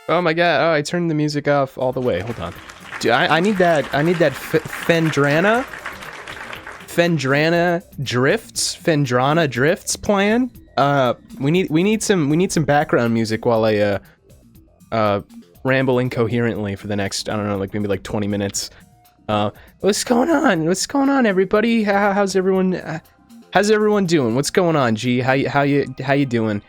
Oh my god! Oh, I turned the music off all the way. Hold on. Dude, I need that. I need that Fendrana drifts plan. We need some background music while I ramble incoherently for the next, I don't know, like maybe like 20 minutes. What's going on? What's going on, everybody? How's everyone doing? What's going on, G? How you doing?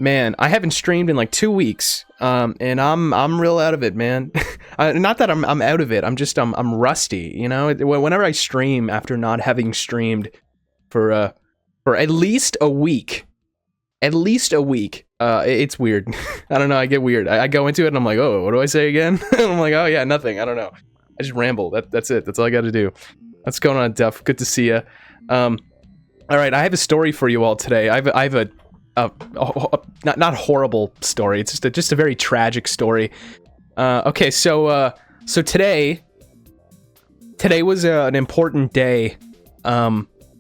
Man, I haven't streamed in like 2 weeks. And I'm real out of it, man. Not that I'm out of it. I'm rusty, you know? Whenever I stream after not having streamed for at least a week, it's weird. I don't know, I get weird. I go into it and I'm like, oh, what do I say again? I'm like, oh yeah, nothing. I don't know. I just ramble. That's it. That's all I got to do. What's going on, Duff? Good to see you. All right, I have a story for you all today. I have a not horrible story. It's just a very tragic story. Okay, so today was an important day.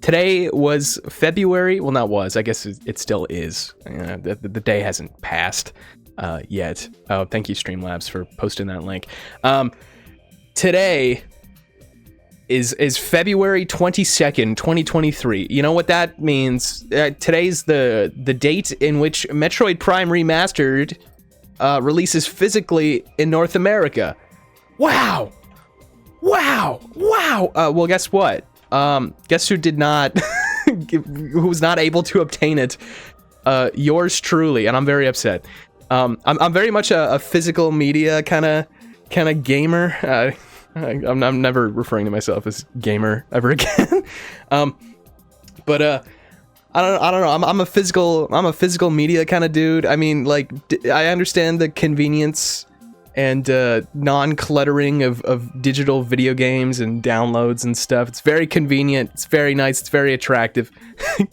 Today was February. Well, not was. I guess it still is. The day hasn't passed yet. Oh, thank you, Streamlabs, for posting that link. Today is February 22nd, 2023. You know what that means? Today's the date in which Metroid Prime Remastered releases physically in North America. Wow! Well, guess what? Guess who did not, who was not able to obtain it? Yours truly, and I'm very upset. I'm very much a physical media kind of gamer. I'm never referring to myself as gamer ever again. But I don't know. I'm a physical media kind of dude. I mean, like, I understand the convenience and non-cluttering of digital video games and downloads and stuff. It's very convenient. It's very nice. It's very attractive.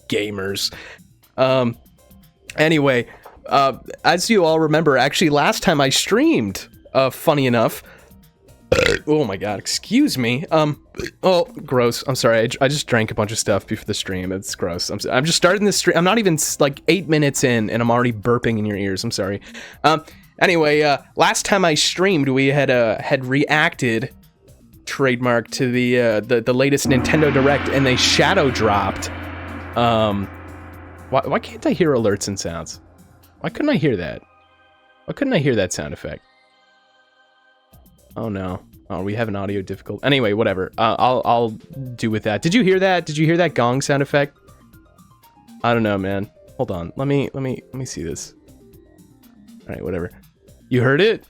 Gamers. Anyway, as you all remember, actually, last time I streamed, funny enough. Oh my god, excuse me. Oh, gross. I'm sorry. I just drank a bunch of stuff before the stream. It's gross. I'm just starting this stream. I'm not even like 8 minutes in and I'm already burping in your ears. I'm sorry. Anyway, last time I streamed, we had reacted, trademark, to the latest Nintendo Direct, and they shadow dropped. Why can't I hear alerts and sounds? Why couldn't I hear that? Why couldn't I hear that sound effect? Oh no. Oh, we have an audio difficult. Anyway, whatever. I'll do with that. Did you hear that? Did you hear that gong sound effect? I don't know, man. Hold on. Let me see this. All right, whatever. You heard it?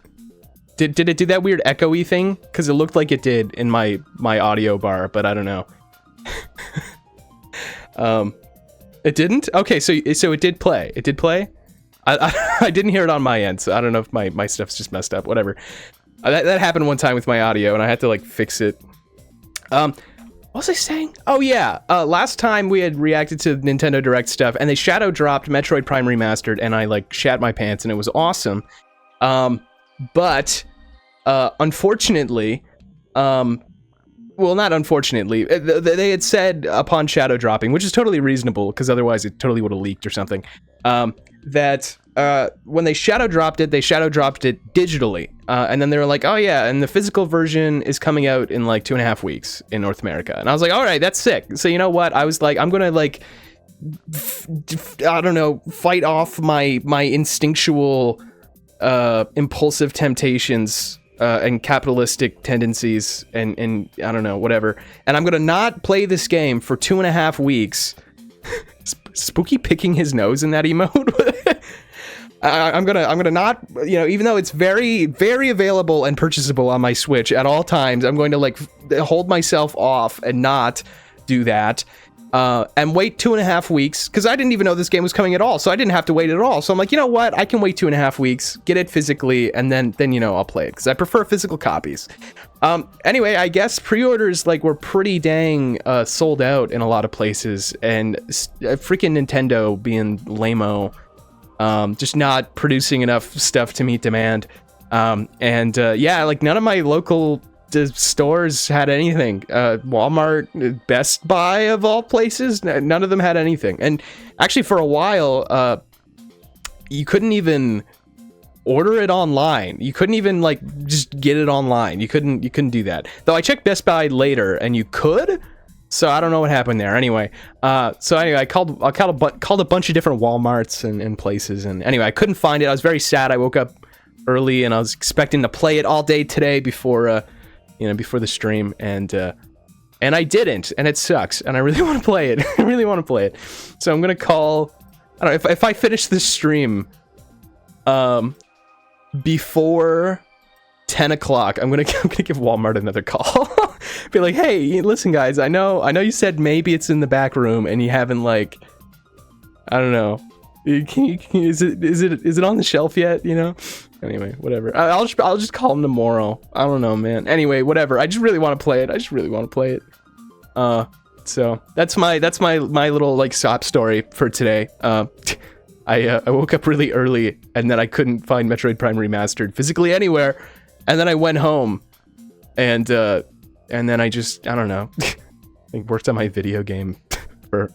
Did it do that weird echoey thing? Because it looked like it did in my audio bar, but I don't know. It didn't? Okay, so it did play. It did play? I didn't hear it on my end, so I don't know if my stuff's just messed up. Whatever. That happened one time with my audio, and I had to, like, fix it. What was I saying? Oh, yeah. Last time we had reacted to Nintendo Direct stuff, and they shadow dropped Metroid Prime Remastered, and I, like, shat my pants, and it was awesome. But, unfortunately, well, not unfortunately, they had said upon shadow dropping, which is totally reasonable, because otherwise it totally would have leaked or something, that when they shadow dropped it digitally, and then they were like, oh yeah, and the physical version is coming out in like 2.5 weeks in North America. And I was like, all right, that's sick. So you know what? I was like, I'm gonna like, I don't know, fight off my instinctual, impulsive temptations, and capitalistic tendencies, and I don't know, whatever. And I'm gonna not play this game for 2.5 weeks. Spooky picking his nose in that emote. I'm gonna not, you know, even though it's very, very available and purchasable on my Switch at all times, I'm going to like hold myself off and not do that, and wait 2.5 weeks, because I didn't even know this game was coming at all, so I didn't have to wait at all. So I'm like, you know what, I can wait 2.5 weeks, get it physically, and then you know, I'll play it, because I prefer physical copies. Anyway, I guess pre-orders like were pretty dang sold out in a lot of places, and freaking Nintendo being lame-o, just not producing enough stuff to meet demand. Yeah, like none of my local stores had anything. Walmart, Best Buy of all places, none of them had anything. And actually for a while, you couldn't even order it online. You couldn't even like just get it online. You couldn't do that. Though I checked Best Buy later and you could. So I don't know what happened there. Anyway, so anyway, I called a bunch of different Walmarts and places, and anyway, I couldn't find it. I was very sad. I woke up early and I was expecting to play it all day today before before the stream, and I didn't, and it sucks. And I really want to play it. I really want to play it. So I'm gonna call. I don't know if I finish this stream, before 10 o'clock, I'm gonna give Walmart another call. Be like, hey, listen, guys, I know you said maybe it's in the back room, and you haven't, like, I don't know, is it on the shelf yet? You know. Anyway, whatever. I'll just call them tomorrow. I don't know, man. Anyway, whatever. I just really want to play it. So that's my little like sob story for today. I woke up really early, and then I couldn't find Metroid Prime Remastered physically anywhere, and then I went home, and then I don't know, I worked on my video game for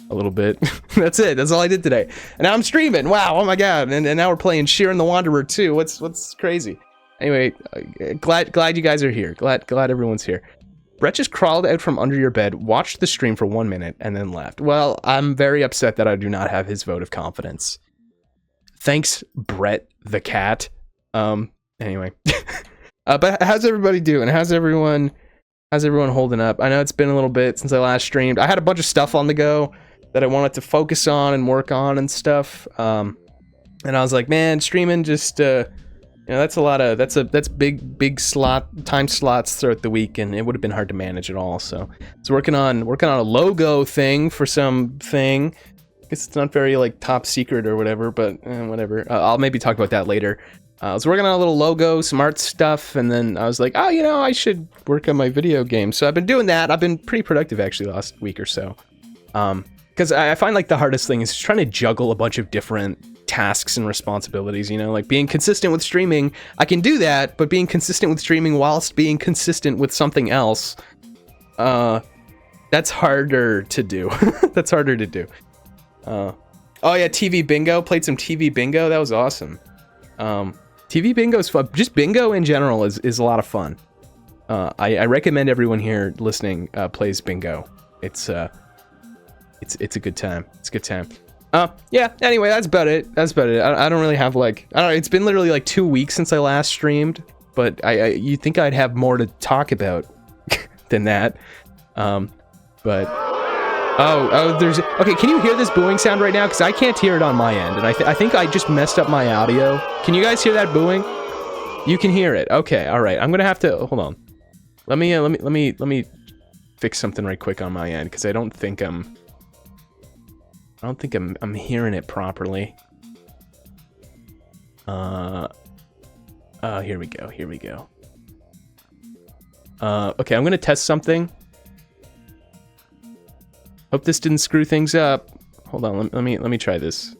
a little bit. That's it. That's all I did today. And now I'm streaming. Wow. Oh my god. And now we're playing Shiren the Wanderer too. What's crazy? Anyway, glad you guys are here. Glad everyone's here. Brett just crawled out from under your bed, watched the stream for 1 minute, and then left. Well, I'm very upset that I do not have his vote of confidence. Thanks, Brett the cat. Anyway. But how's everybody doing? How's everyone holding up? I know it's been a little bit since I last streamed. I had a bunch of stuff on the go that I wanted to focus on and work on and stuff. And I was like, man, streaming just that's big time slots throughout the week, and it would have been hard to manage at all. So it's working on a logo thing for something. I guess it's not very like top secret or whatever, but whatever. I'll maybe talk about that later. I was working on a little logo, some art stuff, and then I was like, oh, I should work on my video game. So I've been doing that. I've been pretty productive actually last week or so. Because I find like the hardest thing is just trying to juggle a bunch of different tasks and responsibilities, like being consistent with streaming. I can do that, but being consistent with streaming whilst being consistent with something else, that's harder to do. That's harder to do. Oh yeah, TV bingo. Played some TV bingo. That was awesome. TV bingo is fun. Just bingo in general is a lot of fun. I recommend everyone here listening plays bingo. It's a good time. It's a good time. Yeah, anyway, that's about it. I don't really have like, I don't know, it's been literally like 2 weeks since I last streamed, but you'd think I'd have more to talk about than that. But there's, okay, can you hear this booing sound right now? Because I can't hear it on my end, and I think I just messed up my audio. Can you guys hear that booing? You can hear it. Okay, all right. I'm gonna have to hold on. Let me fix something right quick on my end, because I don't think I'm hearing it properly. Here we go. Okay, I'm gonna test something. Hope this didn't screw things up. Hold on, let me try this.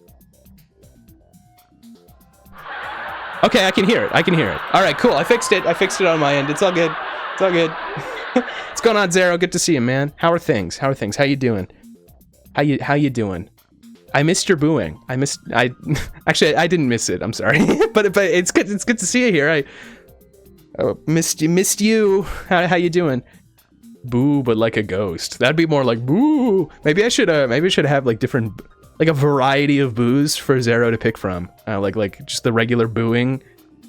Okay, I can hear it. All right, cool. I fixed it on my end. It's all good. What's going on, Zero? Good to see you, man. How are things? How you doing? How you doing? I missed your booing. Actually, I didn't miss it. I'm sorry. but it's good to see you here. I missed you. How you doing? Boo, but like a ghost. That'd be more like boo. Maybe I should have like different, like a variety of boos for Zero to pick from. Like just the regular booing,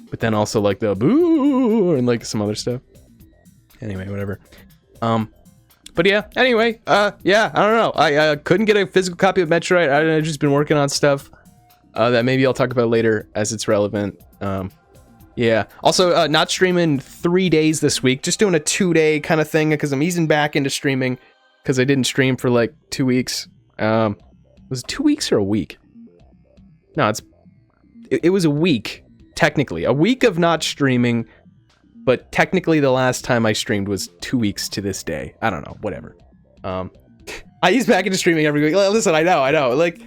but then also like the boo and like some other stuff. Anyway, whatever. But yeah, anyway, yeah, I don't know. I couldn't get a physical copy of Metroid. I've just been working on stuff that maybe I'll talk about later as it's relevant. Yeah. Also, not streaming 3 days this week. Just doing a 2-day kind of thing because I'm easing back into streaming because I didn't stream for like 2 weeks. Was it 2 weeks or a week? No, it was a week, technically. A week of not streaming, but technically the last time I streamed was 2 weeks to this day. I don't know, whatever. I ease back into streaming every week. Listen, I know. Like,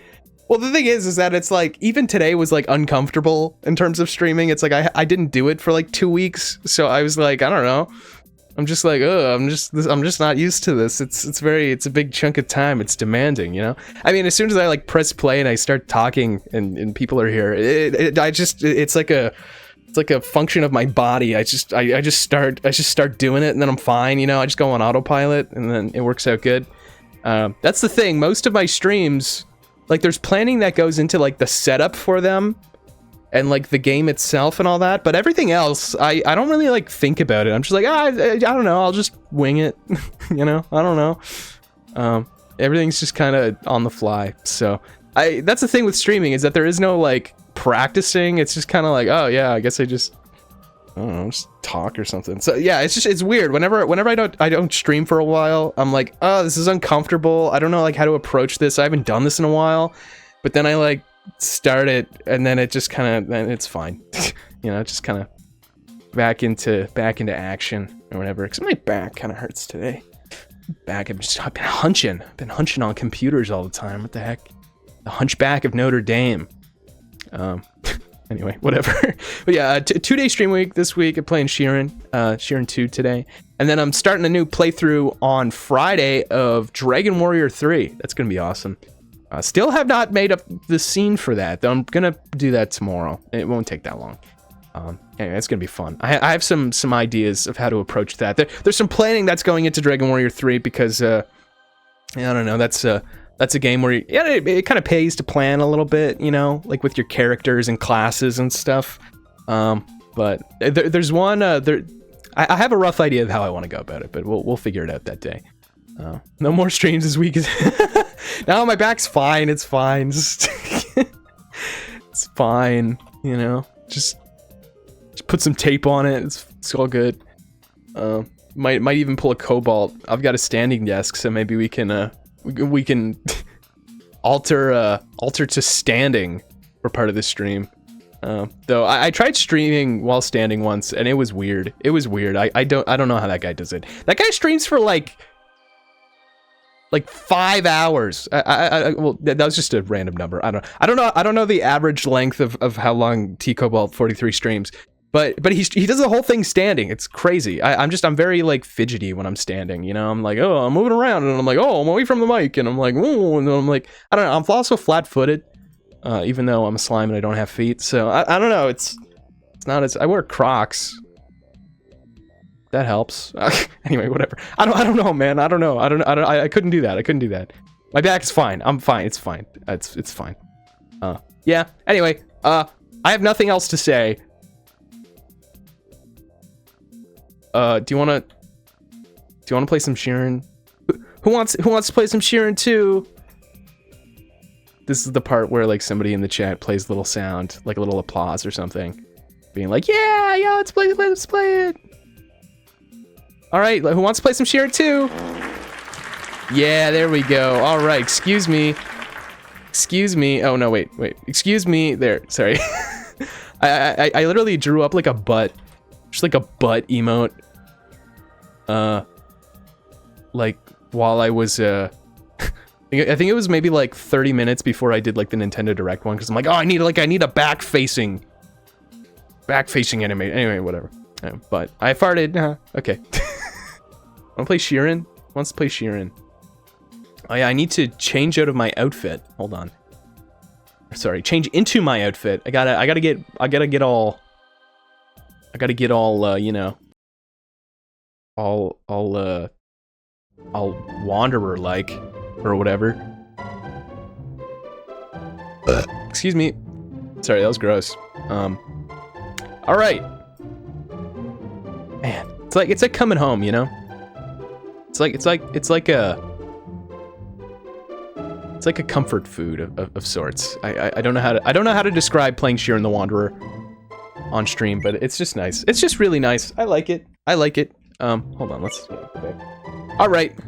well, the thing is that it's like, even today was like uncomfortable in terms of streaming. It's like, I didn't do it for like 2 weeks. So I was like, I don't know. I'm just like, oh, I'm just not used to this. It's a big chunk of time. It's demanding, you know. I mean, as soon as I like press play and I start talking and people are here, it's like a function of my body. I just start doing it and then I'm fine, you know. I just go on autopilot and then it works out good. That's the thing. Most of my streams, like, there's planning that goes into like the setup for them and like the game itself and all that, but everything else, I don't really like think about it. I'm just like, I don't know, I'll just wing it. You know, I don't know. Everything's just kind of on the fly. So that's the thing with streaming, is that there is no like practicing. It's just kind of like, oh yeah, I guess I don't know, just talk or something. So yeah, it's weird. Whenever I don't stream for a while, I'm like, oh, this is uncomfortable. I don't know like how to approach this. I haven't done this in a while. But then I like start it and then it just kind of, then it's fine. You know, it just kind of back into action or whatever. Because my back kind of hurts today. I've been hunching on computers all the time. What the heck? The Hunchback of Notre Dame. Anyway, whatever. But yeah, 2-day stream week this week. I'm playing Shiren 2 today. And then I'm starting a new playthrough on Friday of Dragon Warrior 3. That's going to be awesome. Still have not made up the scene for that, though. I'm going to do that tomorrow. It won't take that long. Anyway, it's going to be fun. I have some ideas of how to approach that. There's some planning that's going into Dragon Warrior 3 because, I don't know, that's a game where it kind of pays to plan a little bit, you know, like with your characters and classes and stuff. But there's one, I have a rough idea of how I want to go about it, but we'll figure it out that day. No more streams this week. Now my back's fine. It's fine. It's fine. You know, just put some tape on it. It's all good. Might even pull a Cobalt. I've got a standing desk, so maybe we can alter to standing for part of the stream. Though I tried streaming while standing once, and it was weird. I don't know how that guy does it. That guy streams for like 5 hours. Well, that was just a random number. I don't know the average length of how long T Cobalt 43 streams. But he does the whole thing standing. It's crazy. I'm very like fidgety when I'm standing, you know. I'm like, oh, I'm moving around, and I'm like, oh, I'm away from the mic, and I'm like, oh, and then I'm like, I don't know. I'm also flat-footed, even though I'm a slime and I don't have feet. So I don't know. It's not as, I wear Crocs. That helps. Anyway, whatever. I don't know, man. I don't know. I couldn't do that. My back is fine. I'm fine. It's fine. It's fine. Yeah. Anyway, I have nothing else to say. Do you want to play some Shiren? Who wants to play some Shiren 2? This is the part where like somebody in the chat plays a little sound, like a little applause or something, being like, yeah, let's play it. All right, who wants to play some Shiren 2? Yeah, there we go. All right, excuse me. Oh no, wait. Excuse me. There. Sorry. I literally drew up like a butt. Just like a butt emote. Like while I was I think it was maybe like 30 minutes before I did like the Nintendo Direct one, because I'm like, oh, I need a back-facing anime. Anyway, whatever. But I farted. Okay. Wanna play Shiren? Wants to play Shiren. Oh yeah, I need to change out of my outfit. Hold on. Sorry, change into my outfit. I gotta get all, you know, all wanderer like or whatever. Excuse me. Sorry, that was gross. All right. Man, it's like coming home, you know. It's like a comfort food of sorts. I don't know how to describe playing Shiren the Wanderer on stream, but it's just nice. It's just really nice. I like it. Hold on, let's go back. All right,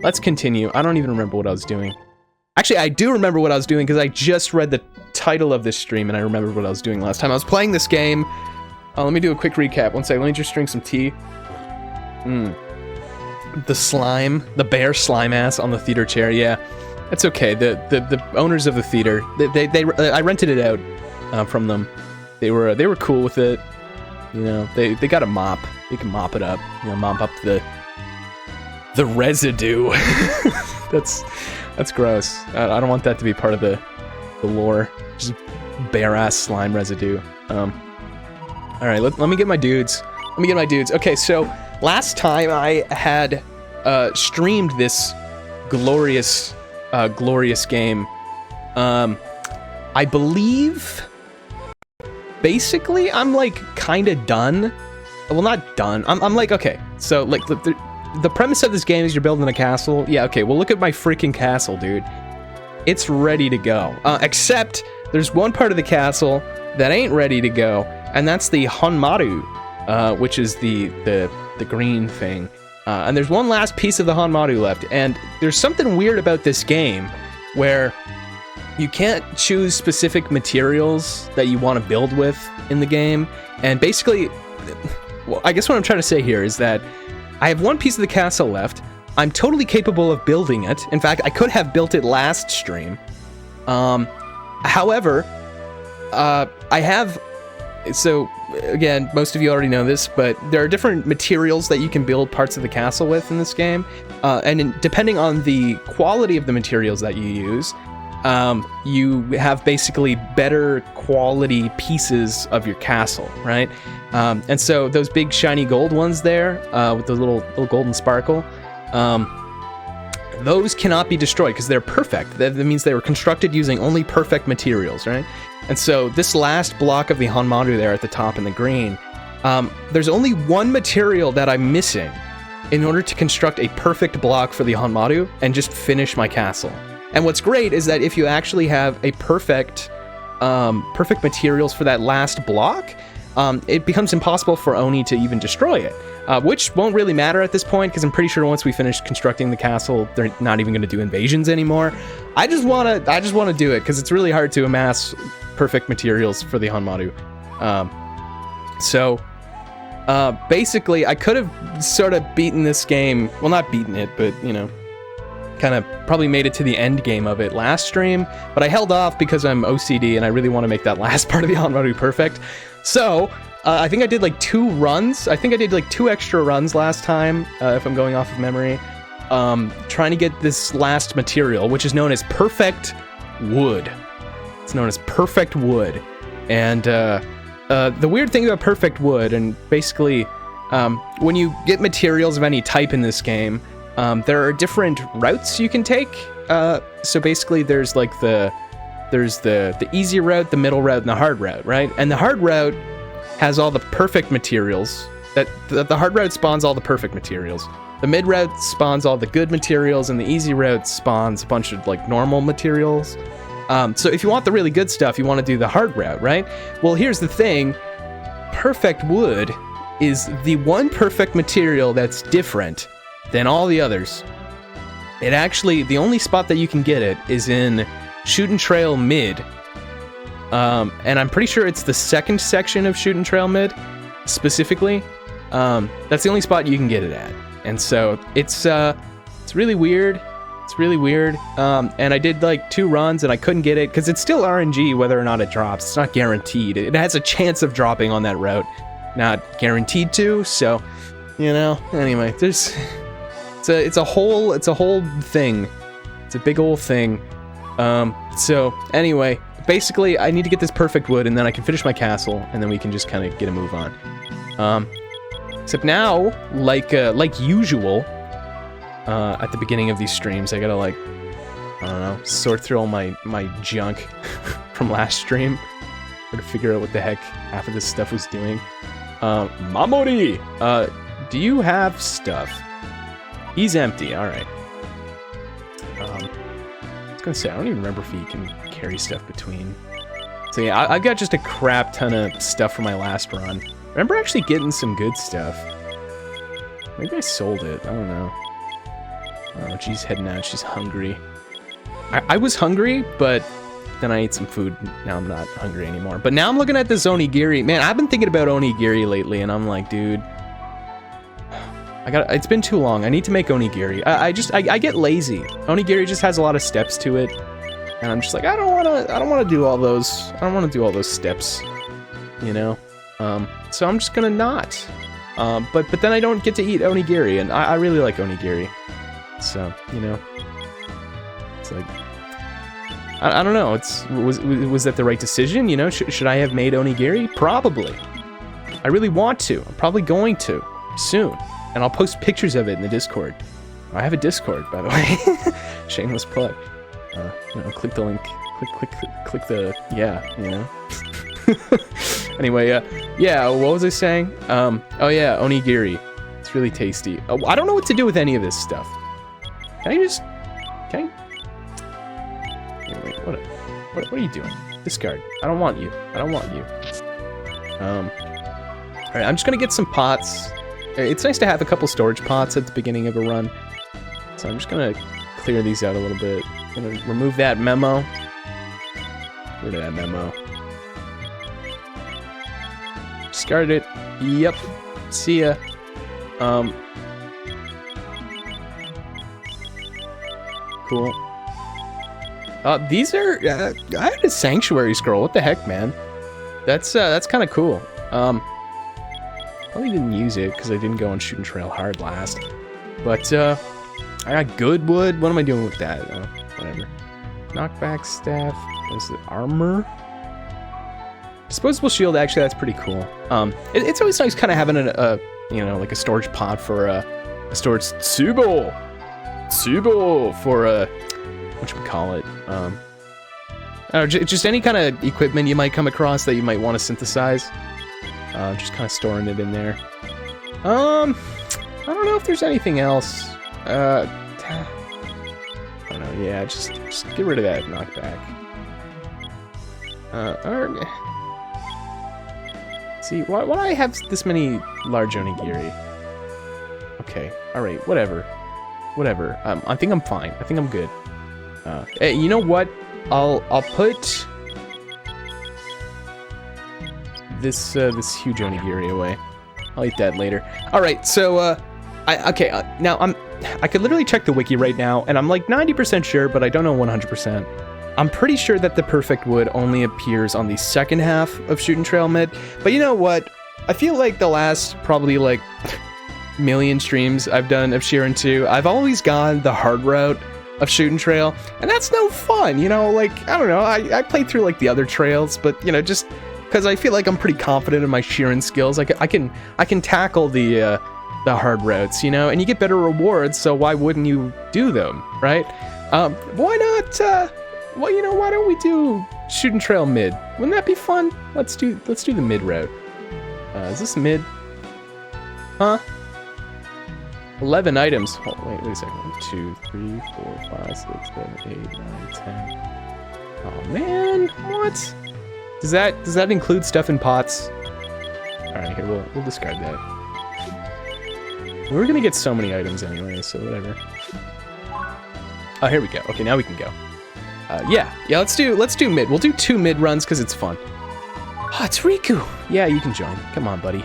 let's continue. I don't even remember what I was doing. Actually, I do remember what I was doing because I just read the title of this stream and I remember what I was doing last time. I was playing this game. Let me do a quick recap. One second, let me just drink some tea. The bear slime ass on the theater chair. Yeah, that's okay. The owners of the theater, I rented it out from them. They were cool with it. You know, they got a mop. You can mop it up. You know, mop up the residue. That's gross. I don't want that to be part of the lore. Just bare ass slime residue. All right, let me get my dudes. Okay, so last time I had streamed this glorious game. I believe basically I'm like kind of done. Well, not done. I'm like, okay, so like the premise of this game is you're building a castle. Yeah, okay, well look at my freaking castle, dude. It's ready to go. Except there's one part of the castle that ain't ready to go, and that's the Hanmaru, which is the green thing. And there's one last piece of the Hanmaru left, and there's something weird about this game where you can't choose specific materials that you want to build with in the game. And basically, well, I guess what I'm trying to say here is that I have one piece of the castle left. I'm totally capable of building it. In fact, I could have built it last stream. However, I have... So, again, most of you already know this, but there are different materials that you can build parts of the castle with in this game. Depending on the quality of the materials that you use, you have basically better quality pieces of your castle, right? And so those big shiny gold ones there, with the little golden sparkle, those cannot be destroyed because they're perfect. That means they were constructed using only perfect materials, right? And so this last block of the Hanmaru there at the top in the green, there's only one material that I'm missing in order to construct a perfect block for the Hanmaru and just finish my castle. And what's great is that if you actually have a perfect materials for that last block, it becomes impossible for Oni to even destroy it. Which won't really matter at this point, because I'm pretty sure once we finish constructing the castle, they're not even going to do invasions anymore. I just want to do it, because it's really hard to amass perfect materials for the Hanmaru. Basically, I could have sort of beaten this game. Well, not beaten it, but, you know, kind of probably made it to the end game of it last stream. But I held off because I'm OCD, and I really want to make that last part of the Hanmaru perfect. So... I think I did like 2 runs. I think I did like 2 extra runs last time, if I'm going off of memory. Trying to get this last material, which is known as perfect wood. It's known as perfect wood. And the weird thing about perfect wood, and basically, when you get materials of any type in this game, there are different routes you can take. So basically, there's like the easy route, the middle route, and the hard route, right? And the hard route has all the perfect materials. The hard route spawns all the perfect materials. The mid route spawns all the good materials, and the easy route spawns a bunch of like normal materials. So if you want the really good stuff, you want to do the hard route, right? Well, here's the thing. Perfect wood is the one perfect material that's different than all the others. It actually, the only spot that you can get it is in Shootin' Trail Mid. And I'm pretty sure it's the second section of Shootin' Trail Mid, specifically. That's the only spot you can get it at. And so it's really weird. It's really weird. And I did like 2 runs and I couldn't get it because it's still RNG whether or not it drops. It's not guaranteed. It has a chance of dropping on that route, not guaranteed to. So, you know, anyway, it's a whole thing. It's a big old thing. So anyway, basically, I need to get this perfect wood, and then I can finish my castle, and then we can just kind of get a move on. Except now, like usual, at the beginning of these streams, I gotta, like, I don't know, sort through all my junk from last stream, or to figure out what the heck half of this stuff was doing. Mamori! Do you have stuff? He's empty, alright. I was gonna say, I don't even remember if he can carry stuff between. So yeah, I've got just a crap ton of stuff from my last run. Remember actually getting some good stuff. Maybe I sold it, I don't know. Oh, she's heading out, she's hungry. I was hungry, but then I ate some food. Now I'm not hungry anymore. But now I'm looking at this onigiri. Man, I've been thinking about onigiri lately, and I'm like, dude, it's been too long. I need to make onigiri. I get lazy. Onigiri just has a lot of steps to it. And I'm just like, I don't want to do all those. I don't want to do all those steps, you know. So I'm just gonna not. But then I don't get to eat onigiri, and I really like onigiri. So, you know, it's like, I don't know. Was that the right decision? You know, should I have made onigiri? Probably. I really want to. I'm probably going to soon, and I'll post pictures of it in the Discord. I have a Discord, by the way. Shameless plug. You know, click the link. Click the you know. Anyway, yeah. What was I saying? Oh yeah, onigiri. It's really tasty. I don't know what to do with any of this stuff. Can I? Wait, what are you doing? Discard. I don't want you. All right, I'm just gonna get some pots. It's nice to have a couple storage pots at the beginning of a run. So I'm just gonna clear these out a little bit. I'm gonna remove that memo. Get rid of that memo. Discard it. Yep. See ya. Cool. These are, I had a sanctuary scroll. What the heck, man? That's kind of cool. Probably didn't use it because I didn't go on Shooting Trail hard last. But, I got good wood. What am I doing with that? Whatever. Knockback staff. What is it? Armor? Disposable shield, actually, that's pretty cool. It's always nice kind of having a you know, like a storage pod for a storage tsubo for whatchamacallit, just any kind of equipment you might come across that you might want to synthesize. Just kind of storing it in there. I don't know if there's anything else. I don't know. Yeah, just get rid of that knockback. See, why do I have this many large onigiri? Okay, all right, whatever. I think I'm fine. I think I'm good. Hey, you know what? I'll put this huge onigiri away. I'll eat that later. All right, so now I could literally check the wiki right now, and I'm like 90% sure, but I don't know 100%. I'm pretty sure that the perfect wood only appears on the second half of Shooting Trail Mid, but you know what? I feel like the last probably like million streams I've done of Shiren 2, I've always gone the hard route of Shooting Trail, and that's no fun, you know, like, I don't know, I played through like the other trails, but you know, just because I feel like I'm pretty confident in my Shiren skills, I can tackle the hard routes, you know, and you get better rewards, so why wouldn't you do them, right? Why not, well, you know, why don't we do Shooting Trail Mid? Wouldn't that be fun? Let's do the mid route. Is this mid? Huh? 11 items. Oh, wait a second. 1, 2, 3, 4, 5, 6, 7, 8, 9, 10. Oh man, what? Does that include stuff in pots? All right, here we'll discard that. We're gonna get so many items anyway, so whatever. Oh, here we go. Okay, now we can go. Yeah. Let's do mid. We'll do 2 mid runs because it's fun. Oh, it's Riku. Yeah, you can join. Come on, buddy.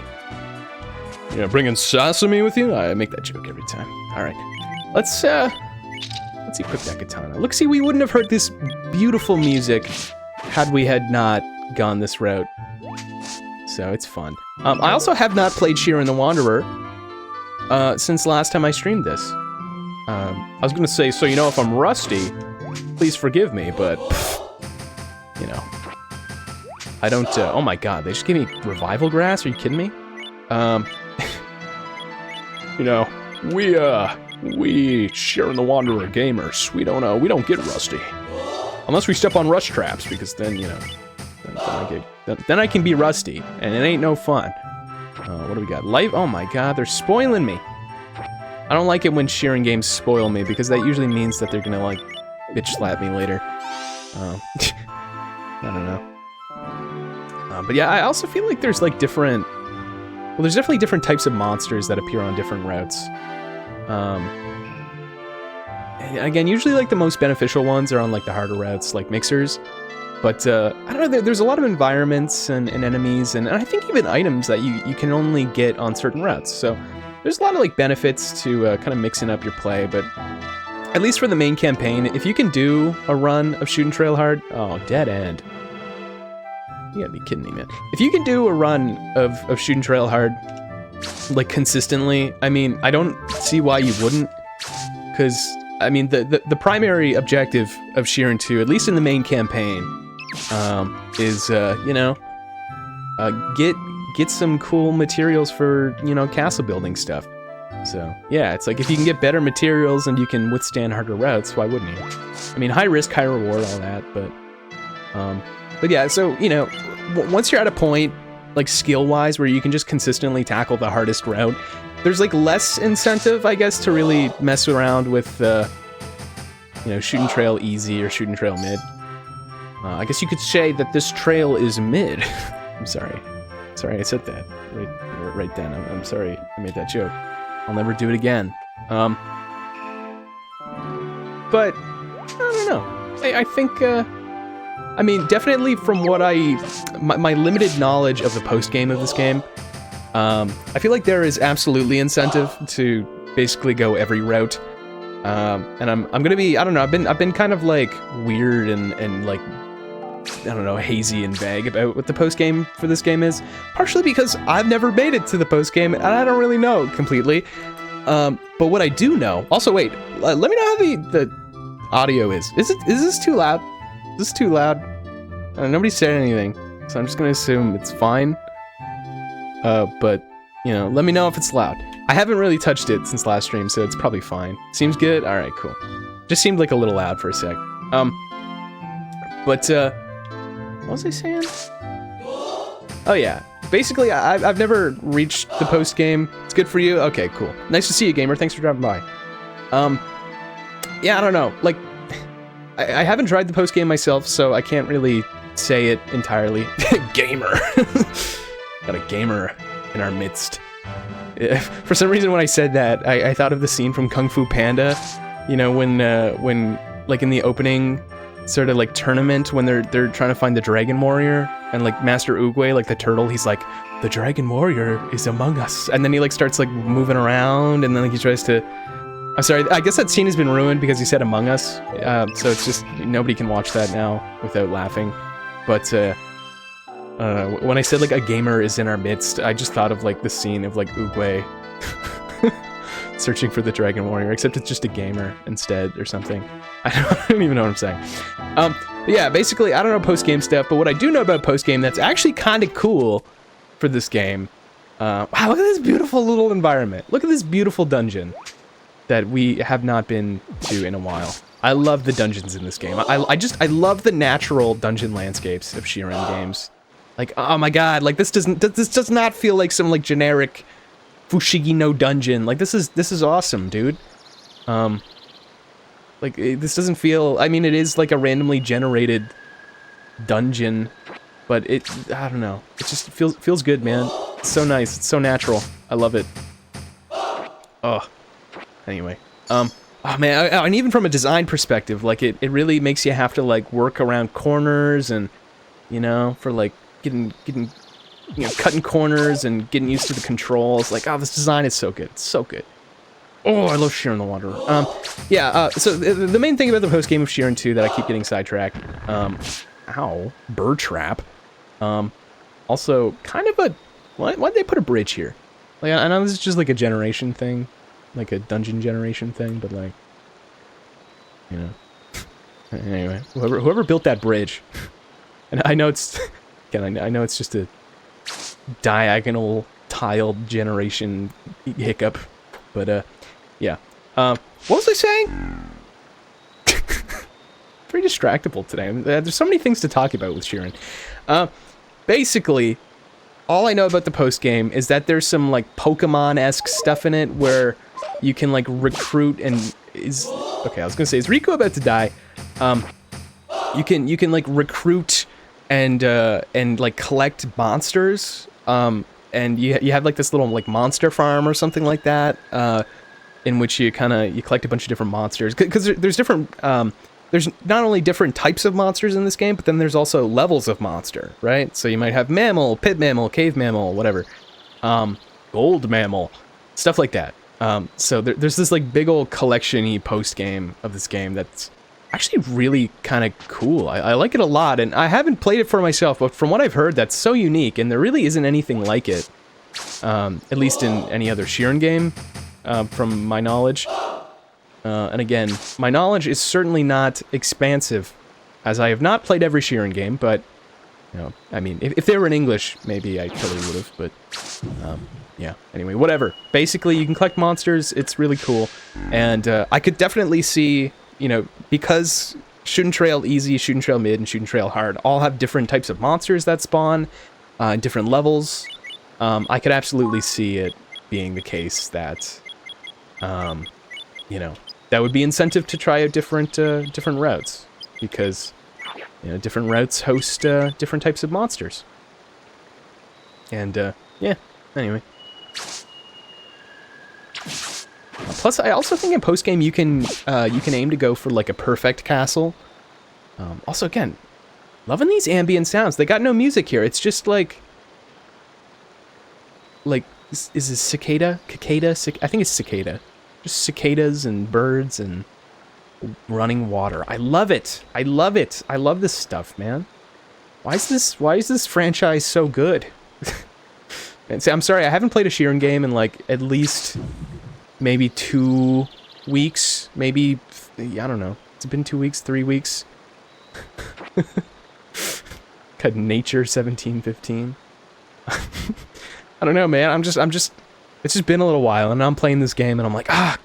You know, bringing Sasami with you? I make that joke every time. All right, let's equip that katana. Look, see, we wouldn't have heard this beautiful music had we had not gone this route. So it's fun. I also have not played Shiren the Wanderer since last time I streamed this. I was gonna say, so you know, if I'm rusty, please forgive me, but you know, I don't. Oh my God, they just gave me revival grass. Are you kidding me? You know, we Shiren the Wanderer gamers, we don't get rusty unless we step on rust traps, because then, you know, then I can be rusty, and it ain't no fun. What do we got? Life. Oh my God, they're spoiling me. I don't like it when Shiren games spoil me, because that usually means that they're gonna like bitch slap me later. I don't know. But yeah, I also feel like there's like different. Well, there's definitely different types of monsters that appear on different routes. Again, usually like the most beneficial ones are on like the harder routes, like mixers. But I don't know, there's a lot of environments and enemies, and I think even items that you can only get on certain routes. So there's a lot of like benefits to kind of mixing up your play, but at least for the main campaign, if you can do a run of Shooting Trail hard, oh, dead end. You gotta be kidding me, man. If you can do a run of Shooting Trail hard like consistently, I mean, I don't see why you wouldn't, because I mean the primary objective of Shiren 2, at least in the main campaign, is you know, get some cool materials for, you know, castle building stuff. So yeah, it's like if you can get better materials and you can withstand harder routes, why wouldn't you? I mean, high risk, high reward, all that, but yeah, so, you know, once you're at a point, like skill-wise, where you can just consistently tackle the hardest route, there's like less incentive, I guess, to really mess around with, you know, shooting trail easy or shooting trail mid. I guess you could say that this trail is mid. I'm sorry. Sorry I said that right then. I'm sorry I made that joke. I'll never do it again. But I don't know. I think, I mean, definitely from what my limited knowledge of the post-game of this game, I feel like there is absolutely incentive to basically go every route. And I'm gonna be, I don't know, I've been kind of like weird and like, I don't know, hazy and vague about what the post-game for this game is. Partially because I've never made it to the post-game and I don't really know completely. But what I do know, also wait, let me know how the audio is. Is this too loud? Is this too loud? Nobody said anything, so I'm just gonna assume it's fine. But, you know, let me know if it's loud. I haven't really touched it since last stream, so it's probably fine. Seems good? Alright, cool. Just seemed like a little loud for a sec. But, what was I saying? Oh yeah, basically I've never reached the post-game. It's good for you? Okay, cool. Nice to see you, gamer. Thanks for dropping by. Yeah, I don't know, like, I haven't tried the post-game myself, so I can't really say it entirely. Gamer. Got a gamer in our midst. For some reason when I said that, I thought of the scene from Kung Fu Panda, you know, when like in the opening sort of like tournament when they're trying to find the Dragon Warrior, and like Master Oogway, like the turtle, he's like, the Dragon Warrior is among us, and then he like starts like moving around, and then like he tries to, I'm sorry, I guess that scene has been ruined because he said Among Us, so it's just, nobody can watch that now without laughing. But when I said like a gamer is in our midst, I just thought of like the scene of like Oogway searching for the Dragon Warrior, except it's just a gamer instead or something. I don't even know what I'm saying. But yeah, basically, I don't know post-game stuff, but what I do know about post-game that's actually kind of cool for this game. Wow, look at this beautiful little environment. Look at this beautiful dungeon that we have not been to in a while. I love the dungeons in this game. I love the natural dungeon landscapes of Shiren games. Like, oh my god, like this does not feel like some like generic Fushigi no dungeon. Like this is awesome, dude. Like this doesn't feel, I mean, it is like a randomly generated dungeon, but I don't know. It just feels good, man. It's so nice. It's so natural. I love it. Oh. Anyway, oh man, and even from a design perspective, like it really makes you have to like work around corners and, you know, for like getting, you know, cutting corners and getting used to the controls. Like, oh, this design is so good. It's so good. Oh, I love Shiren the Wanderer. Yeah, so the main thing about the post-game of Shiren 2 that I keep getting sidetracked, ow, bird trap. Also, kind of a, why'd they put a bridge here? Like, I know this is just like a generation thing, like a dungeon generation thing, but like, you know. Anyway, whoever built that bridge, and I know it's, again, I know it's just a diagonal tiled generation hiccup, but yeah. What was I saying? Pretty distractible today. There's so many things to talk about with Shiren. Basically, all I know about the post-game is that there's some like Pokemon-esque stuff in it where you can like recruit and okay, I was gonna say, is Riku about to die? You can like recruit and like collect monsters. And you have like this little like monster farm or something like that, in which you collect a bunch of different monsters, because there's different there's not only different types of monsters in this game, but then there's also levels of monster, right? So you might have mammal, pit mammal, cave mammal, whatever, gold mammal, stuff like that. So there's this like big old collection-y post-game of this game that's actually really kind of cool. I like it a lot, and I haven't played it for myself, but from what I've heard, that's so unique, and there really isn't anything like it at least in any other Shiren game, from my knowledge. And again, my knowledge is certainly not expansive, as I have not played every Shiren game, but, you know, I mean, if they were in English, maybe I totally would have, but, yeah, anyway, whatever. Basically, you can collect monsters, it's really cool, and I could definitely see, you know, because Shooting Trail Easy, Shooting Trail Mid, and Shooting Trail Hard all have different types of monsters that spawn, different levels. I could absolutely see it being the case that, you know, that would be incentive to try out different routes, because, you know, different routes host different types of monsters. And yeah, anyway. Plus, I also think in post game you can aim to go for like a perfect castle. Also, again, loving these ambient sounds. They got no music here. It's just like is it cicada? I think it's cicada. Just cicadas and birds and running water. I love it. I love it. I love this stuff, man. Why is this franchise so good? And see, I'm sorry, I haven't played a Shiren game in like at least maybe 2 weeks. Maybe, I don't know. It's been 2 weeks, 3 weeks. Got Nature 1715. I don't know, man. I'm just. It's just been a little while, and I'm playing this game, and I'm like, God.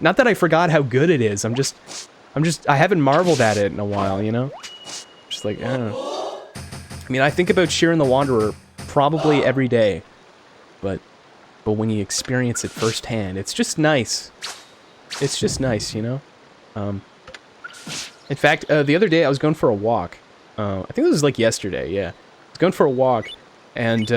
Not that I forgot how good it is. I haven't marveled at it in a while, you know? Just like, I don't know. I mean, I think about Shiren the Wanderer probably every day, but when you experience it firsthand, it's just nice. It's just nice, you know? In fact, the other day I was going for a walk. I think it was like yesterday, yeah. I was going for a walk, and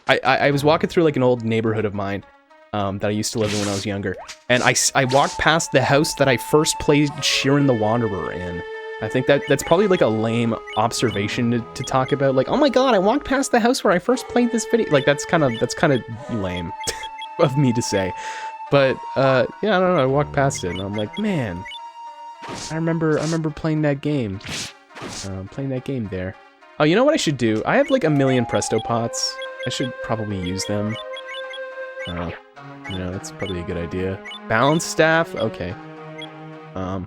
I was walking through like an old neighborhood of mine that I used to live in when I was younger, and I walked past the house that I first played Shiren the Wanderer in. I think that's probably like a lame observation to talk about. Like, oh my god, I walked past the house where I first played this video. Like, that's kind of lame of me to say. But yeah, I don't know. I walked past it and I'm like, man, I remember playing that game. There. Oh, you know what I should do? I have like a million Presto Pots. I should probably use them. You know, that's probably a good idea. Balance staff? Okay. Oh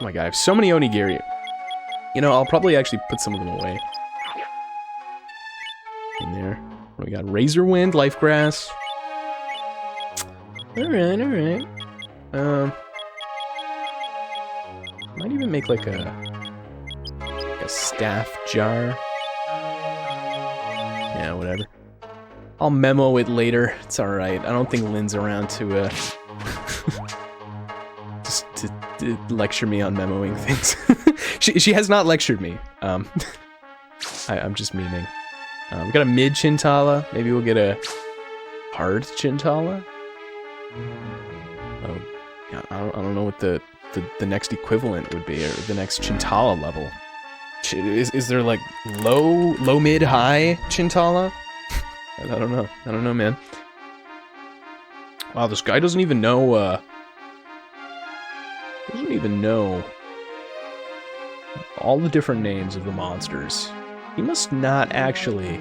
my god, I have so many onigiri. You know, I'll probably actually put some of them away. In there. We got Razor Wind, Life Grass. Alright, alright. Might even make like a staff jar. Yeah, whatever. I'll memo it later. It's alright. I don't think Lynn's around to just to lecture me on memoing things. she has not lectured me. I'm just memeing. We got a mid Chintala. Maybe we'll get a hard Chintala. Oh, yeah, I don't know what the next equivalent would be, or the next Chintala level. Is there like low, mid, high Chintala? I don't know, man. Wow, this guy doesn't even know, all the different names of the monsters. He must not actually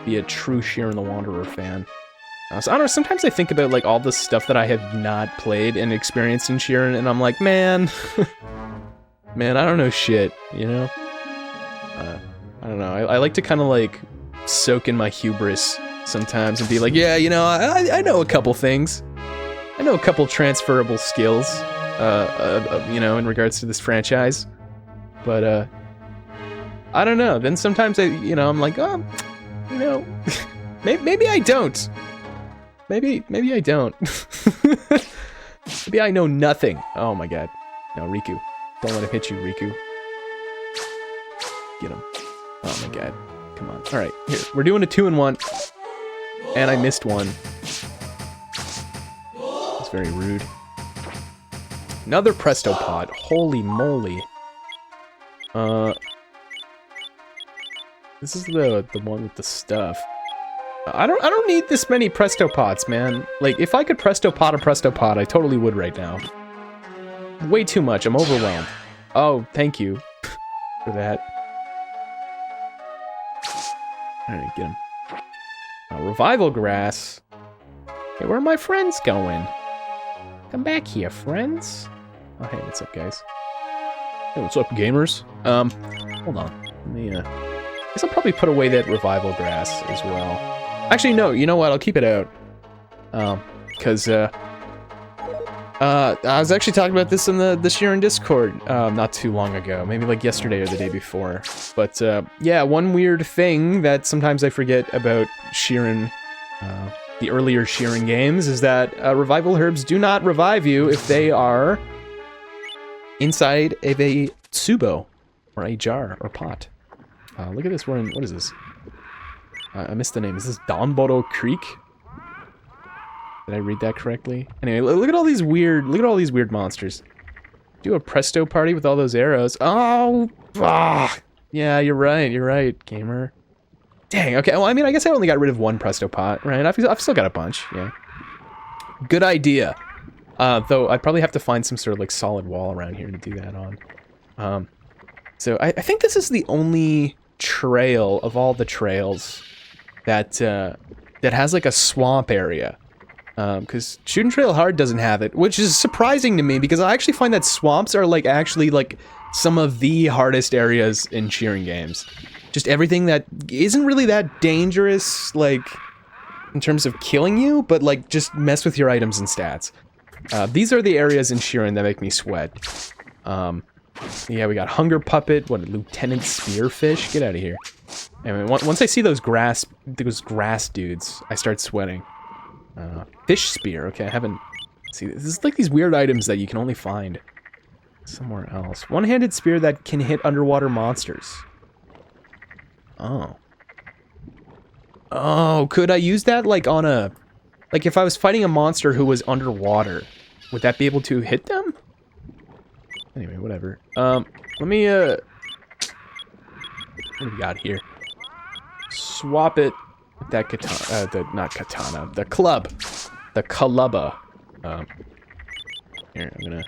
be a true Shiren the Wanderer fan. So, I don't know, sometimes I think about, like, all the stuff that I have not played and experienced in Shiren, and I'm like, man, man, I don't know shit, you know? I don't know, I like to kind of, like, soak in my hubris sometimes and be like, yeah, you know, I know a couple things. I know a couple transferable skills, you know, in regards to this franchise. But, I don't know. Then sometimes I'm like, oh, you know, maybe I don't. Maybe I don't. Maybe I know nothing. Oh my god. No, Riku. Don't let him hit you, Riku. Get him. Oh my god. Come on. Alright, here. We're doing a 2-in-1. And I missed one. That's very rude. Another Presto Pod. Holy moly. This is the one with the stuff. I don't need this many Presto Pods, man. Like, if I could Presto Pod a Presto Pod, I totally would right now. Way too much. I'm overwhelmed. Oh, thank you for that. Alright, get him. Revival grass. Hey, where are my friends going? Come back here, friends. Oh, hey, what's up, guys? Hey, what's up, gamers? Hold on. Let me, I guess I'll probably put away that revival grass as well. Actually, no, you know what? I'll keep it out. Because, I was actually talking about this in the Shiren Discord, not too long ago. Maybe like yesterday or the day before. But, yeah, one weird thing that sometimes I forget about Shiren, the earlier Shiren games, is that revival herbs do not revive you if they are inside of a tsubo, or a jar, or pot. Look at this, we're in, what is this? I missed the name. Is this Donboro Creek? Did I read that correctly? Anyway, look at all these weird, monsters. Do a presto party with all those arrows. Oh, yeah, you're right, gamer. Dang, okay, well, I mean, I guess I only got rid of one presto pot, right? I've still got a bunch, yeah. Good idea. Though I'd probably have to find some sort of, like, solid wall around here to do that on. So I think this is the only trail of all the trails that, that has, like, a swamp area. Because Shootin' Trail Hard doesn't have it, which is surprising to me, because I actually find that swamps are, like, actually, like, some of the hardest areas in Shiren games. Just everything that isn't really that dangerous, like, in terms of killing you, but, like, just mess with your items and stats. These are the areas in Shiren that make me sweat. Yeah, we got Hunger Puppet, what, Lieutenant Spearfish? Get out of here. Anyway, once I see those grass dudes, I start sweating. Fish Spear, okay, I haven't... See, this is like these weird items that you can only find somewhere else. One-handed spear that can hit underwater monsters. Oh. Oh, could I use that, like, on a... Like, if I was fighting a monster who was underwater, would that be able to hit them? Anyway, whatever. Let me, what do we got here? Swap it with that katana, not katana, the club. The kalubba. Here, I'm gonna...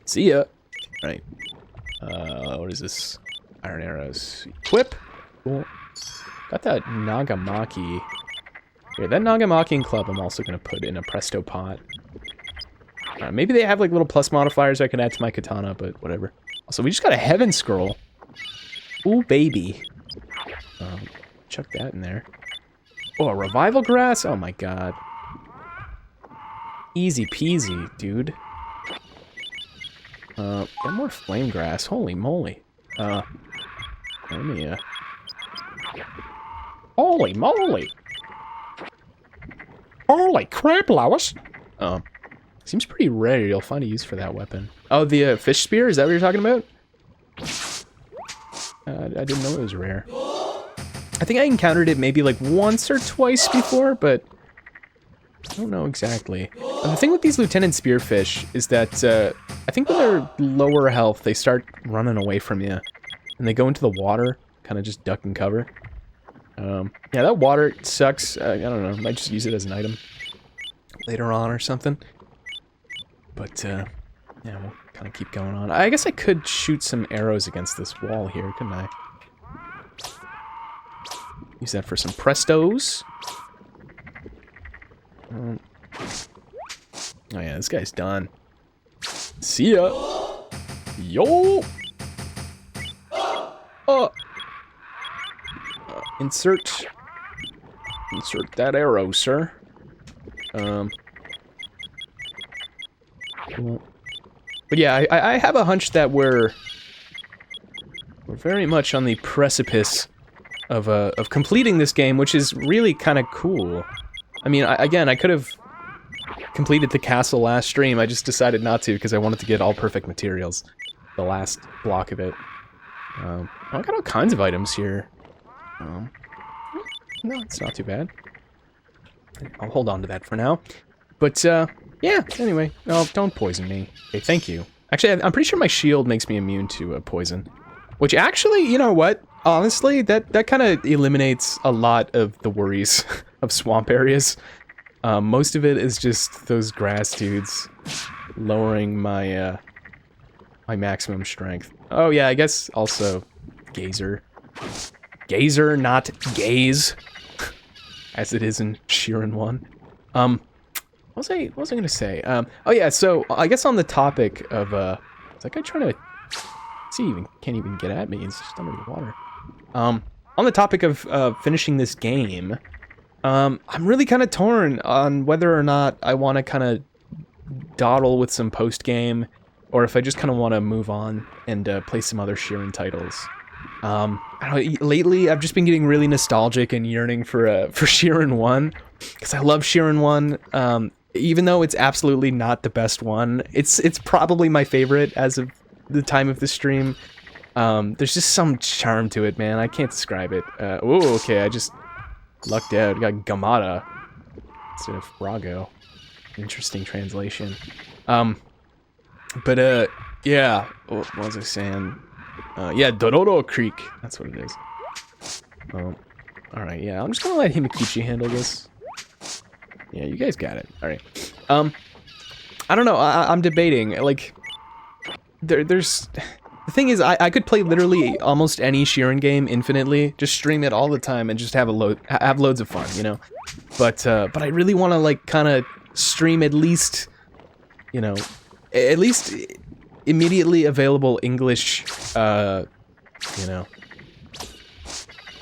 See ya! Right. What is this? Iron arrows. Equip! Cool. Got that Nagamaki. Here, that Nagamaki and club I'm also gonna put in a presto pot. Maybe they have like little plus modifiers I can add to my katana, but whatever. Also, we just got a heaven scroll. Ooh, baby. Chuck that in there. Oh, a revival grass? Oh my god. Easy peasy, dude. Got more flame grass. Holy moly. Let me, Holy moly! Holy crap, Lois! Seems pretty rare you'll find a use for that weapon. Oh, the fish spear? Is that what you're talking about? I didn't know it was rare. I think I encountered it maybe like once or twice before, but I don't know exactly. The thing with these Lieutenant Spearfish is that I think when they're lower health, they start running away from you. And they go into the water, kind of just duck and cover. Yeah, that water sucks. I don't know, I might just use it as an item later on or something. But, yeah, we'll kind of keep going on. I guess I could shoot some arrows against this wall here, couldn't I? Use that for some prestos. Oh yeah, this guy's done. See ya! Yo! Insert that arrow, sir. Cool. But yeah, I have a hunch that we're very much on the precipice of completing this game, which is really kind of cool. I mean, again, I could have completed the castle last stream. I just decided not to because I wanted to get all perfect materials. The last block of it. I got all kinds of items here. No, it's not too bad. I'll hold on to that for now. But, yeah, anyway. No, don't poison me. Okay, thank you. Actually, I'm pretty sure my shield makes me immune to poison. Which actually, you know what? Honestly, that kind of eliminates a lot of the worries of swamp areas. Most of it is just those grass dudes lowering my, my maximum strength. Oh yeah, I guess also Gazer. gazer, not gaze, as it is in Shiren 1. What was I gonna say? Oh yeah, so I guess on the topic of, is that guy trying to, see, even can't even get at me, he's just under the water. On the topic of finishing this game, I'm really kind of torn on whether or not I want to kind of dawdle with some post-game, or if I just kind of want to move on and play some other Shiren titles. I don't know, lately I've just been getting really nostalgic and yearning for Shiren 1, because I love Shiren 1. Even though it's absolutely not the best one, it's probably my favorite as of the time of the stream. There's just some charm to it, man. I can't describe it. Oh, okay, I just lucked out. Got Gamada instead of Rago. Interesting translation. But yeah. What was I saying? Yeah, Dororo Creek. That's what it is. Alright, yeah. I'm just gonna let Himikichi handle this. Yeah, you guys got it. Alright. I don't know. I'm debating. Like, there's... The thing is, I could play literally almost any Shiren game infinitely, just stream it all the time and just have loads of fun, you know? But I really want to, like, kind of stream at least, you know, at least immediately available English, you know...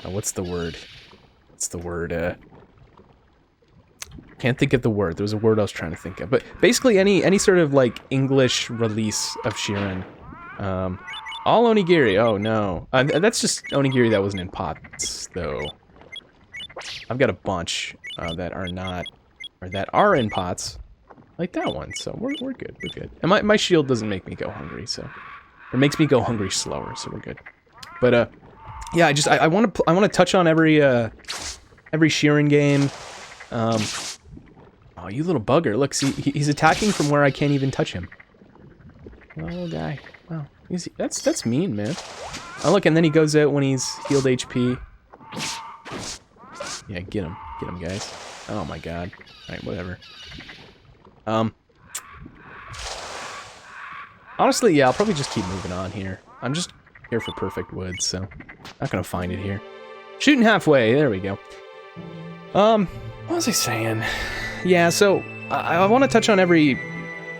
what's the word? Can't think of the word. There was a word I was trying to think of. But basically any sort of, like, English release of Shiren. All onigiri. Oh, no. That's just onigiri that wasn't in pots, though. I've got a bunch that are not... Or that are in pots. Like that one. So we're good. We're good. And my shield doesn't make me go hungry, so... It makes me go hungry slower, so we're good. But, yeah, I want to touch on every Shiren game. Oh, you little bugger. Look, see, he's attacking from where I can't even touch him. Oh, guy. Wow. That's mean, man. Oh, look, and then he goes out when he's healed HP. Yeah, get him. Get him, guys. Oh, my God. Alright, whatever. Honestly, yeah, I'll probably just keep moving on here. I'm just here for perfect woods, so... Not gonna find it here. Shooting halfway. There we go. What was I saying? Yeah, so I want to touch on every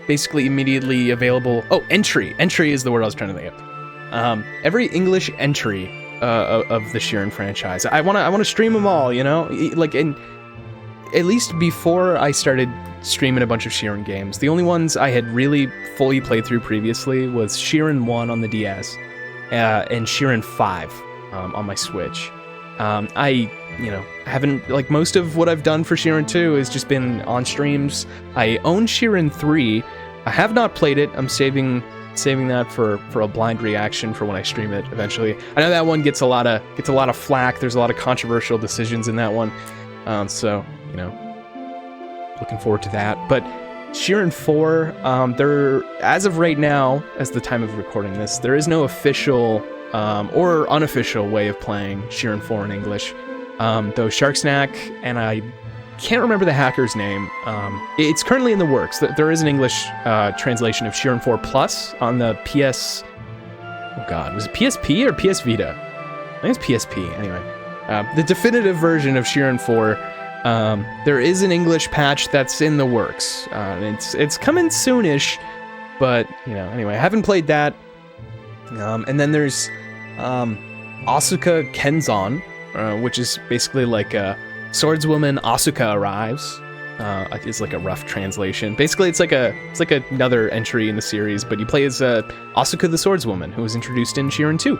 basically immediately available... Oh, entry. Entry is the word I was trying to think of. Every English entry of the Shiren franchise. I want to stream them all, you know? Like, at least before I started streaming a bunch of Shiren games, the only ones I had really fully played through previously was Shiren 1 on the DS and Shiren 5 on my Switch. You know, haven't, like, most of what I've done for Shiren 2 has just been on streams. I own Shiren 3. I have not played it. I'm saving that for a blind reaction for when I stream it eventually. I know that one gets a lot of flack. There's a lot of controversial decisions in that one. So, you know, looking forward to that. But Shiren 4, there, as of right now, as the time of recording this, there is no official or unofficial way of playing Shiren 4 in English. Though Shark Snack, and I can't remember the hacker's name, it's currently in the works. There is an English translation of Shiren 4 Plus on the PS... Oh god, was it PSP or PS Vita? I think it's PSP, anyway. The definitive version of Shiren 4, there is an English patch that's in the works. It's coming soonish, but, you know, anyway, I haven't played that. And then there's Asuka Kenzan, which is basically like a swordswoman Asuka arrives. It's like a rough translation. Basically, it's like another entry in the series, but you play as Asuka the swordswoman, who was introduced in Shiren 2.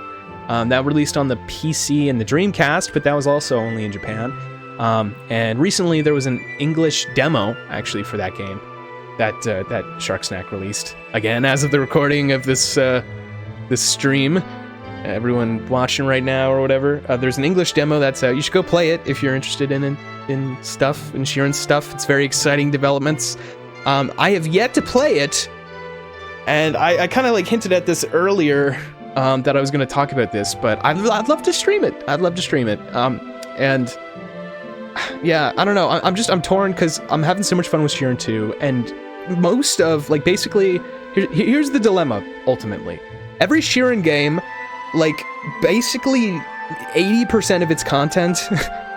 That released on the PC and the Dreamcast, but that was also only in Japan. And recently there was an English demo, actually, for that game that Shark Snack released. Again, as of the recording of this stream, everyone watching right now or whatever, there's an English demo that's out. You should go play it if you're interested in stuff, in Shiren stuff. It's very exciting developments. I have yet to play it, and I kind of like hinted at this earlier, that I was going to talk about this, but I'd love to stream it. I'd love to stream it. And yeah, I don't know. I'm torn because I'm having so much fun with Shiren 2, and most of, like, basically, here's the dilemma, ultimately. Every Shiren game, like, basically 80% of its content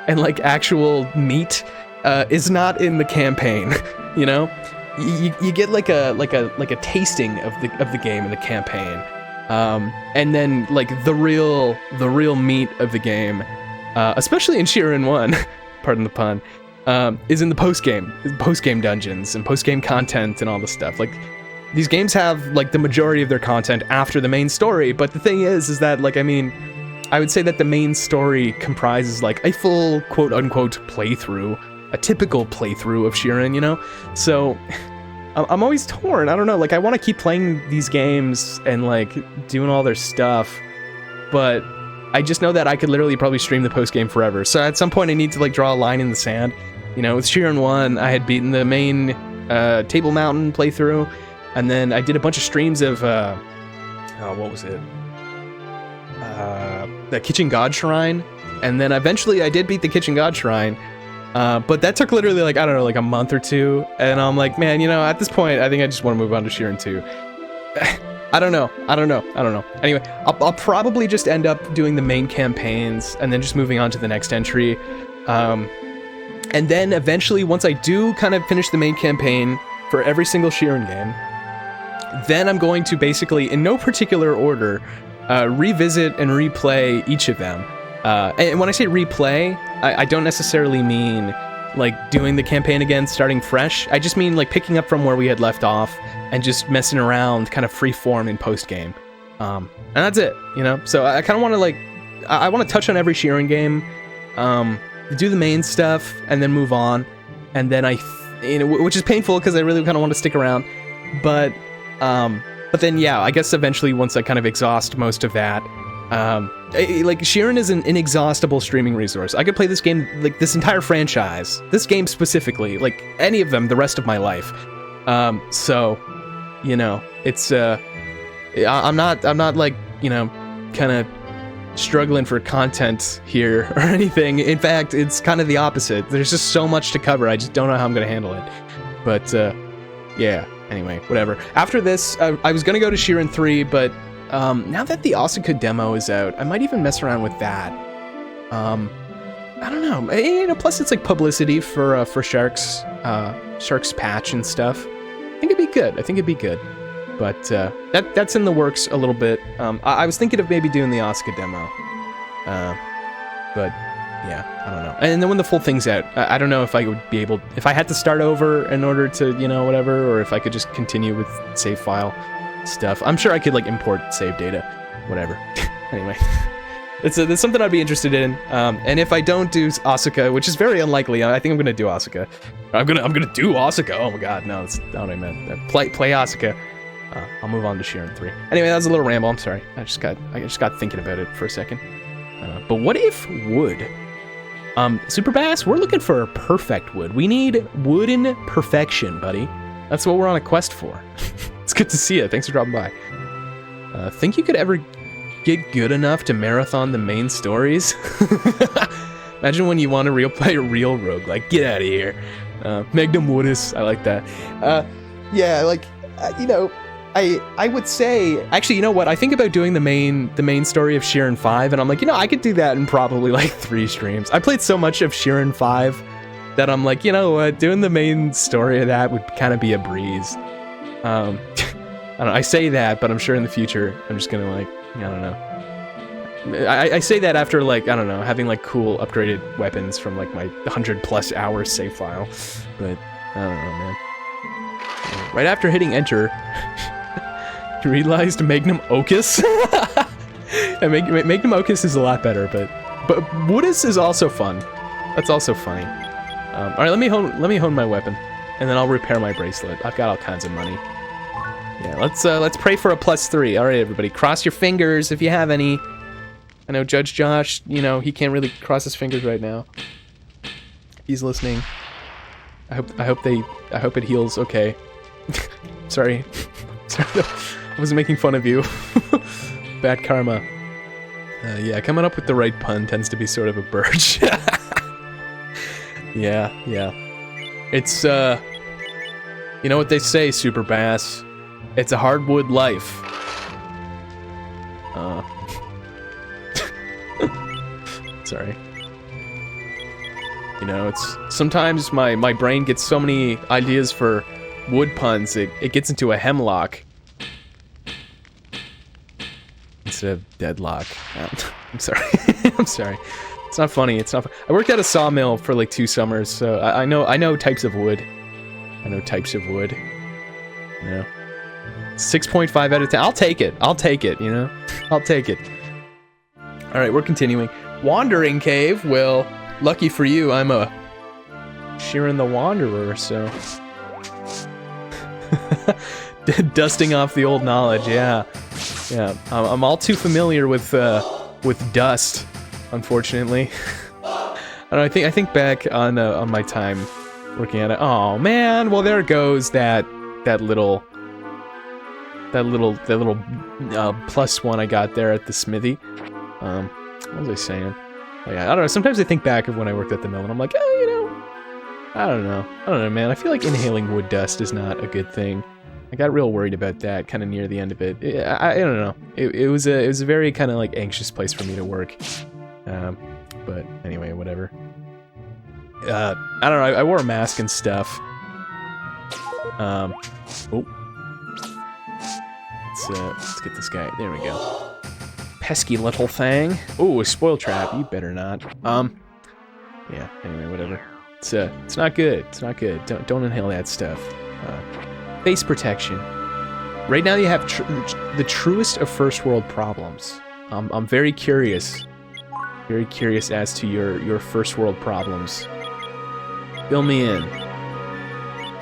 and like actual meat is not in the campaign. You know, you get like a tasting of the game in the campaign, and then like the real meat of the game, especially in Shiren 1, pardon the pun, is in the post game dungeons and post game content and all this stuff. Like, these games have like the majority of their content after the main story, but the thing is that like, I mean, I would say that the main story comprises like a full quote unquote playthrough, a typical playthrough of Shiren, you know? So I'm always torn. I don't know, like I want to keep playing these games and like doing all their stuff, but I just know that I could literally probably stream the post game forever. So at some point I need to like draw a line in the sand. You know, with Shiren 1, I had beaten the main Table Mountain playthrough, and then I did a bunch of streams of, what was it? The Kitchen God Shrine, and then eventually I did beat the Kitchen God Shrine, but that took literally like, I don't know, like a month or two, and I'm like, man, you know, at this point, I think I just want to move on to Shiren 2. I don't know. Anyway, I'll probably just end up doing the main campaigns, and then just moving on to the next entry, and then eventually, once I do kind of finish the main campaign for every single Shiren game, then I'm going to basically, in no particular order, revisit and replay each of them. And when I say replay, I don't necessarily mean like doing the campaign again, starting fresh. I just mean like picking up from where we had left off and just messing around kind of free form in post game. And that's it, you know? So I kind of want to like, I want to touch on every Shiren game, do the main stuff, and then move on. And then you know, which is painful because I really kind of want to stick around. But then, yeah, I guess eventually once I kind of exhaust most of that, like Shiren is an inexhaustible streaming resource. I could play this game, like this entire franchise, this game specifically, like any of them, the rest of my life. So, you know, it's, I'm not like, you know, kind of struggling for content here or anything. In fact, it's kind of the opposite. There's just so much to cover. I just don't know how I'm going to handle it. But, yeah. Anyway, whatever. After this, I was gonna go to Shiren 3, but now that the Asuka demo is out, I might even mess around with that. I don't know. You know, plus it's like publicity for Shark's patch and stuff. I think it'd be good. But that's in the works a little bit. I was thinking of maybe doing the Asuka demo, but yeah, I don't know. And then when the full thing's out, I don't know if I would be able, if I had to start over in order to, you know, whatever, or if I could just continue with save file stuff. I'm sure I could like import save data, whatever. Anyway, it's something I'd be interested in. And if I don't do Asuka, which is very unlikely, I think I'm gonna do Asuka. I'm gonna do Asuka. Oh my god, no, that's not what I meant. Play Asuka. I'll move on to Shiren 3. Anyway, that was a little ramble. I'm sorry. I just got thinking about it for a second. But what if wood? Super Bass, we're looking for perfect wood. We need wooden perfection, buddy. That's what we're on a quest for. It's good to see you. Thanks for dropping by. Think you could ever get good enough to marathon the main stories? Imagine when you want to play a real rogue. Like, get out of here. Magnum Woodus. I like that. Yeah, like, you know, I would say, actually, you know what? I think about doing the main story of Shiren 5, and I'm like, you know, I could do that in probably like 3 streams. I played so much of Shiren 5 that I'm like, you know what? Doing the main story of that would kind of be a breeze. I don't know, I say that, but I'm sure in the future, I'm just gonna like, I don't know. I say that after like, I don't know, having like cool upgraded weapons from like my 100+ hours save file. But, I don't know, man. Right after hitting enter, realized Magnum Ocus. And Magnum Ocus is a lot better, but Woodus is also fun. That's also funny. All right, let me hone my weapon, and then I'll repair my bracelet. I've got all kinds of money. Yeah, let's pray for a +3. All right, everybody, cross your fingers if you have any. I know Judge Josh, you know, he can't really cross his fingers right now. He's listening. I hope it heals okay. Sorry. I was making fun of you. Bad karma. Yeah, coming up with the right pun tends to be sort of a birch. Yeah. It's, you know what they say, Super Bass? It's a hardwood life. Sorry. You know, it's sometimes my brain gets so many ideas for wood puns, it gets into a hemlock instead of deadlock. I'm sorry. I'm sorry. It's not funny. It's not. I worked at a sawmill for like 2 summers, so I know types of wood. I know types of wood. You know, 6.5 out of 10. I'll take it. I'll take it. You know, I'll take it. All right, we're continuing. Wandering Cave. Well, lucky for you, I'm a Shiren the Wanderer, so dusting off the old knowledge. Yeah. I'm all too familiar with dust, unfortunately. I don't know, I think back on my time working at it. Oh man, well there goes that little +1 I got there at the smithy. What was I saying? Oh, yeah, I don't know. Sometimes I think back of when I worked at the mill, and I'm like, oh, you know, I don't know, man. I feel like inhaling wood dust is not a good thing. I got real worried about that kind of near the end of it. I don't know. It was a very kind of like anxious place for me to work. But anyway, whatever. I don't know. I wore a mask and stuff. Oh. Let's get this guy. There we go. Pesky little thing. Oh, a spoil trap. You better not. Yeah. Anyway, whatever. It's not good. It's not good. Don't inhale that stuff. Face protection. Right now you have the truest of first world problems. I'm very curious. Very curious as to your first world problems. Fill me in.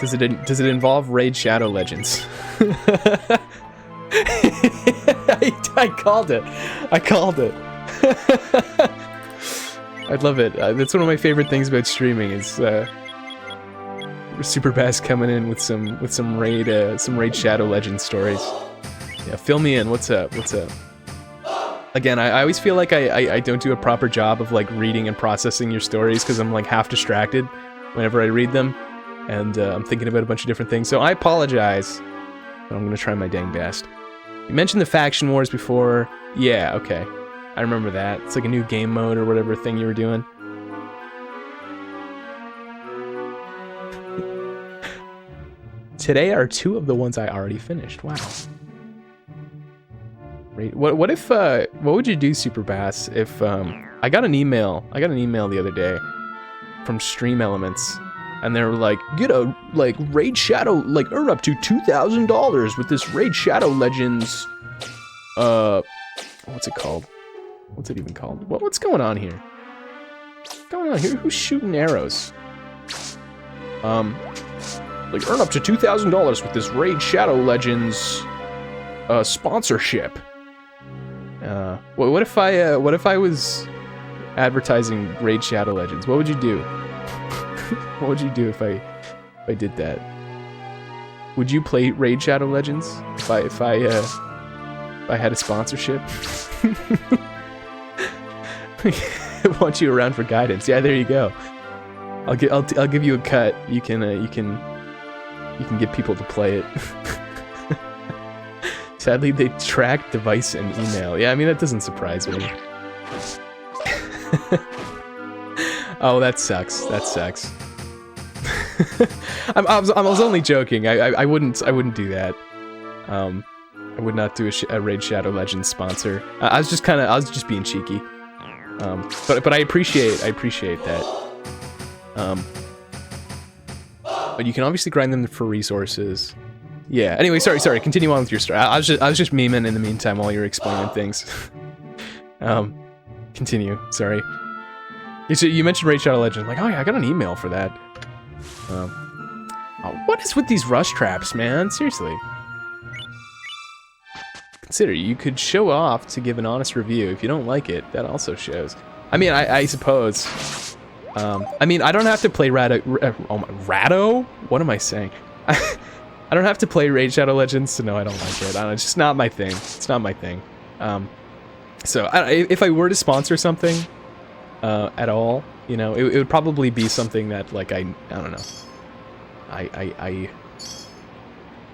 Does it involve Raid Shadow Legends? I called it. I called it. I love it. That's one of my favorite things about streaming is Super Bass coming in with some Raid Shadow Legends stories. Yeah, fill me in. What's up? What's up? Again, I always feel like I don't do a proper job of like reading and processing your stories because I'm like half distracted whenever I read them, and I'm thinking about a bunch of different things. So I apologize, but I'm gonna try my dang best. You mentioned the faction wars before. Yeah, okay. I remember that. It's like a new game mode or whatever thing you were doing. Today are 2 of the ones I already finished. Wow. What if what would you do, Super Bass, if I got an email the other day from Stream Elements, and they were like, get a like Raid Shadow, like earn up to $2,000 with this Raid Shadow Legends what's it called? What's it even called? What's going on here? What's going on here? Who's shooting arrows? Like earn up to $2,000 with this Raid Shadow Legends sponsorship. What if I was advertising Raid Shadow Legends? What would you do? What would you do if I did that? Would you play Raid Shadow Legends if I had a sponsorship? I want you around for guidance. Yeah, there you go. I'll give you a cut. You can get people to play it. Sadly, they track device and email. Yeah, I mean that doesn't surprise me. Oh, that sucks. That sucks. I was only joking. I wouldn't do that. I would not do a Raid Shadow Legends sponsor. I was just being cheeky. But I appreciate that. But you can obviously grind them for resources. Yeah. Anyway, sorry. Continue on with your story. I was just memeing in the meantime while you were explaining things. Continue. Sorry. You mentioned Raid Shadow Legends. I'm like, oh yeah, I got an email for that. What is with these rush traps, man? Seriously. Consider you could show off to give an honest review. If you don't like it, that also shows. I mean, I suppose. I mean, I don't have to play Rado? What am I saying? I don't have to play Raid Shadow Legends to know I don't like it. It's just not my thing. It's not my thing. So if I were to sponsor something at all, you know, it would probably be something that like I don't know.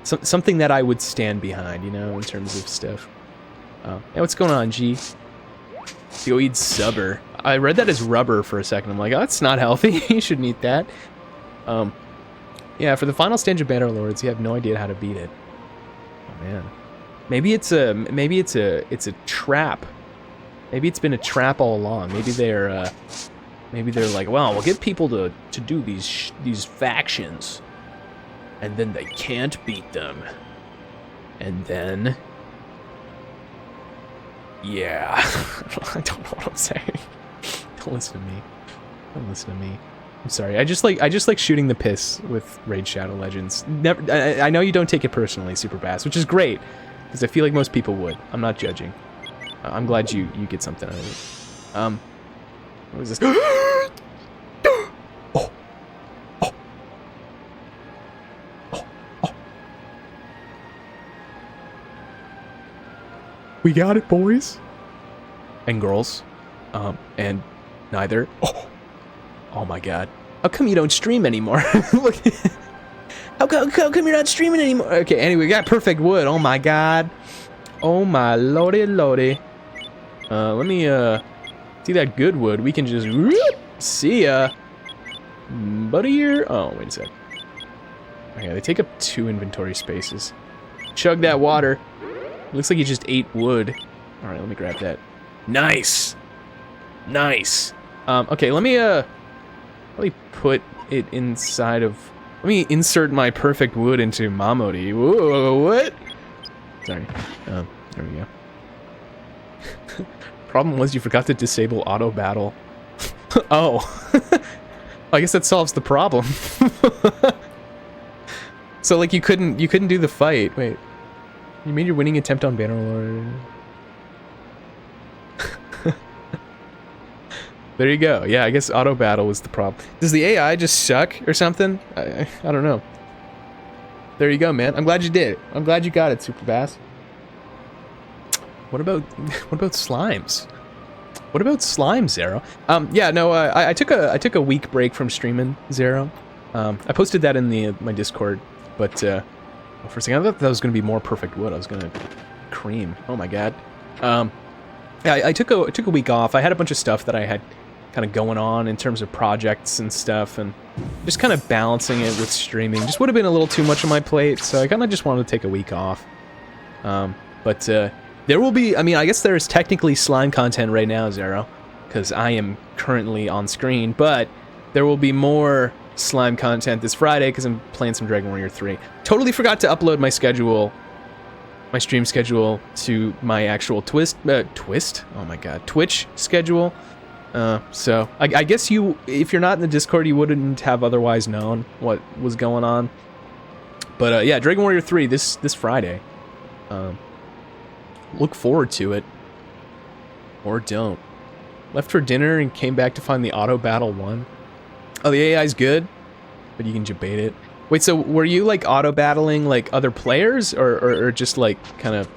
Something that I would stand behind, you know, in terms of stuff. Hey, what's going on, G? Theoid Subber. I read that as rubber for a second. I'm like, oh, that's not healthy. You shouldn't eat that. Yeah, for the final stage of Banner Lords, you have no idea how to beat it. Oh man, maybe it's a trap. Maybe it's been a trap all along. Maybe they're like, well, we'll get people to do these factions, and then they can't beat them, and then yeah, I don't know what I'm saying. Don't listen to me. Don't listen to me. I'm sorry. I just like shooting the piss with Raid Shadow Legends. Never. I know you don't take it personally, Super Bass, which is great, because I feel like most people would. I'm not judging. I'm glad you get something out of it. What is this? Oh. Oh. Oh. Oh. We got it, boys and girls. And neither. Oh my god. How come you don't stream anymore? Look. How come you're not streaming anymore? Okay, anyway, we got perfect wood. Oh my god. Oh my lordy lordy. Let me see that good wood. We can just see ya. Buddy here. Oh, wait a sec. Okay, they take up 2 inventory spaces. Chug that water. Looks like you just ate wood. Alright, let me grab that. Nice. Nice. Okay, let me put it inside of... Let me insert my perfect wood into Mamodi. Whoa, what? Sorry. There we go. Problem was you forgot to disable auto battle. Oh. I guess that solves the problem. So like you couldn't do the fight. Wait. You made your winning attempt on Bannerlord. There you go. Yeah, I guess auto battle was the problem. Does the AI just suck or something? I don't know. There you go, man. I'm glad you did it. I'm glad you got it, Super Bass. What about slimes? What about slime, Zero? Yeah, no, I took a week break from streaming, Zero. I posted that in my Discord, but well, for a second I thought that was gonna be more perfect wood. I was gonna cream. Oh my god. Yeah, I took a week off. I had a bunch of stuff that I had kind of going on in terms of projects and stuff, and just kind of balancing it with streaming just would have been a little too much on my plate. So I kind of just wanted to take a week off. But there will be, I mean, I guess there's technically slime content right now, Zero, because I am currently on screen, but there will be more slime content this Friday because I'm playing some Dragon Warrior 3. Totally forgot to upload my schedule, my stream schedule to my actual Twitch schedule. So I guess if you're not in the Discord, you wouldn't have otherwise known what was going on. But yeah, Dragon Warrior 3 this Friday. Look forward to it. Or don't. Left for dinner and came back to find the auto battle 1. Oh, the AI's good, but you can debate it. Wait, so were you like auto battling like other players, or just like kind of?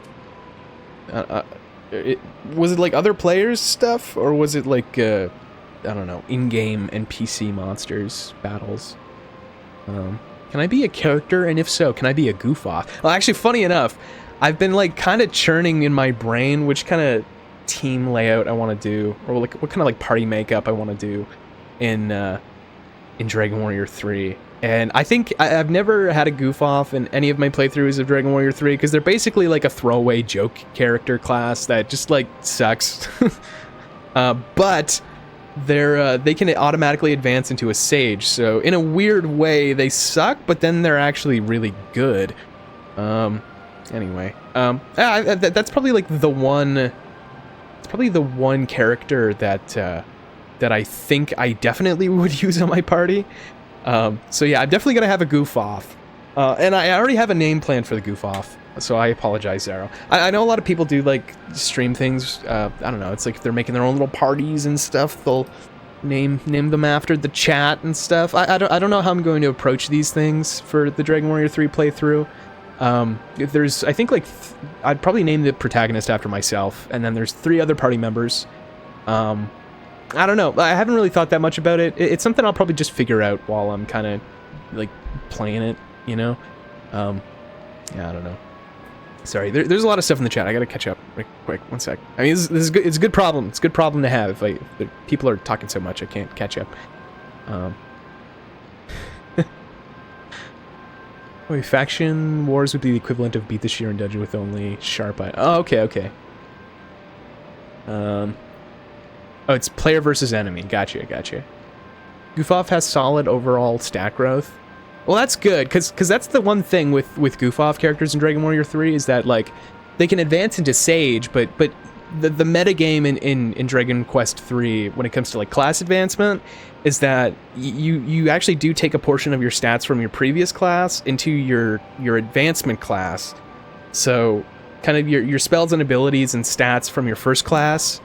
Was it like other players stuff, or was it like I don't know, in-game NPC monsters battles? Can I be a character, and if so, can I be a goof off? Well, actually, funny enough, I've been like kind of churning in my brain which kind of team layout I want to do, or like what kind of like party makeup I want to do in Dragon Warrior 3. And I think I've never had a goof off in any of my playthroughs of Dragon Warrior 3 because they're basically like a throwaway joke character class that just like sucks. But they can automatically advance into a sage, so in a weird way they suck, but then they're actually really good. Anyway, that's probably like the one. It's probably the one character that I think I definitely would use on my party. So yeah, I'm definitely gonna have a goof off, and I already have a name planned for the goof off. So I apologize, Zero. I know a lot of people do like stream things. I don't know. It's like if they're making their own little parties and stuff, they'll name them after the chat and stuff. I don't know how I'm going to approach these things for the Dragon Warrior 3 playthrough. If there's, I think like I'd probably name the protagonist after myself, and then there's 3 other party members. I don't know. I haven't really thought that much about it. It's something I'll probably just figure out while I'm kind of like playing it, you know. Yeah, I don't know. Sorry, there's a lot of stuff in the chat. I gotta catch up real quick. 1 sec. I mean, this is good. It's a good problem. It's a good problem to have. If people are talking so much, I can't catch up. Wait, faction wars would be the equivalent of beat the Shiren dungeon with only sharp eye. Oh, okay. Oh, it's player versus enemy. Gotcha. Goof Off has solid overall stat growth. Well, that's good, because that's the one thing with Goof Off characters in Dragon Warrior 3 is that, like, they can advance into Sage, but the metagame in Dragon Quest 3 when it comes to, like, class advancement is that you actually do take a portion of your stats from your previous class into your advancement class. So, kind of your spells and abilities and stats from your first class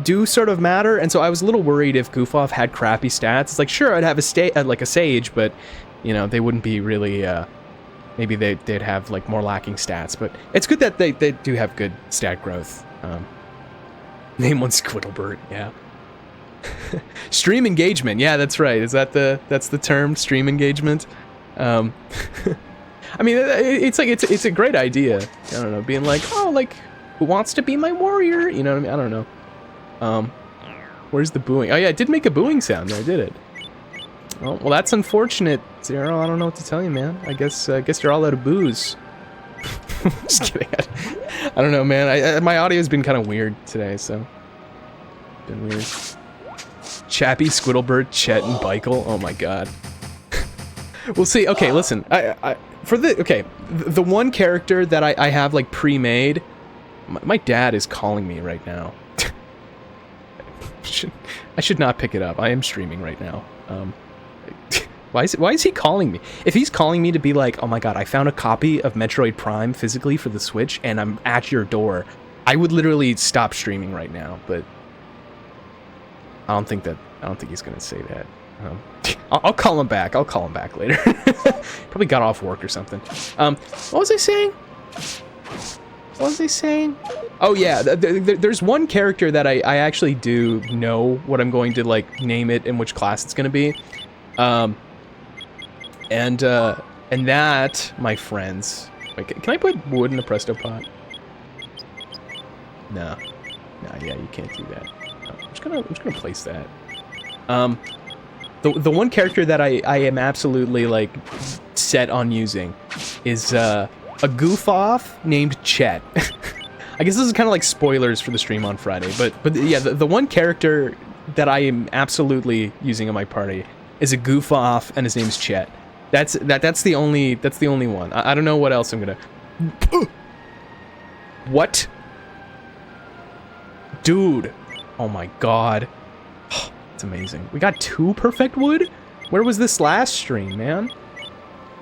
do sort of matter, and so I was a little worried if Goof Off had crappy stats. It's like, sure, I'd have like a Sage, but you know, they wouldn't be really. Maybe they'd have like more lacking stats, but it's good that they do have good stat growth. Name one Squidtlebird, yeah. Stream engagement, yeah, that's right. Is that's the term, stream engagement? I mean, it's like it's a great idea. I don't know, being like, oh, like, who wants to be my warrior? You know what I mean? I don't know. Where's the booing? Oh yeah, it did make a booing sound there, did it? Well, that's unfortunate, Zero. I don't know what to tell you, man. I guess you're all out of booze. Just kidding. I don't know, man. My audio's been kind of weird today, so been weird. Chappie, Squidtlebird, Chet, and Beichel. Oh my god. We'll see. Okay, listen. The one character that I have like pre-made. My dad is calling me right now. I should not pick it up. I am streaming right now. Why is he calling me? If he's calling me to be like, oh my god, I found a copy of Metroid Prime physically for the Switch and I'm at your door, I would literally stop streaming right now, but I don't think he's gonna say that. I'll call him back. I'll call him back later. Probably got off work or something. What was I saying? Oh yeah, there's one character that I actually do know what I'm going to like name it and which class it's gonna be. And that, my friends, wait, can I put wood in a Presto pot? No, yeah, you can't do that. I'm just gonna place that. The one character that I am absolutely like set on using is a goof off named Chet. I guess this is kind of like spoilers for the stream on Friday, but yeah, the one character that I am absolutely using in my party is a goof off, and his name's Chet. That's the only one. I don't know what else I'm gonna. What? Dude! Oh my god! It's amazing. We got 2 perfect wood. Where was this last stream, man?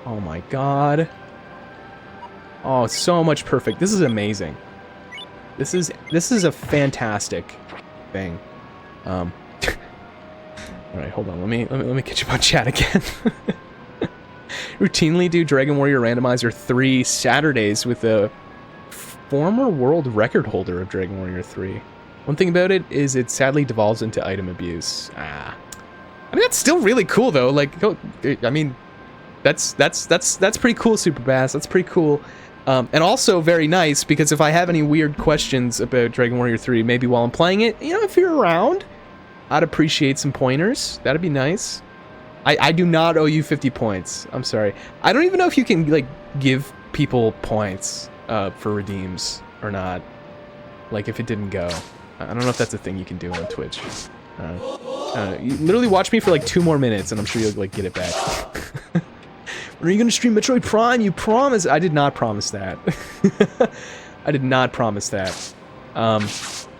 Oh my god! Oh, so much perfect. This is amazing. This is a fantastic thing. All right, hold on. Let me catch up on chat again. Routinely do Dragon Warrior Randomizer 3 Saturdays with a former world record holder of Dragon Warrior 3. One thing about it is it sadly devolves into item abuse. I mean, that's still really cool though. Like, I mean, that's pretty cool, Super Bass. That's pretty cool. And also very nice, because if I have any weird questions about Dragon Warrior 3, maybe while I'm playing it, you know, if you're around, I'd appreciate some pointers. That'd be nice. I do not owe you 50 points. I'm sorry. I don't even know if you can, like, give people points for redeems or not. Like, if it didn't go. I don't know if that's a thing you can do on Twitch. You literally watch me for, like, 2 more minutes, and I'm sure you'll, like, get it back. When are you going to stream Metroid Prime? You promised. I did not promise that. I did not promise that. I'm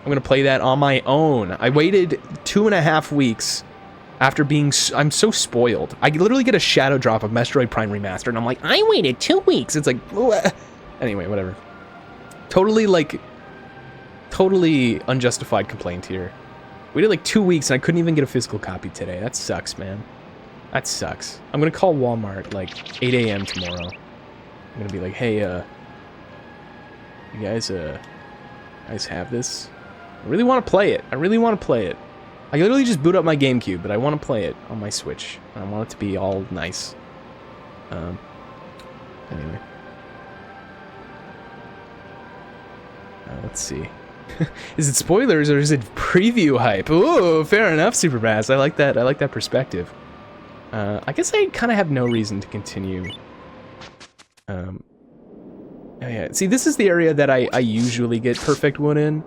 going to play that on my own. I waited 2.5 weeks after being... I'm so spoiled. I literally get a shadow drop of Metroid Prime Remastered, and I'm like, I waited 2 weeks. It's like... Anyway, whatever. Totally unjustified complaint here. Waited like 2 weeks, and I couldn't even get a physical copy today. That sucks, man. That sucks. I'm gonna call Walmart like 8 a.m. tomorrow. I'm gonna be like, hey, you guys have this? I really want to play it. I I literally just boot up my GameCube, but I want to play it on my Switch. I want it to be all nice. Anyway. Let's see. Is it spoilers or is it preview hype? Ooh, fair enough, Superbass. I like that. I like that perspective. I guess I kind of have no reason to continue. Oh yeah. See, this is the area that I usually get perfect wood in.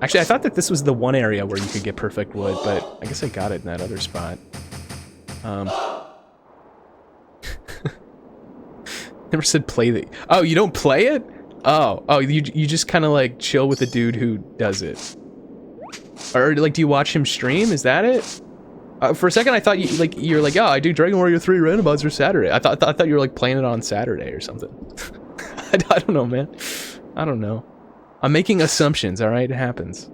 Actually, I thought that this was the one area where you could get perfect wood, but I guess I got it in that other spot. Never said play the... Oh, you don't play it? Oh, you just kind of like chill with the dude who does it. Or like, do you watch him stream? Is that it? For a second, I thought you're like, oh, I do Dragon Warrior 3 randomizer Saturday. I thought you were like playing it on Saturday or something. I don't know, man. I don't know. I'm making assumptions. All right, it happens.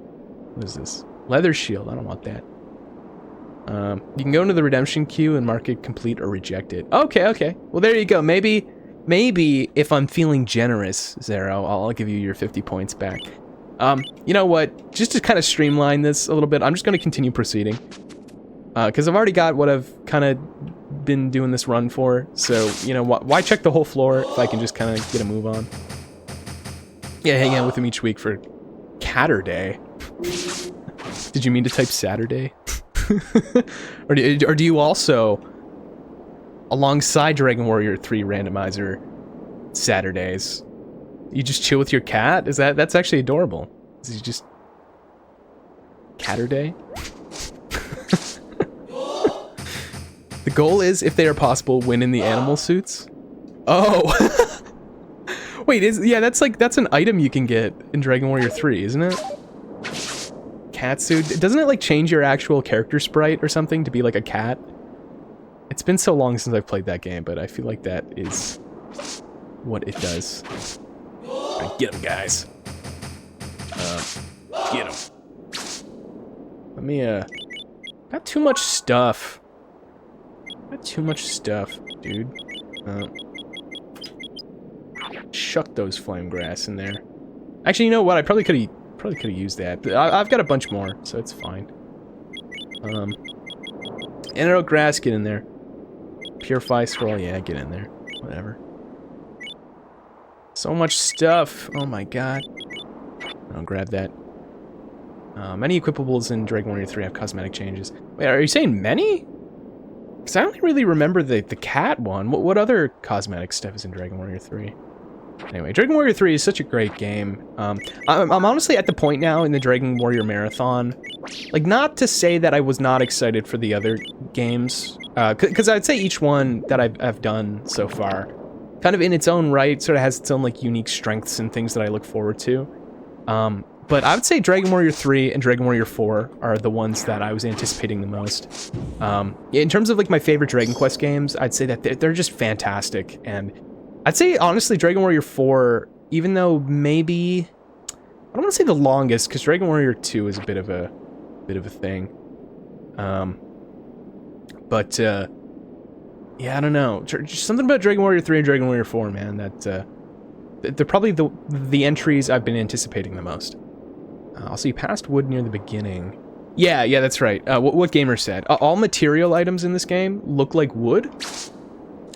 What is this? Leather shield. I don't want that. You can go into the redemption queue and mark it complete or reject it. Okay. Well, there you go. Maybe if I'm feeling generous, Zero, I'll give you your 50 points back. You know what? Just to kind of streamline this a little bit, I'm just going to continue proceeding. Because I've already got what I've kind of been doing this run for. So, you know, why check the whole floor if I can just kind of get a move on? Yeah, hang out with him each week for Catterday. Did you mean to type Saturday? or do you also, alongside Dragon Warrior 3 randomizer Saturdays, you just chill with your cat? That's actually adorable. Is he just Catterday? The goal is, if they are possible, win in the animal suits. Oh. Wait, that's an item you can get in Dragon Warrior 3, isn't it? Cat suit. Doesn't it like change your actual character sprite or something to be like a cat? It's been so long since I've played that game, but I feel like that is what it does. Right, get him, guys. Get him. Let me got too much stuff. Got too much stuff, dude. Chuck those flame grass in there. Actually, you know what? I probably could have used that. I've got a bunch more, so it's fine. Antidote grass, get in there. Purify scroll, yeah, get in there. Whatever. So much stuff. Oh my god. I'll grab that. Many equipables in Dragon Warrior 3 have cosmetic changes. Wait, are you saying many? Because I only really remember the cat one. What other cosmetic stuff is in Dragon Warrior 3? Anyway, Dragon Warrior 3 is such a great game. I'm honestly at the point now in the Dragon Warrior Marathon, like, not to say that I was not excited for the other games, because I'd say each one that I've done so far, kind of in its own right, sort of has its own, like, unique strengths and things that I look forward to. But I would say Dragon Warrior 3 and Dragon Warrior 4 are the ones that I was anticipating the most. In terms of, like, my favorite Dragon Quest games, I'd say that they're just fantastic, and I'd say, honestly, Dragon Warrior 4, even though maybe... I don't want to say the longest, because Dragon Warrior 2 is a bit of a thing. Yeah, I don't know. Just something about Dragon Warrior 3 and Dragon Warrior 4, man, that... they're probably the entries I've been anticipating the most. Also, you passed wood near the beginning. Yeah, that's right. What Gamer said. All material items in this game look like wood.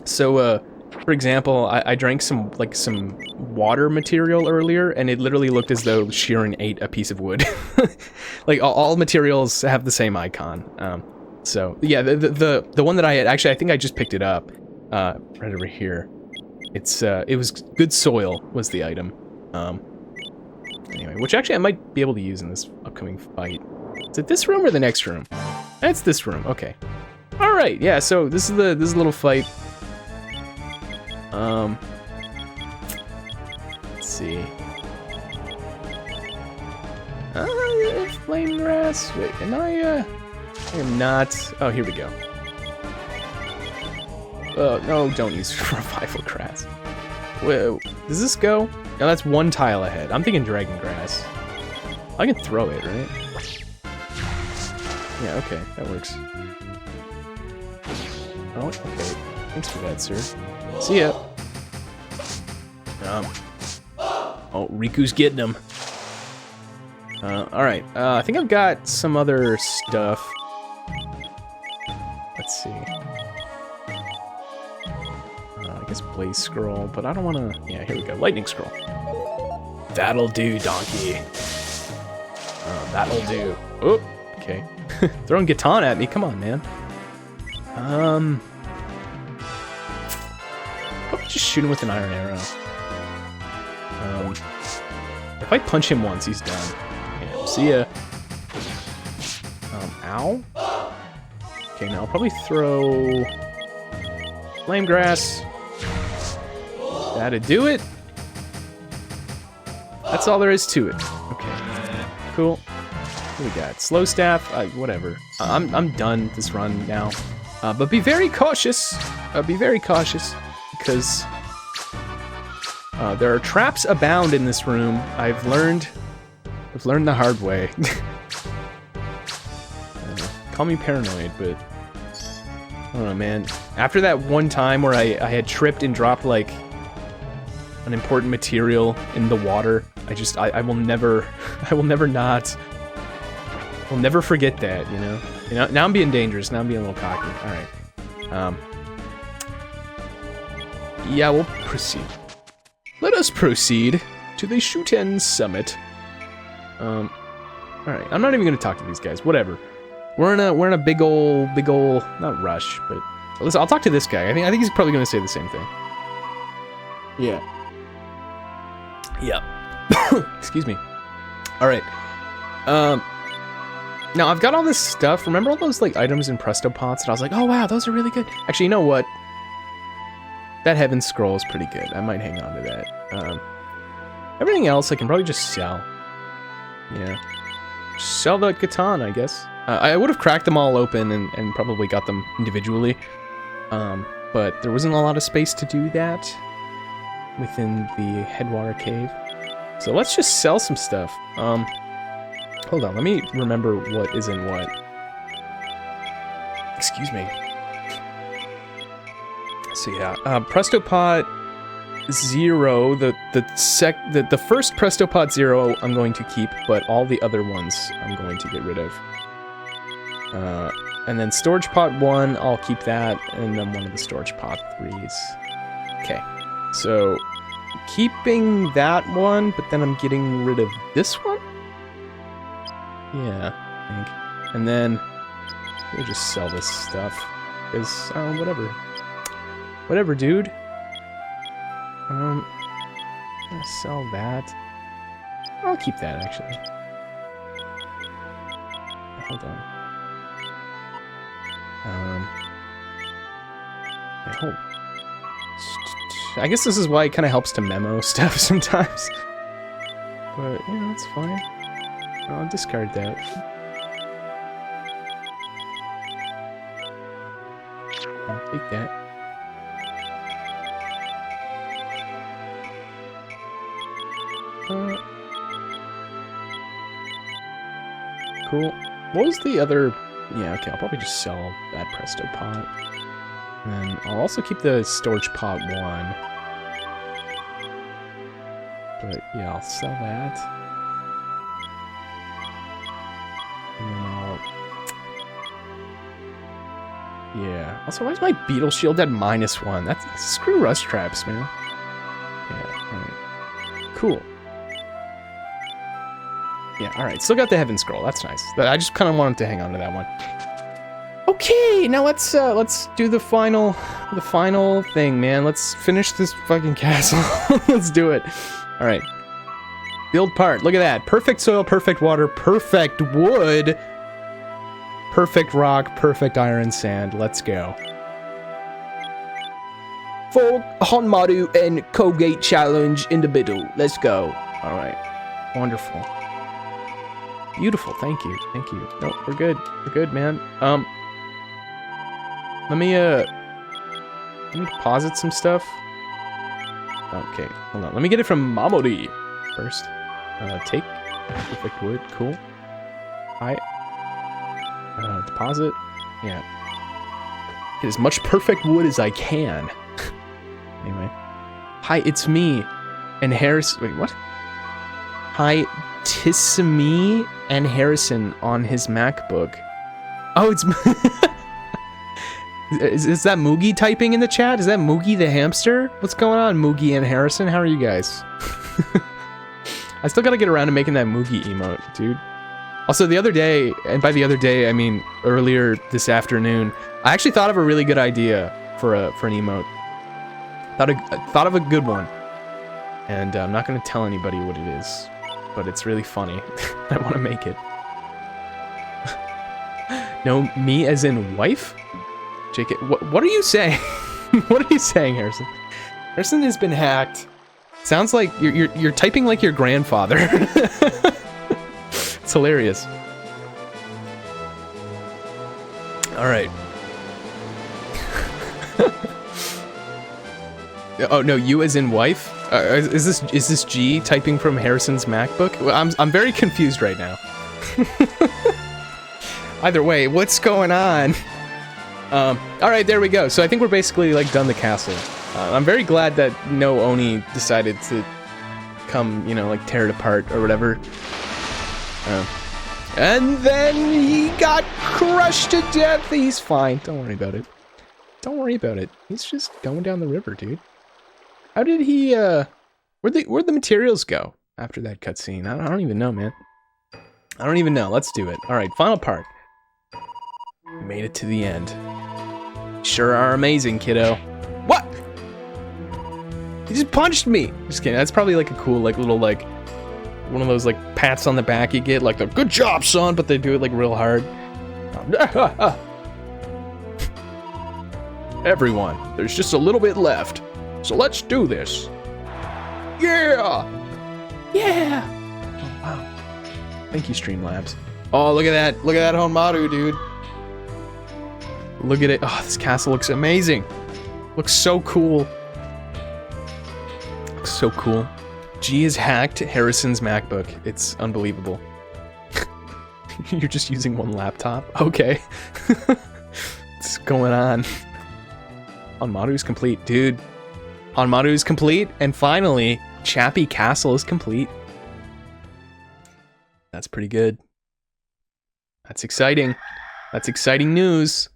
So, for example, I drank some water material earlier, and it literally looked as though Shiren ate a piece of wood. Like, all materials have the same icon. So, yeah, the one that I had... Actually, I think I just picked it up. Right over here. It was good soil was the item. Anyway, which actually I might be able to use in this upcoming fight. Is it this room or the next room? It's this room. Okay. All right. Yeah. So this is this little fight. Let's see. Flame grass. Wait, am I? I am not. Oh, here we go. No, don't use revival grass. Whoa, does this go? No, that's one tile ahead. I'm thinking dragon grass. I can throw it, right? Yeah, okay, that works. Oh, okay. Thanks for that, sir. See ya. Oh, Riku's getting him. Alright. I think I've got some other stuff. Let's see. I guess Blaze Scroll, but I don't want to... Yeah, here we go. Lightning Scroll. That'll do, donkey. That'll do. Oh, okay. Throwing Gatan at me. Come on, man. Probably just shoot him with an iron arrow. If I punch him once, he's done. Yeah, see ya. Ow. Okay, now I'll probably throw flame grass. That'd do it. That's all there is to it. Okay. Cool. What do we got? Slow staff. Whatever. I'm done this run now. But be very cautious. Be very cautious because there are traps abound in this room. I've learned the hard way. Call me paranoid, but I don't know, man. After that one time where I had tripped and dropped like an important material in the water, I will never forget that, you know? Now I'm being dangerous, now I'm being a little cocky. Alright. Yeah, we'll proceed. Let us proceed to the Shiren Summit. Alright, I'm not even gonna talk to these guys, whatever. We're in a big ol' not rush, but listen, I'll talk to this guy. I think he's probably gonna say the same thing. Yeah. Excuse me. Alright. Now I've got all this stuff. Remember all those like items in Presto Pots? And I was like, oh wow, those are really good. Actually, you know what? That Heaven Scroll is pretty good. I might hang on to that. Everything else I can probably just sell. Yeah. Sell the Gatan, I guess. I would have cracked them all open and probably got them individually. But there wasn't a lot of space to do that within the Headwater Cave. So let's just sell some stuff. Hold on, let me remember what is in what. Excuse me. So yeah, Presto Pot 0, the first Presto Pot 0 I'm going to keep, but all the other ones I'm going to get rid of. And then Storage Pot 1, I'll keep that, and then one of the Storage Pot 3s. Okay, so keeping that one, but then I'm getting rid of this one? Yeah, I think. And then we'll just sell this stuff, because, whatever. Whatever, dude. I'm gonna sell that. I'll keep that, actually. Hold on. I guess this is why it kind of helps to memo stuff sometimes. But, yeah, that's fine. I'll discard that. I'll take that. Cool. What was the other... Yeah, okay, I'll probably just sell that Presto Pot. And then I'll also keep the Storage Pot 1. But, yeah, I'll sell that. And then I'll... Yeah. Also, why is my Beetle Shield at -1? That's... Screw Rust Traps, man. Yeah, alright. Cool. Yeah, alright, still got the Heaven Scroll, that's nice. I just kind of wanted to hang on to that one. Okay, now let's do the final thing, man. Let's finish this fucking castle. Let's do it. Alright. Build part, look at that. Perfect soil, perfect water, perfect wood, perfect rock, perfect iron sand. Let's go. For Honmaru and Colgate Challenge in the middle. Let's go. Alright. Wonderful. Beautiful, thank you. No, we're good. We're good, man. Let me deposit some stuff. Okay, hold on. Let me get it from Mamori first. Take perfect wood, cool. Deposit. Yeah. Get as much perfect wood as I can. Anyway. Hi, it's me. And Harris. Wait, what? Hi, Tissimi and Harrison on his MacBook. Oh, it's... is that Moogie typing in the chat? Is that Moogie the hamster? What's going on, Moogie and Harrison? How are you guys? I still gotta get around to making that Moogie emote, dude. Also, the other day, and by the other day, I mean earlier this afternoon, I actually thought of a really good idea for an emote. Thought of a good one. And I'm not gonna tell anybody what it is, but it's really funny. I want to make it. No, me as in wife? JK, what are you saying? What are you saying, Harrison? Harrison has been hacked. Sounds like you're typing like your grandfather. It's hilarious. All right. Oh no, you as in wife? Is this G typing from Harrison's MacBook? Well, I'm very confused right now. Either way, what's going on? All right, there we go. So I think we're basically like done the castle. I'm very glad that no Oni decided to come, you know, like tear it apart or whatever. And then he got crushed to death. He's fine. Don't worry about it. Don't worry about it. He's just going down the river, dude. How did he, where'd the materials go after that cutscene? I don't even know, man. I don't even know. Let's do it. All right, final part. We made it to the end. Sure are amazing, kiddo. What? He just punched me. Just kidding. That's probably like a cool, like little, like, one of those like pats on the back you get, like the good job, son, but they do it like real hard. Everyone, there's just a little bit left. So let's do this. Yeah! Yeah! Oh, wow. Thank you, Streamlabs. Oh, look at that. Look at that Honmaru, dude. Look at it. Oh, this castle looks amazing. Looks so cool. Looks so cool. G has hacked Harrison's MacBook. It's unbelievable. You're just using one laptop? Okay. What's going on? Honmaru's complete, dude. Honmaru's complete, and finally, Chappie Castle is complete. That's pretty good. That's exciting. That's exciting news.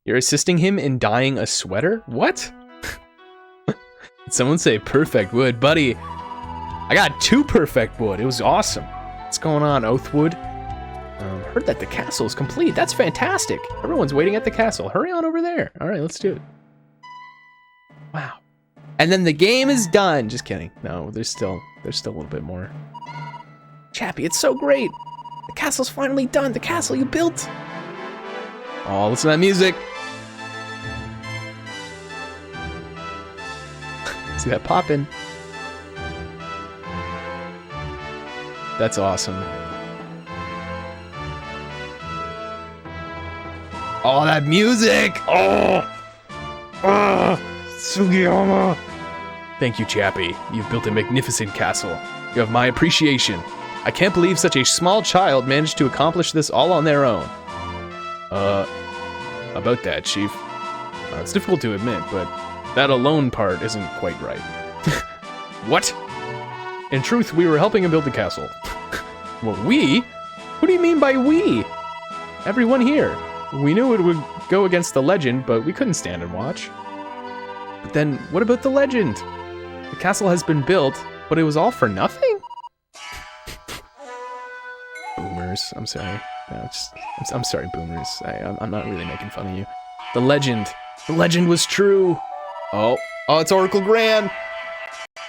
You're assisting him in dyeing a sweater? What? Did someone say perfect wood? Buddy, I got 2 perfect wood. It was awesome. What's going on, Oathwood? Heard that the castle is complete. That's fantastic. Everyone's waiting at the castle. Hurry on over there. All right, let's do it. Wow. And then the game is done. Just kidding. No, there's still a little bit more. Chappie, it's so great. The castle's finally done. The castle you built. Oh, listen to that music. See that poppin'? That's awesome. Oh, that music! Oh! Sugiyama! Thank you, Chappie. You've built a magnificent castle. You have my appreciation. I can't believe such a small child managed to accomplish this all on their own. About that, Chief. It's difficult to admit, but that alone part isn't quite right. What? In truth, we were helping him build the castle. Well, we? What do you mean by we? Everyone here. We knew it would go against the legend, but we couldn't stand and watch. But then, what about the legend? The castle has been built, but it was all for nothing? Boomers, I'm sorry. No, I'm sorry, boomers. I'm not really making fun of you. The legend was true. Oh, it's Oracle Gran.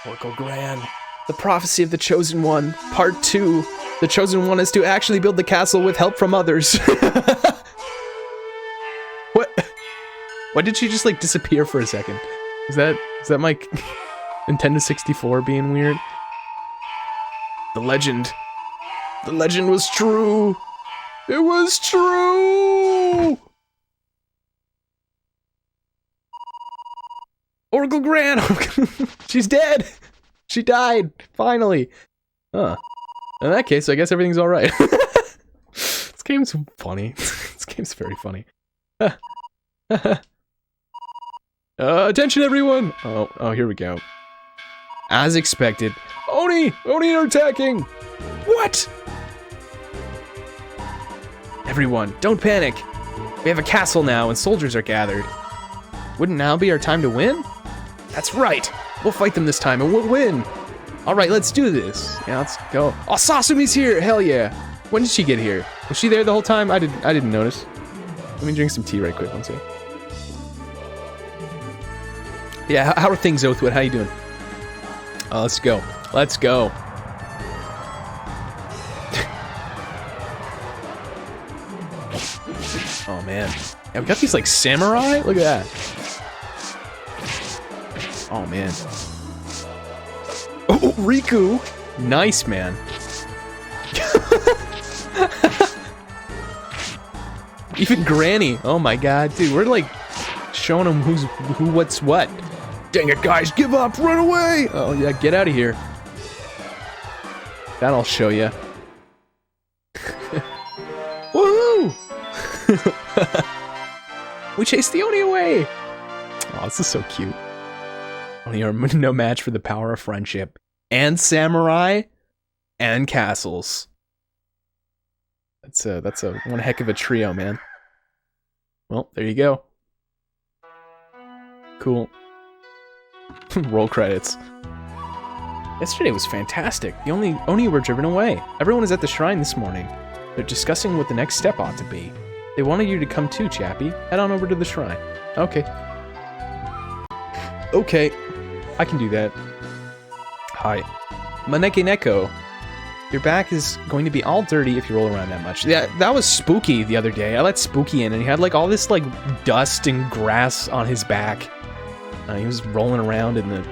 Oracle Gran. The prophecy of the Chosen One, part 2. The Chosen One is to actually build the castle with help from others. What? Why did she just like disappear for a second? Is that my Nintendo 64 being weird? The legend was true. It was true. Oracle Gran. She's dead. She died finally. Huh. In that case, I guess everything's all right. This game's funny. This game's very funny. Attention, everyone! Oh, here we go. As expected, Oni are attacking. What? Everyone, don't panic. We have a castle now, and soldiers are gathered. Wouldn't now be our time to win? That's right. We'll fight them this time, and we'll win. All right, let's do this. Yeah, let's go. Oh, Sasumi's here. Hell yeah. When did she get here? Was she there the whole time? I didn't notice. Let me drink some tea right quick. One second. Yeah, how are things, Oathwood? How you doing? Oh, let's go. Let's go. Oh man, yeah, we got these like samurai. Look at that. Oh man. Oh, Riku. Nice, man. Even Granny. Oh my god, dude, we're like showing them who, what's what. Dang it, guys, give up, run away. Oh yeah, get out of here. That'll show you. Woohoo! We chased the Oni away. Oh, this is so cute. Oni are no match for the power of friendship and samurai and castles. That's a one heck of a trio, man. Well, there you go. Cool. Roll credits. Yesterday was fantastic. The Oni were driven away. Everyone is at the shrine this morning. They're discussing what the next step ought to be. They wanted you to come too, Chappie. Head on over to the shrine. Okay. Okay. I can do that. Hi. Maneke Neko. Your back is going to be all dirty if you roll around that much. Yeah, that was Spooky the other day. I let Spooky in and he had like all this like dust and grass on his back. He was rolling around in the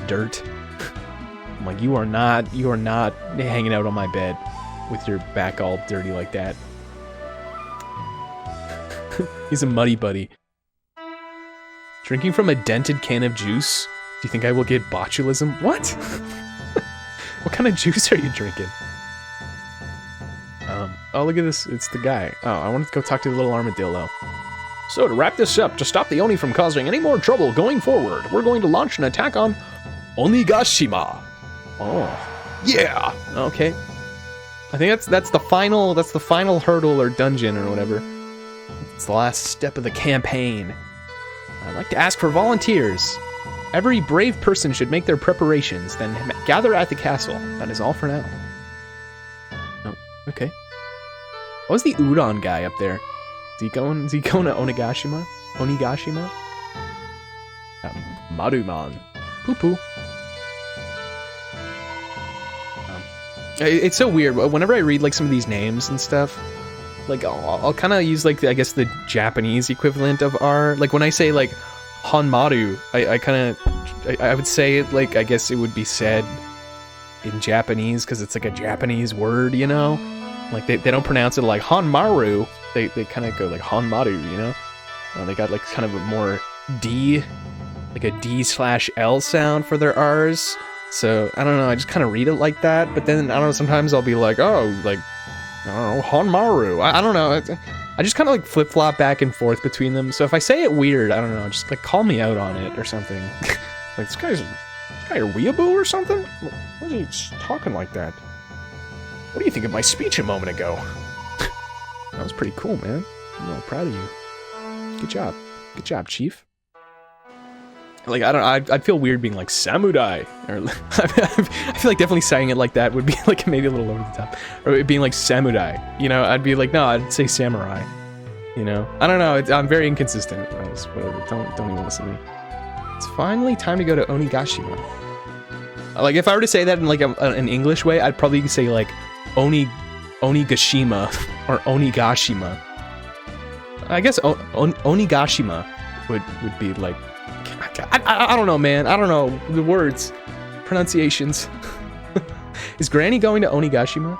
dirt. I'm like, you are not hanging out on my bed with your back all dirty like that. He's a muddy buddy. Drinking from a dented can of juice? Do you think I will get botulism? What? What kind of juice are you drinking? Oh, look at this. It's the guy. Oh, I wanted to go talk to the little armadillo. So, to wrap this up, to stop the Oni from causing any more trouble going forward, we're going to launch an attack on Onigashima. Oh, yeah. Okay. I think that's the final hurdle or dungeon or whatever. It's the last step of the campaign. I'd like to ask for volunteers. Every brave person should make their preparations, then gather at the castle. That is all for now. Oh, okay. What was the udon guy up there? Is he going to Onigashima? Onigashima? Maruman. Poo-poo. It's so weird. Whenever I read like some of these names and stuff, like I'll kind of use like I guess the Japanese equivalent of R. Like when I say like Hanmaru, I would say it like I guess it would be said in Japanese because it's like a Japanese word, you know. Like they don't pronounce it like Hanmaru. They kind of go like Hanmaru, you know. They got like kind of a more D, like a D/L sound for their R's. So, I don't know, I just kind of read it like that, but then, I don't know, sometimes I'll be like, oh, like, I don't know, Hanmaru. I don't know, I just kind of like flip-flop back and forth between them, so if I say it weird, I don't know, just like call me out on it or something. Like, this guy a weeaboo or something? Why is he talking like that? What do you think of my speech a moment ago? That was pretty cool, man. I'm real proud of you. Good job. Good job, Chief. Like, I'd feel weird being like samurai, or I feel like definitely saying it like that would be like maybe a little over the top, or it being like samurai, you know, I'd be like, no, I'd say samurai, you know, I don't know, I'm very inconsistent, whatever, don't even listen to me. It's finally time to go to Onigashima. Like, if I were to say that in like an English way, I'd probably say like Onigashima, or Onigashima. I guess Onigashima would be like, I don't know, man. I don't know the words, pronunciations. Is Granny going to Onigashima?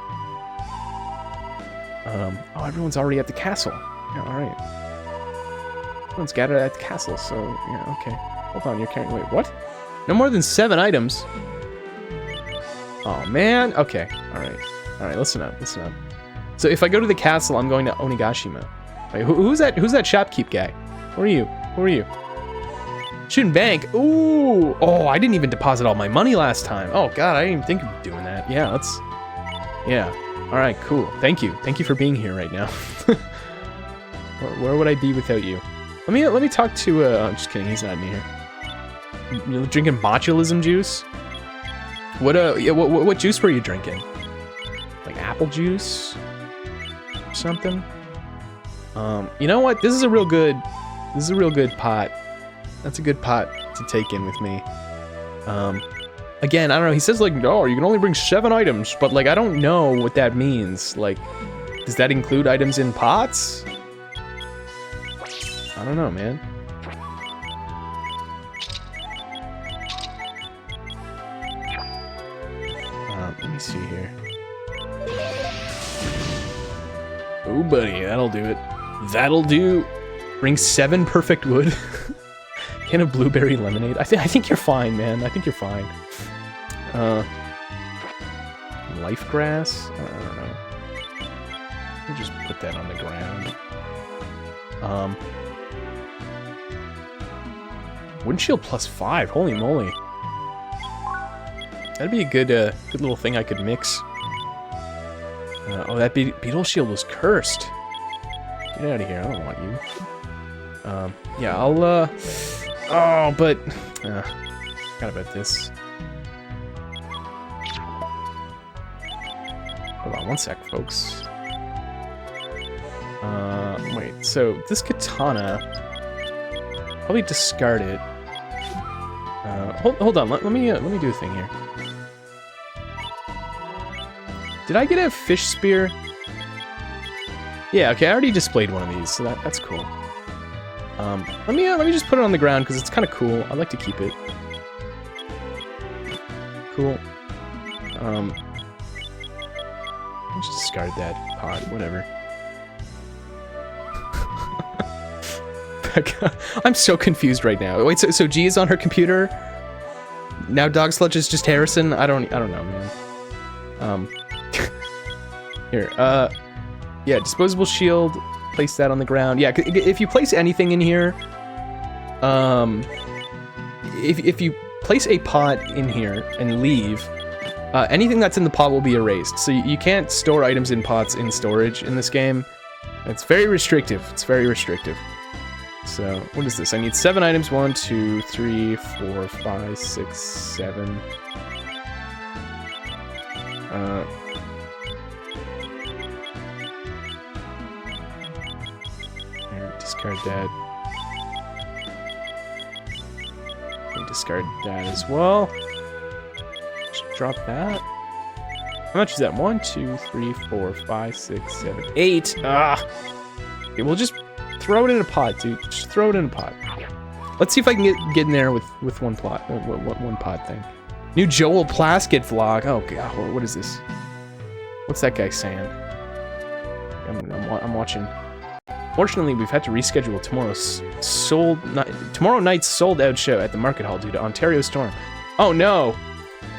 Oh, everyone's already at the castle. Yeah, all right. Everyone's gathered at the castle, so yeah, okay. Hold on, you're carrying. Wait, what? No more than 7 items. Oh man. Okay. All right. Listen up. So if I go to the castle, I'm going to Onigashima. Wait, who's that? Who's that shopkeep guy? Who are you? Shouldn't bank. Ooh. Oh, I didn't even deposit all my money last time. Oh god, I didn't even think of doing that. Yeah, yeah. All right, cool. Thank you for being here right now. Where would I be without you? Let me talk to. I'm just kidding. He's not in here. You drinking botulism juice? What juice were you drinking? Like apple juice? Or something? You know what? This is a real good pot. That's a good pot to take in with me. Again, I don't know. He says like, oh, you can only bring 7 items, but like, I don't know what that means. Like, does that include items in pots? I don't know, man. Let me see here. Oh, buddy, that'll do it. That'll do. Bring 7 perfect wood. Can of blueberry lemonade. I think you're fine, man. I think you're fine. Life grass? I don't know. Let me just put that on the ground. Wind shield +5. Holy moly. That'd be a good little thing I could mix. Oh, that beetle shield was cursed. Get out of here. I don't want you. Yeah, I'll, oh, but... forgot about this. Hold on one sec, folks. Wait, so this katana... Probably discard it. Hold on, let me do a thing here. Did I get a fish spear? Yeah, okay, I already displayed one of these, so that's cool. Let me just put it on the ground because it's kind of cool. I like to keep it. Cool. I'll just discard that pot, whatever. I'm so confused right now. Wait, so G is on her computer? Now Dog Sludge is just Harrison? I don't know, man. Here, yeah, disposable shield, place that on the ground. Yeah, if you place anything in here, if you place a pot in here and leave, anything that's in the pot will be erased. So you can't store items in pots in storage in this game. It's very restrictive. It's very restrictive. So, what is this? I need 7 items. 1, 2, 3, 4, 5, 6, 7. Here, discard that. We discard that as well. Just drop that. How much is that? 1, 2, 3, 4, 5, 6, 7, 8. Ah! Okay, we'll just throw it in a pot, dude. Just throw it in a pot. Let's see if I can get in there with one pot thing. New Joel Plaskett vlog. Oh god, what is this? What's that guy saying? I'm watching. Fortunately, we've had to reschedule tomorrow night's sold-out show at the Market Hall due to Ontario storm. Oh no,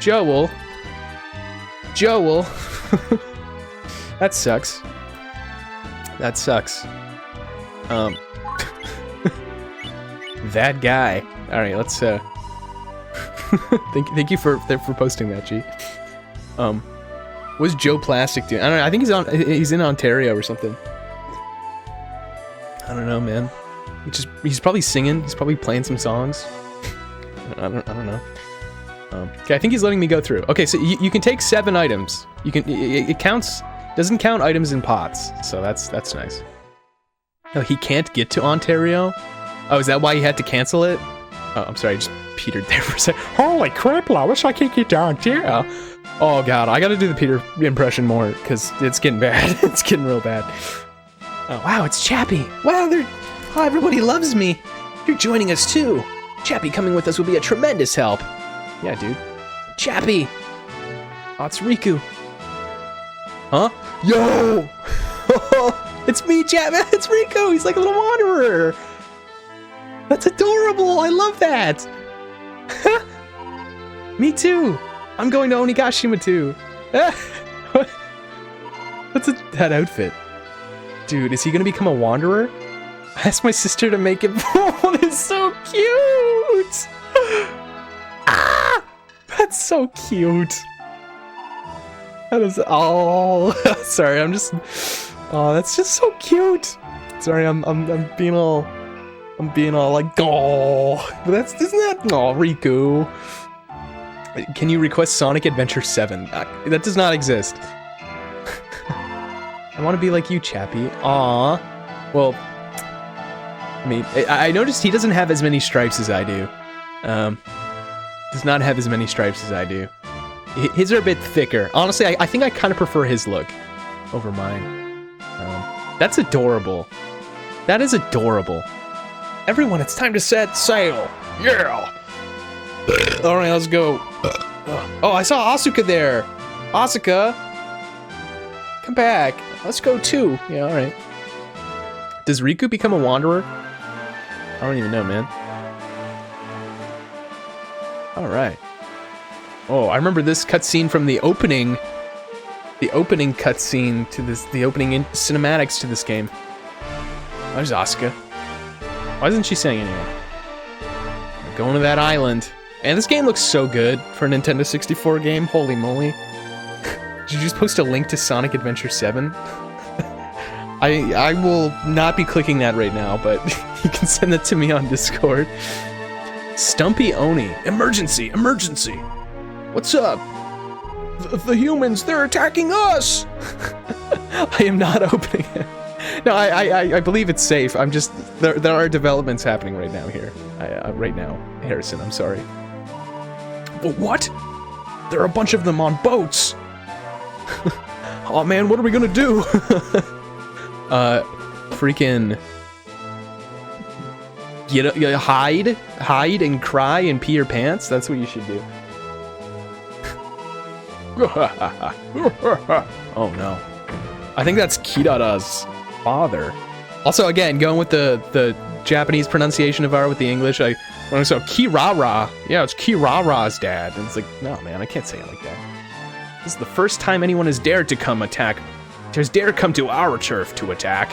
Joel. That sucks. That sucks. That guy. All right, let's thank you for posting that, G. What's Joe Plastic doing? I don't know. I think he's in Ontario or something. I don't know, man. He's probably singing. He's probably playing some songs. I don't know. Okay, I think he's letting me go through. Okay, so you can take 7 items. You can it counts. Doesn't count items in pots, so that's nice. Oh, he can't get to Ontario? Oh, is that why he had to cancel it? Oh, I'm sorry, I just petered there for a second. Holy crap, Lois, I can't get to Ontario. Oh god, I gotta do the Peter impression more, because it's getting bad. It's getting real bad. Oh, wow, it's Chappie. Wow, everybody loves me. You're joining us too. Chappie coming with us will be a tremendous help. Yeah, dude. Chappie! Oh, it's Riku. Huh? Yo! It's me, Chappie! It's Riku! He's like a little wanderer! That's adorable! I love that! Me too! I'm going to Onigashima too! What's that outfit? Dude, is he gonna become a wanderer? I asked my sister to make it. Oh, it's so cute! Ah! That's so cute! That is. Oh, sorry, I'm just. Oh, that's just so cute! Sorry, I'm being all like, oh, but isn't that, oh, Riku. Can you request Sonic Adventure 7? That does not exist. I want to be like you, Chappie. Aw. Well, I mean, I noticed he doesn't have as many stripes as I do. Does not have as many stripes as I do. His are a bit thicker. Honestly, I think I kind of prefer his look over mine. That's adorable. That is adorable. Everyone, it's time to set sail. Yeah. All right, let's go. Oh, I saw Asuka there. Asuka, come back. Let's go too. Yeah, all right. Does Riku become a wanderer? I don't even know, man. All right. Oh, I remember this cutscene from the opening. The opening cutscene to this. The opening cinematics to this game. There's Asuka. Why isn't she saying anything? I'm going to that island. And this game looks so good for a Nintendo 64 game. Holy moly. Did you just post a link to Sonic Adventure 7? I will not be clicking that right now, but you can send that to me on Discord. Stumpy Oni. Emergency! Emergency! What's up? The humans, they're attacking us! I am not opening it. No, I believe it's safe. I'm just... There are developments happening right now here. Right now. Harrison, I'm sorry. But what? There are a bunch of them on boats! Oh man, what are we gonna do? Freaking... Hide and cry and pee your pants? That's what you should do. Oh no. I think that's Kirara's father. Also, again, going with the Japanese pronunciation of R with the English, when I saw Kirara, yeah, it's Kirara's dad. And it's like, no, man, I can't say it like that. This is the first time anyone has dared to come to our turf to attack.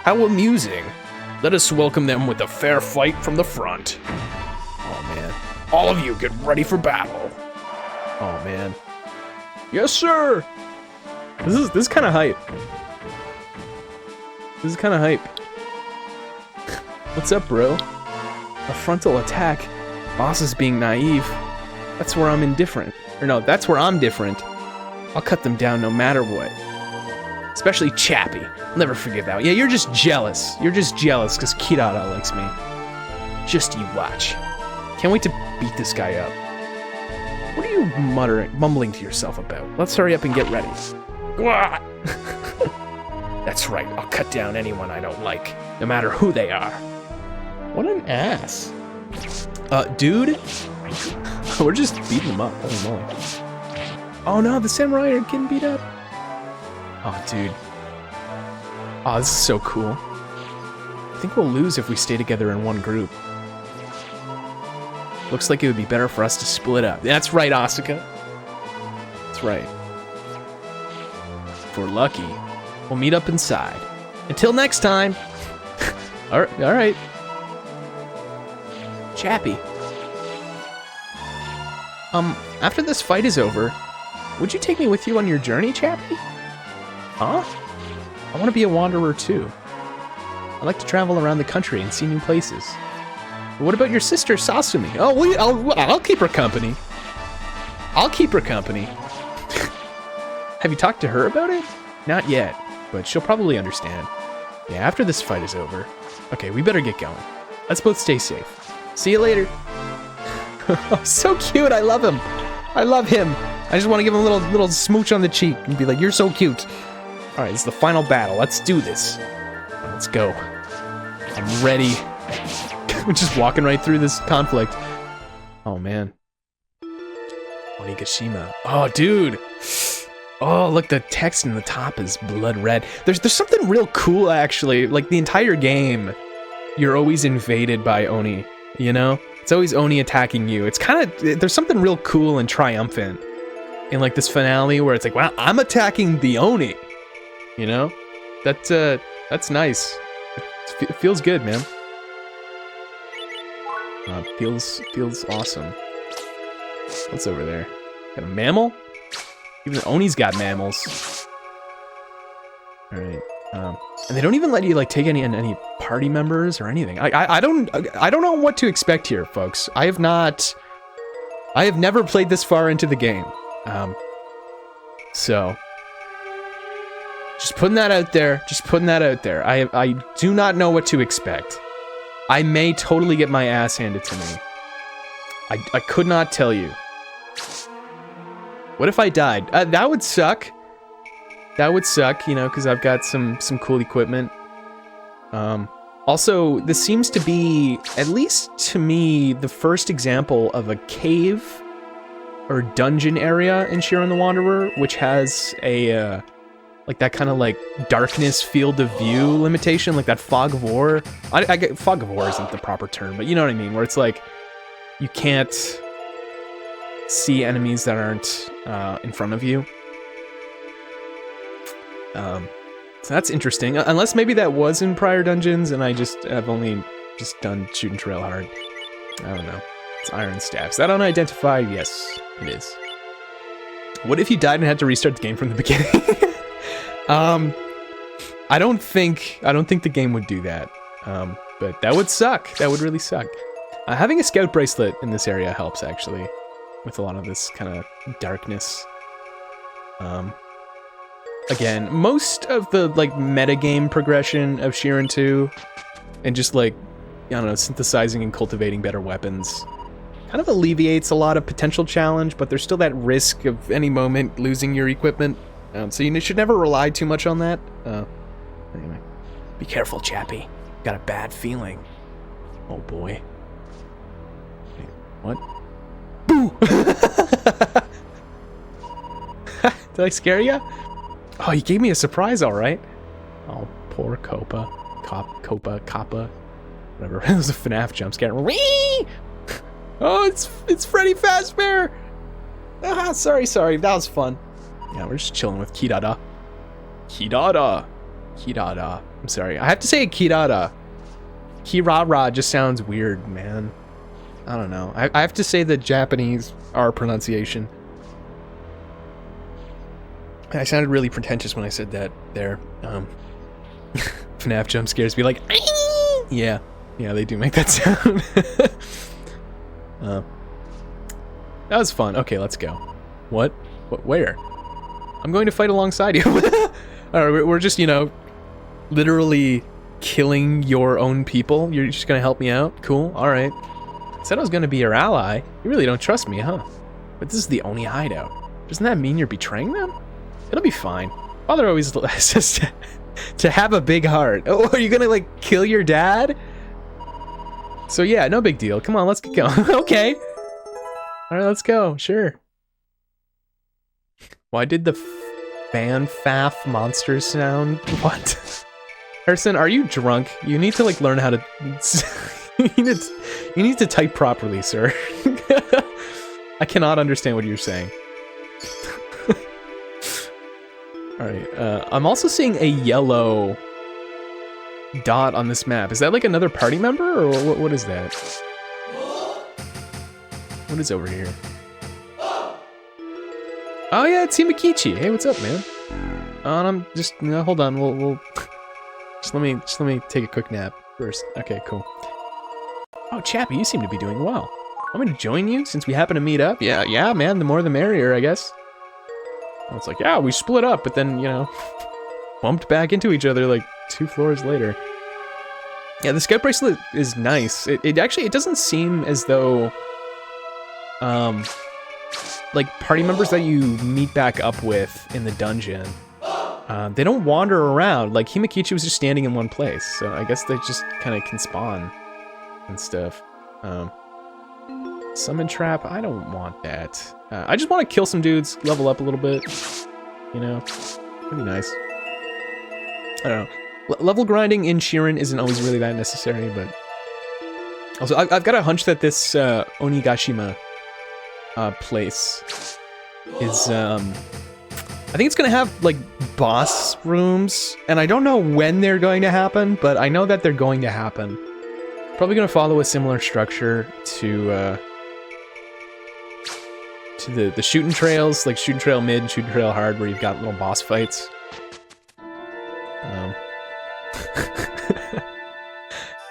How amusing. Let us welcome them with a fair fight from the front. Oh, man. All of you, get ready for battle. Oh, man. Yes, sir. This is kind of hype. This is kind of hype. What's up, bro? A frontal attack? Boss is being naive. That's where I'm indifferent. Or no, that's where I'm different. I'll cut them down no matter what. Especially Chappie. I'll never forgive that one. Yeah, you're just jealous. You're just jealous because Kirara likes me. Just you watch. Can't wait to beat this guy up. What are you mumbling to yourself about? Let's hurry up and get ready. That's right, I'll cut down anyone I don't like, no matter who they are. What an ass. Dude? We're just beating them up. Holy moly. Oh no, the samurai are getting beat up. Oh, dude. Oh, this is so cool. I think we'll lose if we stay together in one group. Looks like it would be better for us to split up. That's right, Asuka. That's right. If we're lucky, we'll meet up inside. Until next time. All right. Chappie. After this fight is over, would you take me with you on your journey, Chappie? Huh? I want to be a wanderer too. I like to travel around the country and see new places. But what about your sister, Sasumi? Oh, I'll keep her company. I'll keep her company. Have you talked to her about it? Not yet, but she'll probably understand. Yeah, after this fight is over. Okay, we better get going. Let's both stay safe. See you later. So cute, I love him. I love him. I just want to give him a little smooch on the cheek and be like, you're so cute. All right, this is the final battle. Let's do this. Let's go. I'm ready. We're just walking right through this conflict. Oh, man. Onigashima. Oh, dude. Oh, look, the text in the top is blood red. There's something real cool, actually. Like, the entire game, you're always invaded by Oni, you know? It's always Oni attacking you. It's kind of... There's something real cool and triumphant in, like, this finale where it's like, wow, I'm attacking the Oni. You know? That's nice. It feels good, man. Feels awesome. What's over there? Got a mammal? Even the Oni's got mammals. All right. And they don't even let you like take any party members or anything. I don't know what to expect here, folks. I have not I have never played this far into the game. So just putting that out there. Just putting that out there. I do not know what to expect. I may totally get my ass handed to me. I could not tell you. What if I died? That would suck. That would suck, you know, because I've got some cool equipment. Also, this seems to be, at least to me, the first example of a cave or dungeon area in Shiren the Wanderer, which has a, like that kind of like darkness field of view limitation, like that fog of war. I get fog of war isn't the proper term, but you know what I mean, where it's like you can't see enemies that aren't in front of you. So that's interesting. Unless maybe that was in prior dungeons and I've only just done shoot and trail hard. I don't know. It's iron staffs. That unidentified? Yes, it is. What if you died and had to restart the game from the beginning? I don't think the game would do that. But that would suck. That would really suck. Having a scout bracelet in this area helps actually, with a lot of this kind of darkness. Again, most of the like metagame progression of Shiren 2 and just like, I don't know, synthesizing and cultivating better weapons kind of alleviates a lot of potential challenge, but there's still that risk of any moment losing your equipment. So you should never rely too much on that. Anyway, be careful, chappy. Got a bad feeling. Oh boy. Wait, what? Boo! Did I scare you? Oh, you gave me a surprise, all right. Oh, poor Copa. Coppa. Whatever. It was a FNAF jump scare. Whee! Oh, it's Freddy Fazbear! Ah, sorry. That was fun. Yeah, we're just chilling with Kidada. I'm sorry. I have to say Kidada. Kirara just sounds weird, man. I don't know. I have to say the Japanese R pronunciation. I sounded really pretentious when I said that there. FNAF jump scares be like, Aii! Yeah, they do make that sound. That was fun. Okay, let's go. What? Where? I'm going to fight alongside you. Alright, we're just, you know, literally killing your own people. You're just gonna help me out? Cool, alright. Said I was gonna be your ally. You really don't trust me, huh? But this is the Oni hideout. Doesn't that mean you're betraying them? It'll be fine. Father always says to have a big heart. Oh, are you gonna, like, kill your dad? So yeah, no big deal. Come on, let's get going. Okay. Alright, let's go. Sure. Why did the fan-faff monster sound? What? Harrison, are you drunk? You need to, like, learn how to... you need to type properly, sir. I cannot understand what you're saying. Alright, I'm also seeing a yellow dot on this map. Is that like another party member, or what is that? What is over here? Oh yeah, it's Himakichi. Hey, what's up, man? I'm just, hold on, we'll just let me take a quick nap first. Okay, cool. Oh, Chappy, you seem to be doing well. Want me to join you since we happen to meet up? Yeah, man, the more the merrier, I guess. Well, it's like, yeah, we split up, but then, you know, bumped back into each other like 2 floors later. Yeah, the scout bracelet is nice. It actually, it doesn't seem as though, like, party members that you meet back up with in the dungeon, they don't wander around. Like, Himakichi was just standing in one place, so I guess they just kind of can spawn and stuff. Summon trap, I don't want that. I just want to kill some dudes, level up a little bit, you know, pretty nice. I don't know. Level grinding in Shiren isn't always really that necessary, but... Also, I've got a hunch that this Onigashima place is, I think it's gonna have, like, boss rooms, and I don't know when they're going to happen, but I know that they're going to happen. Probably gonna follow a similar structure to the shooting trails, like shooting trail mid and shooting trail hard, where you've got little boss fights.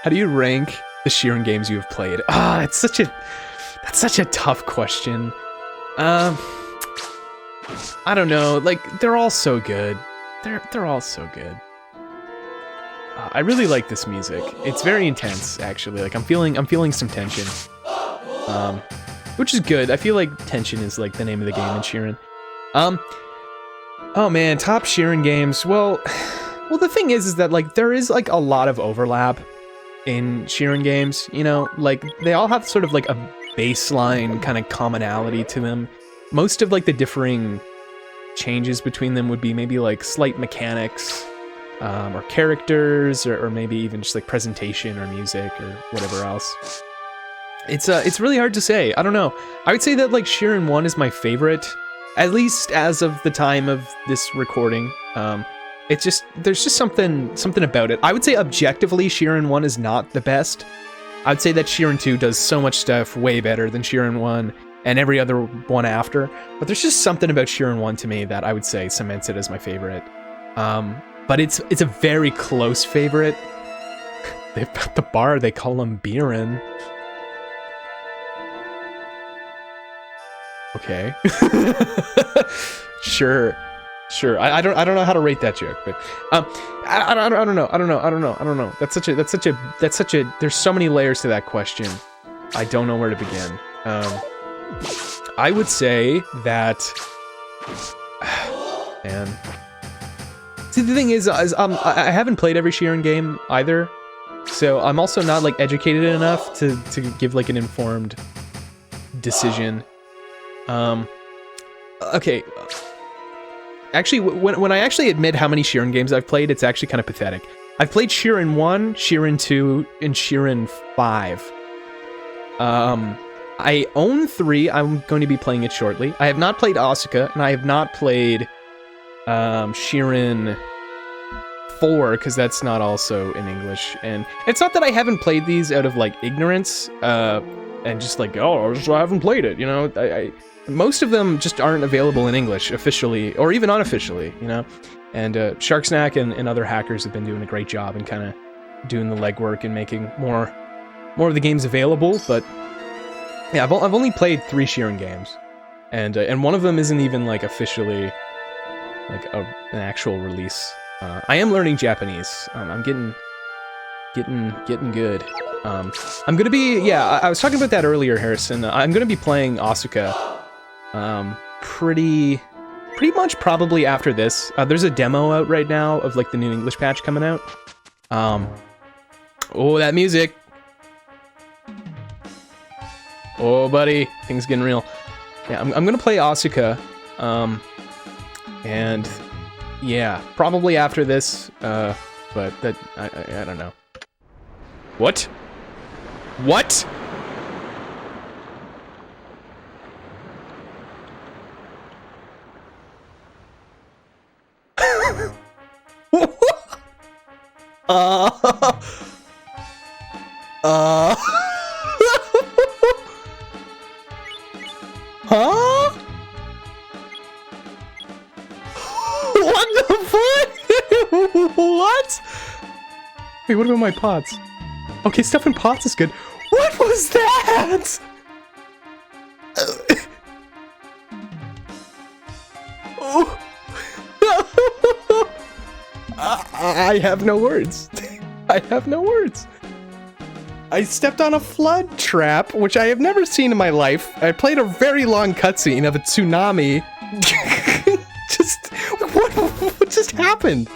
How do you rank the Shiren games you have played? Ah, it's such a That's such a tough question. I don't know. Like, they're all so good. They're all so good. I really like this music. It's very intense, actually. Like, I'm feeling some tension. Which is good. I feel like tension is like the name of the game in Shiren. Oh man, top Shiren games. Well, the thing is that like there is like a lot of overlap in Shiren games, you know? Like they all have sort of like a baseline kind of commonality to them. Most of like the differing changes between them would be maybe like slight mechanics, or characters, or maybe even just like presentation or music or whatever else. It's really hard to say. I don't know. I would say that like Shiren 1 is my favorite, at least as of the time of this recording. It's just, there's just something about it. I would say objectively Shiren 1 is not the best. I'd say that Shiren 2 does so much stuff way better than Shiren 1 and every other one after. But there's just something about Shiren 1 to me that I would say cements it as my favorite. But it's a very close favorite. They've got the bar, they call him Biren. Okay. Sure. I don't know how to rate that joke, but I don't know. That's such a there's so many layers to that question. I don't know where to begin. I would say that man. See, the thing is I haven't played every Shiren game either. So I'm also not like educated enough to give like an informed decision. Okay. Actually, when I actually admit how many Shiren games I've played, it's actually kind of pathetic. I've played Shiren 1, Shiren 2, and Shiren 5. I own 3. I'm going to be playing it shortly. I have not played Asuka, and I have not played Shiren 4, because that's not also in English. And it's not that I haven't played these out of like ignorance, and just like, oh, I haven't played it, you know? Most of them just aren't available in English officially, or even unofficially, you know? And Sharksnack and other hackers have been doing a great job in kind of doing the legwork and making more of the games available. But yeah, I've only played 3 Shiren games, and one of them isn't even like officially like an actual release. I am learning Japanese. I'm getting good. I'm gonna be, yeah, I was talking about that earlier, Harrison. I'm gonna be playing Asuka pretty much probably after this. There's a demo out right now of like the new English patch coming out. Oh, that music. Oh, buddy, things getting real. Yeah, I'm gonna play Asuka, and yeah, probably after this, but that, I don't know. What? What? Huh? What the fuck? What? Wait, what about my pots? Okay, stuff in pots is good. What was that? Oh. I have no words. I have no words. I stepped on a flood trap, which I have never seen in my life. I played a very long cutscene of a tsunami. What just happened?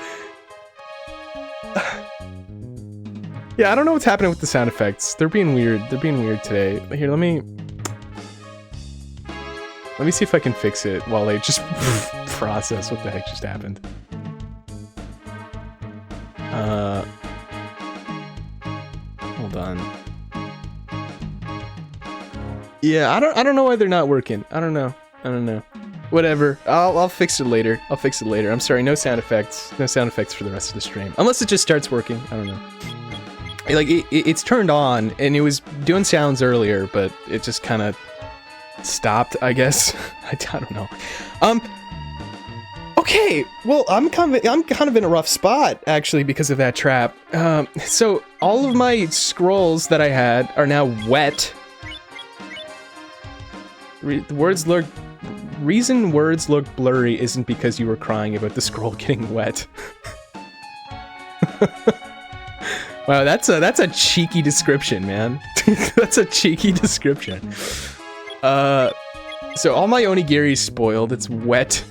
Yeah, I don't know what's happening with the sound effects. They're being weird. They're being weird today. Here, let me see if I can fix it while I just process what the heck just happened. Hold on. Yeah, I don't know why they're not working. I don't know. Whatever. I'll fix it later. I'm sorry, no sound effects. No sound effects for the rest of the stream. Unless it just starts working. I don't know. Like, it's turned on, and it was doing sounds earlier, but it just kind of stopped, I guess. I don't know. Okay, well, I'm kind of in a rough spot, actually, because of that trap. So all of my scrolls that I had are now wet. Reason words look blurry isn't because you were crying about the scroll getting wet. Wow, that's a cheeky description, man. That's a cheeky description. So all my onigiri's spoiled. It's wet.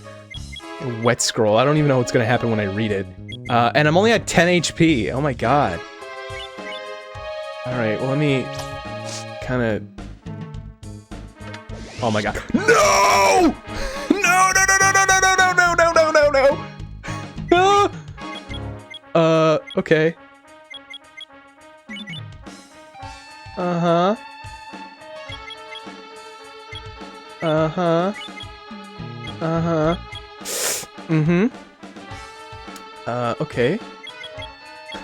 Wet scroll. I don't even know what's gonna happen when I read it. And I'm only at 10 HP. Oh my god. Alright, well let me kinda... Oh my god. No! No! No, no, no, no, no, no, no, no, no, no, no, no, no! Okay. Uh-huh. Uh-huh. Uh-huh. Mm-hmm. Okay.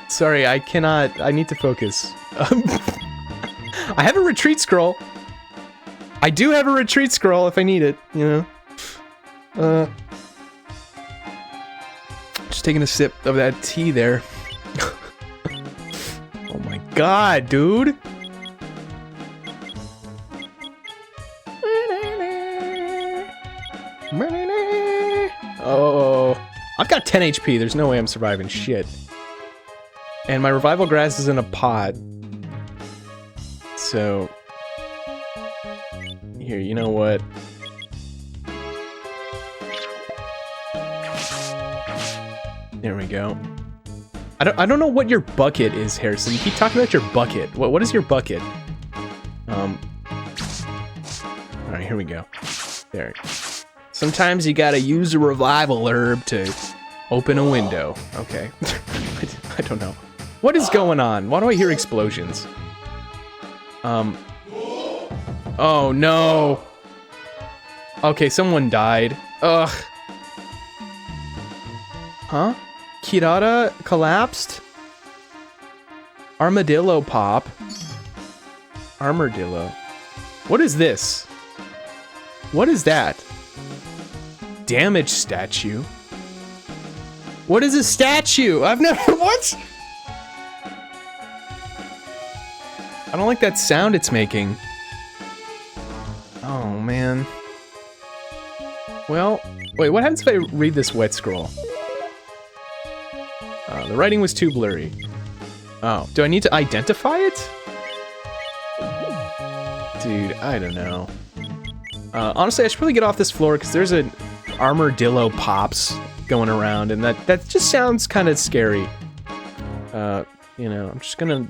Sorry, I cannot... I need to focus. I have a retreat scroll. I do have a retreat scroll if I need it, you know? Just taking a sip of that tea there. Oh my god, dude! Oh, I've got 10 HP. There's no way I'm surviving shit. And my revival grass is in a pot. So... Here, you know what? There we go. I don't know what your bucket is, Harrison. You keep talking about your bucket. What is your bucket? Alright, here we go. There. Sometimes you gotta use a revival herb to open a window. Okay. I don't know. What is going on? Why do I hear explosions? Oh no! Okay, someone died. Ugh. Huh? Kirara collapsed? Armadillo pop? Armadillo. What is this? What is that? Damage statue? What is a statue? I've never... What? I don't like that sound it's making. Oh, man. Well, wait, what happens if I read this wet scroll? The writing was too blurry. Oh, do I need to identify it? Dude, I don't know. Honestly, I should probably get off this floor because there's an armadillo pops going around, and that just sounds kind of scary. You know, I'm just gonna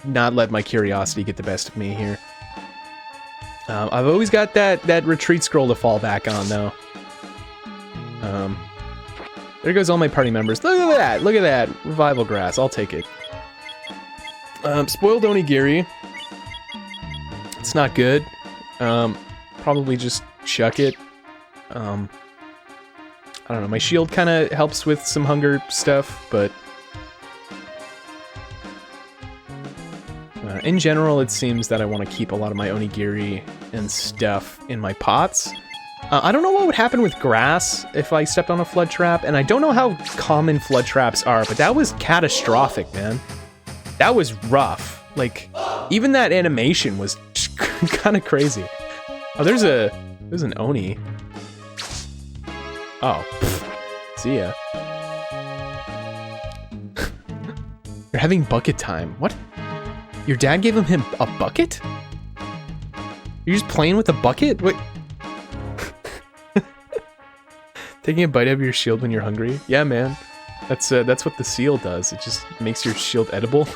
not let my curiosity get the best of me here. I've always got that retreat scroll to fall back on, though. There goes all my party members. Look at that! Look at that! Revival grass. I'll take it. Spoiled onigiri. It's not good. Probably just chuck it. I don't know. My shield kind of helps with some hunger stuff, but... in general, it seems that I want to keep a lot of my onigiri and stuff in my pots. I don't know what would happen with grass if I stepped on a flood trap, and I don't know how common flood traps are, but that was catastrophic, man. That was rough. Like, even that animation was kind of crazy. Oh, there's an Oni. Oh, pfft. See ya. You're having bucket time. What? Your dad gave him a bucket? You're just playing with a bucket? Wait. Taking a bite out of your shield when you're hungry? Yeah, man. That's what the seal does. It just makes your shield edible.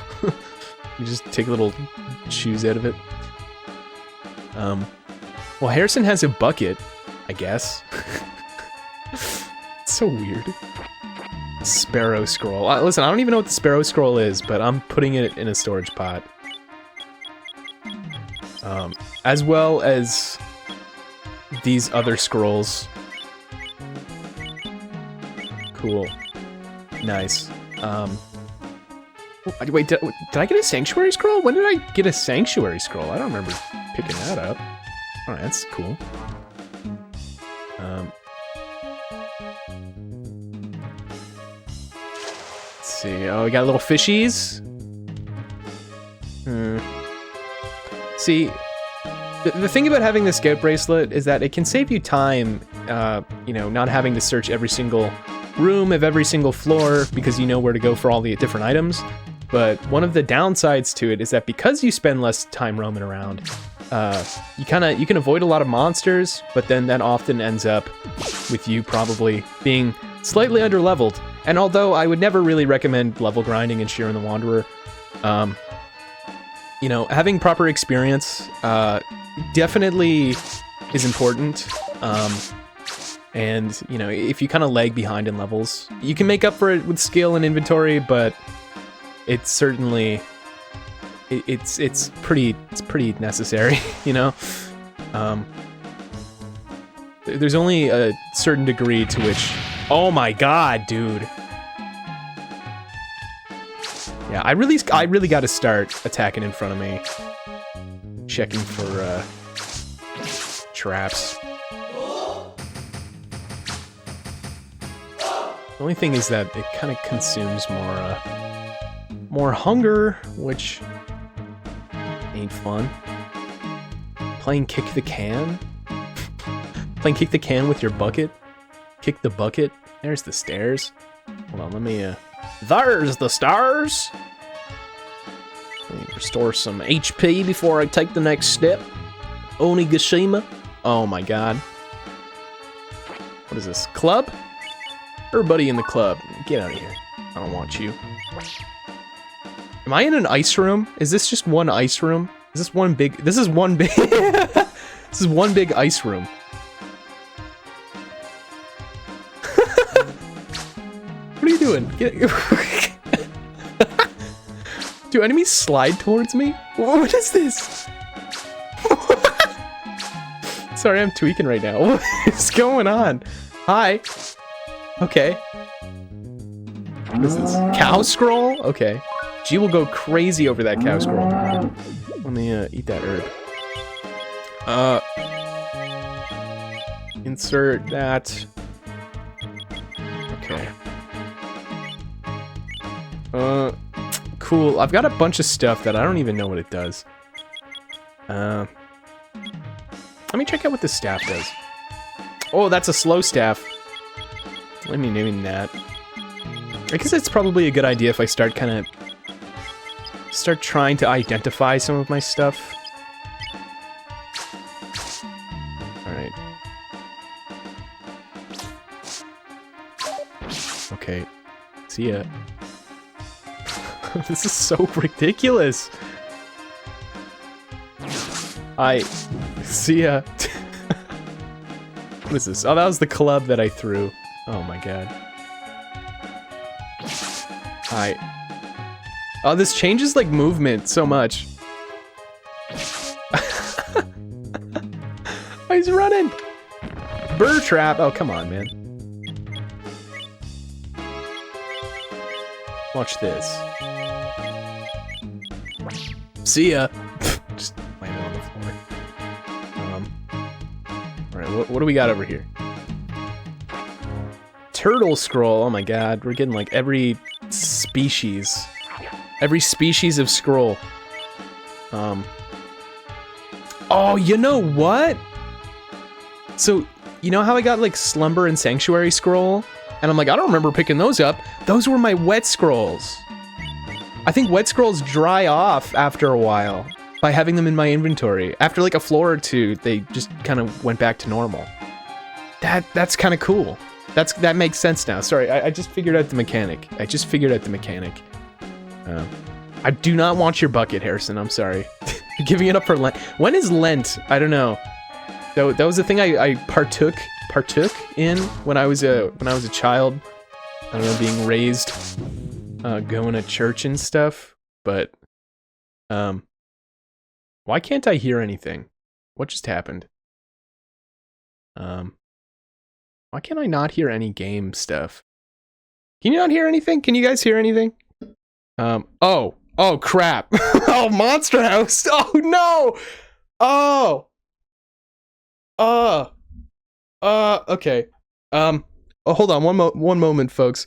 You just take little chews out of it. Well, Harrison has a bucket, I guess. It's so weird. Sparrow scroll. Listen, I don't even know what the sparrow scroll is, but I'm putting it in a storage pot. As well as these other scrolls. Cool. Nice. Wait, did I get a sanctuary scroll? When did I get a sanctuary scroll? I don't remember picking that up. Alright, that's cool. Let's see. Oh, we got little fishies. See, The thing about having the scout bracelet is that it can save you time, you know, not having to search every single room of every single floor because you know where to go for all the different items. But one of the downsides to it is that because you spend less time roaming around, you can avoid a lot of monsters, but then that often ends up with you probably being slightly underleveled. And although I would never really recommend level grinding in Shiren the Wanderer, you know, having proper experience definitely is important. And, you know, if you kind of lag behind in levels, you can make up for it with skill and inventory, but it's certainly, it's pretty necessary, you know? There's only a certain degree to which, oh my god, dude. Yeah, I really got to start attacking in front of me, checking for traps. The only thing is that it kind of consumes more hunger, which ain't fun. Playing kick the can? Playing kick the can with your bucket? Kick the bucket? There's the stairs. Hold on, let me, there's the stars! Let me restore some HP before I take the next step. Onigashima. Oh my god. What is this? Club? Everybody in the club. Get out of here. I don't want you. Am I in an ice room? Is this just one ice room? Is this one big... This is one big... This is one big ice room. What are you doing? Do enemies slide towards me? What is this? Sorry, I'm tweaking right now. What is going on? Hi. Okay. What is this? Cow scroll? Okay. G will go crazy over that cow scroll. Let me eat that herb. Insert that. Okay. Cool. I've got a bunch of stuff that I don't even know what it does. Let me check out what this staff does. Oh, that's a slow staff. Let me name that. I guess it's probably a good idea if I start trying to identify some of my stuff. Alright. Okay. See ya. This is so ridiculous. See ya. What is this? Oh, that was the club that I threw. Oh my god. Oh, this changes, like, movement so much. Oh, he's running! Burr trap! Oh, come on, man. Watch this. See ya! Just landed on the floor. Alright, what do we got over here? Turtle scroll! Oh my god, we're getting, like, every species. Every species of scroll. Oh, you know what? So, you know how I got, like, Slumber and Sanctuary scroll? And I'm like, I don't remember picking those up. Those were my wet scrolls. I think wet scrolls dry off after a while by having them in my inventory. After, like, a floor or two, they just kind of went back to normal. That's kind of cool. That makes sense now. Sorry, I just figured out the mechanic. I do not want your bucket, Harrison. I'm sorry. Giving it up for Lent. When is Lent? I don't know. That was the thing I partook in when I was a child. I don't know, being raised, going to church and stuff. But why can't I hear anything? What just happened? Why can I not hear any game stuff? Can you not hear anything? Can you guys hear anything? Oh crap. Oh, Monster House. Oh no. Okay. Oh, hold on one moment, folks.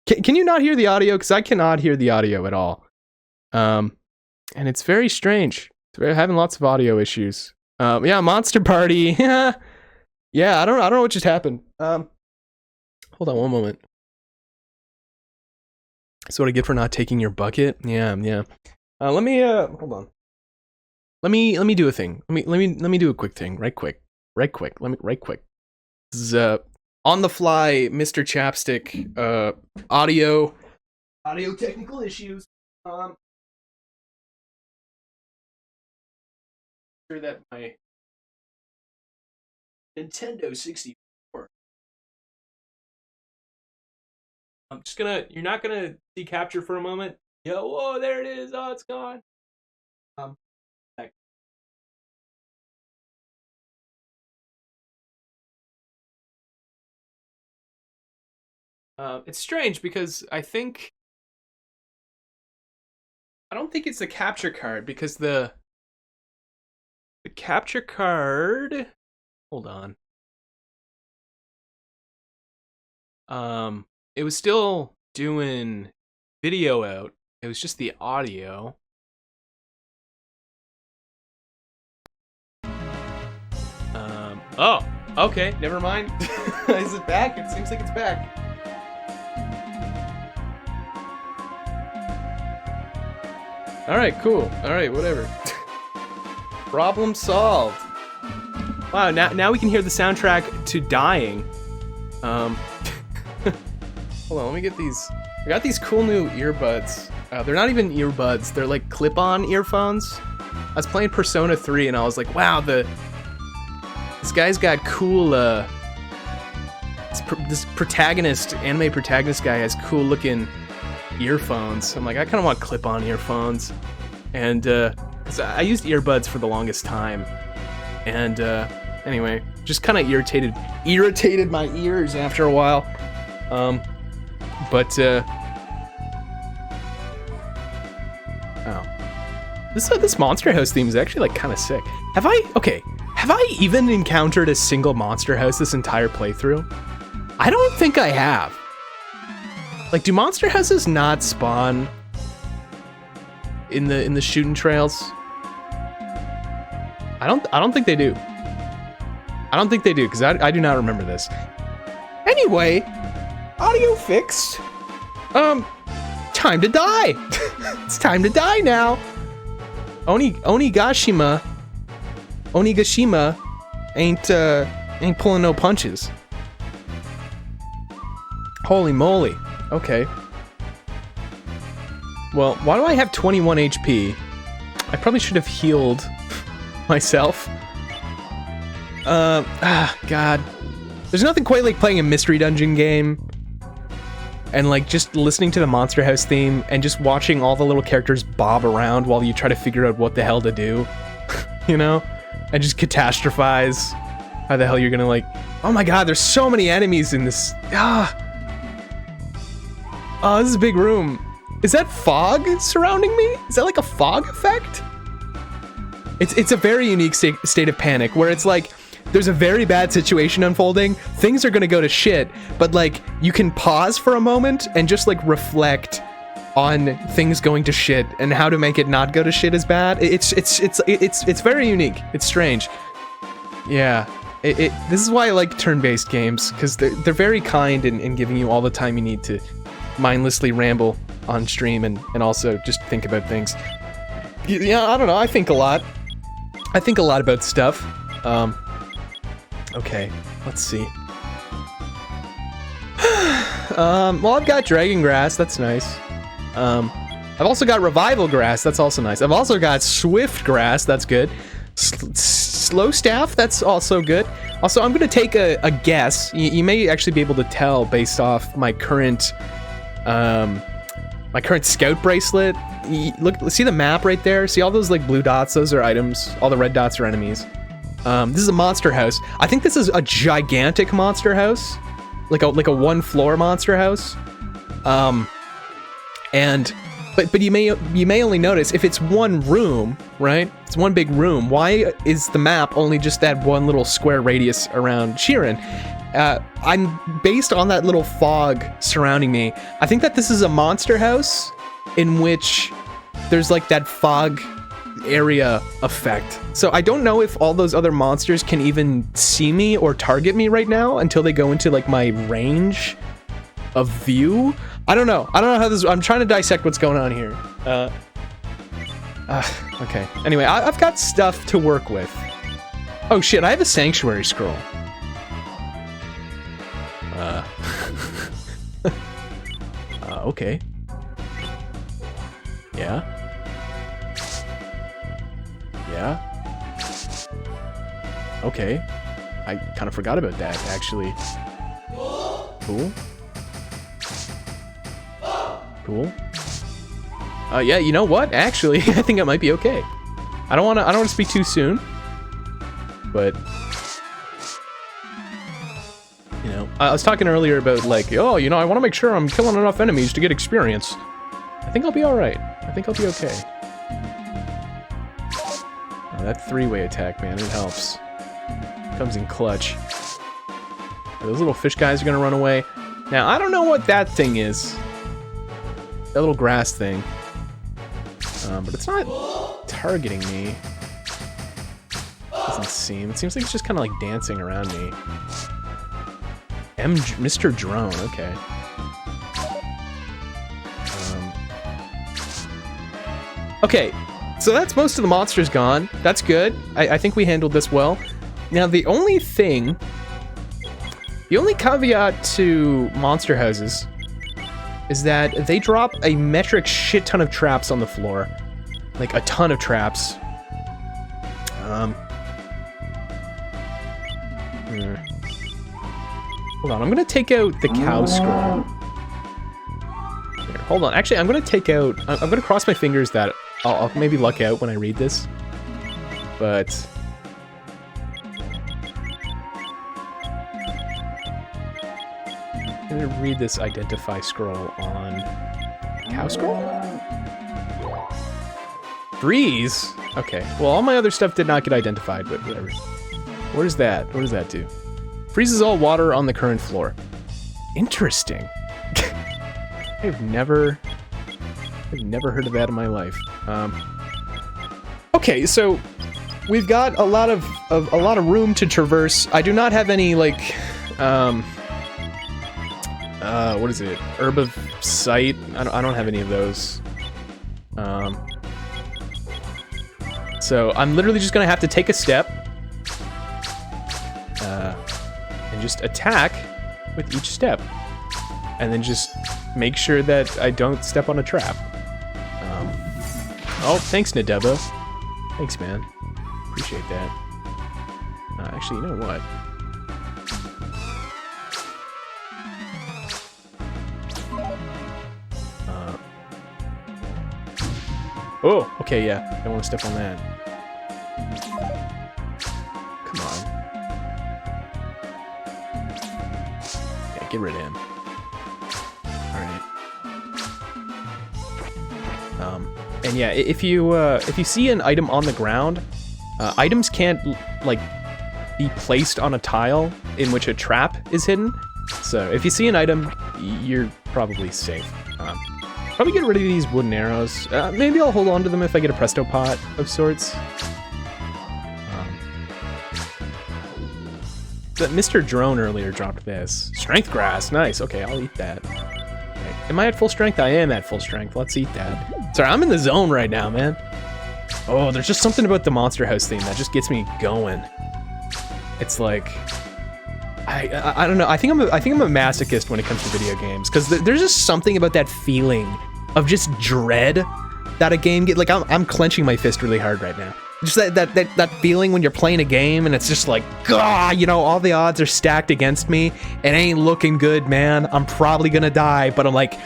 Can you not hear the audio? Because I cannot hear the audio at all. And it's very strange. We're having lots of audio issues. Yeah, Monster Party. Yeah, yeah. I don't know what just happened. Hold on one moment. That's what I get for not taking your bucket. Yeah, yeah. Let me hold on. Let me do a thing. Let me do a quick thing. Right quick. Right quick. This is on the fly, Mr. Chapstick. Audio technical issues. Sure that my Nintendo 64. I'm just gonna. You're not gonna see capture for a moment. Yo, whoa, there it is. Oh, it's gone. Back. It's strange because I don't think it's the capture card because the capture card. Hold on. It was still doing video out. It was just the audio. Oh, okay, never mind. Is it back? It seems like it's back. Alright, cool. Alright, whatever. Problem solved. Wow, now we can hear the soundtrack to Dying. Hold on, let me get these. I got these cool new earbuds. They're not even earbuds, they're like clip-on earphones. I was playing Persona 3 and I was like, wow, this guy's got cool, this protagonist, anime protagonist guy has cool looking earphones. I'm like, I kind of want clip-on earphones. And, so I used earbuds for the longest time. And, anyway, just kind of irritated my ears after a while. This Monster House theme is actually, like, kind of sick. Have I even encountered a single Monster House this entire playthrough? I don't think I have. Like, do Monster Houses not spawn in the shooting trails? I don't think they do. I don't think they do, because I do not remember this. Anyway, audio fixed. Time to die. It's time to die now. Onigashima ain't pulling no punches. Holy moly. Okay. Well, why do I have 21 HP? I probably should have healed myself. God. There's nothing quite like playing a mystery dungeon game and like just listening to the Monster House theme and just watching all the little characters bob around while you try to figure out what the hell to do. You know? And just catastrophize how the hell you're gonna like, oh my god, there's so many enemies in this. Oh, this is a big room. Is that fog surrounding me? Is that like a fog effect? It's a very unique state of panic where it's like there's a very bad situation unfolding, things are gonna go to shit, but like you can pause for a moment and just like reflect on things going to shit and how to make it not go to shit as bad. It's very unique. It's strange. Yeah. This is why I like turn-based games, because they're very kind in giving you all the time you need to mindlessly ramble on stream and also just think about things. Yeah, I don't know. I think a lot. I think a lot about stuff. Okay, let's see. Well, I've got Dragon Grass. That's nice. I've also got Revival Grass. That's also nice. I've also got Swift Grass. That's good. Slow Staff. That's also good. Also, I'm gonna take a guess. You may actually be able to tell based off my current scout bracelet. Look, see the map right there? See all those like blue dots? Those are items. All the red dots are enemies. This is a monster house. I think this is a gigantic monster house, like a one-floor monster house. But you may only notice if it's one room, right? It's one big room. Why is the map only just that one little square radius around Shiren? I'm based on that little fog surrounding me. I think that this is a monster house in which there's like that fog area effect. So I don't know if all those other monsters can even see me or target me right now until they go into like my range of view. I don't know how this, I'm trying to dissect what's going on here. Okay. Anyway, I've got stuff to work with. Oh shit, I have a sanctuary scroll. Okay. Yeah. Okay. I kind of forgot about that, actually. Cool. Yeah, you know what? Actually, I think it might be okay. I don't want to speak too soon. But you know, I was talking earlier about like, oh, you know, I want to make sure I'm killing enough enemies to get experience. I think I'll be all right. I think I'll be okay. Oh, that three-way attack, man, it helps. Comes in clutch. Those little fish guys are gonna run away. Now, I don't know what that thing is. That little grass thing. But it's not targeting me. Doesn't seem. It seems like it's just kind of like dancing around me. Mr. Drone, okay. Okay, so that's most of the monsters gone. That's good. I think we handled this well. Now, the only caveat to monster houses is that they drop a metric shit ton of traps on the floor. Like, a ton of traps. Hold on, I'm gonna take out the cow scroll. Here, hold on, actually, I'm gonna take out... I'm gonna cross my fingers that I'll maybe luck out when I read this. But... I'm gonna read this identify scroll on... Cow scroll? Freeze? Okay, well, all my other stuff did not get identified, but whatever. What is that? What does that do? Freezes all water on the current floor. Interesting. I've never heard of that in my life. Okay, so we've got a lot of room to traverse. I do not have any like what is it? Herb of Sight? I don't have any of those. So I'm literally just gonna have to take a step and just attack with each step, and then just make sure that I don't step on a trap. Oh, thanks, Nadebo. Thanks, man. Appreciate that. Actually, you know what? Oh, okay, yeah. I don't want to step on that. Come on. Yeah, get rid of him. Alright. And yeah, if you see an item on the ground, items can't, like, be placed on a tile in which a trap is hidden. So if you see an item, you're probably safe. Probably get rid of these wooden arrows. Maybe I'll hold on to them if I get a presto pot of sorts. But Mr. Drone earlier dropped this. Strength grass, nice. Okay, I'll eat that. Okay. Am I at full strength? I am at full strength. Let's eat that. Sorry, I'm in the zone right now, man. Oh, there's just something about the Monster House theme that just gets me going. It's like... I don't know. I think I'm a masochist when it comes to video games, because there's just something about that feeling of just dread that a game get. Like I'm clenching my fist really hard right now. Just that feeling when you're playing a game and it's just like, ah, you know, all the odds are stacked against me. It ain't looking good, man. I'm probably gonna die, but I'm like,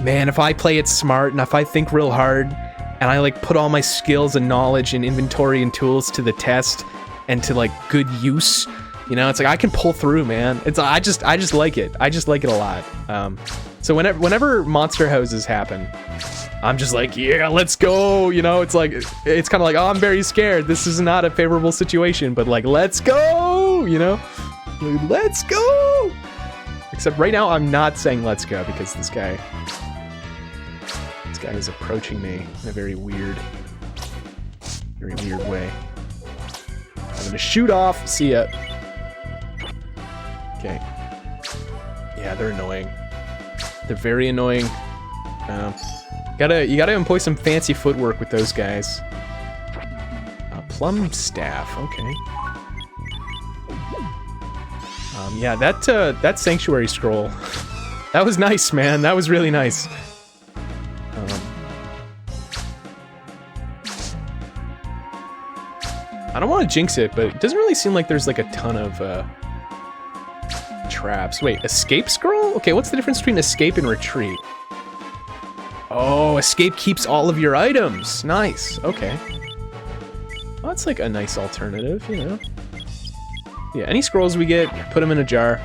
man, if I play it smart and if I think real hard and I like put all my skills and knowledge and inventory and tools to the test and to like good use. You know, it's like I can pull through, man. I just like it. I just like it a lot. So whenever monster houses happen, I'm just like, yeah, let's go. You know, it's kind of like, oh, I'm very scared. This is not a favorable situation, but like, let's go. You know, let's go. Except right now, I'm not saying let's go because this guy is approaching me in a very weird Very weird way. I'm gonna shoot off. See ya. Okay. Yeah, they're annoying. They're very annoying. You gotta employ some fancy footwork with those guys. Plum staff. Okay. Yeah, that sanctuary scroll. That was nice, man. That was really nice. I don't want to jinx it, but it doesn't really seem like there's like a ton of traps. Wait, escape scroll? Okay, what's the difference between escape and retreat? Oh, escape keeps all of your items. Nice. Okay. Well, that's like a nice alternative, you know. Yeah, any scrolls we get, put them in a jar,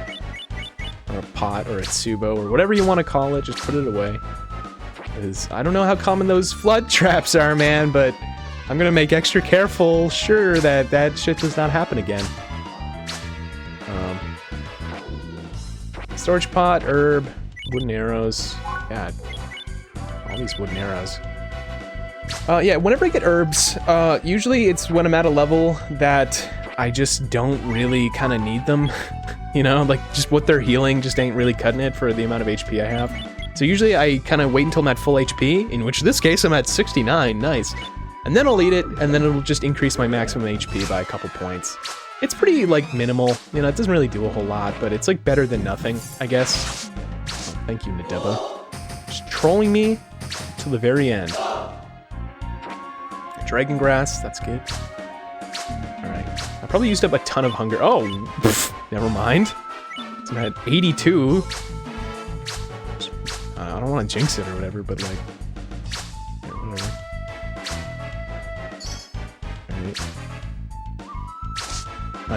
or a pot, or a tsubo, or whatever you want to call it. Just put it away. Because I don't know how common those flood traps are, man, but I'm gonna make extra careful sure that that shit does not happen again. Storage pot, herb, wooden arrows. God, all these wooden arrows. Yeah, whenever I get herbs, usually it's when I'm at a level that I just don't really kind of need them. You know, like just what they're healing just ain't really cutting it for the amount of HP I have. So usually I kind of wait until I'm at full HP, in which this case I'm at 69, nice. And then I'll eat it, and then it'll just increase my maximum HP by a couple points. It's pretty, like, minimal. You know, it doesn't really do a whole lot, but it's, like, better than nothing, I guess. Oh, thank you, Nadeba. Just trolling me till the very end. Dragon grass, that's good. Alright. I probably used up a ton of hunger. Oh, pff, never mind. So I'm at 82. I don't want to jinx it or whatever, but, like... Yeah, whatever.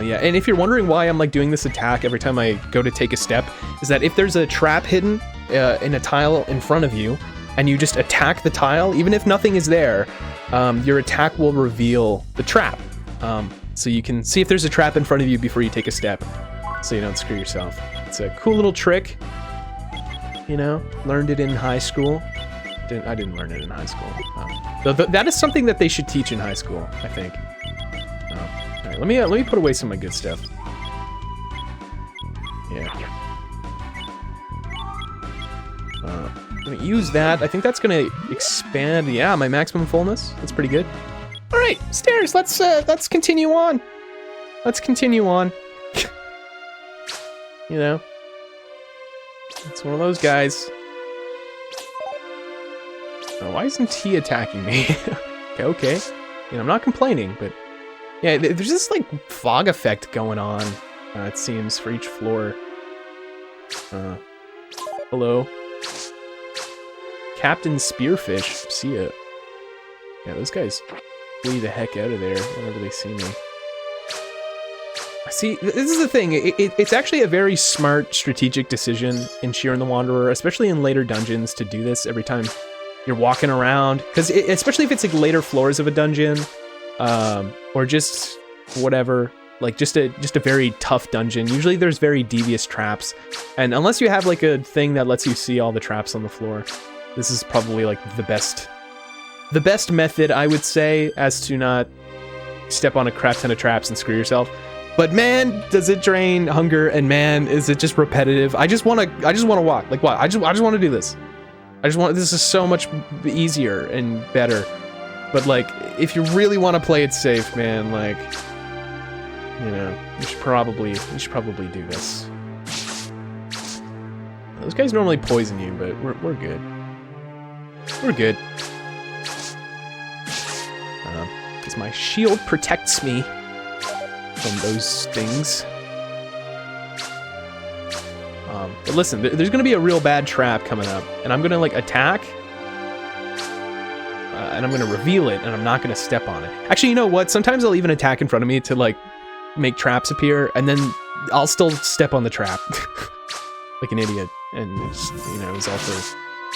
Yeah, and if you're wondering why I'm like doing this attack every time I go to take a step, is that if there's a trap hidden in a tile in front of you, and you just attack the tile, even if nothing is there, your attack will reveal the trap. So you can see if there's a trap in front of you before you take a step, so you don't screw yourself. It's a cool little trick, you know, learned it in high school. I didn't learn it in high school. That is something that they should teach in high school, I think. Alright, let me put away some of my good stuff. Yeah. I'm gonna use that. I think that's gonna expand, yeah, my maximum fullness. That's pretty good. Alright, stairs, let's continue on. Let's continue on. You know? It's one of those guys. Oh, why isn't he attacking me? Okay. You know, I'm not complaining, but... Yeah, there's this, like, fog effect going on, it seems, for each floor. Hello. Captain Spearfish. See ya. Yeah, those guys flee the heck out of there whenever they see me. See, this is the thing. It's actually a very smart strategic decision in Shiren the Wanderer, especially in later dungeons, to do this every time you're walking around. Because especially if it's like later floors of a dungeon, or just whatever, like just a very tough dungeon. Usually there's very devious traps, and unless you have like a thing that lets you see all the traps on the floor, this is probably like the best method, I would say, as to not step on a crap ton of traps and screw yourself. But man, does it drain hunger, and man, is it just repetitive. I just want to walk. Like what? I just want to do this. This is so much easier and better. But like, if you really want to play it safe, man, like, you know, you should probably do this. Those guys normally poison you, but we're good. We're good. Because my shield protects me from those things. But listen, there's gonna be a real bad trap coming up, and I'm gonna like attack, and I'm gonna reveal it, and I'm not gonna step on it. Actually, you know what? Sometimes I'll even attack in front of me to like make traps appear, and then I'll still step on the trap like an idiot, and it's, you know, it's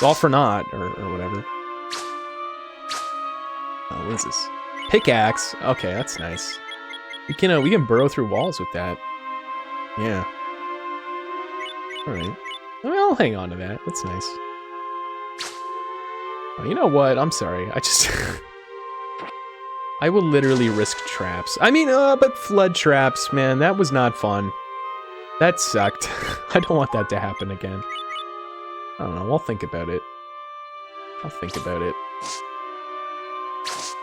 all for naught or whatever. Oh, what is this? Pickaxe. Okay, that's nice. We can burrow through walls with that. Yeah. All right. I mean, I'll hang on to that. That's nice. Oh, you know what? I'm sorry. I just... I will literally risk traps. I mean, but flood traps, man, that was not fun. That sucked. I don't want that to happen again. I don't know, I'll think about it. I'll think about it. What's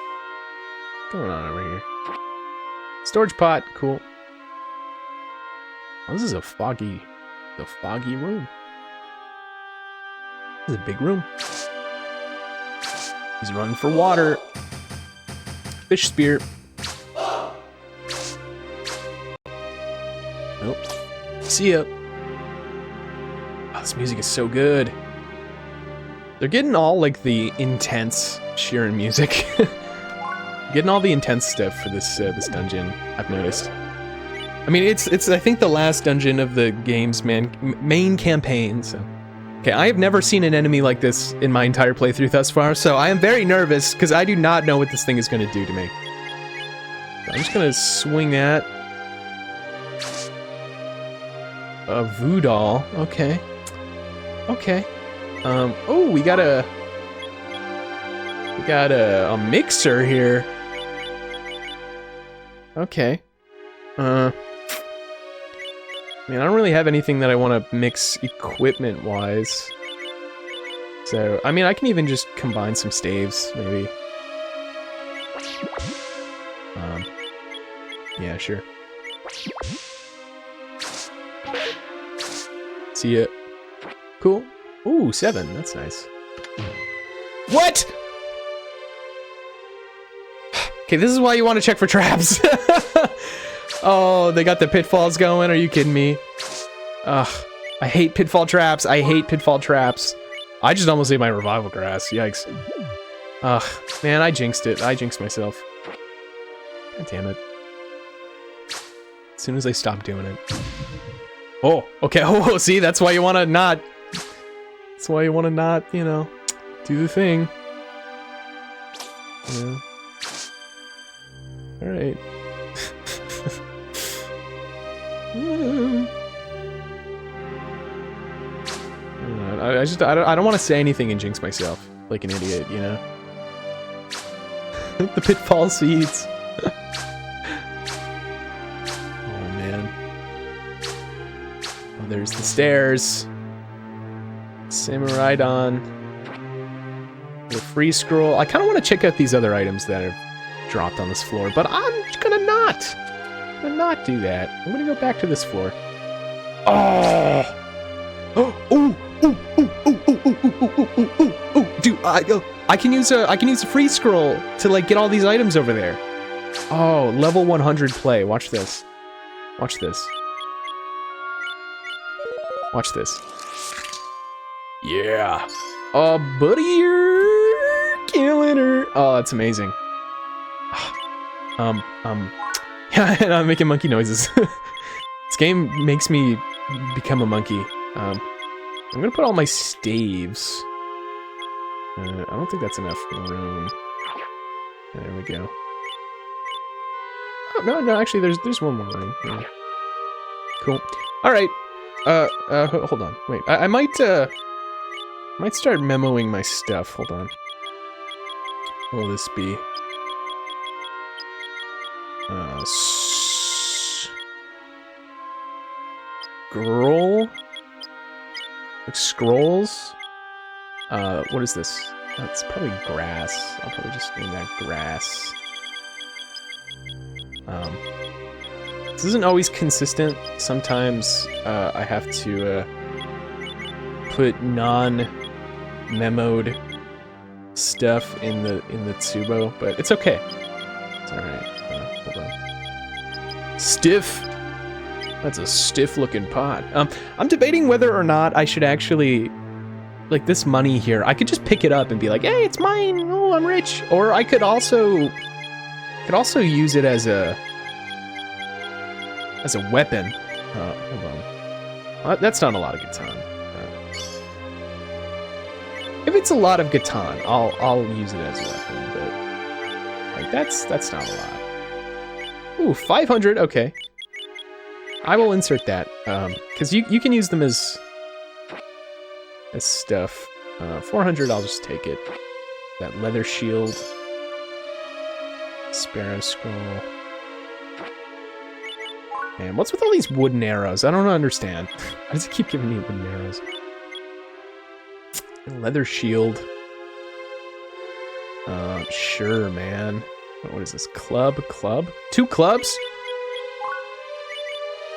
going on over here? Storage pot, cool. Oh, this is a foggy room. This is a big room. He's running for water. Fish spear. Nope. See ya. Oh, this music is so good. They're getting all like the intense Shiren music. Getting all the intense stuff for this this dungeon, I've noticed. I mean, it's I think the last dungeon of the game's main campaign, so. Okay, I have never seen an enemy like this in my entire playthrough thus far, so I am very nervous, because I do not know what this thing is going to do to me. So I'm just going to swing that. A voodoo, okay. Okay. Oh, we got a mixer here. Okay. I mean, I don't really have anything that I want to mix equipment-wise. So, I mean, I can even just combine some staves, maybe. Yeah, sure. See ya. Cool. Ooh, 7. That's nice. What?! Okay, this is why you want to check for traps. Oh, they got the pitfalls going. Are you kidding me? Ugh. I hate pitfall traps. I hate pitfall traps. I just almost ate my revival grass. Yikes. Ugh. Man, I jinxed it. I jinxed myself. God damn it. As soon as I stopped doing it. Oh, okay. Oh, see? That's why you want to not... That's why you want to not, you know, do the thing. Yeah. Alright. I don't want to say anything and jinx myself like an idiot, you know. The pitfall seeds. Oh man. Oh, there's the stairs. Samurai-don. The free scroll. I kind of want to check out these other items that have dropped on this floor, but I'm gonna not do that. I'm gonna go back to this floor. Oh! Oh! Ooh! Ooh! Ooh! Ooh! Ooh! Ooh! Ooh! Ooh! Ooh! Dude, I can use a free scroll to like get all these items over there. Oh, level 100 play. Watch this. Watch this. Watch this. Yeah. Oh, buddy, you're killing her. Oh, that's amazing. Yeah, and I'm making monkey noises. This game makes me become a monkey. I'm gonna put all my staves. I don't think that's enough room. There we go. Oh, no, actually, there's one more room. Yeah. Cool. All right. Hold on. Wait, I might start memoing my stuff. Hold on. What will this be? Scroll? Like scrolls? What is this? That's probably grass. I'll probably just name that grass. This isn't always consistent. Sometimes, I have to, put non-memoed stuff in the tsubo, but it's okay. It's alright. Hold on. Stiff! That's a stiff-looking pot. I'm debating whether or not I should actually... Like, this money here, I could just pick it up and be like, hey, it's mine! Oh, I'm rich! Or I could also use it as a weapon. Hold on. That's not a lot of Gatan. If it's a lot of Gatan, I'll use it as a weapon, but like that's not a lot. Ooh, 500, okay. I will insert that, because you can use them as stuff. 400, I'll just take it. That leather shield. Sparrow Scroll. Man, what's with all these wooden arrows? I don't understand. Why does it keep giving me wooden arrows? Leather shield. Sure, man. What is this? Club? 2 clubs?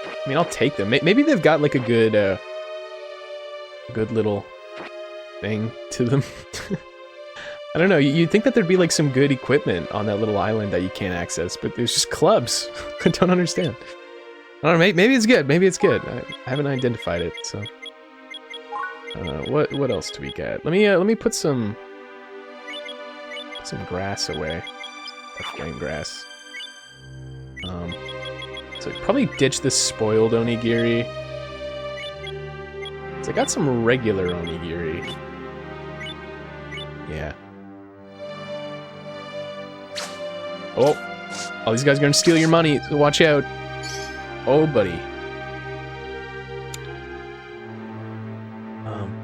I mean, I'll take them. Maybe they've got like a good little thing to them. I don't know. You'd think that there'd be like some good equipment on that little island that you can't access, but there's just clubs. I don't understand. I don't know. Maybe it's good. Maybe it's good. I haven't identified it. So, what else do we get? Let me put some grass away. Flame grass. So probably ditch this spoiled onigiri. So I got some regular onigiri. Yeah. Oh, all these guys are gonna steal your money, so watch out. Oh, buddy.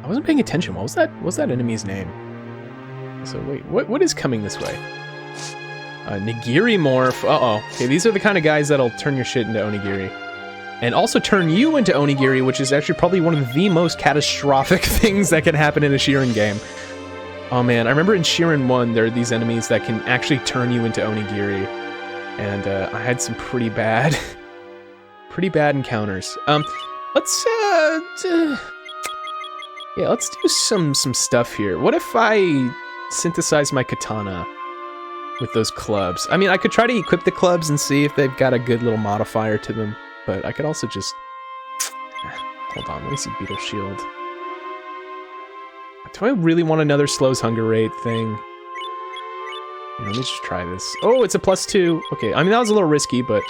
I wasn't paying attention. What was that? What's that enemy's name? So wait, what is coming this way? Nigiri morph. Uh-oh. Okay, these are the kind of guys that'll turn your shit into onigiri. And also turn you into onigiri, which is actually probably one of the most catastrophic things that can happen in a Shiren game. Oh man, I remember in Shiren 1, there are these enemies that can actually turn you into onigiri. And I had some pretty bad encounters. Let's do some stuff here. What if I synthesize my katana with those clubs? I mean, I could try to equip the clubs and see if they've got a good little modifier to them, but I could also just... Hold on, let me see Beetle Shield. Do I really want another slows hunger rate thing? Yeah, let me just try this. Oh, it's a +2. Okay, I mean, that was a little risky, but...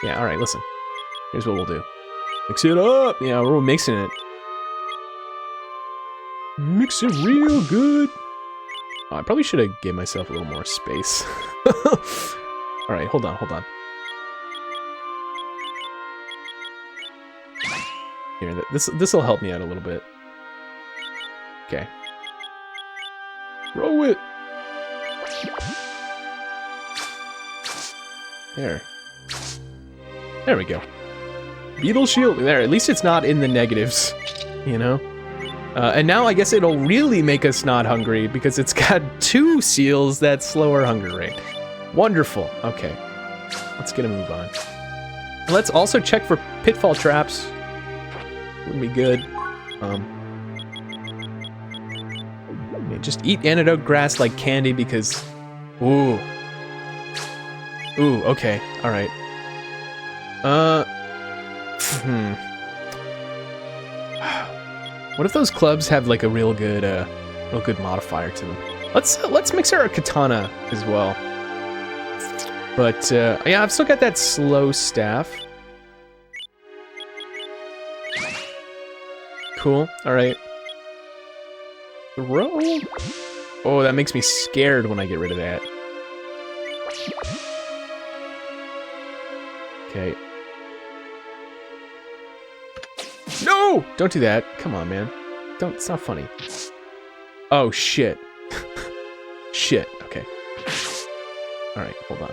Yeah, alright, listen. Here's what we'll do. Mix it up! Yeah, we're mixing it. Mix it real good! Oh, I probably should have given myself a little more space. Alright, hold on. Here, this'll help me out a little bit. Okay. Throw it! There we go. Beetle Shield! There, at least it's not in the negatives, you know? And now I guess it'll really make us not hungry because it's got 2 seals that slow our hunger rate. Wonderful. Okay. Let's get a move on. Let's also check for pitfall traps. Wouldn't be good. Just eat antidote grass like candy because... Ooh, okay. Alright. What if those clubs have like a real good modifier to them? Let's mix our katana as well. But yeah, I've still got that slow staff. Cool. All right. Throw. Oh, that makes me scared when I get rid of that. Okay. No! Don't do that. Come on, man. It's not funny. Oh, shit. Shit. Okay. Alright, hold on.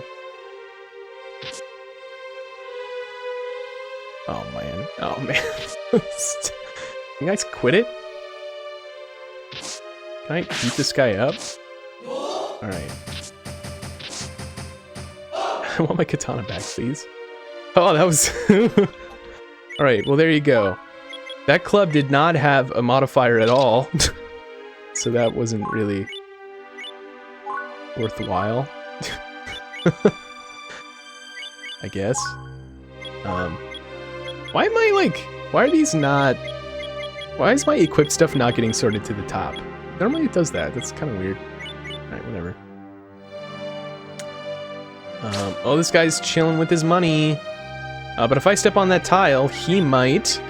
Oh, man. Oh, man. You guys quit it? Can I beat this guy up? Alright. I want my katana back, please. Oh, that was... Alright, well, there you go. That club did not have a modifier at all. So that wasn't really worthwhile. I guess. Why am I like... Why are these not... Why is my equipped stuff not getting sorted to the top? Normally it does that. That's kind of weird. Alright, whatever. Oh, this guy's chilling with his money. But if I step on that tile, he might...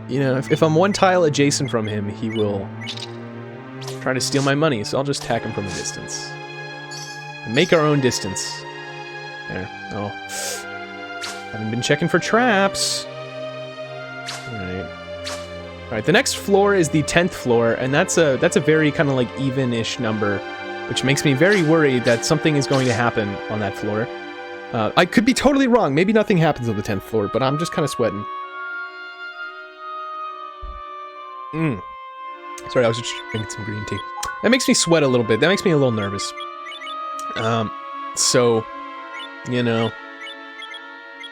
you know, if I'm one tile adjacent from him, he will try to steal my money, so I'll just attack him from a distance. Make our own distance. There. Oh. Haven't been checking for traps. Alright. Alright, the next floor is the 10th floor, and that's a very kind of like even-ish number. which makes me very worried that something is going to happen on that floor. I could be totally wrong. Maybe nothing happens on the 10th floor, but I'm just kind of sweating. Sorry, I was just drinking some green tea. That makes me sweat a little bit. That makes me a little nervous. So, you know,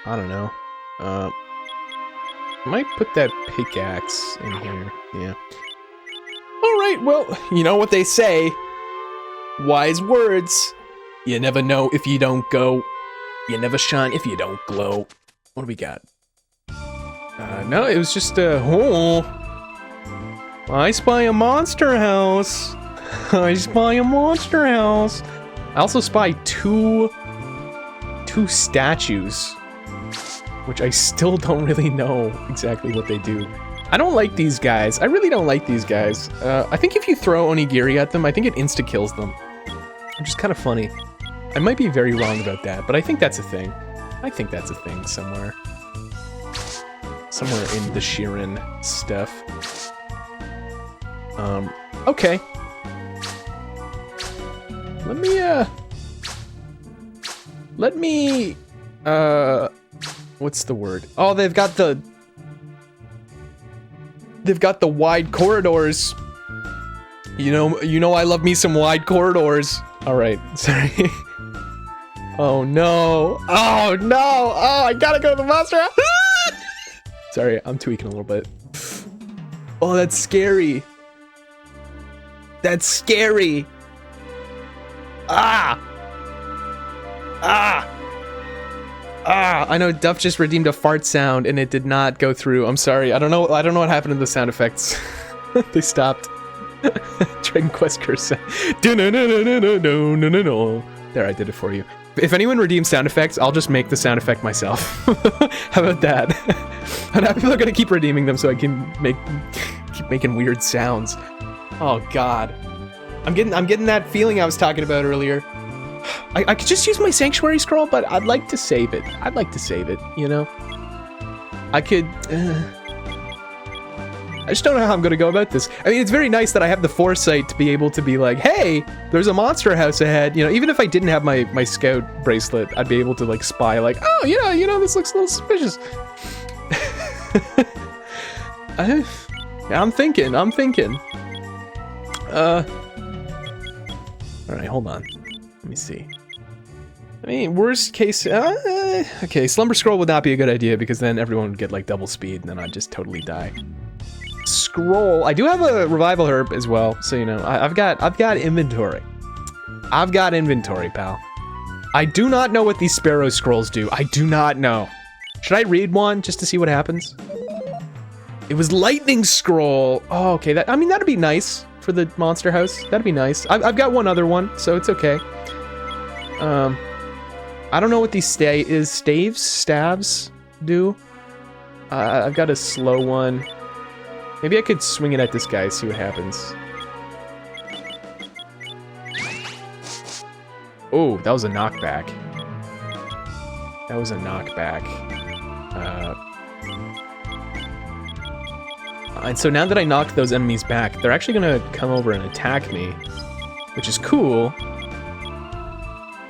I don't know. I might put that pickaxe in here. Yeah. Alright, well, you know what they say. Wise words. You never know if you don't go. You never shine if you don't glow. What do we got? No, it was just I spy a monster house. I spy a monster house. I also spy two statues, which I still don't really know exactly what they do. I don't like these guys. I really don't like these guys. I think if you throw onigiri at them, I think it insta-kills them. Which is kind of funny. I might be very wrong about that, but I think that's a thing. I think that's a thing somewhere. Somewhere in the Shiren stuff. Okay. Let me, what's the word? Oh, they've got the wide corridors. You know I love me some wide corridors. All right, sorry. Oh no. Oh no. Oh, I gotta go to the monster house. Sorry, I'm tweaking a little bit. Oh, that's scary. That's scary. Ah. I know Duff just redeemed a fart sound and it did not go through. I'm sorry. I don't know what happened to the sound effects. They stopped. Dragon Quest curse sound. There, I did it for you. If anyone redeems sound effects, I'll just make the sound effect myself. How about that? And now people are gonna keep redeeming them so I can keep making weird sounds. Oh god. I'm getting that feeling I was talking about earlier. I could just use my sanctuary scroll, but I'd like to save it. I'd like to save it, you know? I could... I just don't know how I'm gonna go about this. I mean, it's very nice that I have the foresight to be able to be like, hey, there's a monster house ahead. You know, even if I didn't have my scout bracelet, I'd be able to like spy like, oh, yeah, you know, this looks a little suspicious. I'm thinking. All right, hold on. Let me see. I mean, worst case, okay, Slumber Scroll would not be a good idea because then everyone would get like double speed and then I'd just totally die. Scroll, I do have a revival herb as well, so you know, I've got inventory. I've got inventory, pal. I do not know what these sparrow scrolls do. I do not know. Should I read one just to see what happens? It was lightning scroll. Oh, okay, that, I mean, that'd be nice for the monster house. That'd be nice. I've got one other one, so it's okay. I don't know what these stabs do. I've got a slow one. Maybe I could swing it at this guy, see what happens. Oh, that was a knockback. That was a knockback. And so now that I knocked those enemies back, they're actually gonna come over and attack me, which is cool.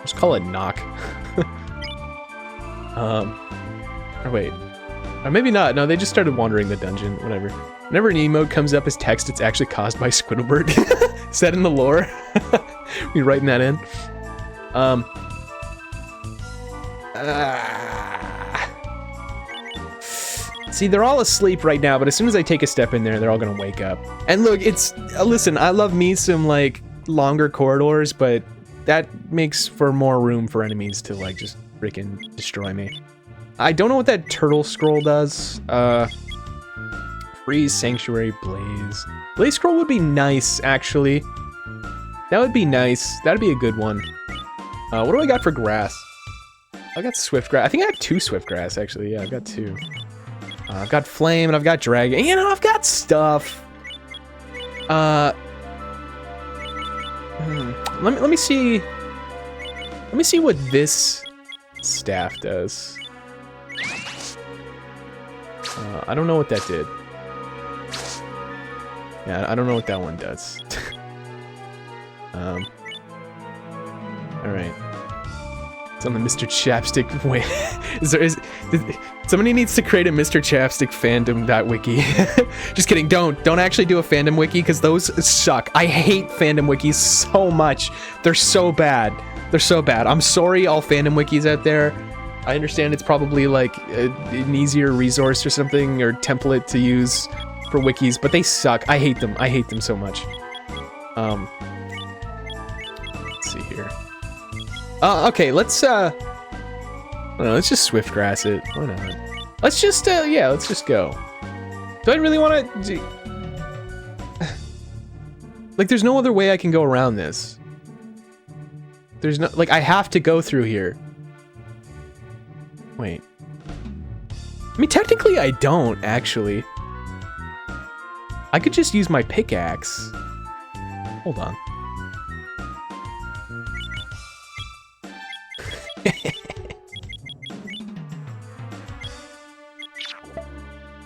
Let's call it knock. Or wait. Or maybe not. No, they just started wandering the dungeon. Whatever. Whenever an emote comes up as text, it's actually caused by Squidward. Is that in the lore? We writing that in? See, they're all asleep right now, but as soon as I take a step in there, they're all gonna wake up. And look, it's... listen, I love me some, like, longer corridors, but that makes for more room for enemies to, like, just freaking destroy me. I don't know what that turtle scroll does. Freeze, Sanctuary, Blaze. Blaze scroll would be nice, actually. That would be nice. That'd be a good one. What do I got for grass? I got swift grass. I think I have 2 swift grass, actually. Yeah, I've got 2. I've got flame and I've got dragon. You know, I've got stuff. Let me see. Let me see what this staff does. I don't know what that did. Yeah, I don't know what that one does. All right. It's on the Mr. Chapstick way. Somebody needs to create a Mr. Chapstick fandom.wiki. Just kidding. Don't actually do a fandom wiki because those suck. I hate fandom wikis so much. They're so bad. They're so bad. I'm sorry, all fandom wikis out there. I understand it's probably like an easier resource or something or template to use for wikis, but they suck. I hate them. I hate them so much. Let's see here. Okay, let's I don't know, let's just swiftgrass it. Why not? Let's just yeah, let's just go. Do I really want to do... Like, there's no other way I can go around this. There's no, like, I have to go through here. Wait. I mean, technically I don't, actually. I could just use my pickaxe. Hold on.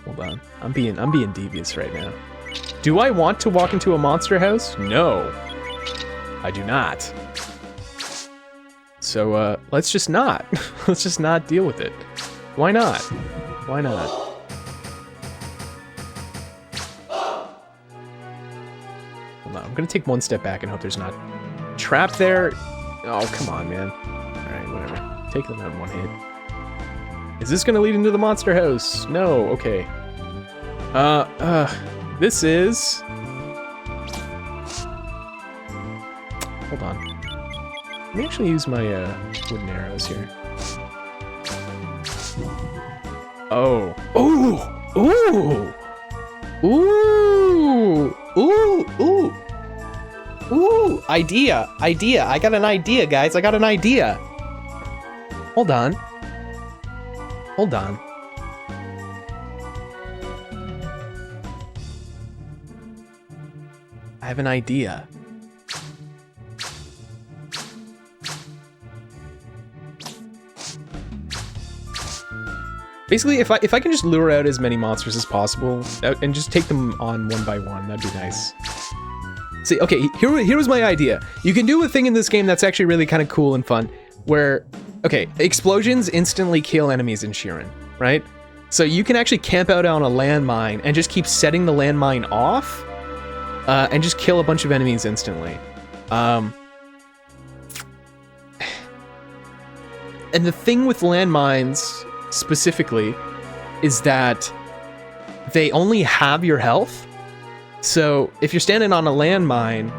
Hold on. I'm being devious right now. Do I want to walk into a monster house? No. I do not. So, let's just not. Let's just not deal with it. Why not? Why not? Hold on, I'm gonna take one step back and hope there's not a trap there. Oh, come on, man. Alright, whatever. Take them out in one hit. Is this gonna lead into the monster house? No, okay. This is... Hold on. Let me actually use my wooden arrows here. Oh. Ooh! Ooh! Ooh! Ooh! Ooh! Ooh! Idea! Idea! I got an idea, guys! I got an idea! Hold on. Hold on. I have an idea. Basically, if I can just lure out as many monsters as possible and just take them on one by one, that'd be nice. See, okay, here was my idea. You can do a thing in this game that's actually really kind of cool and fun, where, okay, explosions instantly kill enemies in Shiren, right? So you can actually camp out on a landmine and just keep setting the landmine off, and just kill a bunch of enemies instantly. And the thing with landmines specifically is that they only have your health. So if you're standing on a landmine,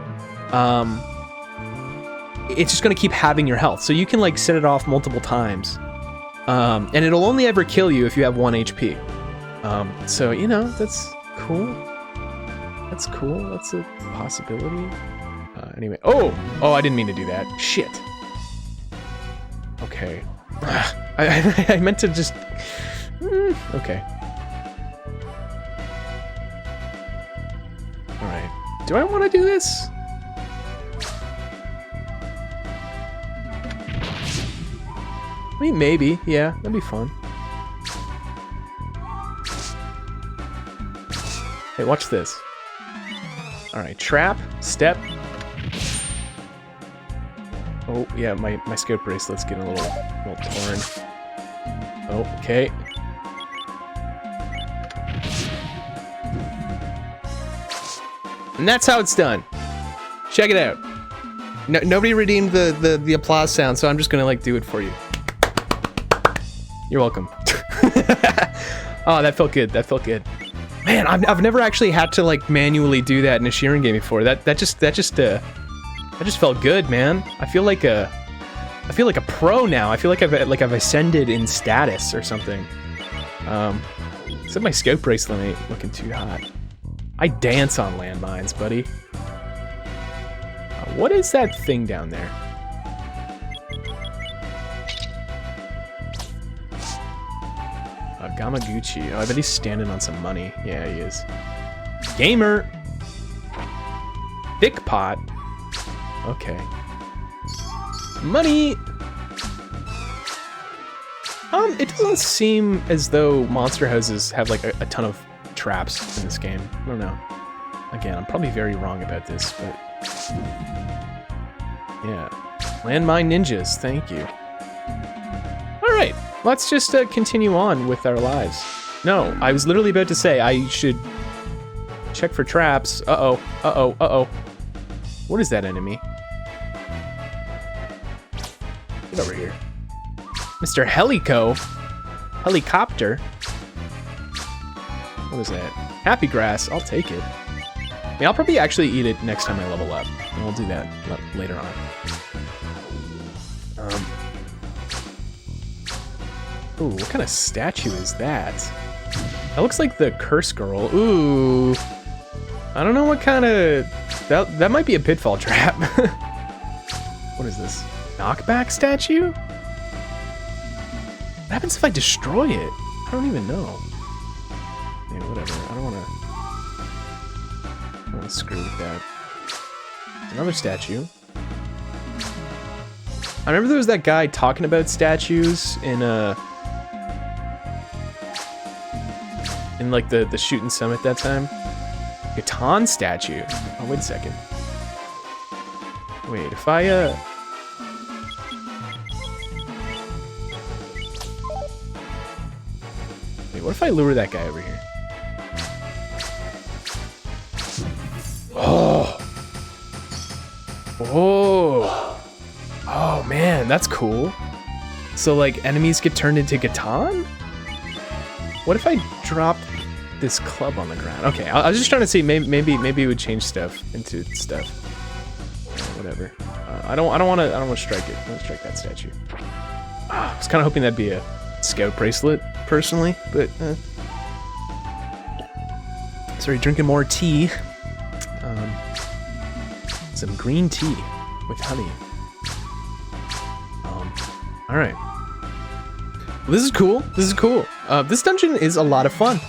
it's just gonna keep having your health. So you can like set it off multiple times, and it'll only ever kill you if you have 1 HP. So you know, that's cool. That's cool. That's a possibility. Anyway, oh, I didn't mean to do that. Shit. Okay. I meant to just... okay. Alright. Do I want to do this? I mean, maybe. Yeah, that'd be fun. Hey, watch this. Alright, trap, step. Oh, yeah, my scope bracelet's getting a little torn. Oh, okay. And that's how it's done. Check it out. No, nobody redeemed the applause sound, so I'm just gonna like do it for you. You're welcome. Oh, that felt good. That felt good. Man, I've never actually had to like manually do that in a Shiren game before. That just felt good, man. I feel like a pro now. I feel like I've ascended in status or something. Except my scope bracelet ain't looking too hot. I dance on landmines, buddy. What is that thing down there? Gamaguchi. Oh, I bet he's standing on some money. Yeah, he is. Gamer! Thick pot. Okay. Money! It doesn't seem as though monster houses have like a ton of traps in this game. I don't know. Again, I'm probably very wrong about this, but... yeah. Landmine ninjas, thank you. Alright, let's just continue on with our lives. No, I was literally about to say I should check for traps. Uh-oh, uh-oh, uh-oh. What is that enemy? Get over here. Mr. Helicopter? What is that? Happy grass, I'll take it. I mean, I'll probably actually eat it next time I level up. And we'll do that later on. Ooh, what kind of statue is that? That looks like the curse girl. Ooh. I don't know what kind of... That might be a pitfall trap. What is this? Knockback statue? What happens if I destroy it? I don't even know. Yeah, whatever. I don't want to screw with that. Another statue. I remember there was that guy talking about statues in like the shooting summit that time. Catan statue. Oh, wait a second. Wait, if I wait, what if I lure that guy over here? Oh. Oh. Oh man, that's cool. So like enemies get turned into Catan? What if I dropped this club on the ground? Okay, I was just trying to see maybe it would change stuff into stuff. Whatever. I don't want to strike it. I don't want to strike that statue. I was kind of hoping that'd be a scout bracelet personally, but sorry, drinking more tea. Some green tea with honey. All right. Well, this is cool. This is cool. This dungeon is a lot of fun.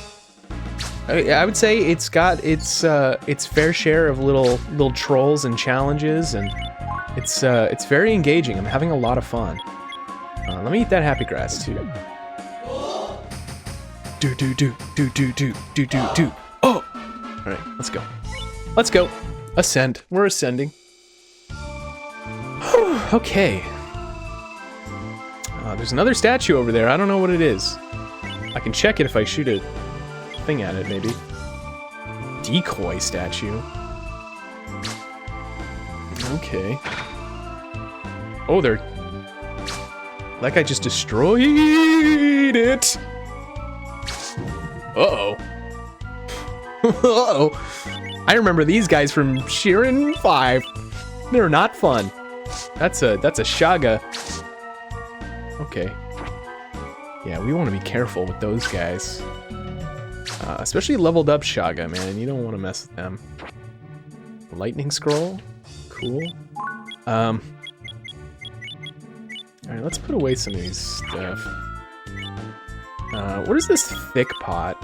I would say it's got its fair share of little trolls and challenges, and it's very engaging. I'm having a lot of fun. Let me eat that happy grass too. Do. Oh! All right, let's go. Let's go. Ascend. We're ascending. Okay. There's another statue over there. I don't know what it is. I can check it if I shoot a thing at it, maybe. Decoy statue. Okay. Oh, they're... Like I just destroyed it. Uh-oh. Uh-oh. I remember these guys from Shiren 5. They're not fun. That's a Shaga. Okay. Yeah, we want to be careful with those guys. Especially leveled up Shaga, man. You don't want to mess with them. Lightning scroll. Cool. Alright, let's put away some of these stuff. What is this thick pot?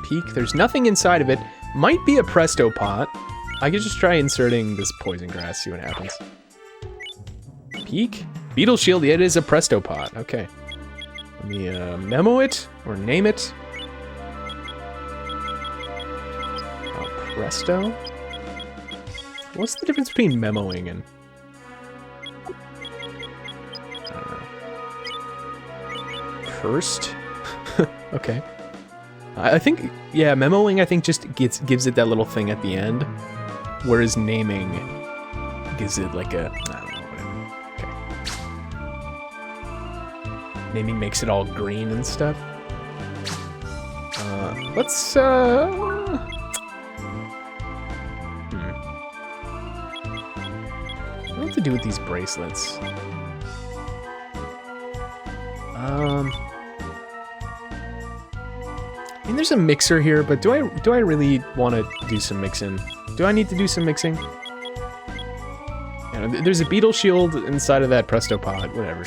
Peak. There's nothing inside of it. Might be a presto pot. I could just try inserting this poison grass, see what happens. Peak? Beetle shield, yeah, it is a presto pot. Okay. Let me memo it, or name it. Presto? What's the difference between memoing and... I don't know. Cursed? Okay. I think, yeah, memoing I think just gives it that little thing at the end, whereas naming gives it like a, I don't know, whatever. Okay. Naming makes it all green and stuff. Let's, What to do with these bracelets? I mean, there's a mixer here, but do I really want to do some mixing? Do I need to do some mixing? Yeah, there's a beetle shield inside of that presto pod. Whatever.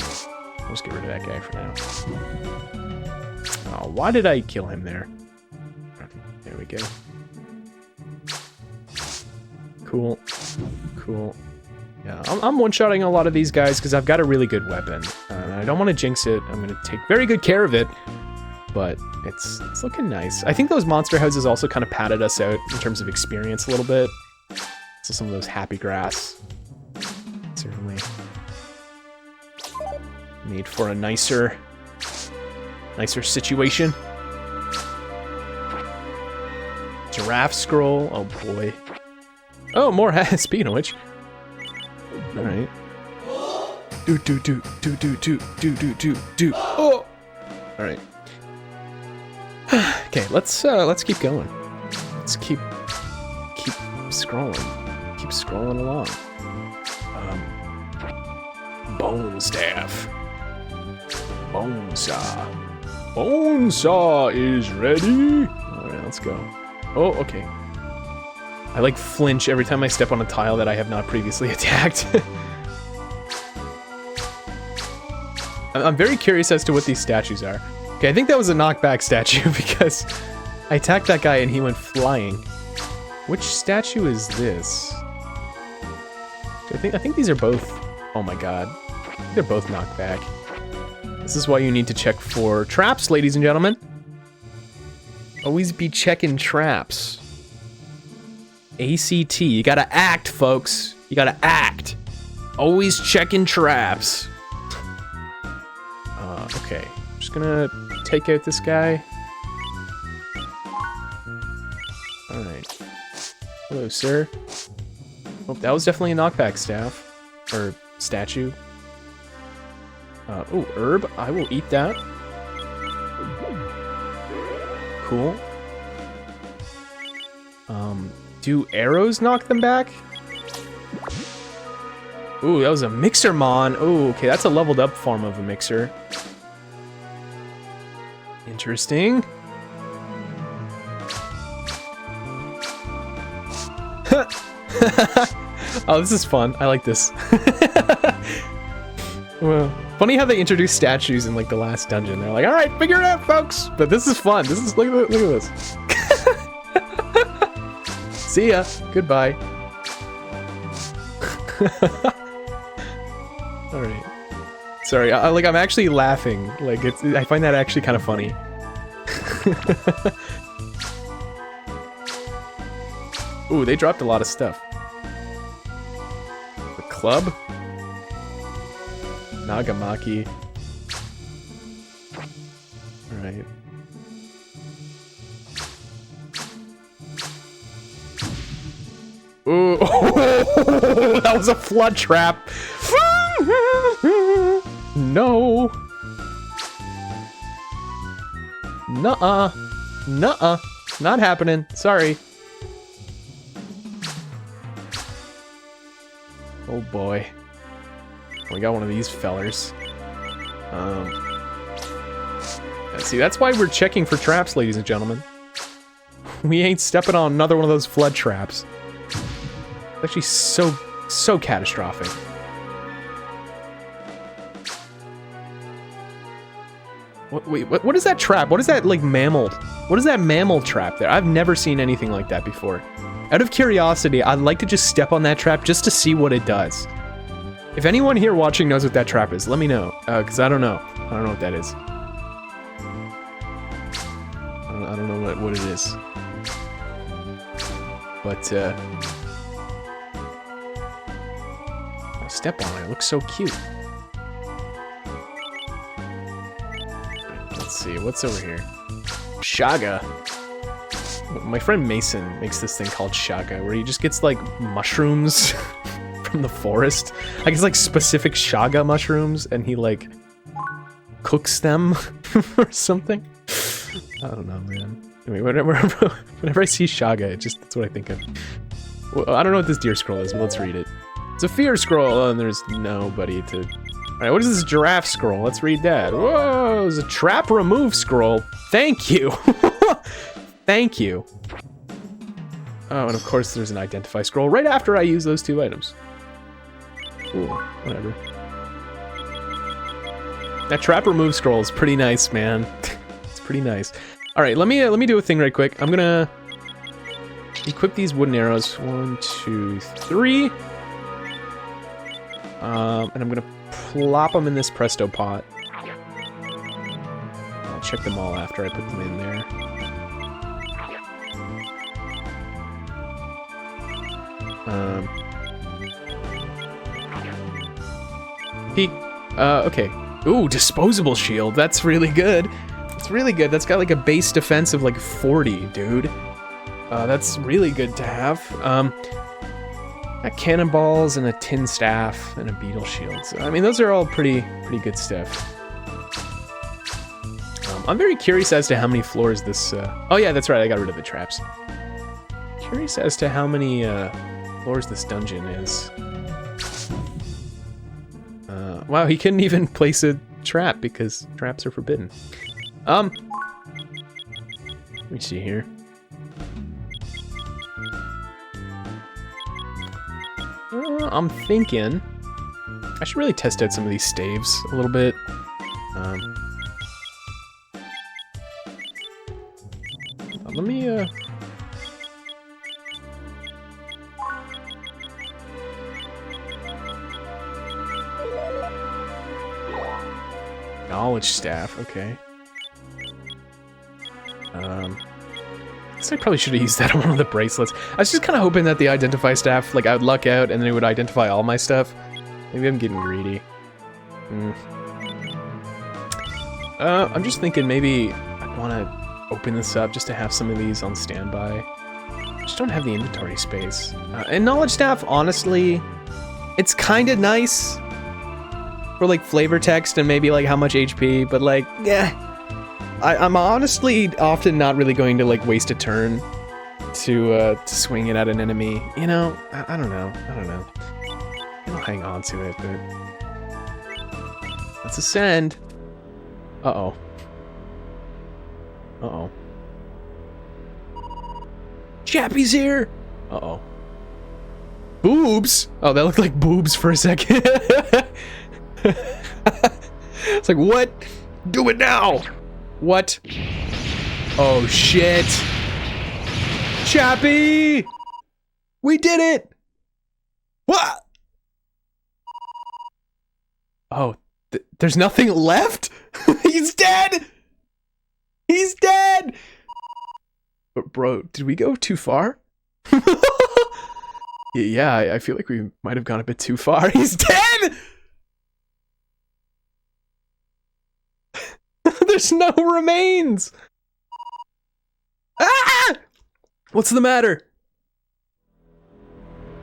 I'll just get rid of that guy for now. Oh, why did I kill him there? There we go. Cool. Cool. Yeah, I'm one-shotting a lot of these guys because I've got a really good weapon. And I don't want to jinx it. I'm going to take very good care of it. But it's looking nice. I think those monster houses also kind of padded us out in terms of experience a little bit. So some of those happy grass certainly Made for a nicer situation. Giraffe scroll. Oh boy. Oh, more speaking of which. All right. Do. Oh. All right. Okay, let's keep going. Let's keep scrolling. Keep scrolling along. Bone staff. Bone saw. Bone saw is ready. All right, let's go. Oh, okay. I like flinch every time I step on a tile that I have not previously attacked. I'm very curious as to what these statues are. Okay, I think that was a knockback statue because I attacked that guy and he went flying. Which statue is this? I think these are both. Oh my god. They're both knockback. This is why you need to check for traps, ladies and gentlemen. Always be checking traps. ACT. You gotta act, folks. You gotta act. Always checking traps. Okay. I'm just gonna take out this guy. Alright. Hello, sir. Oh, that was definitely a knockback staff. Or statue. Oh, herb. I will eat that. Cool. Do arrows knock them back? Ooh, that was a Mixermon. Ooh, okay, that's a leveled up form of a mixer. Interesting. Oh, this is fun. I like this. Well, funny how they introduce statues in like the last dungeon. They're like, all right, figure it out, folks. But this is fun. This is look at this. See ya. Goodbye. All right. Sorry. I'm actually laughing. Like I find that actually kind of funny. Ooh, they dropped a lot of stuff. The club. Nagamaki. Alright. Ooh, that was a flood trap. No. Nuh-uh. Nuh-uh. Not happening. Sorry. Oh boy. We got one of these fellers. See, that's why we're checking for traps, ladies and gentlemen. We ain't stepping on another one of those flood traps. It's actually so catastrophic. What is that trap? What is that, like, mammal? What is that mammal trap there? I've never seen anything like that before. Out of curiosity, I'd like to just step on that trap just to see what it does. If anyone here watching knows what that trap is, let me know. Because I don't know. I don't know what that is. I don't know what it is. But, I'll step on it. It looks so cute. Let's see. What's over here? Shaga. My friend Mason makes this thing called Shaga, where he just gets, like, mushrooms from the forest. Like, it's, like, specific Shaga mushrooms, and he, like, cooks them or something. I don't know, man. Anyway, whenever I see Shaga, that's what I think of. Well, I don't know what this deer scroll is, but let's read it. It's a fear scroll, oh, and there's nobody to... Alright, what is this giraffe scroll? Let's read that. Whoa, it's a trap remove scroll. Thank you! Thank you. Oh, and of course there's an identify scroll right after I use those two items. Cool, whatever. That trap remove scroll is pretty nice, man. It's pretty nice. All right, let me do a thing right quick. I'm gonna equip these wooden arrows. 1, 2, 3. And I'm gonna plop them in this presto pot. I'll check them all after I put them in there. Peek. Okay. Ooh, disposable shield. That's really good. That's really good. That's got like a base defense of like 40, dude. That's really good to have. Got cannonballs and a tin staff and a beetle shield. So, I mean, those are all pretty good stuff. I'm very curious as to how many floors this... Oh yeah, that's right, I got rid of the traps. Curious as to how many floors this dungeon is. Wow, he couldn't even place a trap because traps are forbidden. Let me see here. I'm thinking I should really test out some of these staves a little bit. Let me knowledge staff, okay. I guess I probably should have used that on one of the bracelets. I was just kind of hoping that the identify staff, like, I would luck out and then it would identify all my stuff. Maybe I'm getting greedy. I'm just thinking maybe I want to open this up just to have some of these on standby. I just don't have the inventory space. And knowledge staff, honestly, it's kind of nice for, like, flavor text and maybe, like, how much HP, but, like, yeah. I'm honestly often not really going to, like, waste a turn to swing it at an enemy. You know, I don't know. I'll hang on to it, but... Let's ascend. Uh-oh. Uh-oh. Chappie's here! Uh-oh. Boobs? Oh, that looked like boobs for a second. It's like, what? Do it now! What? Oh, shit. Chappie! We did it! What? Oh, there's nothing left? He's dead! He's dead! But bro, did we go too far? Yeah, I feel like we might have gone a bit too far. He's dead! There's no remains! Ah! What's the matter?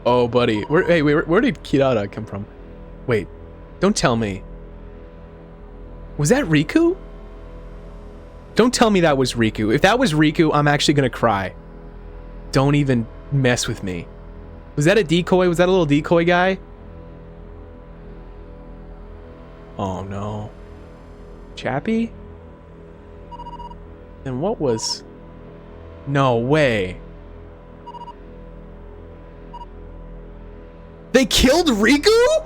Oh, buddy. Where did Kirara come from? Wait, don't tell me. Was that Riku? Don't tell me that was Riku. If that was Riku, I'm actually gonna cry. Don't even mess with me. Was that a decoy? Was that a little decoy guy? Oh no. Chappie? Then what was... No way. They killed Riku?!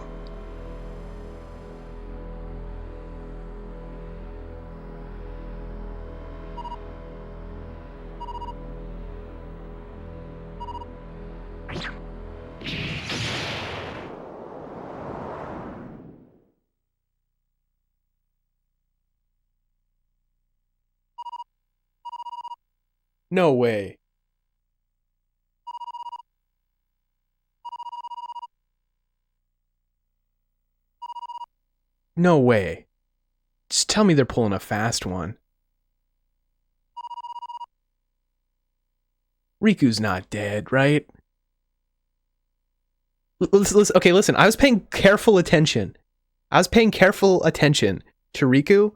No way. No way. Just tell me they're pulling a fast one. Riku's not dead, right? Okay, listen, I was paying careful attention. I was paying careful attention to Riku.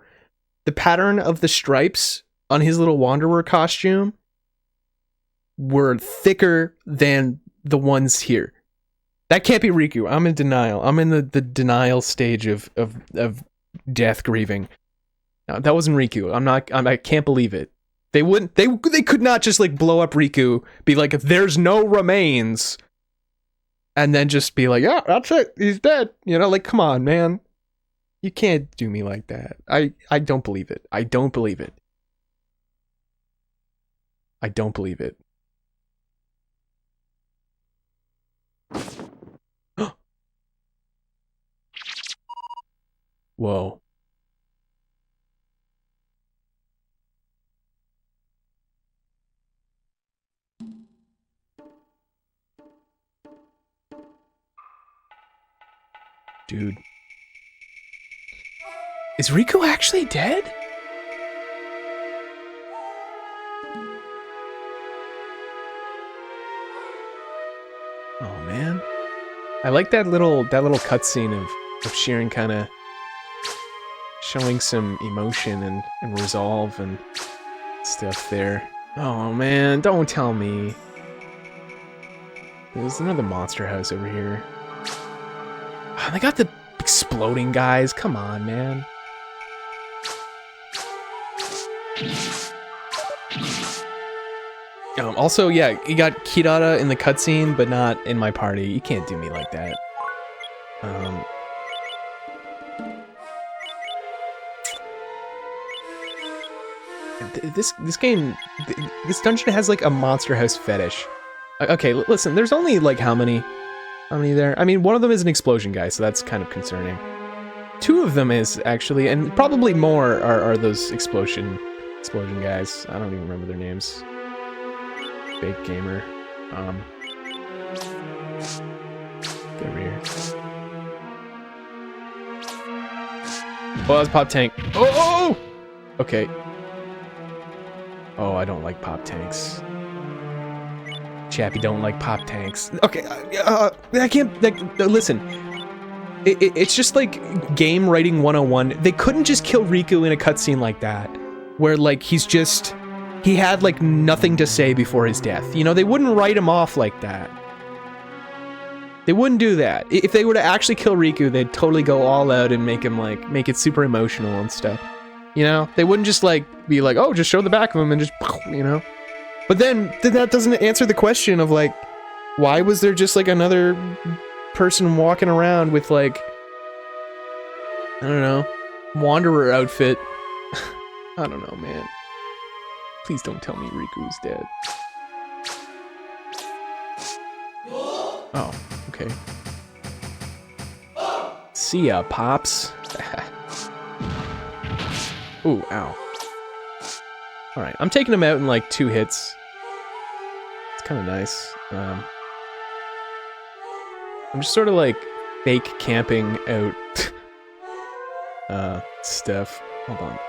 The pattern of the stripes on his little Wanderer costume were thicker than the ones here. That can't be Riku. I'm in denial. I'm in the denial stage of death grieving. No, that wasn't Riku. I can't believe it. They could not just like blow up Riku, be like, there's no remains, and then just be like, yeah, that's it. He's dead. You know, like, come on, man. You can't do me like that. I don't believe it. I don't believe it. I don't believe it. Whoa. Dude. Is Riku actually dead? Oh man. I like that little cutscene of Shiren kind of showing some emotion and resolve and stuff there. Oh man, don't tell me. There's another monster house over here. Oh, they got the exploding guys. Come on, man. Also, yeah, you got Kirara in the cutscene, but not in my party. You can't do me like that. This game, this dungeon has like a monster house fetish. Okay, listen, there's only like how many there? I mean, one of them is an explosion guy, so that's kind of concerning. Two of them is actually, and probably more are those explosion guys. I don't even remember their names. Fake gamer. Get over here. Oh, that's Pop Tank. Oh! Okay. Oh, I don't like pop tanks. Chappie don't like pop tanks. Okay, I can't, like, listen. It's just like game writing 101. They couldn't just kill Riku in a cutscene like that, where like he had like nothing to say before his death. You know, they wouldn't write him off like that. They wouldn't do that. If they were to actually kill Riku, they'd totally go all out and make him like, make it super emotional and stuff. You know, they wouldn't just like be like, oh, just show the back of him and just, you know. But then that doesn't answer the question of like, why was there just like another person walking around with like, I don't know, Wanderer outfit? I don't know, man. Please don't tell me Riku's dead. Oh, okay. See ya, Pops. Ooh, ow. Alright, I'm taking him out in like 2 hits. It's kind of nice. I'm just sort of like fake camping out stuff. Hold on.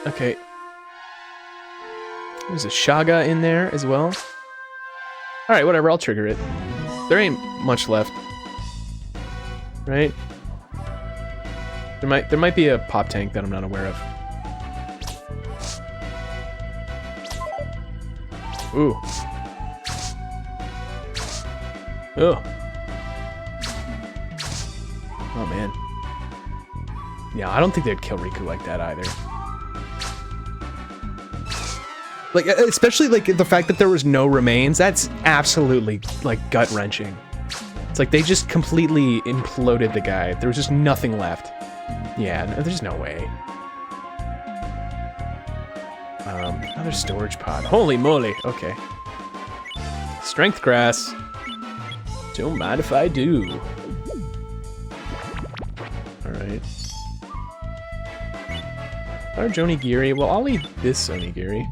Okay. There's a Shaga in there as well. Alright, whatever, I'll trigger it. There ain't much left. Right? There might be a pop tank that I'm not aware of. Ooh. Oh. Oh man. Yeah, I don't think they'd kill Riku like that either. Like, especially like the fact that there was no remains, that's absolutely like gut-wrenching. It's like they just completely imploded the guy. There was just nothing left. Yeah, no, there's no way. Another storage pod. Holy moly. Okay. Strength grass. Don't mind if I do. Alright. Large onigiri. Well, I'll eat this onigiri.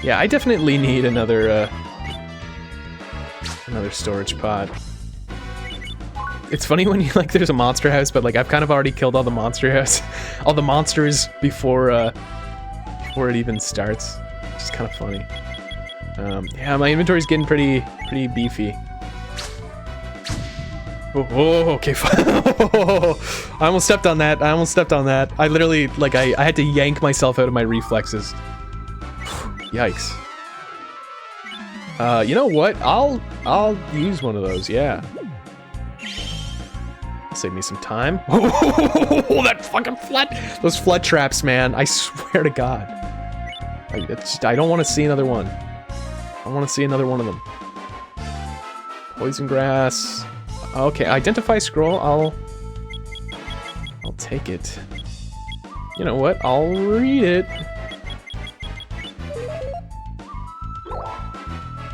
Yeah, I definitely need another storage pod. It's funny when you like there's a monster house, but like I've kind of already killed all the monster house, all the monsters before it even starts. Which is kind of funny. Yeah, my inventory's getting pretty beefy. Oh, okay. I almost stepped on that. I literally like I had to yank myself out of my reflexes. Yikes. You know what? I'll use one of those, yeah. Save me some time. Oh, that fucking flood! Those flood traps, man. I swear to God. I don't want to see another one. I want to see another one of them. Poison grass. Okay, identify scroll. I'll take it. You know what? I'll read it.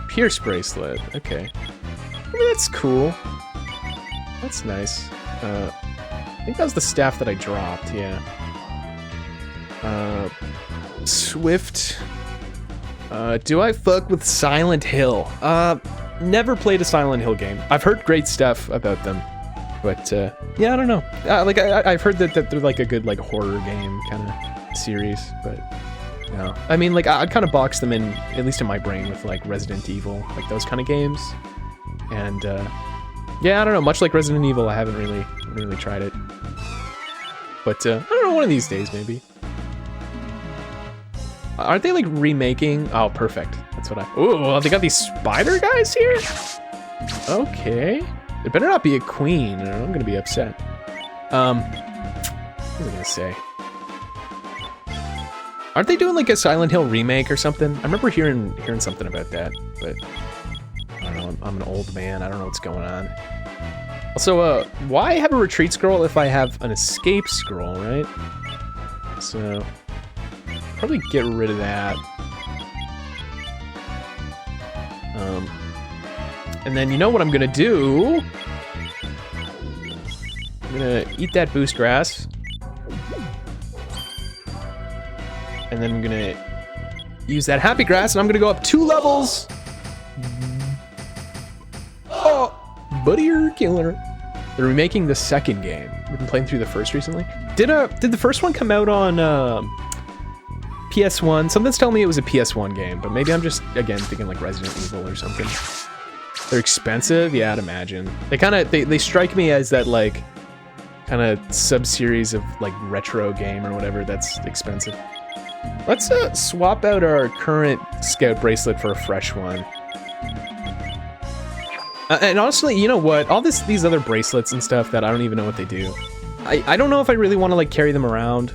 Pierce bracelet. Okay. I mean, that's cool. That's nice. I think that was the staff that I dropped, yeah. Swift. Do I fuck with Silent Hill? Never played a Silent Hill game. I've heard great stuff about them, but yeah, I don't know. Like I've heard that they're like a good like horror game kind of series, but no. I mean, like I'd kind of box them in, at least in my brain, with like Resident Evil, like those kind of games. And yeah, I don't know. Much like Resident Evil, I haven't really tried it. But I don't know. One of these days, maybe. Aren't they like remaking? Oh, perfect. That's what I. Ooh, they got these spider guys here. Okay. There better not be a queen, or I'm gonna be upset. What was I gonna say? Aren't they doing like a Silent Hill remake or something? I remember hearing something about that, but I don't know. I'm an old man. I don't know what's going on. Also, why have a retreat scroll if I have an escape scroll, right? So. Probably get rid of that. And then you know what I'm gonna do? I'm gonna eat that boost grass. And then I'm gonna use that happy grass, and I'm gonna go up 2 levels. Oh, buddy, you're killer. They're remaking the second game. We've been playing through the first recently. Did the first one come out on PS1? Something's telling me it was a PS1 game, but maybe I'm just, again, thinking like Resident Evil or something. They're expensive? Yeah, I'd imagine. They strike me as that, like, kind of sub-series of, like, retro game or whatever that's expensive. Let's swap out our current Scout bracelet for a fresh one. And honestly, you know what? All these other bracelets and stuff that I don't even know what they do. I don't know if I really want to, like, carry them around.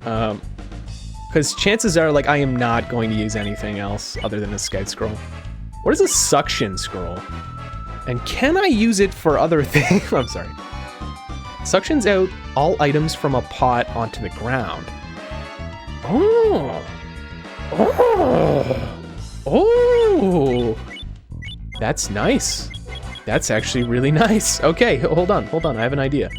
Because chances are, like, I am not going to use anything else other than a Scout scroll. What is a suction scroll? And can I use it for other things? I'm sorry. Suctions out all items from a pot onto the ground. Oh. Oh. Oh. That's nice. That's actually really nice. Okay, hold on. I have an idea.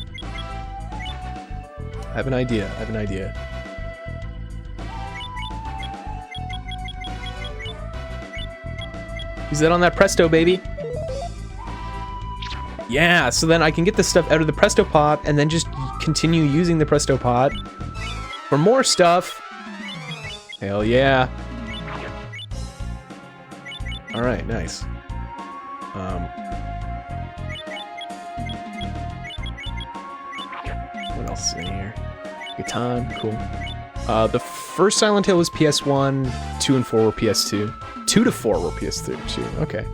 Use that on that Presto, baby. Yeah, so then I can get the stuff out of the Presto pot and then just continue using the Presto pot for more stuff. Hell yeah. All right, nice. What else is in here? Good time, cool. The first Silent Hill was PS1, 2 and 4 were PS2. 2 to 4 were PS2, okay.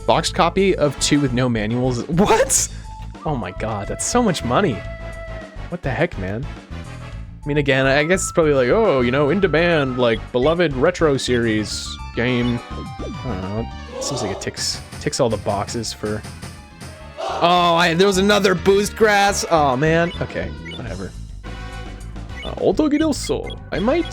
Boxed copy of 2 with no manuals. What? Oh my god, that's so much money. What the heck, man? I mean, again, I guess it's probably like, oh, you know, in demand, like, beloved retro series game. I don't know, it seems like it ticks all the boxes for... Oh, there was another boost grass! Oh, man. Okay, whatever. Old Doggy Del Sol. I might,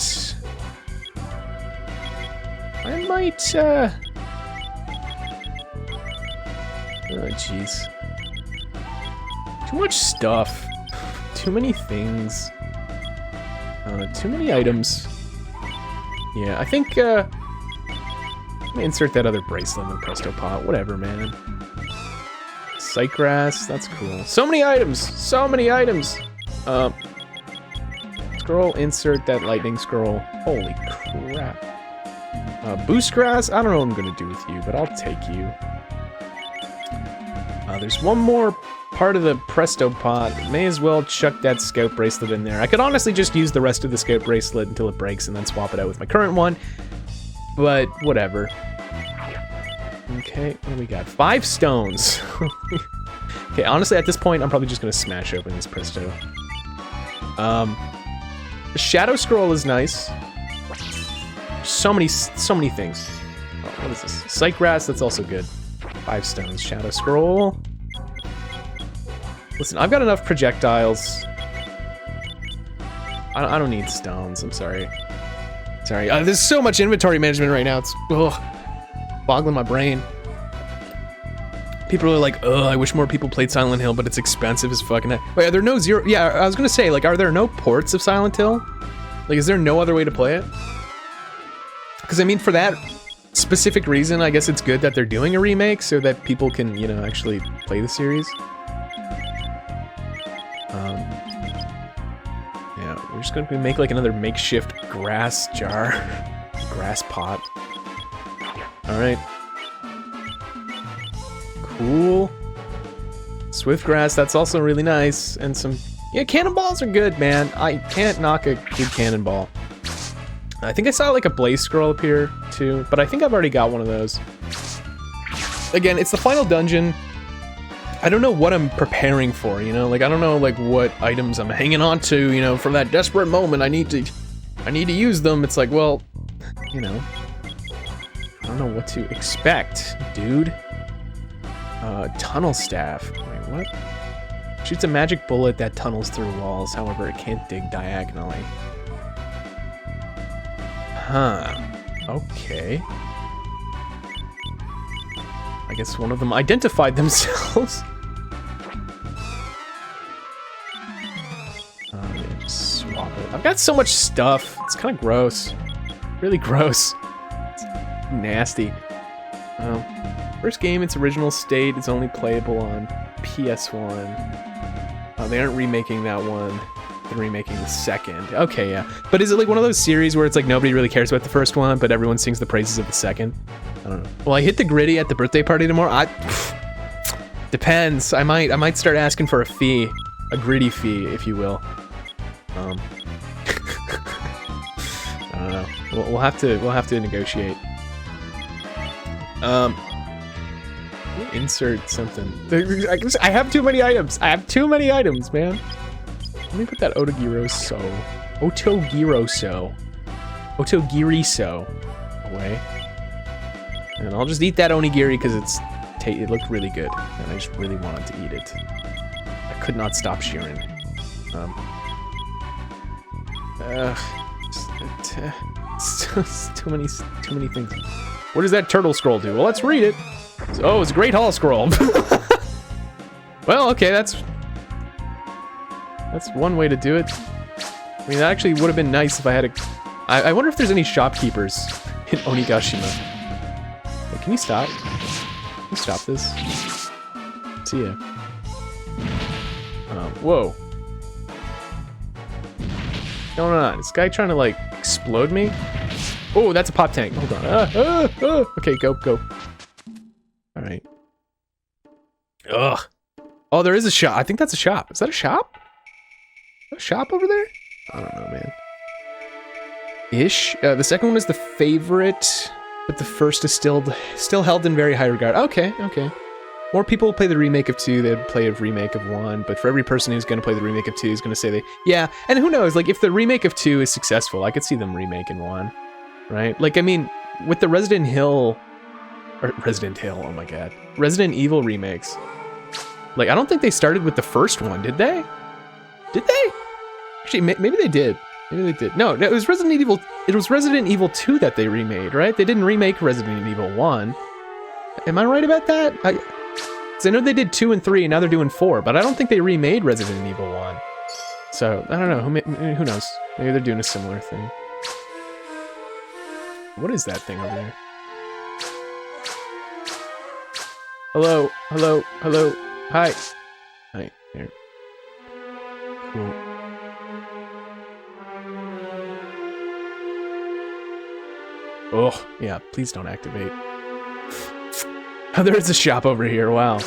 oh, jeez. Too much stuff. Too many things. Too many items. Yeah, I think, let me insert that other bracelet in the Presto pot. Whatever, man. Sightgrass, that's cool. So many items! So many items! Scroll, insert that lightning scroll. Holy crap. Boost grass? I don't know what I'm gonna do with you, but I'll take you. There's one more part of the Presto pot. May as well chuck that Scout bracelet in there. I could honestly just use the rest of the Scout bracelet until it breaks and then swap it out with my current one. But whatever. Okay, what do we got? 5 stones. Okay, honestly, at this point, I'm probably just gonna smash open this Presto. The Shadow Scroll is nice. So many things. Oh, what is this? Sightgrass, that's also good. 5 stones. Shadow Scroll. Listen, I've got enough projectiles. I don't need stones, I'm sorry. Sorry, there's so much inventory management right now, it's boggling my brain. People are like, ugh, I wish more people played Silent Hill, but it's expensive as fucking heck. Wait, are there no zero? Yeah, I was gonna say, like, are there no ports of Silent Hill? Like, is there no other way to play it? Because, I mean, for that specific reason, I guess it's good that they're doing a remake so that people can, you know, actually play the series. Yeah, we're just going to make, like, another makeshift grass jar. Grass pot. Alright. Cool. Swiftgrass, that's also really nice. And some... Yeah, cannonballs are good, man. I can't knock a good cannonball. I think I saw, like, a blaze scroll up here, too. But I think I've already got one of those. Again, it's the final dungeon. I don't know what I'm preparing for, you know? Like, I don't know, like, what items I'm hanging on to, you know? From that desperate moment, I need to use them. It's like, well, you know... I don't know what to expect, dude. Tunnel staff. Wait, what? Shoots a magic bullet that tunnels through walls, however, it can't dig diagonally. Huh. Okay. I guess one of them identified themselves. Yeah, just swap it. I've got so much stuff. It's kind of gross. Really gross. It's nasty. First game, its original state is only playable on PS1. They aren't remaking that one. They're remaking the second. Okay, yeah. But is it like one of those series where it's like nobody really cares about the first one, but everyone sings the praises of the second? I don't know. Well, I hit the gritty at the birthday party tomorrow. Depends. I might start asking for a fee, a gritty fee, if you will. I don't know. We'll have to negotiate. Insert something. I have too many items. I have too many items, man. Let me put that Otogiriso away. And I'll just eat that onigiri because it looked really good. And I just really wanted to eat it. I could not stop Shiren. It's too many things. What does that turtle scroll do? Well, let's read it. Oh, it's a Great Hall Scroll. Well, okay, that's one way to do it. I mean, that actually would have been nice if I had a... I wonder if there's any shopkeepers in Onigashima. Wait, can you stop? Can you stop this? See ya. Whoa. What's going on? Is this guy trying to, like, explode me? Oh, that's a pop tank. Hold on. Okay, go. Alright. Ugh. Oh, there is a shop. I think that's a shop. Is that a shop? Is that a shop over there? I don't know, man. Ish. The second one is the favorite, but the first is still held in very high regard. Okay. More people play the remake of 2 than play a remake of 1, but for every person who's going to play the remake of 2 is going to say yeah, and who knows, like, if the remake of 2 is successful, I could see them remaking 1, right? Like, I mean, with the Resident Evil, oh my god. Resident Evil remakes. Like, I don't think they started with the first one, did they? Did they? Actually, maybe they did. Maybe they did. No, it was Resident Evil. It was Resident Evil 2 that they remade, right? They didn't remake Resident Evil 1. Am I right about that? I know they did 2 and 3, and now they're doing 4, but I don't think they remade Resident Evil 1. So, I don't know. Who knows? Maybe they're doing a similar thing. What is that thing over there? Hello. Hi. Hi, there. Cool. Oh, yeah, please don't activate. Oh, there is a shop over here, wow.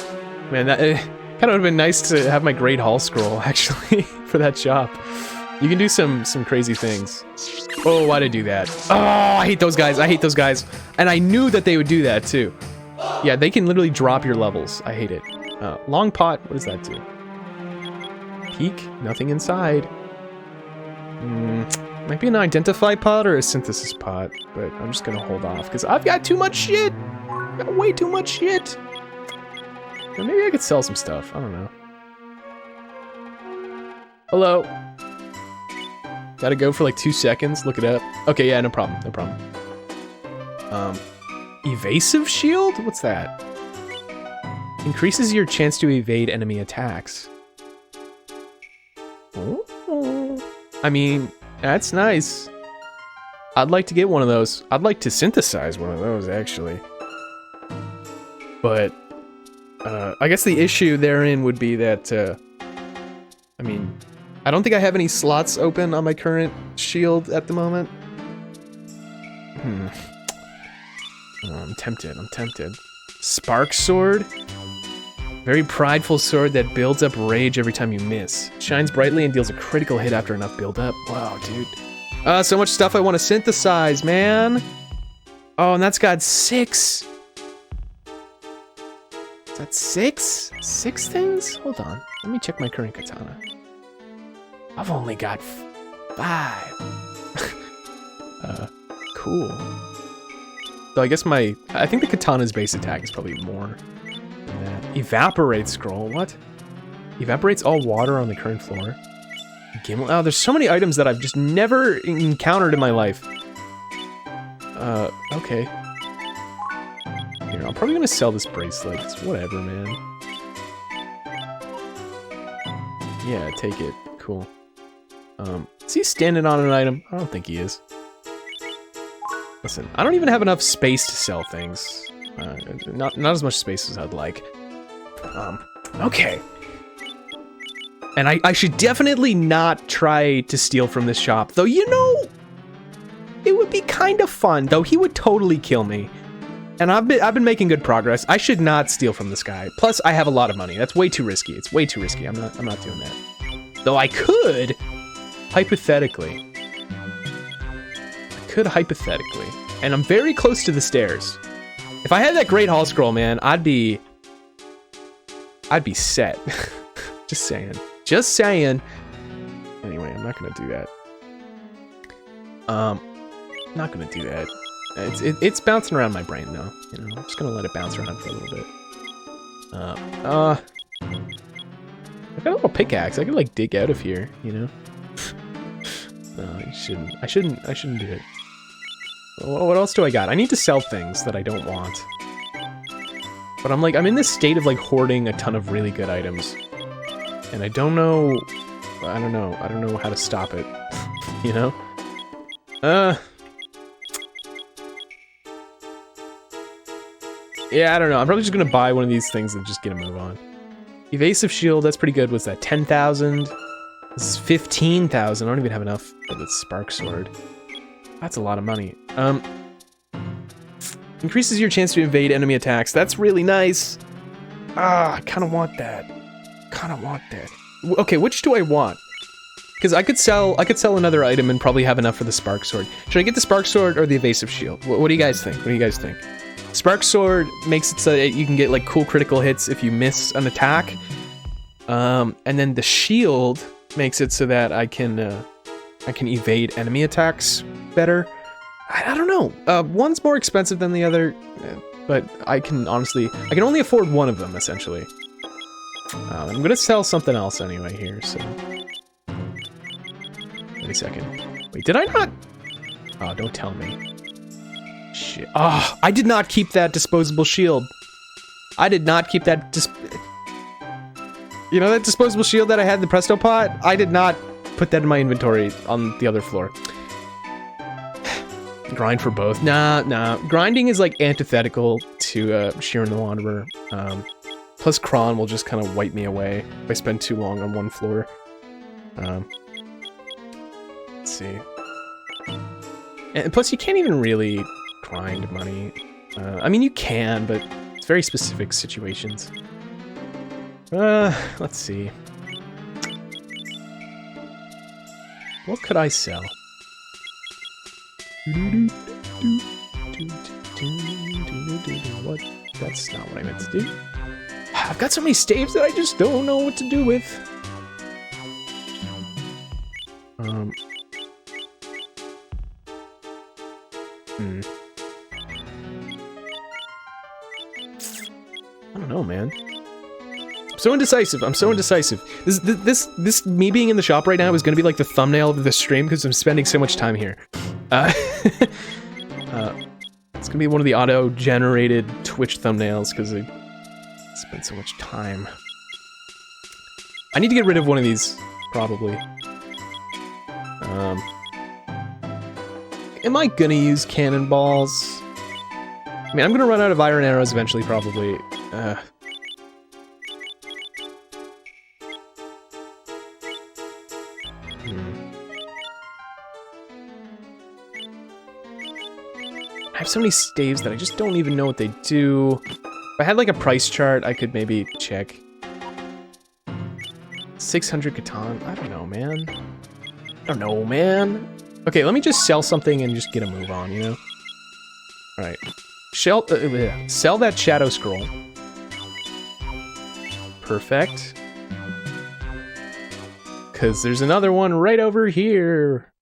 Man, that kind of would have been nice to have my Great Hall Scroll, actually, for that shop. You can do some crazy things. Oh, why'd I do that? Oh, I hate those guys, And I knew that they would do that, too. Yeah, they can literally drop your levels. I hate it. Long pot, what does that do? Peek, nothing inside. Might be an identify pot or a synthesis pot, but I'm just gonna hold off because I've got too much shit. I've got way too much shit. Or maybe I could sell some stuff. I don't know. Hello. Gotta go for like 2 seconds. Look it up. Okay, yeah, no problem. Evasive shield? What's that? Increases your chance to evade enemy attacks. Oh. I mean, That's nice. I'd like to get one of those. I'd like to synthesize one of those, actually. But, I guess the issue therein would be that, I mean, I don't think I have any slots open on my current shield at the moment. Oh, I'm tempted. Spark sword? Very prideful sword that builds up rage every time you miss. Shines brightly and deals a critical hit after enough build up. Wow, dude. So much stuff I want to synthesize, man. Oh, and that's got 6. Is that 6? 6 things? Hold on. Let me check my current katana. I've only got 5. Cool. So I guess I think the katana's base attack is probably more than that. Evaporate scroll, what? Evaporates all water on the current floor. Gimlet, oh, there's so many items that I've just never encountered in my life. Okay. Here, I'm probably gonna sell this bracelet. It's whatever, man. Yeah, take it. Cool. Is he standing on an item? I don't think he is. Listen, I don't even have enough space to sell things. Not as much space as I'd like. Okay. And I should definitely not try to steal from this shop, though, you know, it would be kind of fun, though he would totally kill me. And I've been making good progress. I should not steal from this guy. Plus, I have a lot of money. That's way too risky. It's way too risky. I'm not doing that. Though I could, hypothetically. And I'm very close to the stairs. If I had that Great Hall Scroll, man, I'd be set. Just saying. Anyway, I'm not gonna do that. Not gonna do that. It's bouncing around my brain though. You know, I'm just gonna let it bounce around for a little bit. I got a little pickaxe. I could like dig out of here. You know. No, I shouldn't do it. What else do I got? I need to sell things that I don't want. But I'm in this state of like hoarding a ton of really good items. And I don't know how to stop it. You know? Yeah, I don't know. I'm probably just gonna buy one of these things and just get a move on. Evasive shield, that's pretty good. What's that? 10,000? This is 15,000. I don't even have enough for the spark sword. That's a lot of money. Increases your chance to evade enemy attacks. That's really nice. I kind of want that. Okay, which do I want? Because I could sell another item and probably have enough for the spark sword. Should I get the spark sword or the evasive shield? What do you guys think? Spark sword makes it so that you can get like cool critical hits if you miss an attack. And then the shield makes it so that I can evade enemy attacks better. I don't know. One's more expensive than the other, but I can only afford one of them essentially. I'm gonna sell something else anyway here, so. Wait a second. Wait, did I not? Oh, don't tell me. Shit. Oh, I did not keep that disposable shield. I did not keep that you know that disposable shield that I had in the Presto pot? I did not put that in my inventory on the other floor. Grind for both. Nah. Grinding is like antithetical to Shiren the Wanderer. Plus Kron will just kind of wipe me away if I spend too long on one floor. Let's see. And plus you can't even really grind money. I mean you can, but it's very specific situations. Let's see. What could I sell? What? That's not what I meant to do. I've got so many staves that I just don't know what to do with. I don't know, man. I'm so indecisive. This me being in the shop right now is gonna be like the thumbnail of the stream because I'm spending so much time here. It's gonna be one of the auto-generated Twitch thumbnails because I spent so much time. I need to get rid of one of these, probably. am I gonna use cannonballs? I mean, I'm gonna run out of iron arrows eventually, probably. I have so many staves that I just don't even know what they do. If I had like a price chart, I could maybe check. 600 katan? I don't know, man. I don't know, man. Okay, let me just sell something and just get a move on, you know? Alright. Sell that shadow scroll. Perfect. Because there's another one right over here.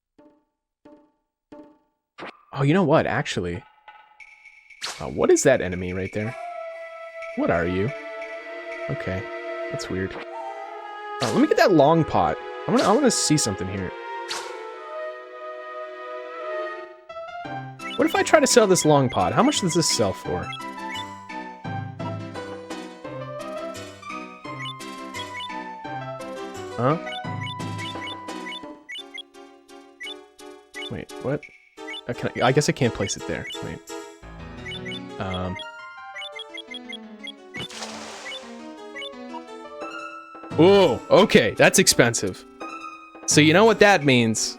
Oh, you know what, actually? What is that enemy right there? What are you? Okay, that's weird. Oh, let me get that long pot. I wanna see something here. What if I try to sell this long pot? How much does this sell for? Huh? Wait, what? I guess I can't place it there. Wait. Oh, okay, that's expensive. So you know what that means?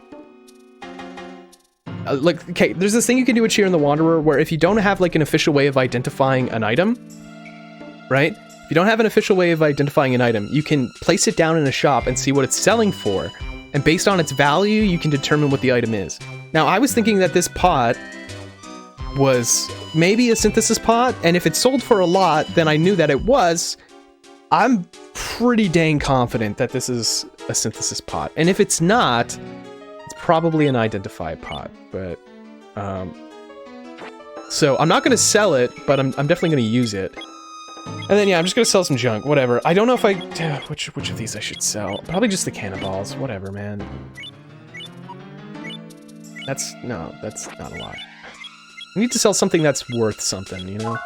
Like, okay, there's this thing you can do with Shiren the Wanderer where if you don't have like an official way of identifying an item, right? If you don't have an official way of identifying an item, you can place it down in a shop and see what it's selling for. And based on its value, you can determine what the item is. Now, I was thinking that this pot was maybe a synthesis pot, and if it sold for a lot, then I knew that it was. I'm pretty dang confident that this is a synthesis pot. And if it's not, it's probably an identified pot, but, so I'm not gonna sell it, but I'm definitely gonna use it. And then, yeah, I'm just gonna sell some junk, whatever. I don't know if I, which of these I should sell. Probably just the cannonballs, whatever, man. That's not a lot. I need to sell something that's worth something, you know?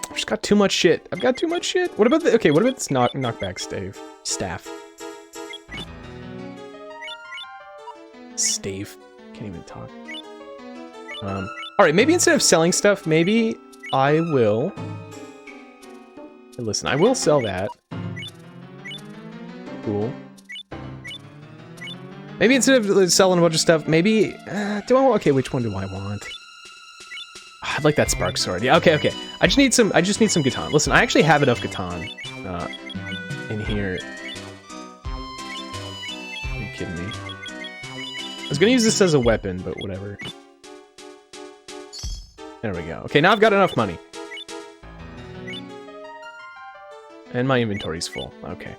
I've just got too much shit. I've got too much shit. What about the, okay, what about this knockback staff? Stave. Can't even talk. Alright, maybe instead of selling stuff, maybe I will... Hey, listen, I will sell that. Cool. Maybe instead of selling a bunch of stuff, maybe... okay, which one do I want? I'd like that spark sword. Yeah, okay. I just need some Gatan. Listen, I actually have enough Gatan in here. Are you kidding me? I was gonna use this as a weapon, but whatever. There we go. Okay, now I've got enough money. And my inventory's full. Okay.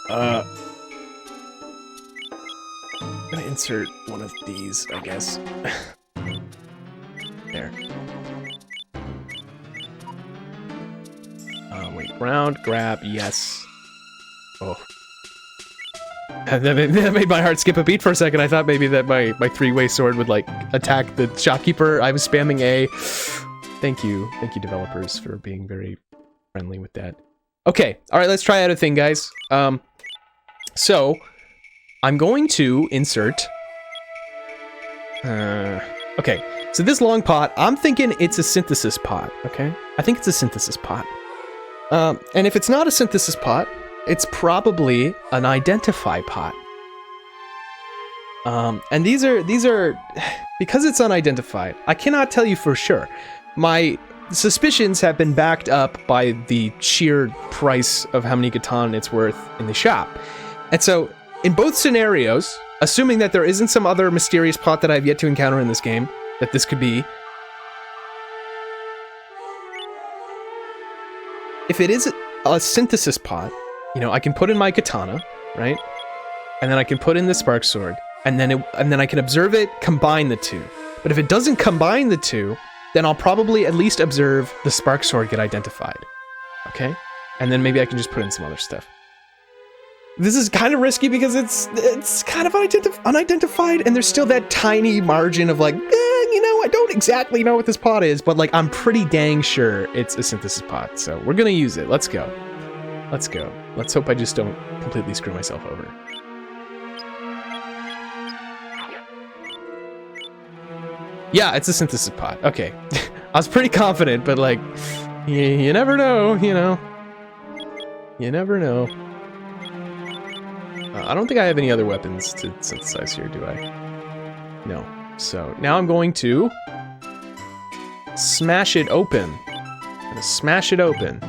I'm gonna insert one of these, I guess. There. Wait. Round, grab, yes. Oh. That made my heart skip a beat for a second. I thought maybe that my three-way sword would, like, attack the shopkeeper. I was spamming A. Thank you, developers, for being very friendly with that. Okay, alright, let's try out a thing, guys. So, I'm going to insert... okay, so this long pot, I'm thinking it's a synthesis pot, okay? I think it's a synthesis pot. And if it's not a synthesis pot, it's probably an identify pot. And these are, because it's unidentified, I cannot tell you for sure. My suspicions have been backed up by the sheer price of how many Gatan it's worth in the shop. And so, in both scenarios, assuming that there isn't some other mysterious pot that I've yet to encounter in this game, that this could be, if it is a synthesis pot, you know, I can put in my katana, right? And then I can put in the spark sword, and then I can observe it combine the two. But if it doesn't combine the two, then I'll probably at least observe the spark sword get identified. Okay? And then maybe I can just put in some other stuff. This is kind of risky because it's kind of unidentified, and there's still that tiny margin of like, you know, I don't exactly know what this pot is, but like I'm pretty dang sure it's a synthesis pot. So we're gonna use it. Let's go. Let's go. Let's hope I just don't completely screw myself over. Yeah, it's a synthesis pot. Okay. I was pretty confident, but like, you never know, you know. You never know. I don't think I have any other weapons to synthesize here, do I? No. So now I'm going to smash it open. I'm gonna smash it open.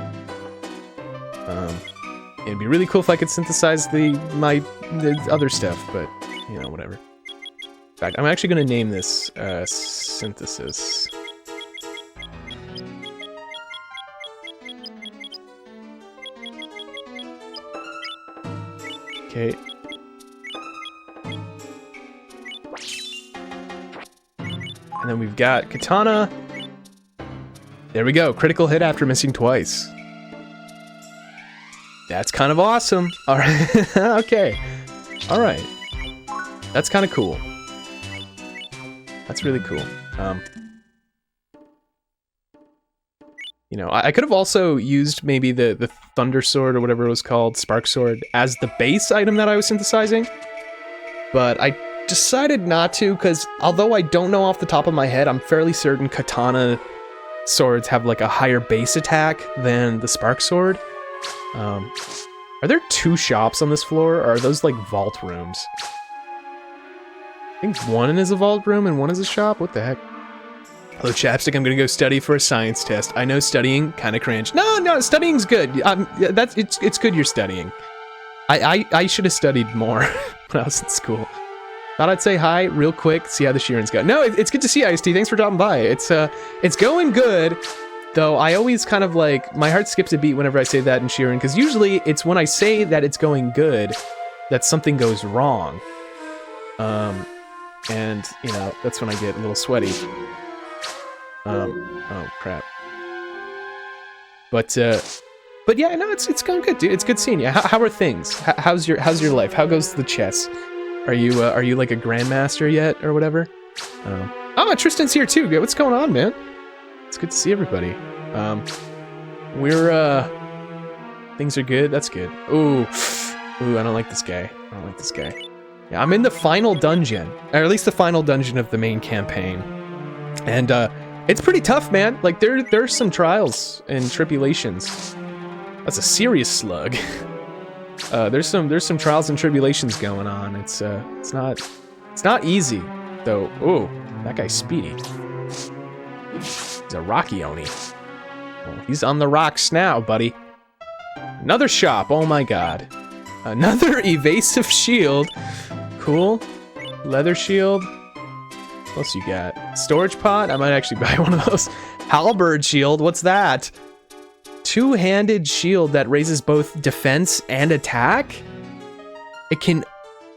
It'd be really cool if I could synthesize the other stuff, but you know, whatever. In fact, I'm actually gonna name this synthesis. Okay. And then we've got katana. There we go, critical hit after missing twice. That's kind of awesome. All right, okay. All right. That's kind of cool. That's really cool. You know, I could have also used maybe the Thunder Sword or whatever it was called, Spark Sword, as the base item that I was synthesizing. But I decided not to, because although I don't know off the top of my head, I'm fairly certain katana swords have like a higher base attack than the Spark Sword. Are there 2 shops on this floor, or are those like vault rooms? I think one is a vault room and one is a shop. What the heck? Hello, Chapstick. I'm gonna go study for a science test. I know studying kind of cringe. No, studying's good. It's good you're studying. I should have studied more when I was in school. Thought I'd say hi real quick, see how the Shirens go. No, it's good to see you, Ice-T. Thanks for dropping by. It's going good. Though I always kind of like, my heart skips a beat whenever I say that in Shiren, because usually it's when I say that it's going good that something goes wrong. And, you know, that's when I get a little sweaty. Oh, crap. But yeah, no, it's going good, dude. It's good seeing you. How are things? How's your life? How goes the chess? Are you like a grandmaster yet, or whatever? Oh, Tristan's here too. What's going on, man? It's good to see everybody. Things are good. That's good. Ooh, I don't like this guy. Yeah, I'm in the final dungeon, or at least the final dungeon of the main campaign, and it's pretty tough, man. Like there's some trials and tribulations. That's a serious slug. There's some trials and tribulations going on. It's not easy though. Ooh, that guy's speedy. He's a rocky Oni. Well, he's on the rocks now, buddy. Another shop. Oh my god. Another evasive shield. Cool. Leather shield. What else you got? Storage pot? I might actually buy one of those. Halberd shield. What's that? Two-handed shield that raises both defense and attack? It can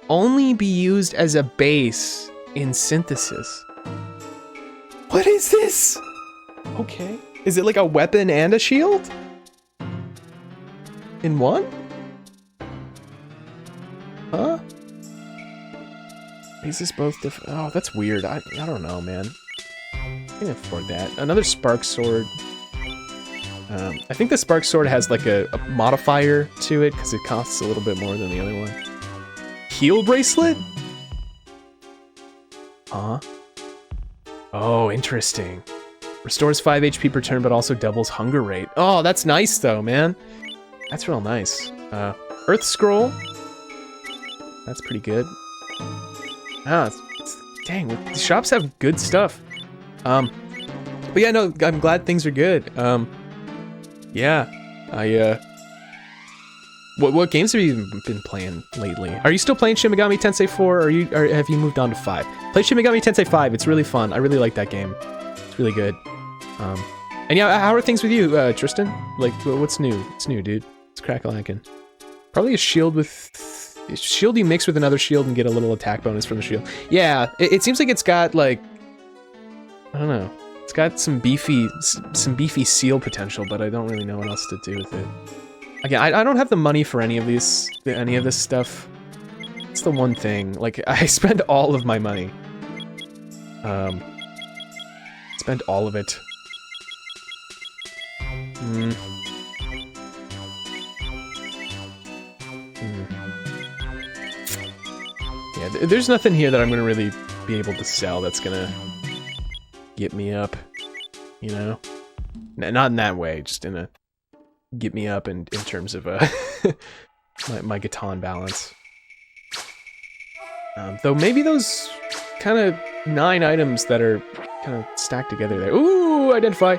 only be used as a base in synthesis. What is this? Okay. Is it like a weapon and a shield? In one? Huh? Raises both oh, that's weird. I don't know, man. I can afford that. Another Spark Sword. I think the Spark Sword has like a modifier to it because it costs a little bit more than the other one. Heal Bracelet? Huh? Oh, interesting. Restores 5 HP per turn, but also doubles hunger rate. Oh, that's nice though, man. That's real nice. Earth Scroll. That's pretty good. Ah, dang, the shops have good stuff. But yeah, no, I'm glad things are good. Yeah, what games have you been playing lately? Are you still playing Shin Megami Tensei 4, or have you moved on to 5? Play Shin Megami Tensei 5, it's really fun. I really like that game. It's really good. And yeah, how are things with you, Tristan? Like, what's new? What's new, dude? It's crack-a-lackin'. Probably a shield with... shield you mix with another shield and get a little attack bonus from the shield. Yeah, it seems like it's got, like... I don't know. It's got some beefy seal potential, but I don't really know what else to do with it. Again, I don't have the money for any of this stuff. It's the one thing. Like, I spend all of my money. Spent all of it. Yeah, there's nothing here that I'm gonna really be able to sell that's gonna get me up, you know? Not in that way, just in a get me up in terms of my Gaton balance. Though maybe those kind of 9 items that are kind of stacked together there. Ooh, identify.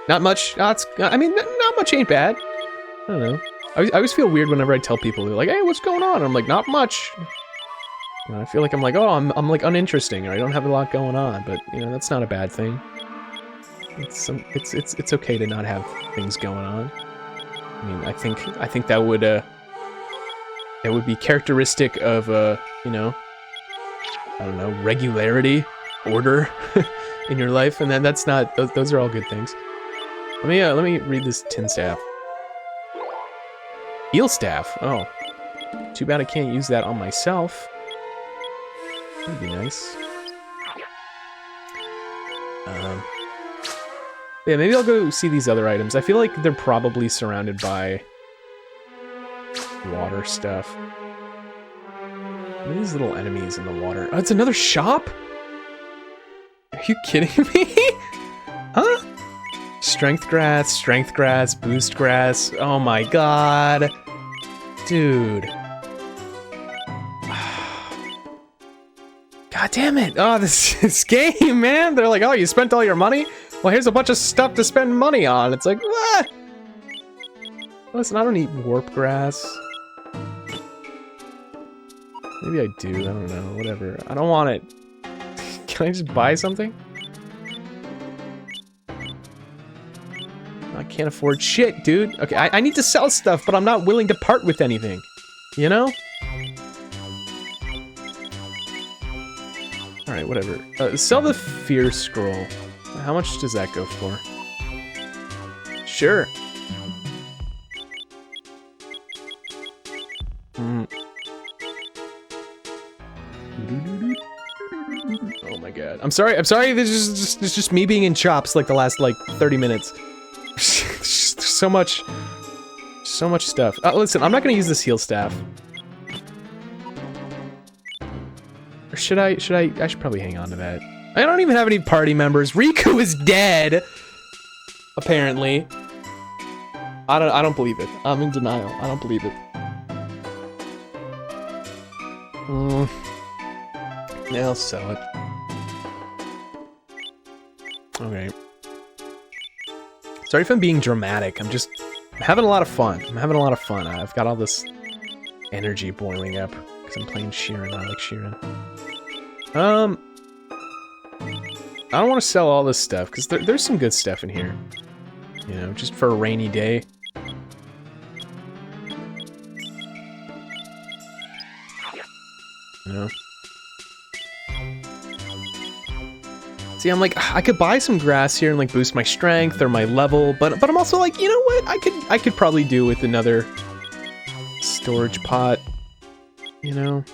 Not much. I mean, not much ain't bad. I don't know. I always feel weird whenever I tell people, they're like, hey, what's going on? I'm like, not much. You know, I feel like I'm like, oh, I'm like uninteresting, or I don't have a lot going on, but you know, that's not a bad thing. It's okay to not have things going on. I mean, I think that would be characteristic of you know, I don't know, regularity, order in your life, and then that's not, those are all good things. Let me read this tin staff. Heal staff. Oh, too bad I can't use that on myself. That'd be nice. Yeah, maybe I'll go see these other items. I feel like they're probably surrounded by water stuff. What are these little enemies in the water? Oh, it's another shop? Are you kidding me? Huh? Strength grass, boost grass. Oh my god. Dude. God damn it. Oh, this game, man. They're like, oh, you spent all your money? Well, here's a bunch of stuff to spend money on. It's like, what? Listen, I don't eat warp grass. Maybe I do, I don't know, whatever. I don't want it. Can I just buy something? I can't afford shit, dude. Okay, I need to sell stuff, but I'm not willing to part with anything. You know? Alright, whatever. Sell the Fear Scroll. How much does that go for? Sure. Oh my god. I'm sorry, this is just me being in chops like the last, like, 30 minutes. so much stuff. Listen, I'm not gonna use this heal staff. Or should I should probably hang on to that. I don't even have any party members. Riku is dead! Apparently. I don't believe it. I'm in denial. I don't believe it. Yeah, I'll sell it. Okay. Sorry if I'm being dramatic. I'm having a lot of fun. I've got all this energy boiling up because I'm playing Shiren. I like Shiren. I don't want to sell all this stuff because there's some good stuff in here. You know, just for a rainy day. You know? See, I'm like, I could buy some grass here and like boost my strength or my level, but I'm also like, you know what? I could probably do with another storage pot. You know?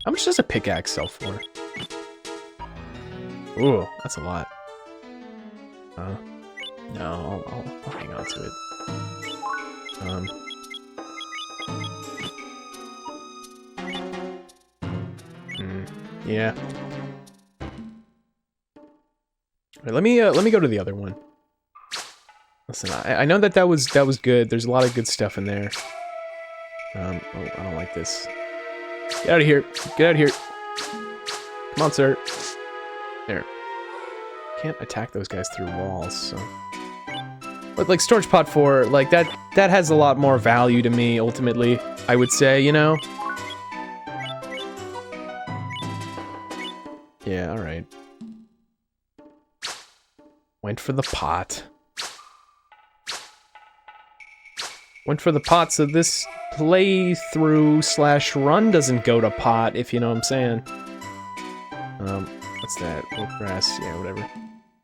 How much does a pickaxe sell for? Ooh, that's a lot. No, I'll hang on to it. Yeah. Right, let me go to the other one. Listen, I know that was good. There's a lot of good stuff in there. Oh, I don't like this. Get out of here. Get out of here. Come on, sir. There. Can't attack those guys through walls, so. But like Storage Pot 4, like that has a lot more value to me, ultimately, I would say, you know? Yeah, alright. Went for the pot. Went for the pot so this playthrough / run doesn't go to pot, if you know what I'm saying. What's that? Oak grass, yeah, whatever.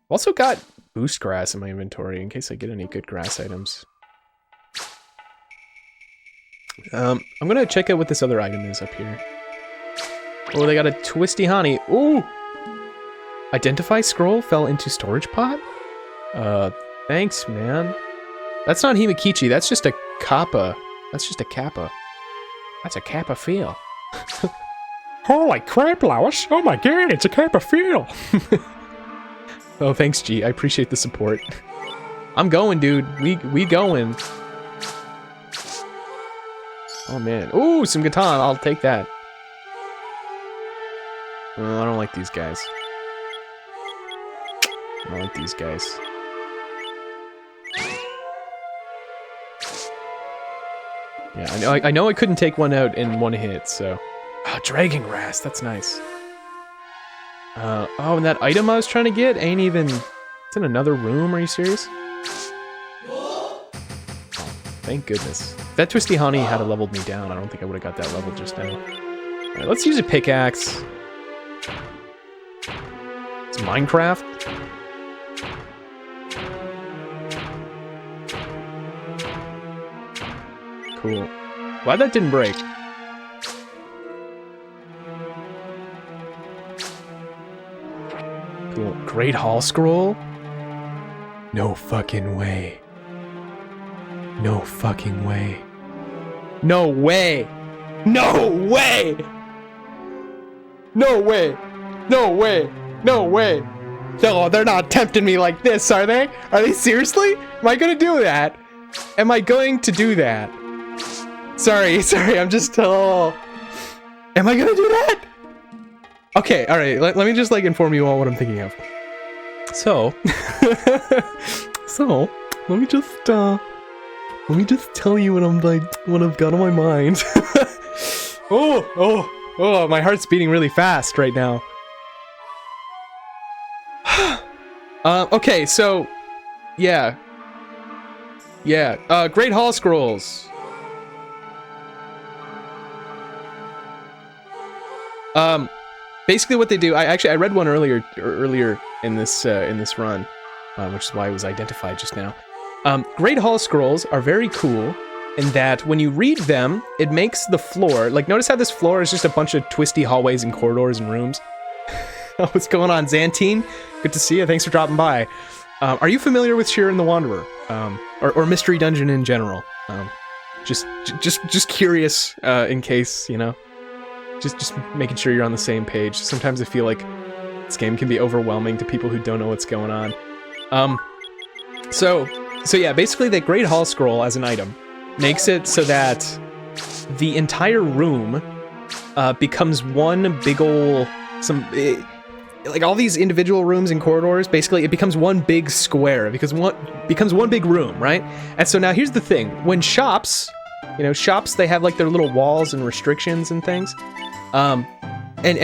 Also got boost grass in my inventory in case I get any good grass items. I'm gonna check out what this other item is up here. Oh, they got a twisty honey. Ooh! Identify scroll fell into storage pot? Thanks, man. That's not Himikichi, that's just a kappa. That's just a kappa. That's a kappa feel. Holy crap, Lois. Oh my god, it's a kappa feel. Oh, thanks, G. I appreciate the support. I'm going, dude. We going. Oh, man. Ooh, some Gatan. I'll take that. Oh, I don't like these guys. I don't like these guys. Yeah, I know I couldn't take one out in one hit, so... Oh, Dragon Grass. That's nice. Oh, and that item I was trying to get ain't even... It's in another room, are you serious? Oh, thank goodness. If that Twisty Honey had leveled me down, I don't think I would have got that level just now. Alright, let's use a pickaxe. It's Minecraft. Cool. Glad that didn't break. Cool. Great Hall Scroll? No fucking way. No fucking way. No way! No way! No way! No way! No way! No, they're not tempting me like this, are they? Are they seriously? Am I gonna do that? Am I going to do that? Sorry, I'm just, oh. Am I gonna do that? Okay, alright, let me just, like, inform you all what I'm thinking of. So, let me just tell you what what I've got on my mind. Oh, my heart's beating really fast right now. Okay, so, yeah. Great Hall Scrolls. Basically what they do, I read one earlier in this run, which is why it was identified just now. Great Hall Scrolls are very cool in that when you read them, it makes the floor, like notice how this floor is just a bunch of twisty hallways and corridors and rooms. What's going on, Xantine? Good to see you, thanks for dropping by. Are you familiar with Shiren the Wanderer? Or Mystery Dungeon in general? Just curious, in case, you know? Just making sure you're on the same page. Sometimes I feel like this game can be overwhelming to people who don't know what's going on. So yeah, basically the Great Hall Scroll as an item makes it so that the entire room becomes one big ol' like all these individual rooms and corridors, basically it becomes one big square. It becomes one big room, right? And so now here's the thing. When shops, you know, they have like their little walls and restrictions and things. And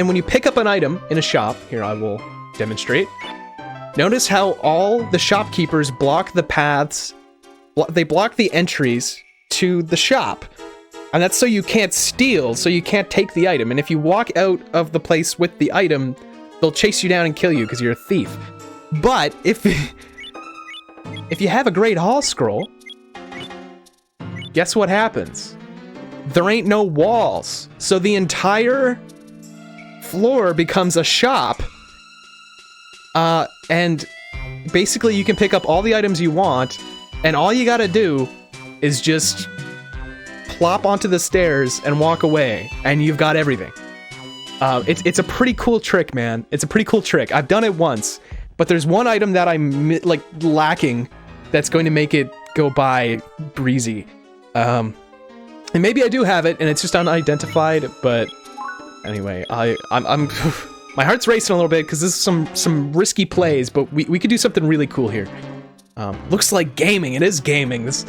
when you pick up an item in a shop, here I will demonstrate. Notice how all the shopkeepers block the paths, they block the entries to the shop. And that's so you can't steal, so you can't take the item. And if you walk out of the place with the item, they'll chase you down and kill you because you're a thief. But if you have a Great Hall Scroll, guess what happens? There ain't no walls. So the entire floor becomes a shop. And basically you can pick up all the items you want, and all you gotta do is just plop onto the stairs and walk away, and you've got everything. It's a pretty cool trick, man. It's a pretty cool trick. I've done it once, but there's one item that I'm like lacking that's going to make it go by breezy. And maybe I do have it, and it's just unidentified, but anyway, I'm my heart's racing a little bit because this is some risky plays, but we could do something really cool here. Looks like gaming. It is gaming. This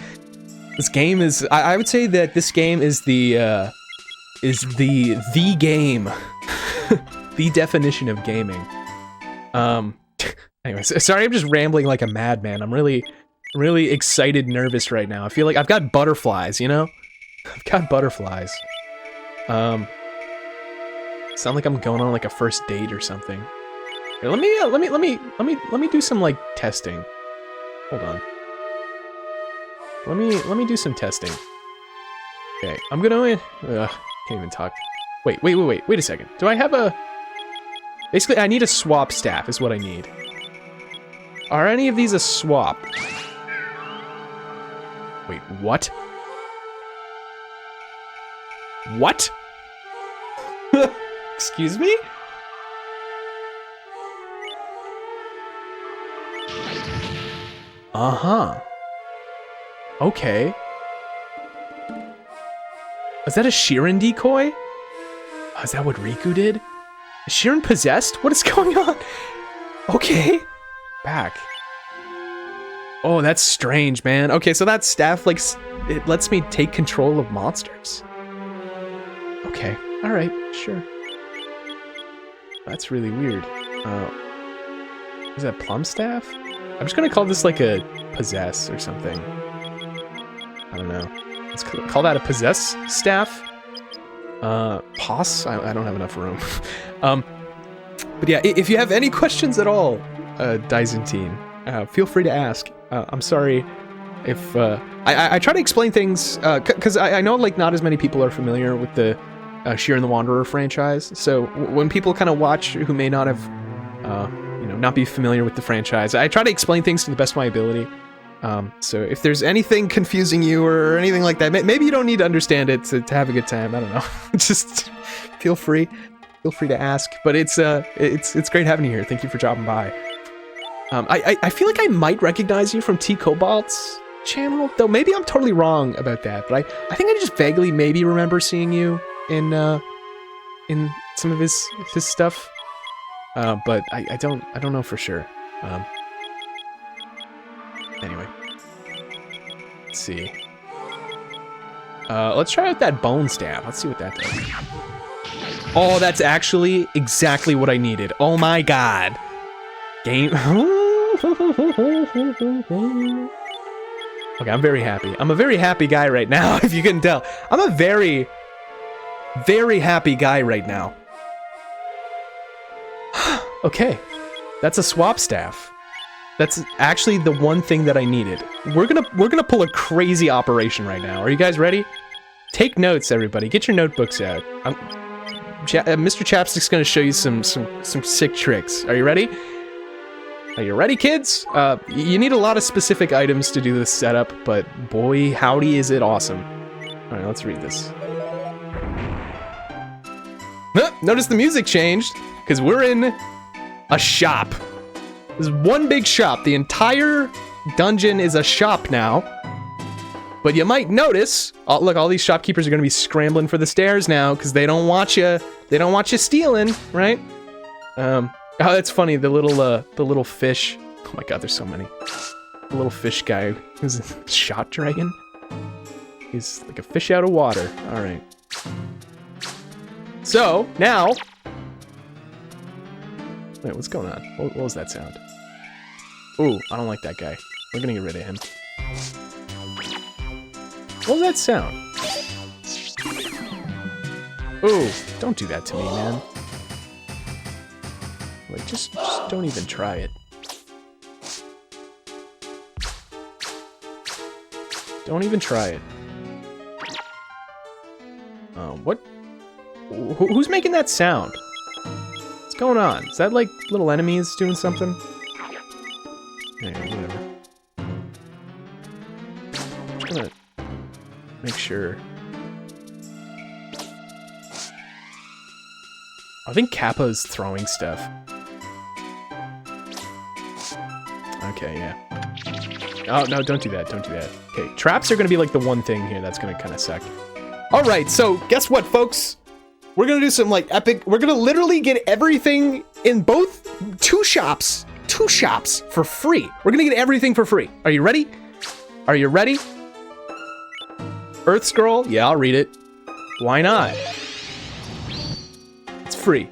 game is. I would say that this game is the game, the definition of gaming. Anyway, sorry, I'm just rambling like a madman. I'm really excited, nervous right now. I feel like I've got butterflies, you know? I've got butterflies. Sound like I'm going on like a first date or something. Here, let me do some like testing. Hold on. Let me do some testing. Okay, I'm gonna can't even talk. Wait a second. Do I have a Basically, I need a swap staff is what I need. Are any of these a swap? Wait, what? What? Excuse me? Uh-huh. Okay. Is that a Shiren decoy? Oh, is that what Riku did? Is Shiren possessed? What is going on? Okay. Back. Oh, that's strange, man. Okay, so that staff, like, it lets me take control of monsters. Okay. Alright, sure. That's really weird. Is that plum staff? I'm just gonna call this like a possess or something. I don't know. Let's call that a possess staff. Poss? I don't have enough room. But yeah, if you have any questions at all, Dyzantine, feel free to ask. I'm sorry if I try to explain things because I know like not as many people are familiar with the Shiren the Wanderer franchise. So when people kind of watch who may not have not be familiar with the franchise, I try to explain things to the best of my ability. So if there's anything confusing you or anything like that, maybe you don't need to understand it to have a good time. I don't know. Just feel free to ask. But it's great having you here. Thank you for dropping by. I feel like I might recognize you from T Cobalt's channel, though maybe I'm totally wrong about that. But I think I just vaguely maybe remember seeing you in some of his stuff. But I don't know for sure. Anyway, let's see. Let's try out that bone staff. Let's see what that does. Oh, that's actually exactly what I needed. Oh my god. Game. Okay, I'm very happy. I'm a very happy guy right now, if you can tell. I'm a very, very happy guy right now. Okay, that's a swap staff. That's actually the one thing that I needed. We're gonna pull a crazy operation right now. Are you guys ready? Take notes, everybody. Get your notebooks out. Mr. Chapstick's gonna show you some sick tricks. Are you ready? Are you ready, kids? You need a lot of specific items to do this setup, but boy, howdy is it awesome. All right, let's read this. Notice the music changed because we're in a shop. This is one big shop. The entire dungeon is a shop now. But you might notice, look, all these shopkeepers are going to be scrambling for the stairs now because they don't want you. They don't want you stealing, right? Oh, that's funny. The little fish. Oh my god, there's so many. The little fish guy who's a shot dragon. He's like a fish out of water. All right. So now. Wait, what's going on? What was that sound? Ooh, I don't like that guy. We're gonna get rid of him. What was that sound? Ooh, don't do that to me, man. Like, just don't even try it. Don't even try it. What? Who's making that sound? What's going on? Is that like little enemies doing something? Anyway, whatever. I'm just gonna make sure. I think Kappa's throwing stuff. Okay, yeah. Oh, no, don't do that, don't do that. Okay, traps are gonna be like the one thing here that's gonna kind of suck. Alright, so guess what, folks? We're gonna do some like epic, we're gonna literally get everything in both two shops for free. We're gonna get everything for free. Are you ready? Are you ready? Earth Scroll? Yeah, I'll read it. Why not? It's free.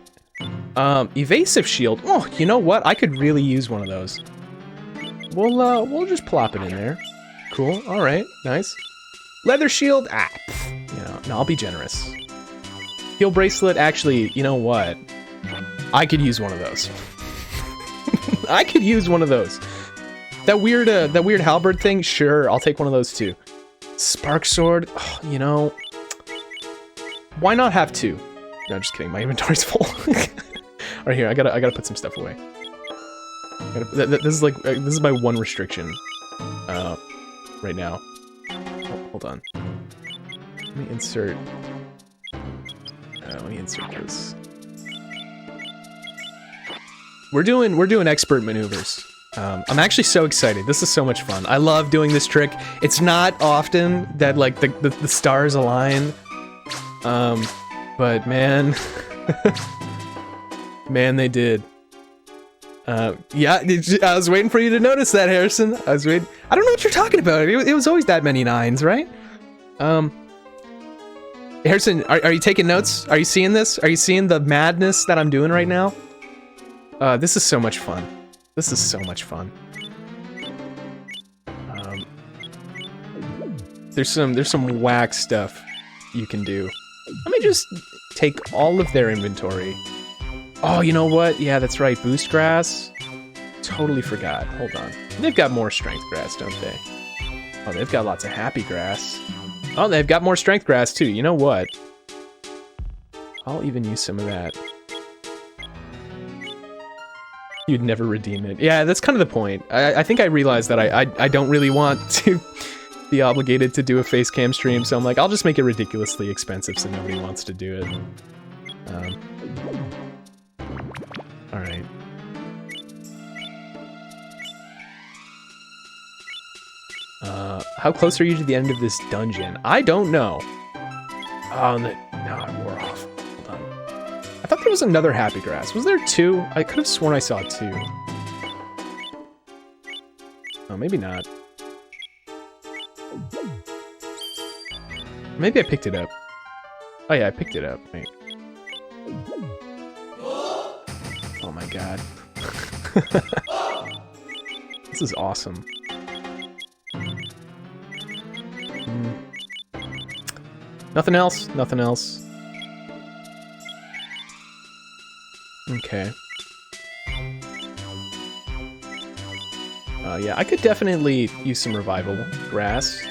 Evasive Shield. Oh, you know what? I could really use one of those. We'll just plop it in there. Cool. All right. Nice. Leather Shield. Ah, no, I'll be generous. Heal Bracelet. Actually, you know what? I could use one of those. I could use one of those. That weird halberd thing. Sure, I'll take one of those too. Spark Sword. Oh, you know, why not have two? No, just kidding. My inventory's full. Alright, here, I gotta put some stuff away. This is like, this is my one restriction, right now. Oh, hold on. Let me insert this. We're doing expert maneuvers. I'm actually so excited. This is so much fun. I love doing this trick. It's not often that like the stars align. But man, man, they did. Yeah, I was waiting for you to notice that, Harrison. I was waiting. I don't know what you're talking about. It was always that many 9s, right? Harrison, are you taking notes? Are you seeing this? Are you seeing the madness that I'm doing right now? This is so much fun. This is so much fun. There's some whack stuff you can do. Let me just take all of their inventory. Oh, you know what? Yeah, that's right. Boost grass. Totally forgot. Hold on. They've got more strength grass, don't they? Oh, they've got lots of happy grass. Oh, they've got more strength grass too. You know what? I'll even use some of that. You'd never redeem it. Yeah, that's kind of the point. I think I realized that I don't really want to be obligated to do a face cam stream, so I'm like, I'll just make it ridiculously expensive so nobody wants to do it. Alright. How close are you to the end of this dungeon? I don't know. Oh, no, I wore off. Hold on. I thought there was another happy grass. Was there 2? I could have sworn I saw 2. Oh, maybe not. Maybe I picked it up. Oh yeah, I picked it up. Wait. Oh my god. This is awesome. Nothing else? Nothing else. Okay. Yeah, I could definitely use some revival grass.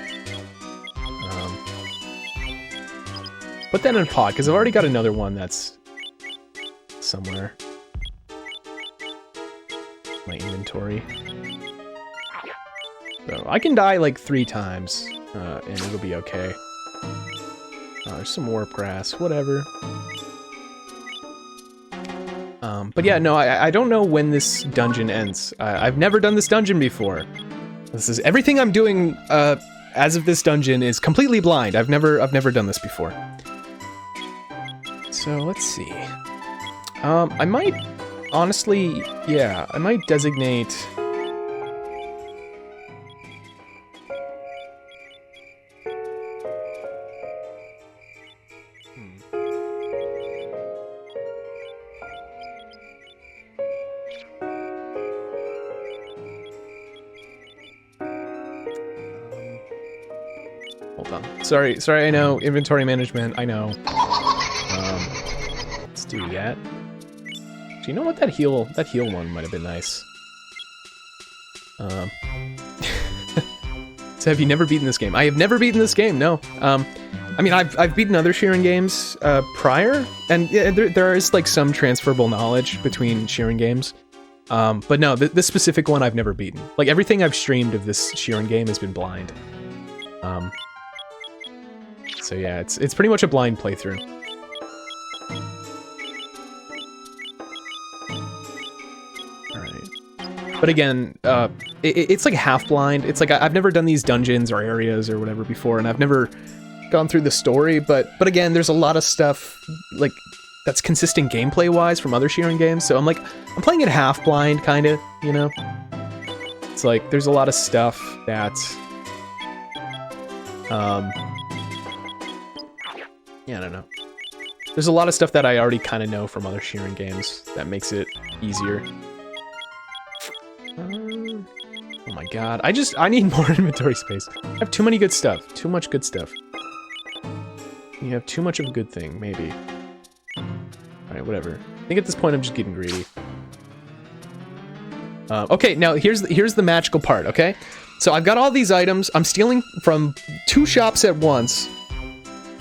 Put that in a pot, because I've already got another one that's somewhere. My inventory. So I can die like 3 times, and it'll be okay. There's some warp grass, whatever. But yeah, no, I don't know when this dungeon ends. I've never done this dungeon before. This is everything I'm doing as of this dungeon is completely blind. I've never done this before. So let's see. I might honestly, yeah, I might designate. Hold on. Sorry, I know inventory management. I know. Let's do that. Do you know what that heal one might have been nice? So have you never beaten this game? I have never beaten this game. No. I mean, I've beaten other Shiren games prior, and yeah, there is like some transferable knowledge between Shiren games. But no, this specific one I've never beaten. Like everything I've streamed of this Shiren game has been blind. So yeah, it's pretty much a blind playthrough. But again, it's like half blind. It's like I've never done these dungeons or areas or whatever before, and I've never gone through the story. But again, there's a lot of stuff like that's consistent gameplay wise from other Shiren games. So I'm playing it half blind, kind of, you know. It's like there's a lot of stuff that, yeah, I don't know. There's a lot of stuff that I already kind of know from other Shiren games that makes it easier. Oh my god, I need more inventory space. I have too many good stuff. Too much good stuff. You have too much of a good thing, maybe. Alright, whatever. I think at this point I'm just getting greedy. Okay, now here's the magical part, okay? So I've got all these items. I'm stealing from 2 shops at once.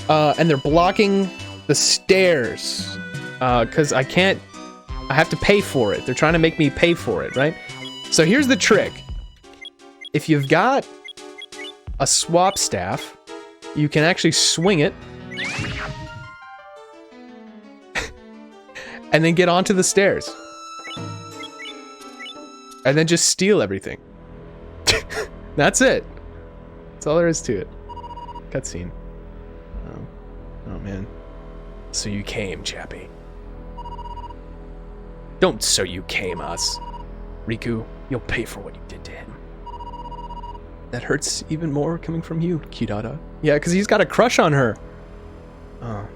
And they're blocking the stairs. Because I can't I have to pay for it. They're trying to make me pay for it, right? So here's the trick. If you've got a swap staff, you can actually swing it and then get onto the stairs. And then just steal everything. That's it. That's all there is to it. Cutscene. Oh man. So you came, Chappie. Don't so you came us. Riku, you'll pay for what you did to him. That hurts even more coming from you, Kidada. Yeah, because he's got a crush on her. Oh,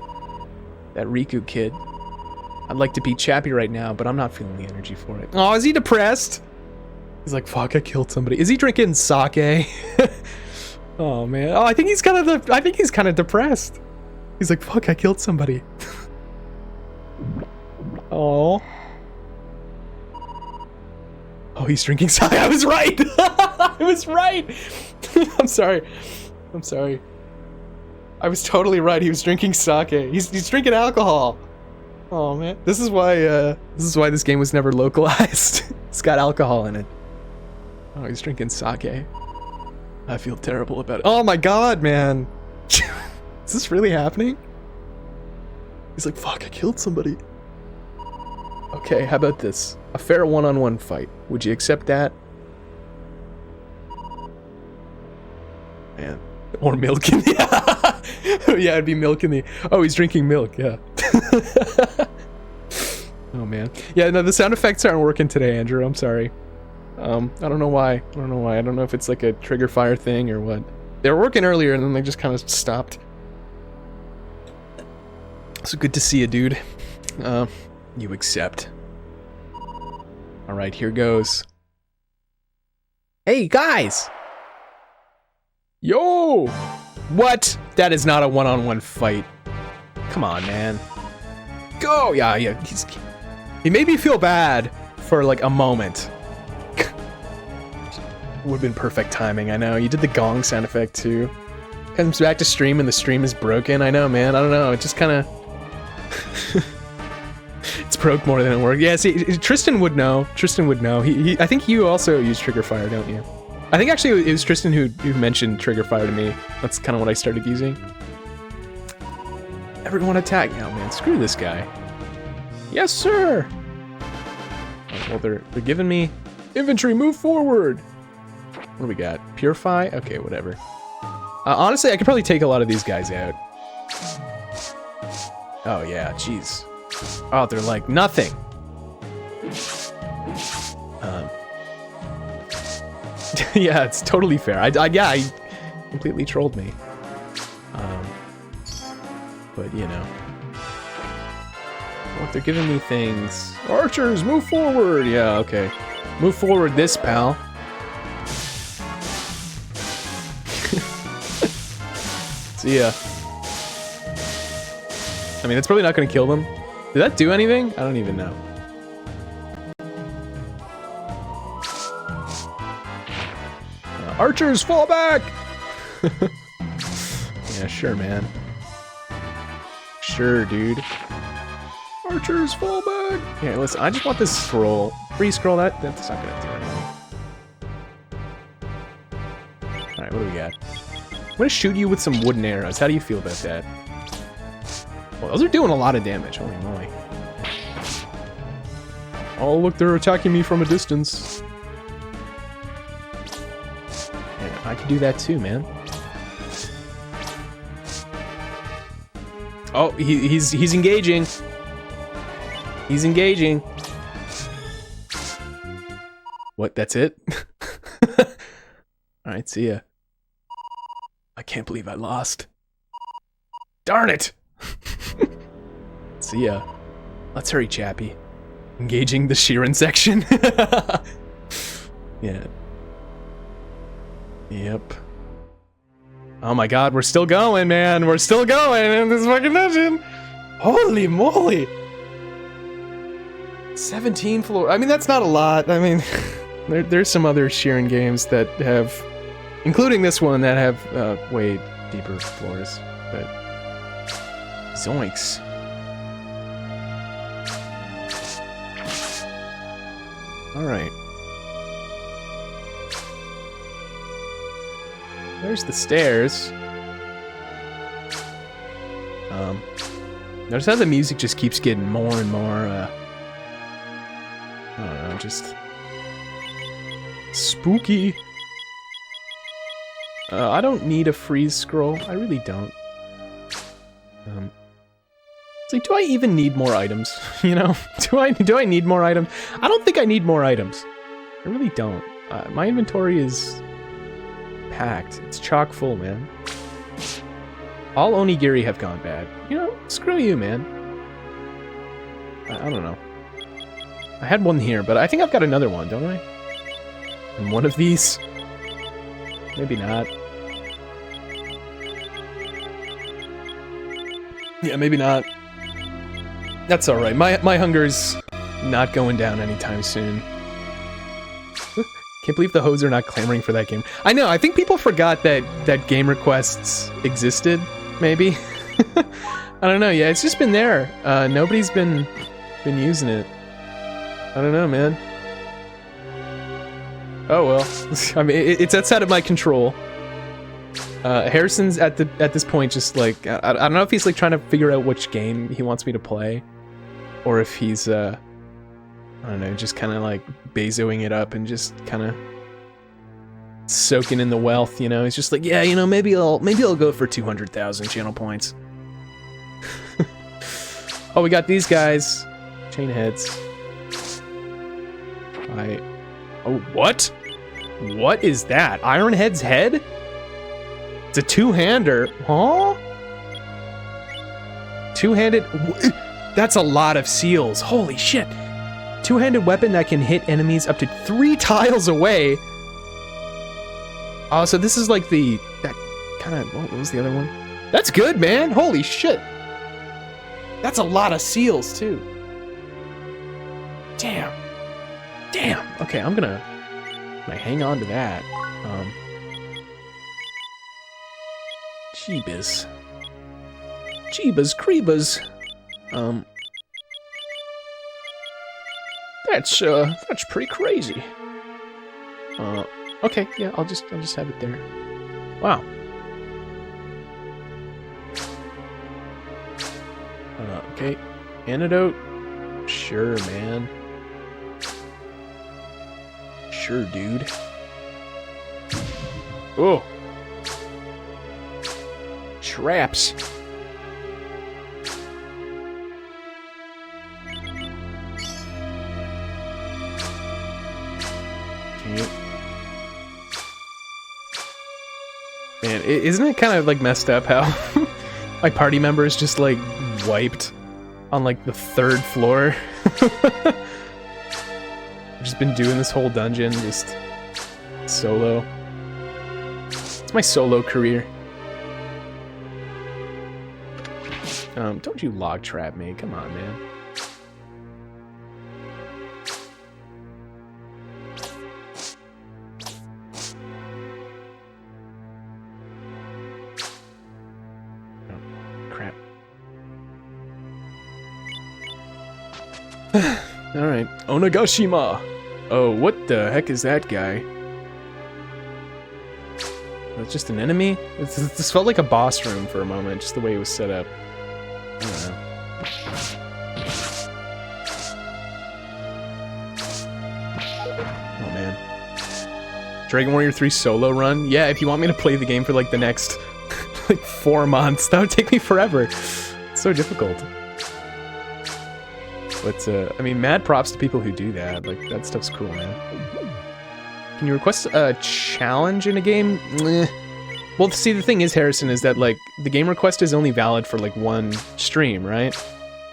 that Riku kid. I'd like to be Chappie right now, but I'm not feeling the energy for it. Oh, is he depressed? He's like, fuck, I killed somebody. Is he drinking sake? Oh man. Oh, I think he's kind of depressed. He's like, fuck, I killed somebody. Oh. Oh, he's drinking sake. I was right. I was right. I'm sorry. I'm sorry. I was totally right. He was drinking sake. He's drinking alcohol. Oh man. This is why this game was never localized. It's got alcohol in it. Oh, he's drinking sake. I feel terrible about it. Oh my god, man. Is this really happening? He's like, fuck, I killed somebody. Okay, how about this? A fair one-on-one fight. Would you accept that? Man. Or milk in the... Yeah, it'd be milk in the... Oh, he's drinking milk, yeah. Oh, man. Yeah, no, the sound effects aren't working today, Andrew. I'm sorry. I don't know why. I don't know if it's like a trigger fire thing or what. They were working earlier and then they just kind of stopped. So good to see you, dude. You accept. Alright, here goes. Hey, guys! Yo! What? That is not a one-on-one fight. Come on, man. Go! Yeah, he made me feel bad for like a moment. Would have been perfect timing, I know. You did the gong sound effect too. Comes back to stream and the stream is broken. I know, man. I don't know. It just kind of... It's broke more than it worked. Yeah, see, Tristan would know. Tristan would know. I think you also use trigger fire, don't you? I think actually it was Tristan who mentioned trigger fire to me. That's kind of what I started using. Everyone attack. Oh man, screw this guy. Yes, sir! Oh, well, they're giving me... Infantry, move forward! What do we got? Purify? Okay, whatever. Honestly, I could probably take a lot of these guys out. Oh yeah, jeez. Oh, they're like nothing. Yeah, it's totally fair. I completely trolled me. But you know, oh, they're giving me things. Archers, move forward. Yeah, okay. Move forward, this pal. See ya. I mean, it's probably not going to kill them. Did that do anything? I don't even know. Archers, fall back! Yeah, sure, man. Sure, dude. Archers, fall back! Yeah, listen, I just want this scroll. Free scroll, that's not going to do anything. Alright, what do we got? I'm going to shoot you with some wooden arrows. How do you feel about that? Well, those are doing a lot of damage. Holy moly. Oh, look, they're attacking me from a distance. Yeah, I can do that too, man. Oh, he's engaging. He's engaging. What, that's it? Alright, see ya. I can't believe I lost. Darn it! See ya. Let's hurry, Chappie. Engaging the Shiren section. Yeah. Yep. Oh my god, we're still going, man. We're still going in this fucking dungeon. Holy moly. 17 floors. I mean, that's not a lot. I mean, there's some other Shiren games that have, including this one, that have way deeper floors. But zoinks. Alright. There's the stairs. Notice how the music just keeps getting more and more, I don't know, just spooky. I don't need a freeze scroll. I really don't. It's like, do I even need more items? You know, do I need more items? I don't think I need more items. I really don't. My inventory is packed. It's chock full, man. All onigiri have gone bad. You know, screw you, man. I don't know. I had one here, but I think I've got another one, don't I? And one of these? Maybe not. Yeah, maybe not. That's alright. My hunger's not going down anytime soon. Can't believe the hoes are not clamoring for that game. I know, I think people forgot that game requests existed, maybe. I don't know, yeah, it's just been there. Nobody's been using it. I don't know, man. Oh well. I mean, it's outside of my control. Harrison's at this point just like, I don't know if he's like trying to figure out which game he wants me to play, or if he's I don't know, just kind of like Bezoing it up and just kind of soaking in the wealth, you know. He's just like, yeah, you know, maybe I'll go for 200,000 channel points. Oh, we got these guys, chain heads. Oh, what? What is that? Ironhead's head? It's a two-hander. Huh? Two-handed... That's a lot of seals. Holy shit. Two-handed weapon that can hit enemies up to 3 tiles away. Oh, so this is like the... That kind of... What was the other one? That's good, man. Holy shit. That's a lot of seals, too. Damn. Damn. Okay, I'm gonna hang on to that. Jeebus. Jeebus creebus. That's pretty crazy. Okay, yeah, I'll just have it there. Wow. Okay, antidote. Sure, man. Sure, dude. Oh. Traps. Okay. Man, isn't it kind of like messed up how my party members just like wiped on like the 3rd floor? I've just been doing this whole dungeon just solo. It's my solo career. Don't you log trap me, come on, man. Oh, crap. Alright, Onagashima! Oh, what the heck is that guy? That's just an enemy? This felt like a boss room for a moment, just the way it was set up. I don't know. Oh man. Dragon Warrior 3 solo run? Yeah, if you want me to play the game for like the next like 4 months, that would take me forever. It's so difficult. But I mean, mad props to people who do that. Like, that stuff's cool, man. Can you request a challenge in a game? Well, see, the thing is, Harrison, is that, like, the game request is only valid for, like, 1 stream, right?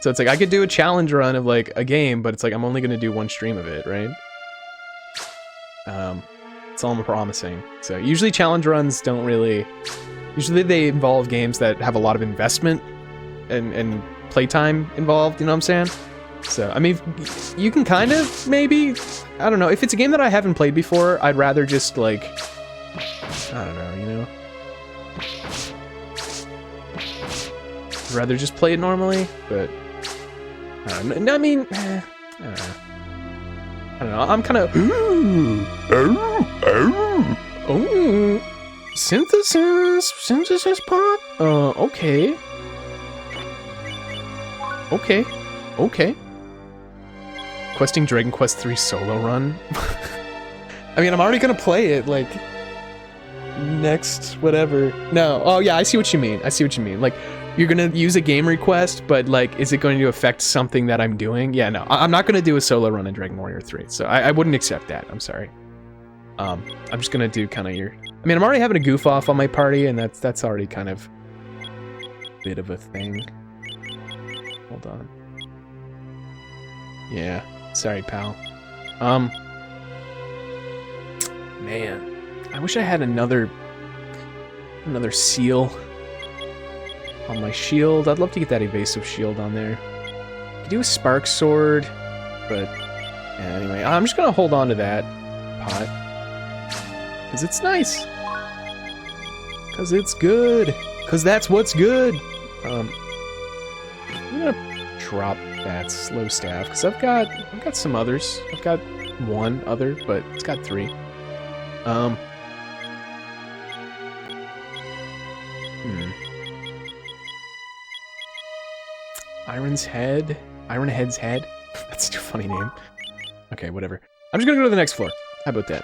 So it's like, I could do a challenge run of, like, a game, but it's like, I'm only gonna do 1 stream of it, right? That's all I'm promising. So, usually challenge runs don't really... Usually they involve games that have a lot of investment and playtime involved, you know what I'm saying? So, I mean, you can kind of, maybe... I don't know, if it's a game that I haven't played before, I'd rather just, like... I don't know, you know? I'd rather just play it normally, but... I don't know, I mean... I don't know. I don't know. I'm kind of... Oh. Synthesis pot? Okay. Okay. Questing Dragon Quest 3 solo run? I mean, I'm already gonna play it, like, next, whatever. No, oh yeah, I see what you mean. Like, you're gonna use a game request, but, like, is it going to affect something that I'm doing? Yeah, no, I'm not gonna do a solo run in Dragon Warrior 3, so I wouldn't accept that, I'm sorry. I'm just gonna do kind of your... I mean, I'm already having a goof off on my party, and that's already kind of a bit of a thing. Hold on. Yeah, sorry, pal. Man, I wish I had another seal on my shield. I'd love to get that evasive shield on there. Could do a spark sword, but yeah, anyway, I'm just gonna hold on to that pot because it's nice, because it's good, because that's what's good. I'm gonna drop that slow staff because I've got some others. I've got one other, but it's got 3. Iron Head's head? That's a funny name. Okay, whatever. I'm just gonna go to the next floor. How about that?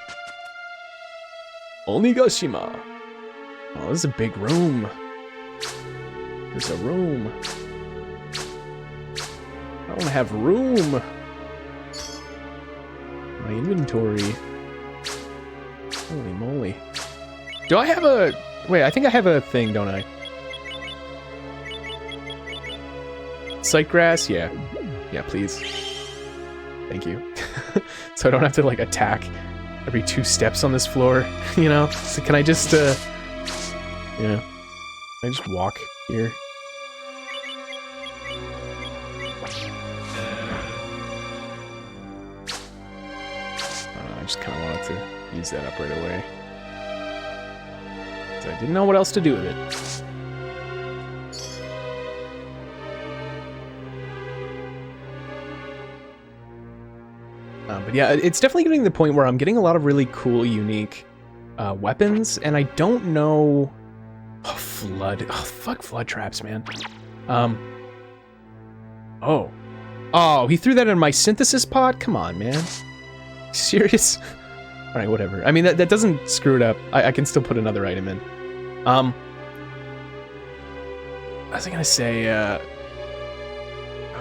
Onigashima. Oh, this is a big room. There's a room. I want to have room. My inventory. Holy moly. Do I have a... Wait, I think I have a thing, don't I? Sightgrass? Yeah. Yeah, please. Thank you. So I don't have to, like, attack every 2 steps on this floor, you know? So can I just, yeah. Can I just walk here? I just kind of wanted to use that up right away. So I didn't know what else to do with it. But yeah, it's definitely getting to the point where I'm getting a lot of really cool, unique weapons, and I don't know... Oh, flood. Oh, fuck flood traps, man. Oh. Oh, he threw that in my synthesis pod? Come on, man. Serious? Alright, whatever. I mean, that doesn't screw it up. I can still put another item in. What was I gonna say? Oh,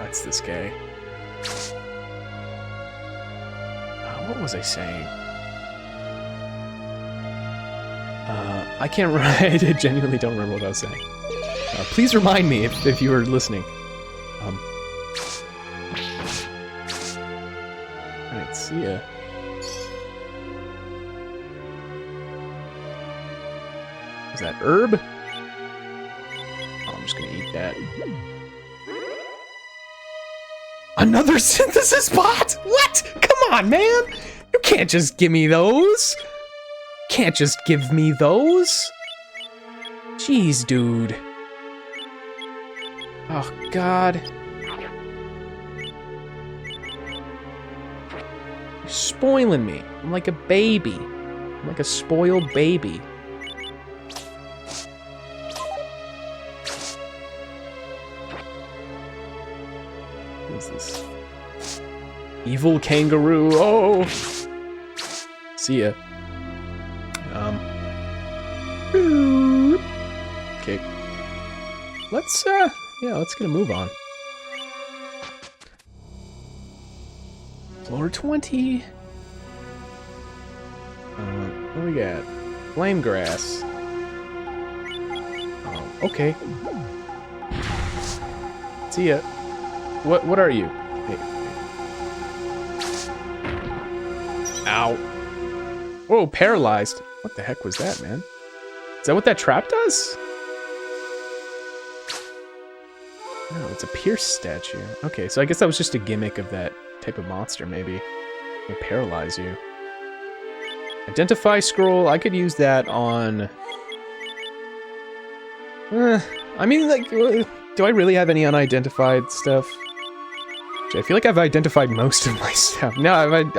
it's this guy. What was I saying? I can't remember. I genuinely don't remember what I was saying. Please remind me if you were listening. Alright, see ya. Is that herb? Oh, I'm just gonna eat that. Another synthesis bot? What? Come on, man! You can't just give me those! Can't just give me those! Jeez, dude. Oh, God. You're spoiling me. I'm like a baby. I'm like a spoiled baby. What is this? Evil kangaroo. Oh! See ya. Okay. Let's get a move on. Floor 20. What do we got? Flame grass. Oh, okay. See ya. What are you? Hey. Ow. Whoa, paralyzed. What the heck was that, man? Is that what that trap does? No, it's a Pierce statue. Okay, so I guess that was just a gimmick of that type of monster, maybe. They paralyze you. Identify scroll, I could use that on... I mean, like, do I really have any unidentified stuff? I feel like I've identified most of my stuff. No,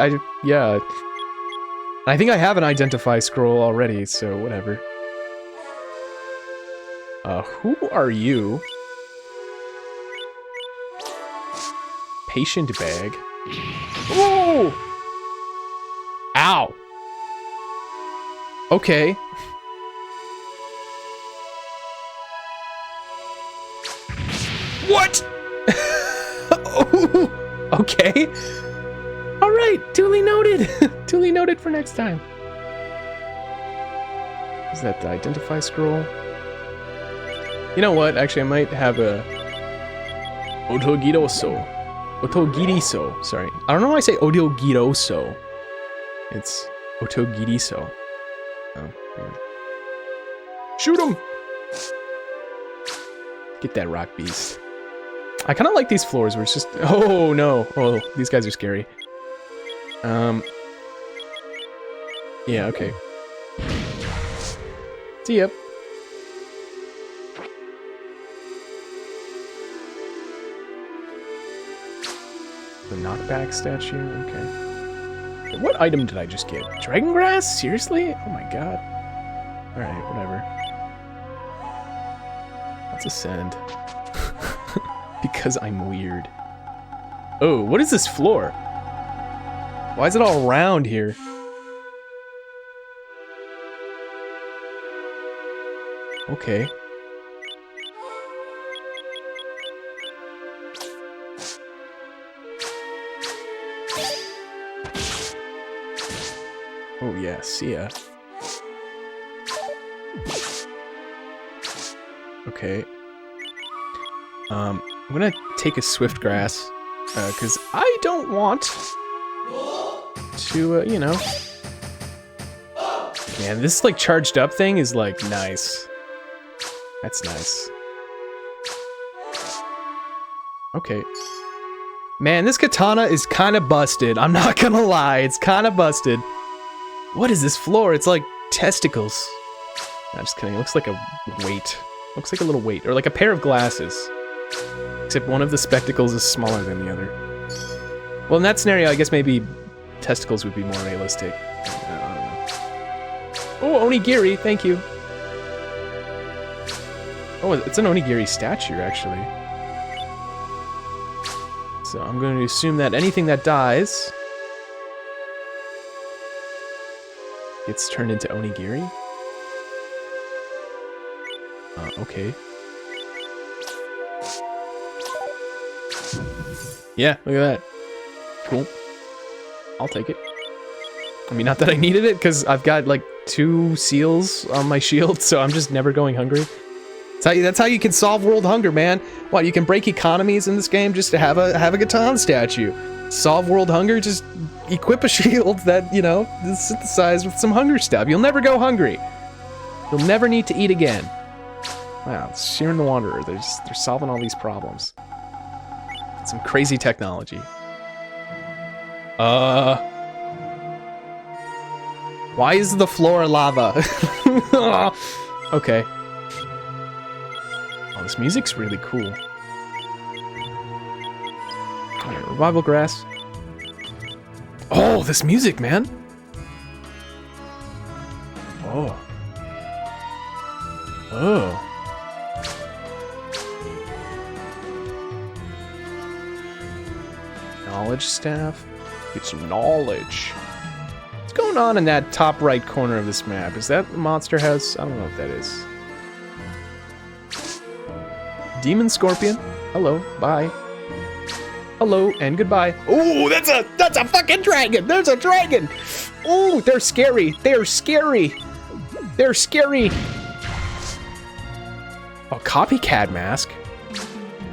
yeah. I think I have an identify scroll already, so whatever. Who are you? Patient bag. Ooh! Ow! Okay. What? Oh, okay. All right, duly noted. Duly noted for next time. Is that the identify scroll? You know what? Actually, I might have a Otogiroso. Otogiriso. Sorry. I don't know why I say Otogiroso. It's Otogiriso. Oh, weird. Shoot him! Get that rock beast. I kind of like these floors where it's just... Oh, no. Oh, these guys are scary. Yeah, okay. See ya. The knockback statue? Okay. What item did I just get? Dragon grass? Seriously? Oh my god. Alright, whatever. Let's ascend. Because I'm weird. Oh, what is this floor? Why is it all round here? Okay. Oh yeah, see ya. Okay. I'm gonna take a swift grass, because I don't want to, you know. Man, this like charged up thing is like nice. That's nice. Okay. Man, this katana is kind of busted. I'm not gonna lie, it's kind of busted. What is this floor? It's like testicles. I'm just kidding. It looks like a weight. Looks like a little weight, or like a pair of glasses. Except one of the spectacles is smaller than the other. Well, in that scenario, I guess maybe testicles would be more realistic. I don't know. Oh, onigiri, thank you. Oh, it's an onigiri statue, actually. So I'm going to assume that anything that dies gets turned into onigiri. Okay. Yeah, look at that. Cool. I'll take it. I mean, not that I needed it, because I've got like 2 seals on my shield, so I'm just never going hungry. That's how you can solve world hunger, man. What, you can break economies in this game just to have a Catan statue. Solve world hunger, just equip a shield that, you know, is synthesized with some hunger stuff. You'll never go hungry. You'll never need to eat again. Wow, it's Shiren the Wanderer. They're solving all these problems. Some crazy technology. Why is the floor lava? Okay. Oh, this music's really cool. Alright, revival grass. Oh, this music, man! Oh. Oh. Knowledge staff? It's knowledge. What's going on in that top right corner of this map? Is that the monster house? I don't know what that is. Demon Scorpion. Hello. Bye. Hello and goodbye. Oh, that's a fucking dragon. There's a dragon. Oh, they're scary. They're scary. They're scary. Oh, copycat mask.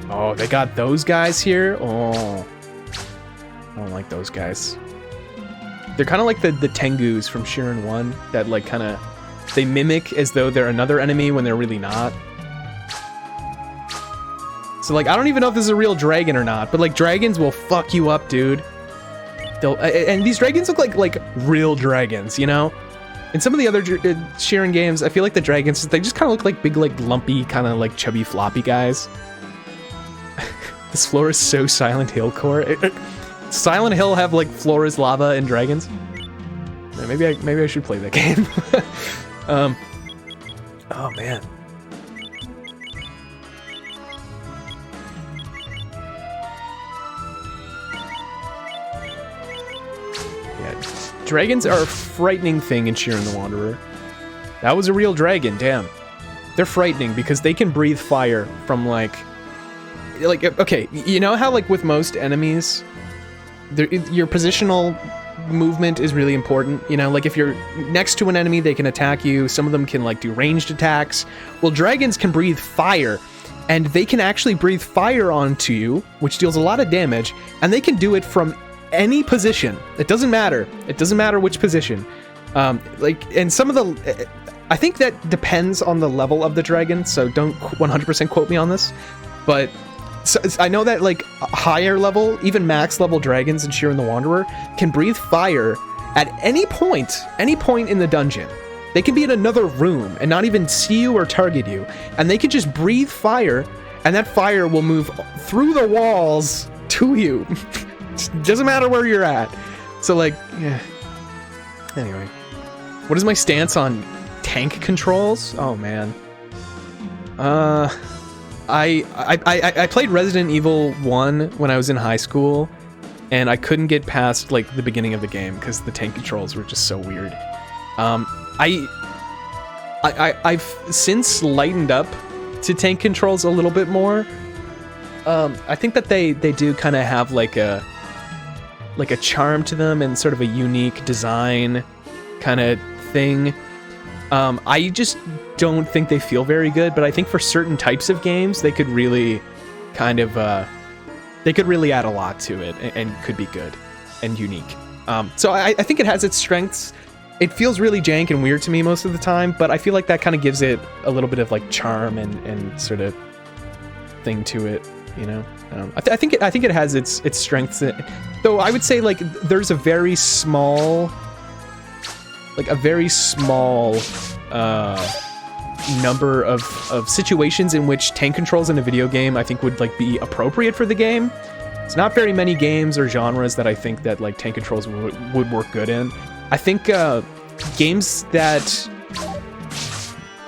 Oh, they got those guys here. Oh, I don't like those guys. They're kind of like the Tengus from Shiren 1 that like kind of they mimic as though they're another enemy when they're really not. So like, I don't even know if this is a real dragon or not, but like dragons will fuck you up, dude. And these dragons look like real dragons, you know? In some of the other Shiren games, I feel like the dragons, they just kind of look like big, like lumpy, kind of like chubby floppy guys. This floor is so Silent Hill core. Silent Hill have like floor is lava and dragons. Maybe I should play that game. Oh man. Yeah, dragons are a frightening thing in Shiren the Wanderer. That was a real dragon, damn. They're frightening because they can breathe fire from like, okay, you know how like with most enemies, your positional movement is really important, you know, like if you're next to an enemy, they can attack you. Some of them can like do ranged attacks. Well, dragons can breathe fire, and they can actually breathe fire onto you, which deals a lot of damage, and they can do it from any position. It doesn't matter. It doesn't matter which position. And some of the, I think that depends on the level of the dragon, so don't 100% quote me on this, but so I know that like higher level, even max level dragons in Shiren the Wanderer can breathe fire at any point in the dungeon. They can be in another room and not even see you or target you, and they can just breathe fire, and that fire will move through the walls to you. Doesn't matter where you're at. So like, yeah. Anyway, what is my stance on tank controls? Oh man. I played Resident Evil 1 when I was in high school, and I couldn't get past like the beginning of the game because the tank controls were just so weird. I've since lightened up to tank controls a little bit more. I think that they do kind of have like a charm to them and sort of a unique design kind of thing. I just don't think they feel very good, but I think for certain types of games, they could really kind of, they could really add a lot to it and could be good and unique. So I think it has its strengths. It feels really jank and weird to me most of the time, but I feel like that kind of gives it a little bit of like charm and sort of thing to it, you know? I think it has its strengths, though I would say like there's a very small number of situations in which tank controls in a video game I think would like be appropriate for the game. It's not very many games or genres that I think that like tank controls would work good in. I think games that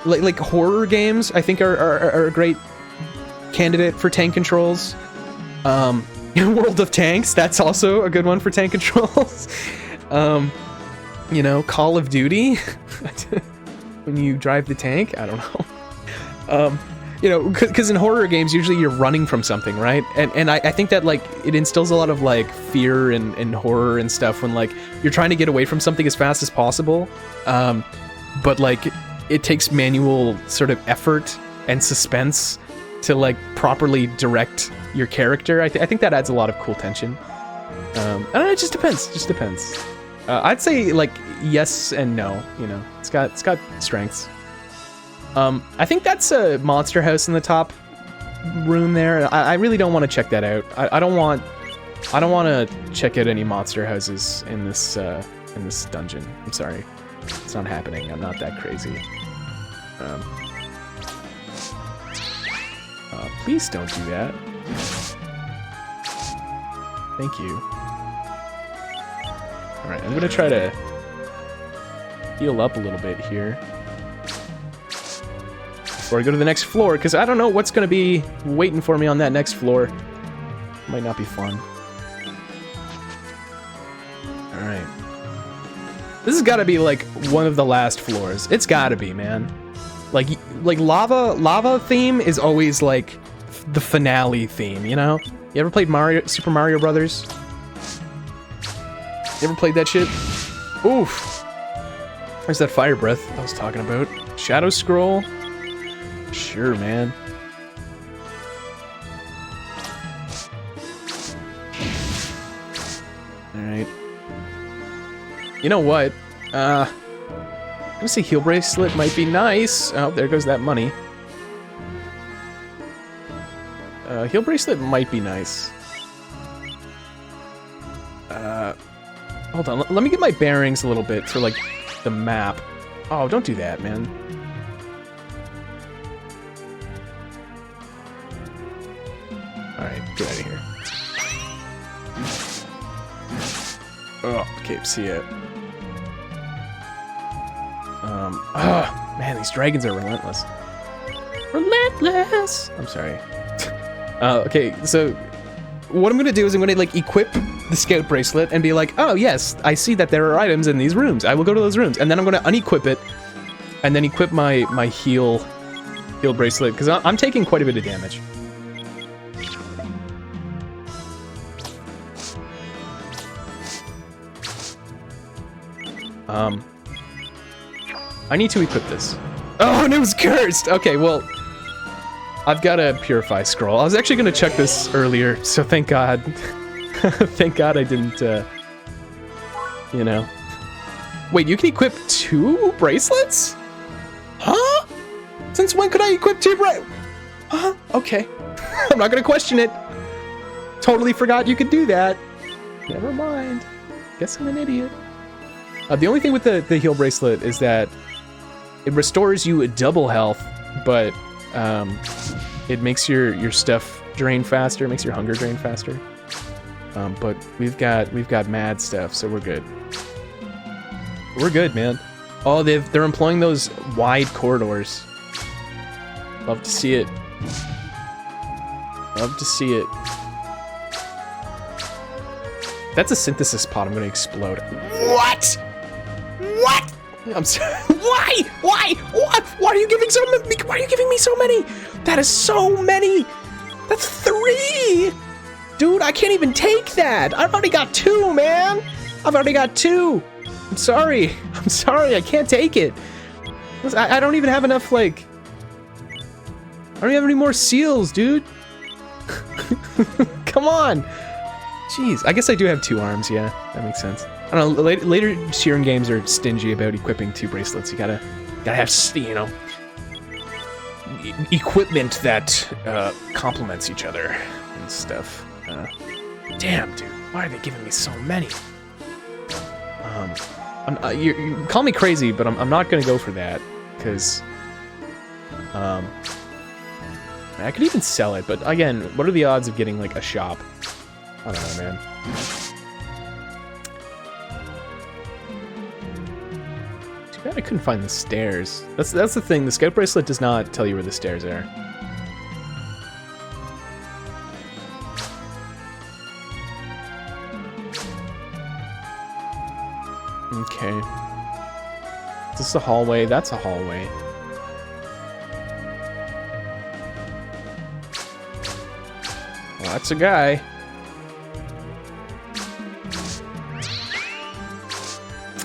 like horror games I think are a great candidate for tank controls. World of Tanks, that's also a good one for tank controls. You know, Call of Duty, when you drive the tank, I don't know. You know, because in horror games, usually you're running from something, right? And I think that, like, it instills a lot of, like, fear and horror and stuff when, like, you're trying to get away from something as fast as possible. But, like, it takes manual sort of effort and suspense to, like, properly direct your character. I think that adds a lot of cool tension. I don't know, it just depends. I'd say like yes and no, you know, it's got strengths. I think that's a monster house in the top room there. I really don't want to check that out. I don't want to check out any monster houses in this dungeon. I'm sorry, it's not happening. I'm not that crazy. Please don't do that. Thank you. Alright, I'm gonna try to heal up a little bit here before I go to the next floor, because I don't know what's gonna be waiting for me on that next floor. Might not be fun. Alright. This has gotta be like one of the last floors. It's gotta be, man. Like lava theme is always like the finale theme, you know? You ever played Super Mario Brothers? You ever played that shit? Oof. There's that fire breath I was talking about. Shadow Scroll? Sure, man. Alright. You know what? I'm gonna say Heal Bracelet might be nice. Oh, there goes that money. Heal Bracelet might be nice. Hold on, let me get my bearings a little bit for, like, the map. Oh, don't do that, man. Alright, get out of here. Oh, okay, see ya. Man, these dragons are relentless. Relentless! I'm sorry. Okay, so what I'm gonna do is I'm gonna like equip the scout bracelet and be like, oh yes, I see that there are items in these rooms. I will go to those rooms, and then I'm gonna unequip it, and then equip my heal bracelet because I'm taking quite a bit of damage. I need to equip this. Oh, and it was cursed! Okay, well, I've got a Purify Scroll. I was actually gonna check this earlier, so thank God. Thank God I didn't, you know. Wait, you can equip 2 bracelets? Huh? Since when could I equip 2 Huh? Okay. I'm not gonna question it. Totally forgot you could do that. Never mind. Guess I'm an idiot. The only thing with the heal bracelet is that it restores you a double health, but it makes your stuff drain faster, it makes your hunger drain faster. But we've got mad stuff, so we're good. We're good, man. Oh, they're employing those wide corridors. Love to see it. Love to see it. That's a synthesis pod. I'm gonna explode. What? What? I'm sorry. Why? Why? What? Why are you giving so many? Why are you giving me so many? That is so many. That's 3. Dude, I can't even take that. I've already got 2, man. I've already got 2. I'm sorry. I'm sorry. I can't take it. I don't even have enough, like... I don't have any more seals, dude. Come on. Jeez. I guess I do have 2 arms, yeah. That makes sense. I don't know, later Shiren games are stingy about equipping 2 bracelets. You gotta have, you know, equipment that complements each other and stuff. Damn, dude, why are they giving me so many? You call me crazy, but I'm not gonna go for that, because I could even sell it, but again, what are the odds of getting like a shop? I don't know, man. Too bad I couldn't find the stairs. That's the thing. The scout bracelet does not tell you where the stairs are. Okay. Is this a hallway? That's a hallway. Well, that's a guy.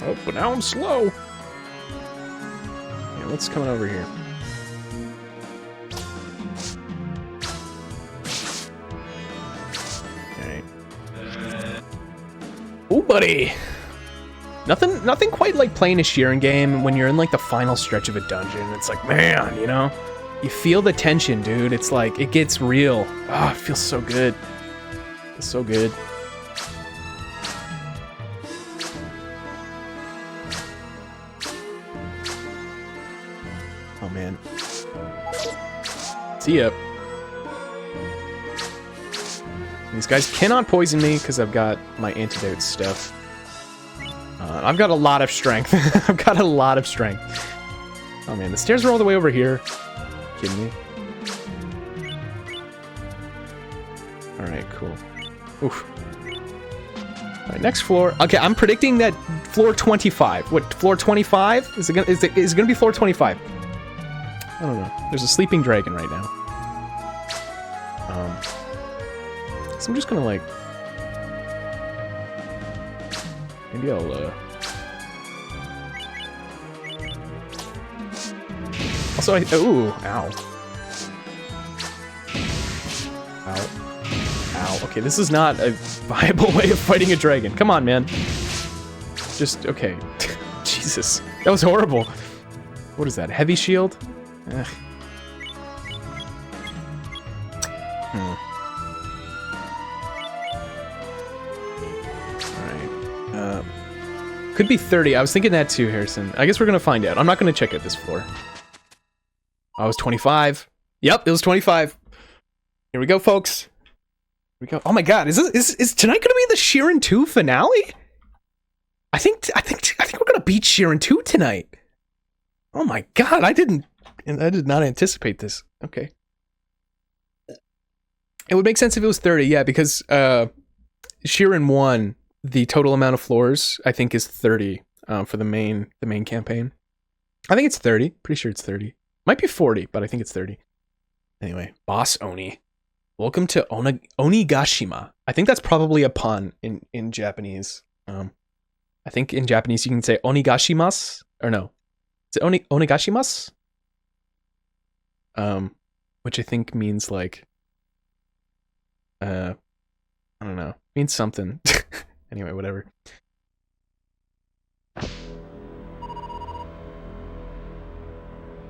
Oh, but now I'm slow. Yeah, what's coming over here? Okay. Oh, buddy. Nothing quite like playing a Shiren game when you're in like the final stretch of a dungeon. It's like, man, you know, you feel the tension, dude. It's like, it gets real. Ah, oh, it feels so good. It's so good. Oh man. See ya. These guys cannot poison me because I've got my antidote stuff. I've got a lot of strength. I've got a lot of strength. Oh man, the stairs are all the way over here. Kidding me? Alright, cool. Oof. Alright, next floor. Okay, I'm predicting that floor 25. What, floor 25? Is it gonna be floor 25? I don't know. There's a sleeping dragon right now. So I'm just gonna like... Maybe I'll, Also, ooh, ow. Ow. Ow. Okay, this is not a viable way of fighting a dragon. Come on, man. Just, okay. Jesus. That was horrible. What is that, heavy shield? Ugh. Alright. Could be 30. I was thinking that too, Harrison. I guess we're gonna find out. I'm not gonna check out this floor. I was 25. Yep, it was 25. Here we go, folks. we go. Oh my god, is tonight gonna be the Shiren 2 finale? I think we're gonna beat Shiren 2 tonight. Oh my god, I did not anticipate this. Okay. It would make sense if it was 30, yeah, because Shiren 1, the total amount of floors, I think, is 30 for the main campaign. I think it's 30. Pretty sure it's 30. Might be 40, but I think it's 30. Anyway, Boss Oni. Welcome to Onigashima. I think that's probably a pun in Japanese. I think in Japanese you can say Onigashimasu, or no. Is it Onigashimasu? Which I think means like, I don't know, means something. Anyway, whatever.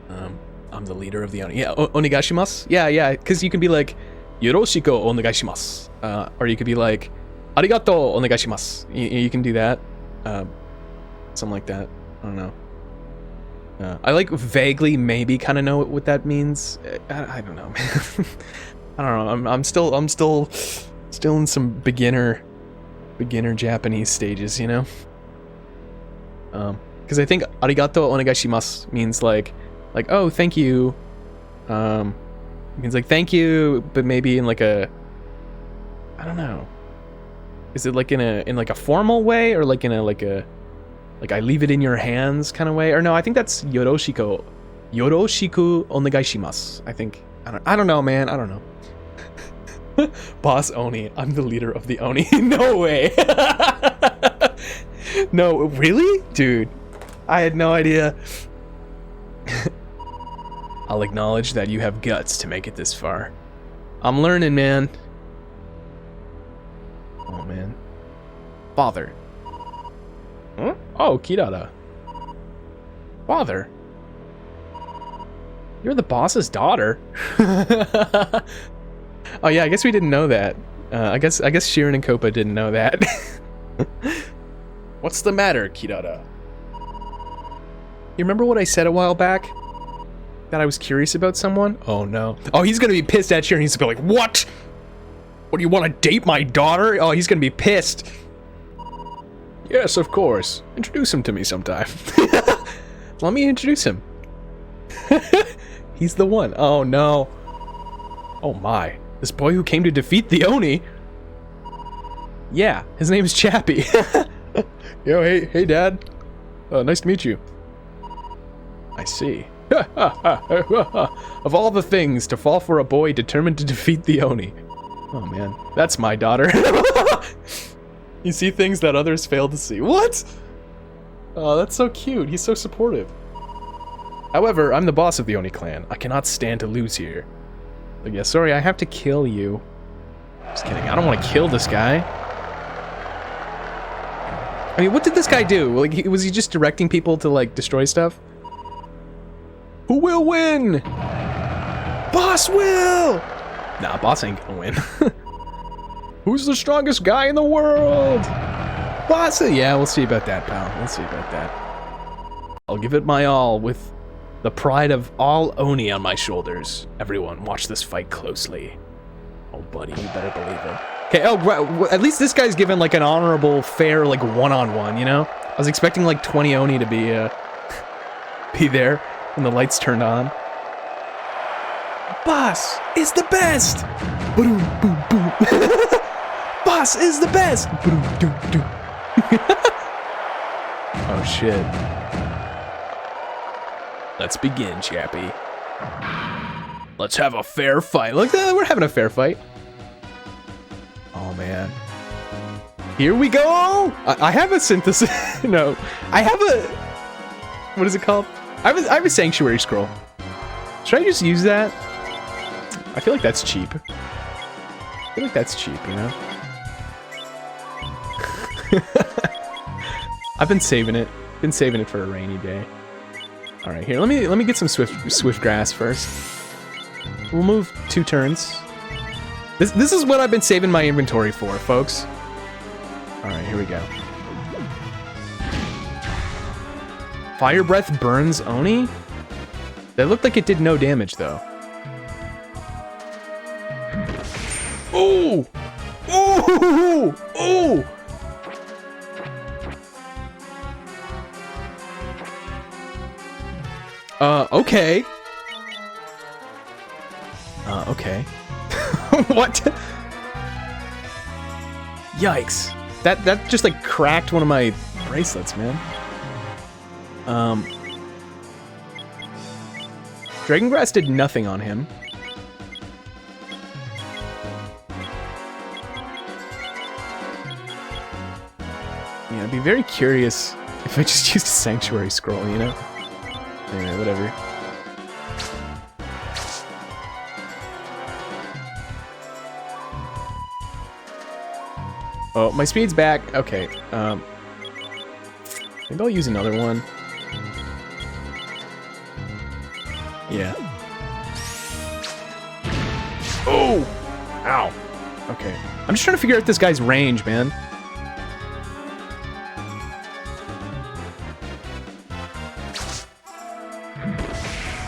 I'm the leader of the Oni. Yeah, Onigashimasu? Yeah, because you can be like, Yoroshiko onegaishimasu. Or you could be like, Arigato onegaishimasu. You can do that. Something like that. I don't know. I like vaguely maybe kind of know what that means. I don't know, man. I don't know. I'm still in some beginner Japanese stages, you know? Because I think arigato onegaishimasu means like, oh, thank you. It means like thank you, but maybe in like a, I don't know. Is it like in like a formal way, or like in a like I leave it in your hands kind of way? Or no, I think that's yoroshiku onegaishimasu. I think I don't know, man. I don't know. Boss Oni, I'm the leader of the Oni. No way. No, really? Dude, I had no idea. I'll acknowledge that you have guts to make it this far. I'm learning, man. Oh, man. Father. Huh? Oh, Kirara. Father. You're the boss's daughter. Oh yeah, I guess we didn't know that. I guess Shiren and Koppa didn't know that. What's the matter, Kirara? You remember what I said a while back? That I was curious about someone? Oh no. Oh, he's gonna be pissed at Shiren. He's gonna be like, what? What, do you want to date my daughter? Oh, he's gonna be pissed. Yes, of course. Introduce him to me sometime. Let me introduce him. He's the one. Oh no. Oh my. This boy who came to defeat the Oni. Yeah, his name is Chappie. Yo, hey, Dad. Nice to meet you. I see. Of all the things to fall for a boy determined to defeat the Oni. Oh man, that's my daughter. You see things that others fail to see. What? Oh, that's so cute. He's so supportive. However, I'm the boss of the Oni clan. I cannot stand to lose here. But yeah, sorry, I have to kill you. Just kidding. I don't want to kill this guy. I mean, what did this guy do? Like, was he just directing people to, like, destroy stuff? Who will win? Boss will! Nah, boss ain't gonna win. Who's the strongest guy in the world? Boss? Yeah, we'll see about that, pal. We'll see about that. I'll give it my all with the pride of all Oni on my shoulders. Everyone, watch this fight closely. Oh, buddy, you better believe it. Okay, oh, at least this guy's given, like, an honorable, fair, like, one-on-one, you know? I was expecting, like, 20 Oni to be there when the lights turned on. Boss is the best! Boom, boom, boom. Boss is the best! Boom, boom, boom. Oh, shit. Let's begin, Chappie. Let's have a fair fight. Look, we're having a fair fight. Oh, man. Here we go! I have a synthesis. No. I have a... What is it called? I have a sanctuary scroll. Should I just use that? I feel like that's cheap. I feel like that's cheap, you know? I've been saving it. Been saving it for a rainy day. All right, here. Let me get some swift grass first. We'll move 2 turns. This is what I've been saving my inventory for, folks. All right, here we go. Fire breath burns Oni? That looked like it did no damage though. Oh! Oh! Oh! Okay. Okay. What? Yikes. That just like cracked one of my bracelets, man. Dragon Grass did nothing on him. Yeah, I'd be very curious if I just used a Sanctuary Scroll, you know? Anyway, whatever. Oh, my speed's back. Okay, maybe I'll use another one. Yeah. Oh! Ow. Okay. I'm just trying to figure out this guy's range, man.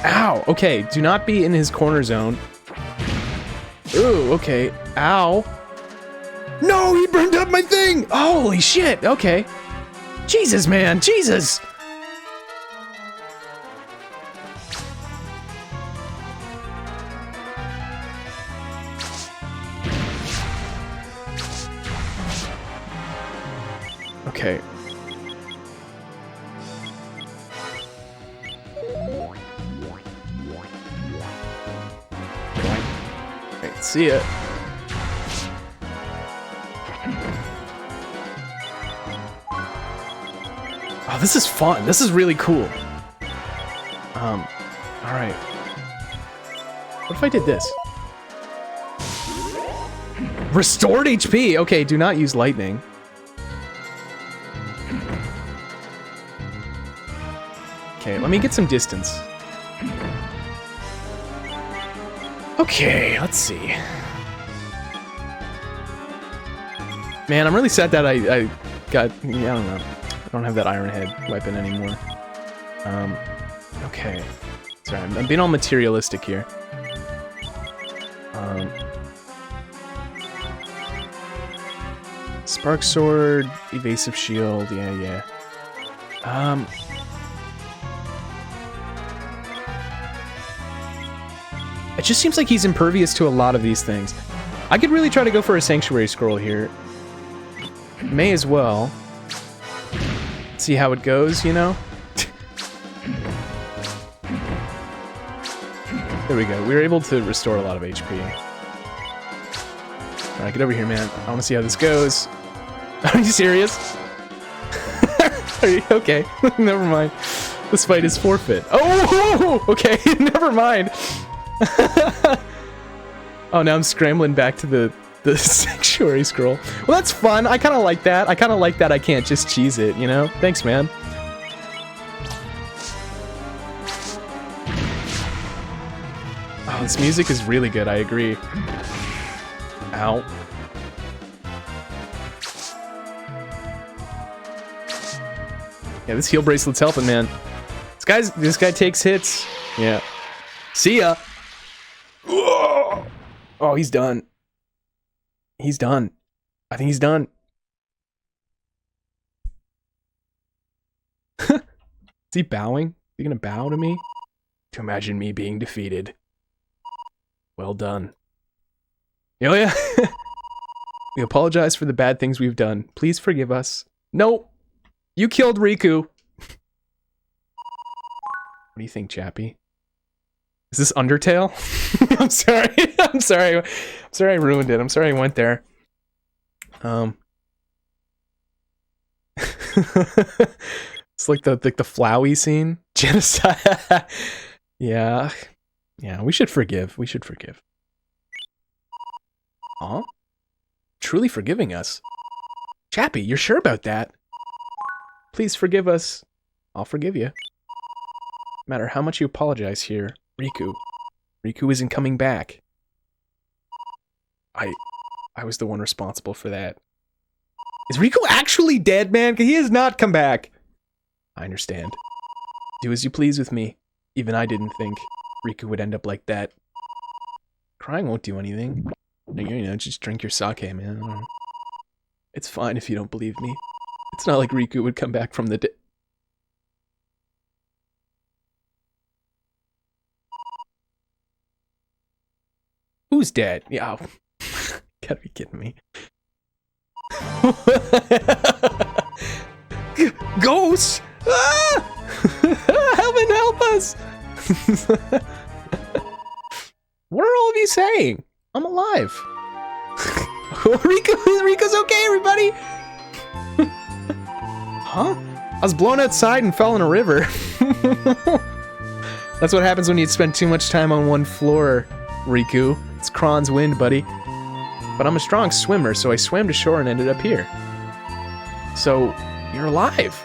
Ow! Okay, do not be in his corner zone. Ooh, okay. Ow. No, he burned up my thing! Holy shit, okay. Jesus, man, Jesus! Okay. Alright, see ya. Oh, this is fun. This is really cool. Alright. What if I did this? Restored HP! Okay, do not use lightning. Okay, let me get some distance. Okay, let's see. Man, I'm really sad that I got... Yeah, I don't know. I don't have that Iron Head weapon anymore. Okay. Sorry, I'm being all materialistic here. Spark Sword, Evasive Shield, yeah. It just seems like he's impervious to a lot of these things. I could really try to go for a Sanctuary Scroll here. May as well. See how it goes, you know? There we go. We were able to restore a lot of HP. Alright, get over here, man. I want to see how this goes. Are you serious? Are you okay? Never mind. This fight is forfeit. Oh, okay. Never mind. Oh, now I'm scrambling back to the Sanctuary Scroll. Well, that's fun. I kind of like that. I kind of like that I can't just cheese it, you know? Thanks, man. Oh, this music is really good. I agree. Ow. Yeah, this heal bracelet's helping, man. This guy takes hits. Yeah. See ya. Oh, he's done. He's done. I think he's done. Is he bowing? Is he gonna bow to me? To imagine me being defeated. Well done. Oh yeah. We apologize for the bad things we've done. Please forgive us. No! You killed Riku! What do you think, Chappie? Is this Undertale? I'm sorry. I'm sorry. I'm sorry I ruined it. I'm sorry I went there. It's like the Flowey scene. Genocide. Yeah. Yeah, we should forgive. We should forgive. Aw? Truly forgiving us? Chappie, you're sure about that? Please forgive us. I'll forgive you. No matter how much you apologize here, Riku. Riku isn't coming back. I was the one responsible for that. Is Riku actually dead, man? Because he has not come back. I understand. Do as you please with me. Even I didn't think Riku would end up like that. Crying won't do anything. You know, just drink your sake, man. I don't know. It's fine if you don't believe me. It's not like Riku would come back from the dead. Who's dead? Yeah. Gotta be kidding me. Ghosts! Ah! Heaven help us! What are all of you saying? I'm alive. Riku's okay, everybody! Huh? I was blown outside and fell in a river. That's what happens when you spend too much time on one floor, Riku. It's Kron's wind, buddy. But I'm a strong swimmer, so I swam to shore and ended up here. So, you're alive.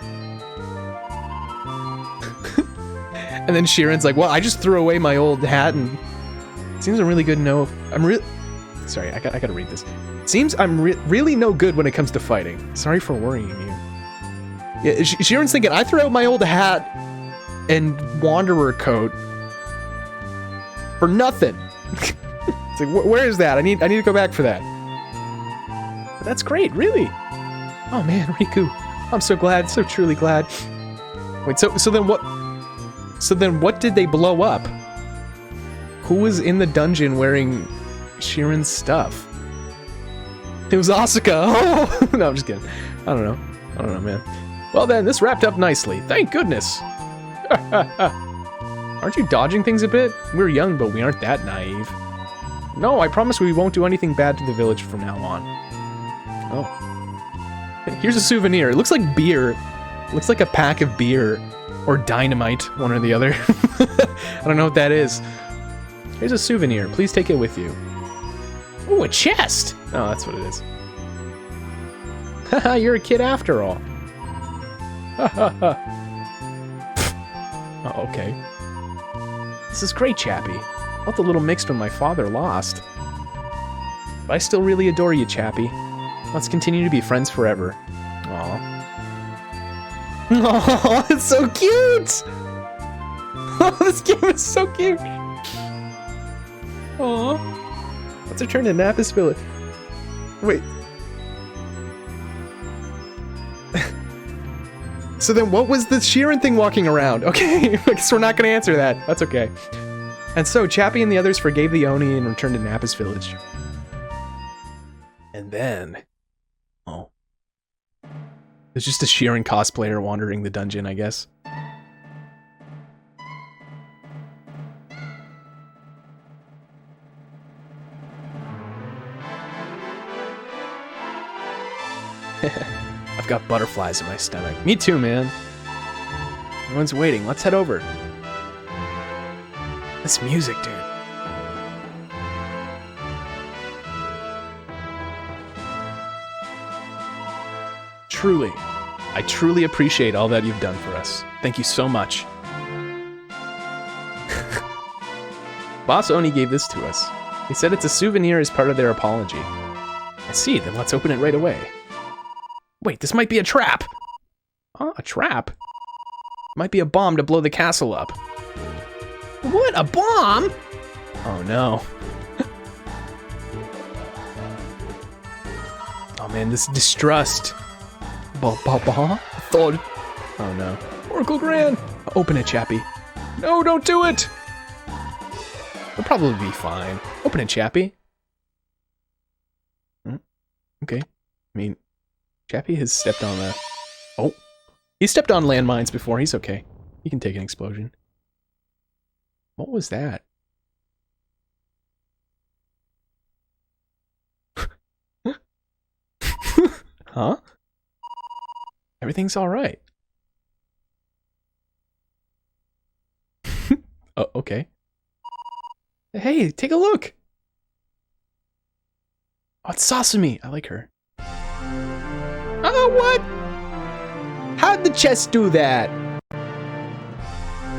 And then Shiren's like, well, I just threw away my old hat and... Seems I'm really good Sorry, I gotta read this. Seems I'm really no good when it comes to fighting. Sorry for worrying you. Yeah, Shiren's thinking, I threw out my old hat and Wanderer coat for nothing. It's like, where is that? I need to go back for that. But that's great, really. Oh man, Riku, I'm so glad, so truly glad. Wait, so then what? So then what did they blow up? Who was in the dungeon wearing Shiren's stuff? It was Asuka. Oh no, I'm just kidding. I don't know, man. Well then, this wrapped up nicely. Thank goodness. Aren't you dodging things a bit? We're young, but we aren't that naive. No, I promise we won't do anything bad to the village from now on. Oh. Here's a souvenir. It looks like beer. It looks like a pack of beer. Or dynamite, one or the other. I don't know what that is. Here's a souvenir. Please take it with you. Ooh, a chest! Oh, that's what it is. Haha, you're a kid after all. Oh, okay. This is great, Chappie. I felt a little mixed when my father lost. But I still really adore you, Chappie. Let's continue to be friends forever. Aw. Oh, it's so cute! Oh, this game is so cute! Aw. Let's return to Nappas Village. Wait. So then what was the Shiren thing walking around? Okay, I guess we're not gonna answer that. That's okay. And so, Chappie and the others forgave the Oni and returned to Nappas Village. And then... Oh. It's just a Shiren cosplayer wandering the dungeon, I guess. I've got butterflies in my stomach. Me too, man. Everyone's waiting. Let's head over. This music, dude. Truly, I truly appreciate all that you've done for us. Thank you so much. Boss Oni gave this to us. He said it's a souvenir as part of their apology. I see, then let's open it right away. Wait, this might be a trap! Oh, a trap? Might be a bomb to blow the castle up. What, a bomb? Oh no. Oh man, this distrust. Thud. Oh no. Oracle Grand! Open it, Chappie. No, don't do it! It'll probably be fine. Open it, Chappie. Okay. I mean, Chappie has stepped on a... Oh. He stepped on landmines before. He's okay. He can take an explosion. What was that? Huh? Everything's all right. Oh, okay. Hey, take a look. Oh, it's Sasumi. I like her. Oh, what? How'd the chest do that?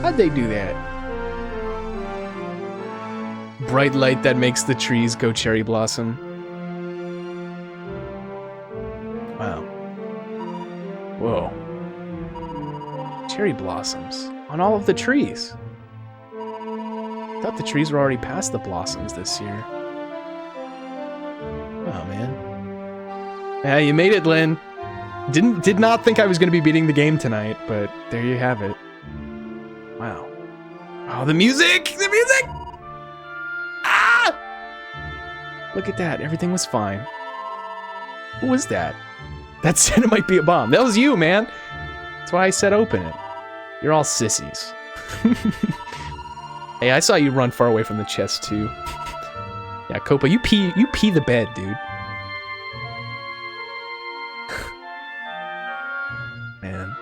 How'd they do that? Bright light that makes the trees go cherry blossom. Wow. Whoa. Cherry blossoms on all of the trees. I thought the trees were already past the blossoms this year. Oh, man. Yeah, you made it, Lynn. Did not think I was going to be beating the game tonight, but there you have it. Wow. Oh, the music! The music! Ah! Look at that. Everything was fine. Who was that? That said it might be a bomb. That was you, man. That's why I said open it. You're all sissies. Hey, I saw you run far away from the chest, too. Yeah, Copa, you pee the bed, dude. Man.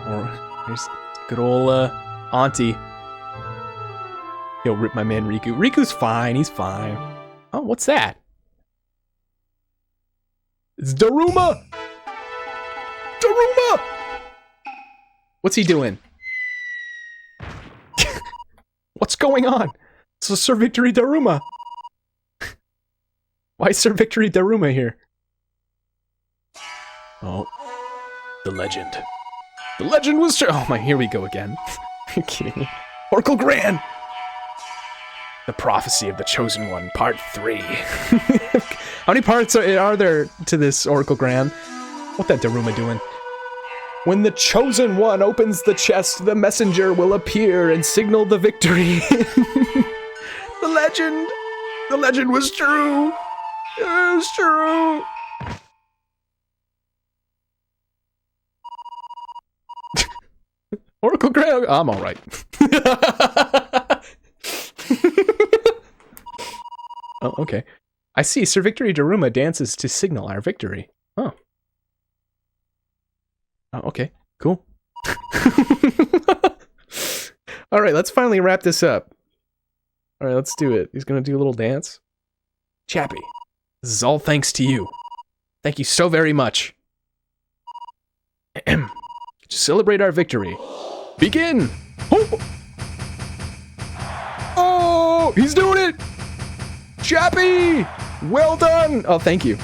Or there's good old auntie. Yo, rip my man Riku. Riku's fine, he's fine. Oh, what's that? It's Daruma! Daruma! What's he doing? What's going on? This is Sir Victory Daruma. Why is Sir Victory Daruma here? Oh. The legend. The legend was true. Oh my, here we go again. You're kidding me. Oracle Gran! The Prophecy of the Chosen One, Part 3. How many parts are there to this Oracle Gran? What that Daruma doing? When the Chosen One opens the chest, the messenger will appear and signal the victory. The legend! The legend was true! It was true! Oracle Gran, I'm alright. Oh, okay. I see. Sir Victory Daruma dances to signal our victory. Oh. Oh, okay. Cool. Alright, let's finally wrap this up. Alright, let's do it. He's gonna do a little dance. Chappie, this is all thanks to you. Thank you so very much. To celebrate our victory. Begin! Oh! Oh! He's doing it! Chappie! Well done! Oh, thank you.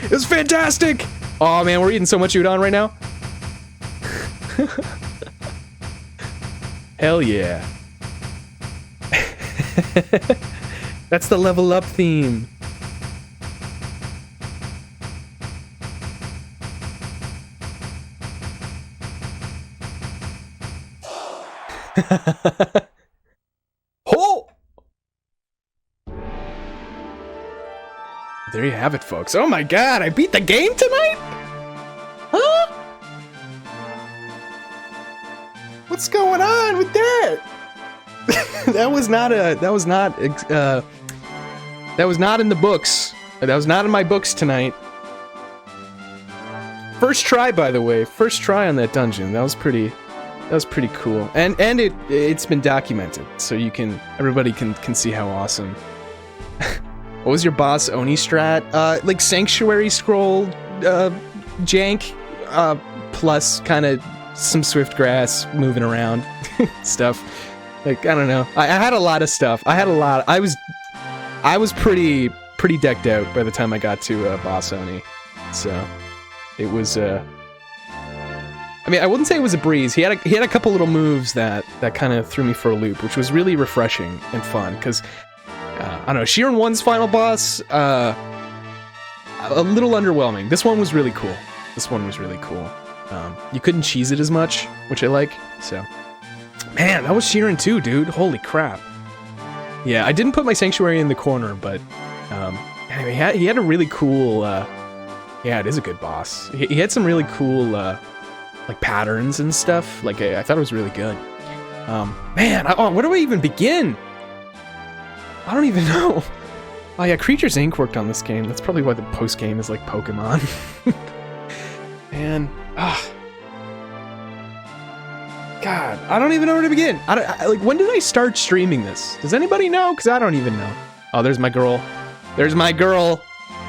It was fantastic! Oh man, we're eating so much udon right now. Hell yeah. That's the level up theme. Oh! There you have it, folks. Oh my god, I beat the game tonight? Huh? What's going on with that? That was not in the books. That was not in my books tonight. First try, by the way. First try on that dungeon. That was pretty cool. And it's been documented, so everybody can see how awesome. What was your boss Oni strat? Like Sanctuary Scroll jank, plus kind of some swift grass moving around stuff. Like, I don't know. I had a lot of stuff. I was pretty decked out by the time I got to boss Oni. So it was I mean, I wouldn't say it was a breeze. He had a couple little moves that kind of threw me for a loop, which was really refreshing and fun, because I don't know, Shiren 1's final boss, a little underwhelming. This one was really cool. You couldn't cheese it as much, which I like, so. Man, that was Shiren 2, dude. Holy crap. Yeah, I didn't put my Sanctuary in the corner, but anyway, he had a really cool, yeah, it is a good boss. He had some really cool, like, patterns and stuff. Like, I thought it was really good. Man, where do I even begin? I don't even know. Oh yeah, Creatures Inc. worked on this game. That's probably why the post-game is like Pokemon. Man, God, I don't even know where to begin. Like, when did I start streaming this? Does anybody know? Because I don't even know. Oh, there's my girl. There's my girl,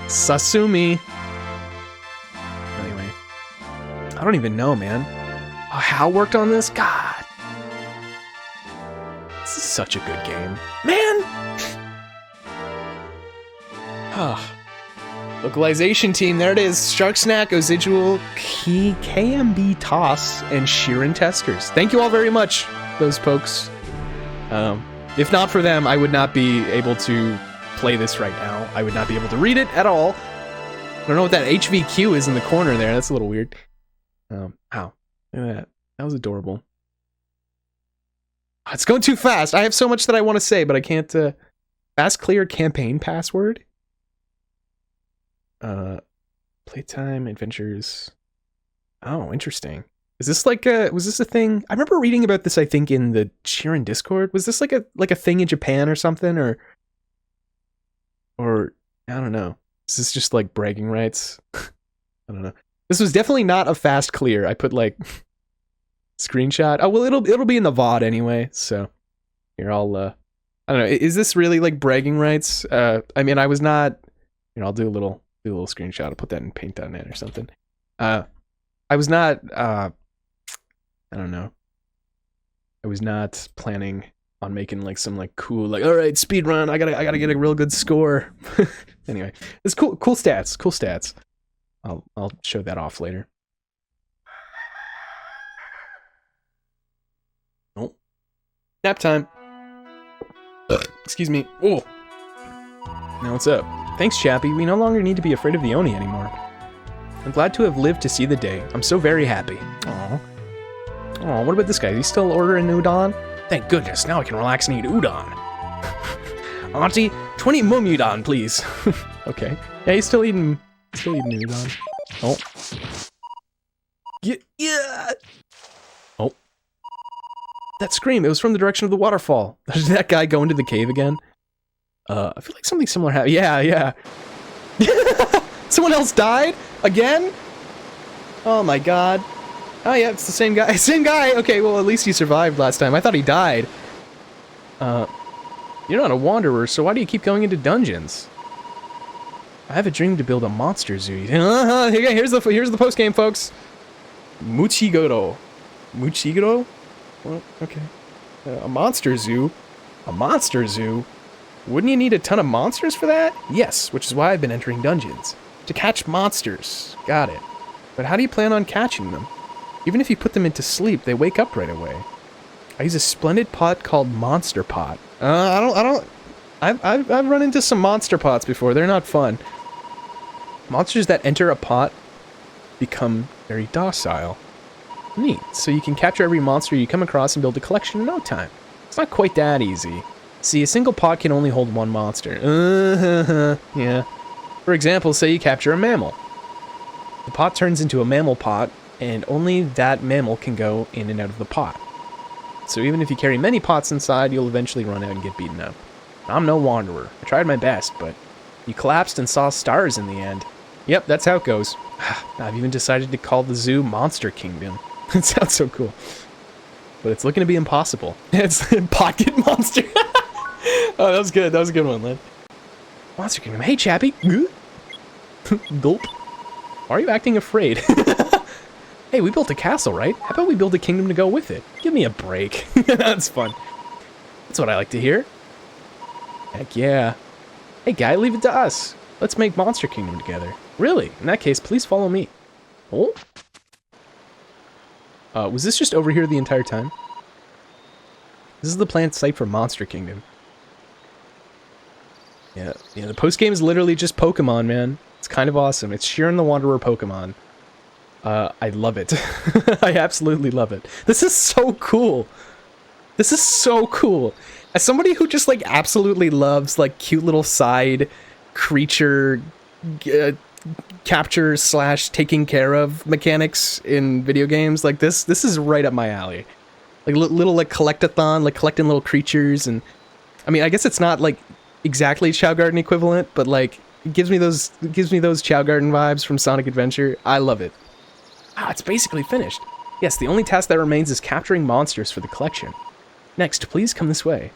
Sasumi. Anyway, I don't even know, man. Oh, Hal worked on this? God. This is such a good game. Man! Localization team, there it is. Shark Snack, Ozidual, KMB Toss, and Shiren Testers. Thank you all very much, those folks. If not for them, I would not be able to play this right now, I would not be able to read it at all. I don't know what that HVQ is in the corner there. That's a little weird. Ow. Look at that. That was adorable. It's going too fast. I have so much that I want to say, but I can't. Fast clear campaign password. Playtime, adventures. Oh, interesting. Is this like was this a thing? I remember reading about this, I think, in the Shiren Discord. Was this like a thing in Japan or something? Or I don't know. Is this just like bragging rights? I don't know. This was definitely not a fast clear. I put like screenshot. Oh, well, it'll be in the VOD anyway. So here, I'll I don't know. Is this really like bragging rights? I mean, I was not. You know, I'll do a little screenshot. I'll put that in paint.net or something. I was not. I don't know. I was not planning on making like some like cool like, all right, speed run. I gotta get a real good score. Anyway, it's cool stats. I'll show that off later. Oh, nap time. Excuse me. Oh, now what's up? Thanks, Chappie. We no longer need to be afraid of the Oni anymore. I'm glad to have lived to see the day. I'm so very happy. Aww. Oh, what about this guy? Is he still ordering udon? Thank goodness, now I can relax and eat udon. Auntie, 20 mum udon, please. Okay. Yeah, he's still eating udon. Oh. Yeah. Oh. That scream, it was from the direction of the waterfall. Did that guy go into the cave again? I feel like something similar happened. Yeah. Someone else died? Again? Oh my god. Oh yeah, it's the same guy. Same guy! Okay, well at least he survived last time. I thought he died. You're not a wanderer, so why do you keep going into dungeons? I have a dream to build a monster zoo. Here's the post game, folks. Muchigoro. Muchigoro? Well, okay. A monster zoo? A monster zoo? Wouldn't you need a ton of monsters for that? Yes, which is why I've been entering dungeons. To catch monsters. Got it. But how do you plan on catching them? Even if you put them into sleep, they wake up right away. I use a splendid pot called Monster Pot. I've run into some monster pots before. They're not fun. Monsters that enter a pot become very docile. Neat. So you can capture every monster you come across and build a collection in no time. It's not quite that easy. See, a single pot can only hold one monster. Yeah. For example, say you capture a mammal. The pot turns into a mammal pot, and only that mammal can go in and out of the pot. So even if you carry many pots inside, you'll eventually run out and get beaten up. I'm no wanderer. I tried my best, but you collapsed and saw stars in the end. Yep, that's how it goes. I've even decided to call the zoo Monster Kingdom. It sounds so cool. But it's looking to be impossible. It's Pocket Monster. Oh, that was good. That was a good one, Lynn. Monster Kingdom. Hey, Chappie. Gulp. Why are you acting afraid? Hey, we built a castle, right? How about we build a kingdom to go with it? Give me a break. That's fun. That's what I like to hear. Heck yeah. Hey, guy, leave it to us. Let's make Monster Kingdom together. Really? In that case, please follow me. Oh? Was this just over here the entire time? This is the planned site for Monster Kingdom. Yeah, the post-game is literally just Pokemon, man. It's kind of awesome. It's Shiren the Wanderer Pokemon. I love it. I absolutely love it. This is so cool. This is so cool. As somebody who just, like, absolutely loves, like, cute little side creature capture / taking care of mechanics in video games, like, this is right up my alley. Like, little, like, collect-a-thon, like, collecting little creatures, and... I mean, I guess it's not, like, exactly Chow Garden equivalent, but, like, it gives me those Chow Garden vibes from Sonic Adventure. I love it. Ah, it's basically finished. Yes, the only task that remains is capturing monsters for the collection. Next, please come this way.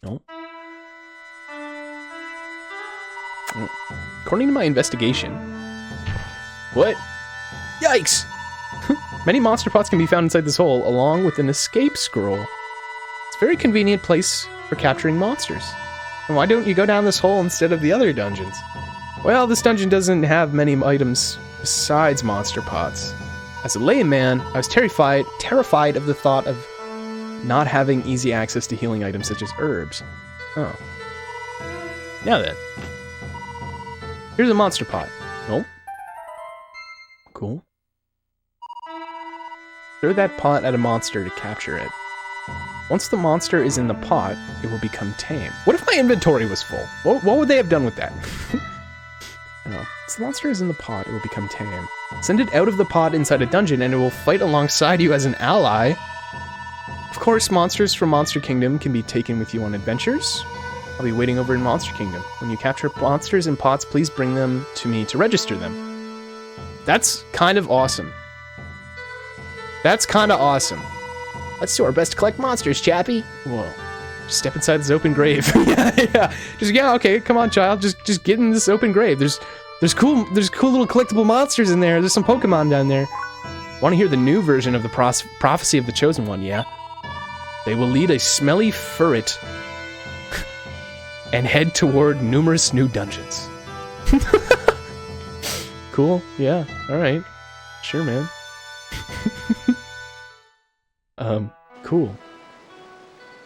Oh. According to my investigation... What? Yikes! Many monster pots can be found inside this hole, along with an escape scroll. It's a very convenient place for capturing monsters. And why don't you go down this hole instead of the other dungeons? Well, this dungeon doesn't have many items besides monster pots. As a layman, I was terrified of the thought of not having easy access to healing items such as herbs. Oh. Now then. Here's a monster pot. Nope. Cool. Throw that pot at a monster to capture it. Once the monster is in the pot, it will become tame. What if my inventory was full? What would they have done with that? Once the monster is in the pot, it will become tame. Send it out of the pot inside a dungeon and it will fight alongside you as an ally. Of course, monsters from Monster Kingdom can be taken with you on adventures. I'll be waiting over in Monster Kingdom. When you capture monsters in pots, please bring them to me to register them. That's kind of awesome. That's kind of awesome. Let's do our best to collect monsters, chappy. Whoa. Just step inside this open grave. yeah. Yeah, okay, come on, child. Just get in this open grave. There's cool little collectible monsters in there. There's some Pokemon down there. Want to hear the new version of the Prophecy of the Chosen One, yeah? They will lead a smelly ferret and head toward numerous new dungeons. Cool, yeah, alright. Sure, man. Cool.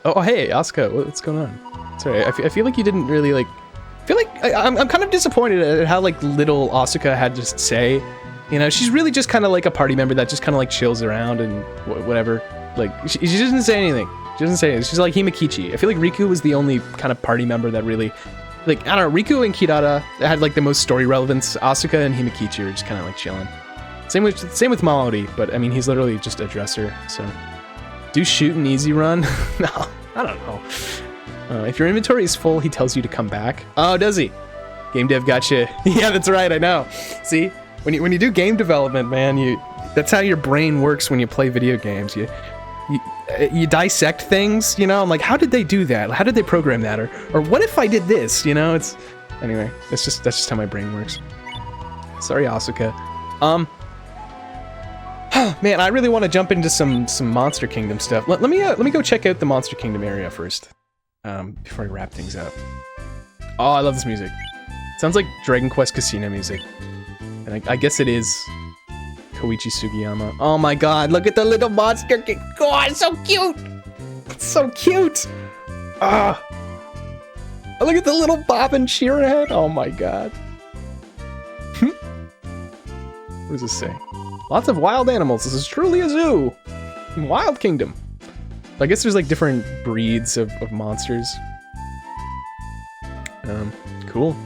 Oh, hey, Asuka, what's going on? Sorry, I feel like you didn't really, like... I feel like I'm kind of disappointed at how, like, little Asuka had to say. You know, she's really just kind of like a party member that just kind of, like, chills around and whatever. Like, she doesn't say anything. She doesn't say anything. She's like Himikichi. I feel like Riku was the only kind of party member that really... Like, I don't know, Riku and Kirara had, like, the most story relevance. Asuka and Himikichi are just kind of, like, chilling. Same with Maori, but, I mean, he's literally just a dresser, so... Do shoot an easy run? No, I don't know. If your inventory is full, he tells you to come back. Oh, does he? Game dev gotcha. Yeah, that's right, I know. See, when you do game development, man, that's how your brain works when you play video games. You dissect things, you know? I'm like, how did they do that? How did they program that? Or what if I did this? You know, anyway, that's just how my brain works. Sorry, Asuka. Man, I really want to jump into some Monster Kingdom stuff. Let me go check out the Monster Kingdom area first, before I wrap things up. Oh, I love this music. Sounds like Dragon Quest Casino music, and I guess it is Koichi Sugiyama. Oh my God! Look at the little monster king. God, it's so cute. It's so cute. Ah! Look at the little Bob and Shiren head. Oh my God. What does this say? Lots of wild animals. This is truly a zoo. Wild Kingdom. I guess there's like different breeds of monsters. Cool.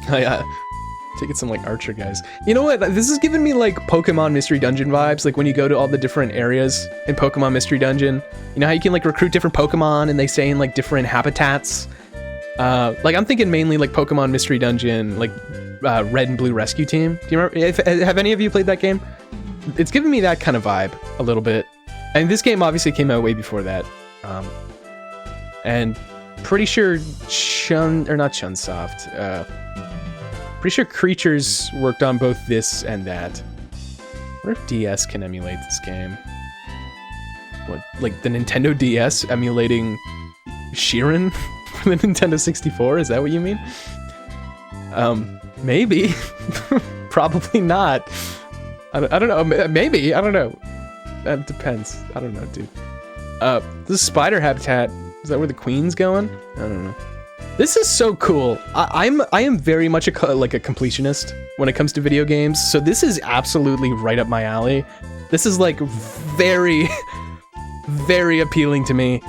Taking some like archer guys. You know what? This is giving me like Pokemon Mystery Dungeon vibes. Like when you go to all the different areas in Pokemon Mystery Dungeon. You know how you can like recruit different Pokemon and they stay in like different habitats? Like I'm thinking mainly like Pokemon Mystery Dungeon, like Red and Blue Rescue Team. Do you remember? Have any of you played that game? It's giving me that kind of vibe a little bit. And this game obviously came out way before that. And pretty sure pretty sure Creatures worked on both this and that. I wonder if DS can emulate this game. What, like the Nintendo DS emulating Shiren for the Nintendo 64? Is that what you mean? Maybe. Probably not. I don't know. Maybe. I don't know. That depends. I don't know, dude. This spider habitat. Is that where the queen's going? I don't know. This is so cool. I am very much like a completionist when it comes to video games. So this is absolutely right up my alley. This is like very, very appealing to me.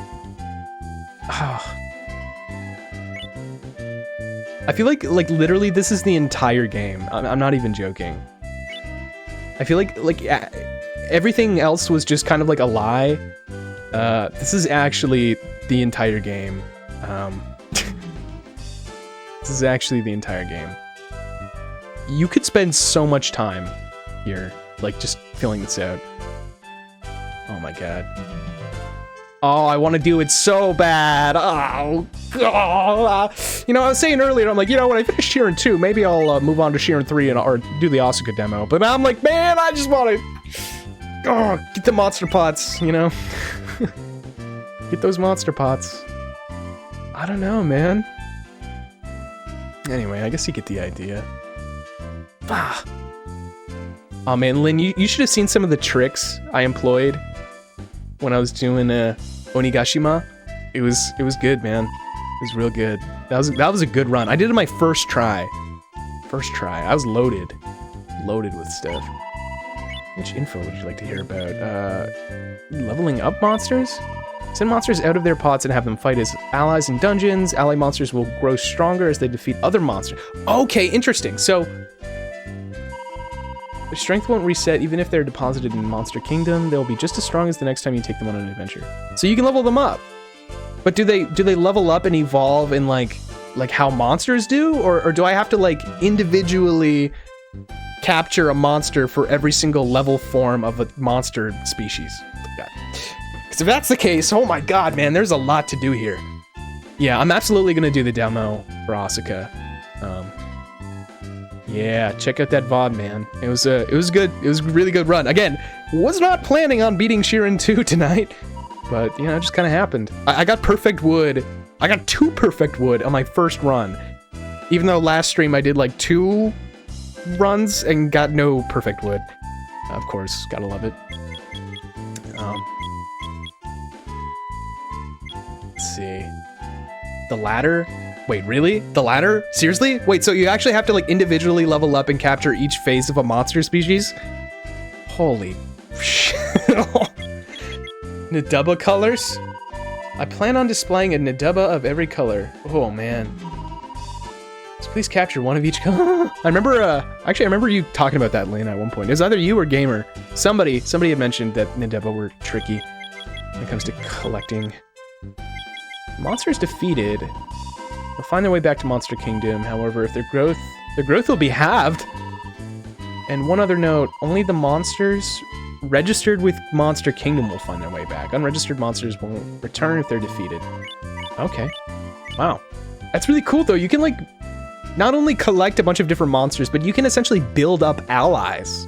I feel like literally this is the entire game. I'm not even joking. I feel like everything else was just kind of like a lie. This is actually the entire game. This is actually the entire game. You could spend so much time here, like just filling this out. Oh my God. Oh, I want to do it so bad. Oh, God. You know, I was saying earlier, I'm like, you know, when I finish Shiren 2, maybe I'll move on to Shiren 3 or do the Asuka demo. But now I'm like, man, I just want to get the monster pots, you know? Get those monster pots. I don't know, man. Anyway, I guess you get the idea. Ah. Oh man, Lynn, you should have seen some of the tricks I employed when I was doing Onigashima. It was good, man. was real good. That was a good run. I did it on my first try. First try. I was loaded with stuff. Which info would you like to hear about? Leveling up monsters? Send monsters out of their pots and have them fight as allies in dungeons. Ally monsters will grow stronger as they defeat other monsters. Okay, interesting. So their strength won't reset even if they're deposited in Monster Kingdom. They'll be just as strong as the next time you take them on an adventure. So you can level them up. But do they level up and evolve in like how monsters do? Or do I have to like individually capture a monster for every single level form of a monster species? Because if that's the case, oh my god, man, there's a lot to do here. Yeah, I'm absolutely gonna do the demo for Asuka. Yeah, check out that VOD, man. It was good. It was a really good run. Again, was not planning on beating Shiren 2 tonight, but you know, it just kind of happened. I got perfect wood. I got 2 perfect wood on my first run, even though last stream I did like 2 runs and got no perfect wood. Of course, gotta love it. Let's see. The ladder? Wait, really? The ladder? Seriously? Wait, so you actually have to like individually level up and capture each phase of a monster species? Holy shit. Nadubba colors? I plan on displaying a Nadubba of every color. Oh man. So please capture one of each color. I remember, actually I remember you talking about that, Lena, at one point. It was either you or Gamer. Somebody had mentioned that Nadubba were tricky when it comes to collecting. Monsters defeated. They'll find their way back to Monster Kingdom. However, if their growth will be halved. And one other note, only the monsters registered with Monster Kingdom will find their way back. Unregistered monsters won't return if they're defeated. Okay. Wow. That's really cool, though. You can, like, not only collect a bunch of different monsters, but you can essentially build up allies.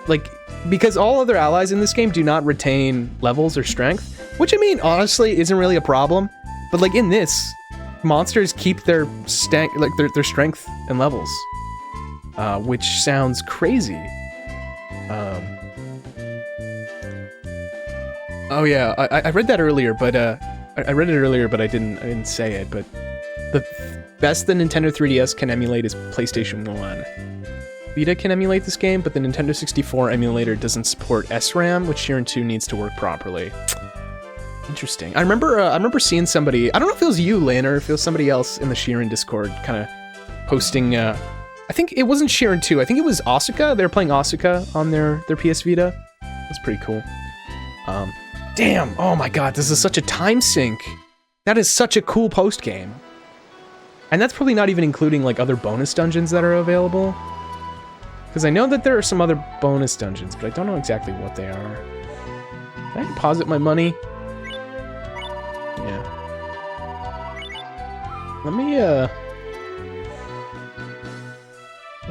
Like, because all other allies in this game do not retain levels or strength, which, I mean, honestly, isn't really a problem. But, like, in this, monsters keep their their strength and levels, which sounds crazy. Oh yeah, I read that earlier, but I read it earlier, but I didn't say it. But the best the Nintendo 3DS can emulate is PlayStation 1. Vita can emulate this game, but the Nintendo 64 emulator doesn't support SRAM, which Shiren 2 needs to work properly. Interesting. I remember seeing somebody. I don't know if it was you, Lynn, or if it was somebody else in the Shiren Discord, kind of posting. I think it wasn't Shiren 2. I think it was Asuka. They were playing Asuka on their PS Vita. That's pretty cool. Damn. Oh my god, this is such a time sink. That is such a cool post game. And that's probably not even including like other bonus dungeons that are available. Because I know that there are some other bonus dungeons, but I don't know exactly what they are. Can I deposit my money? Yeah. Let me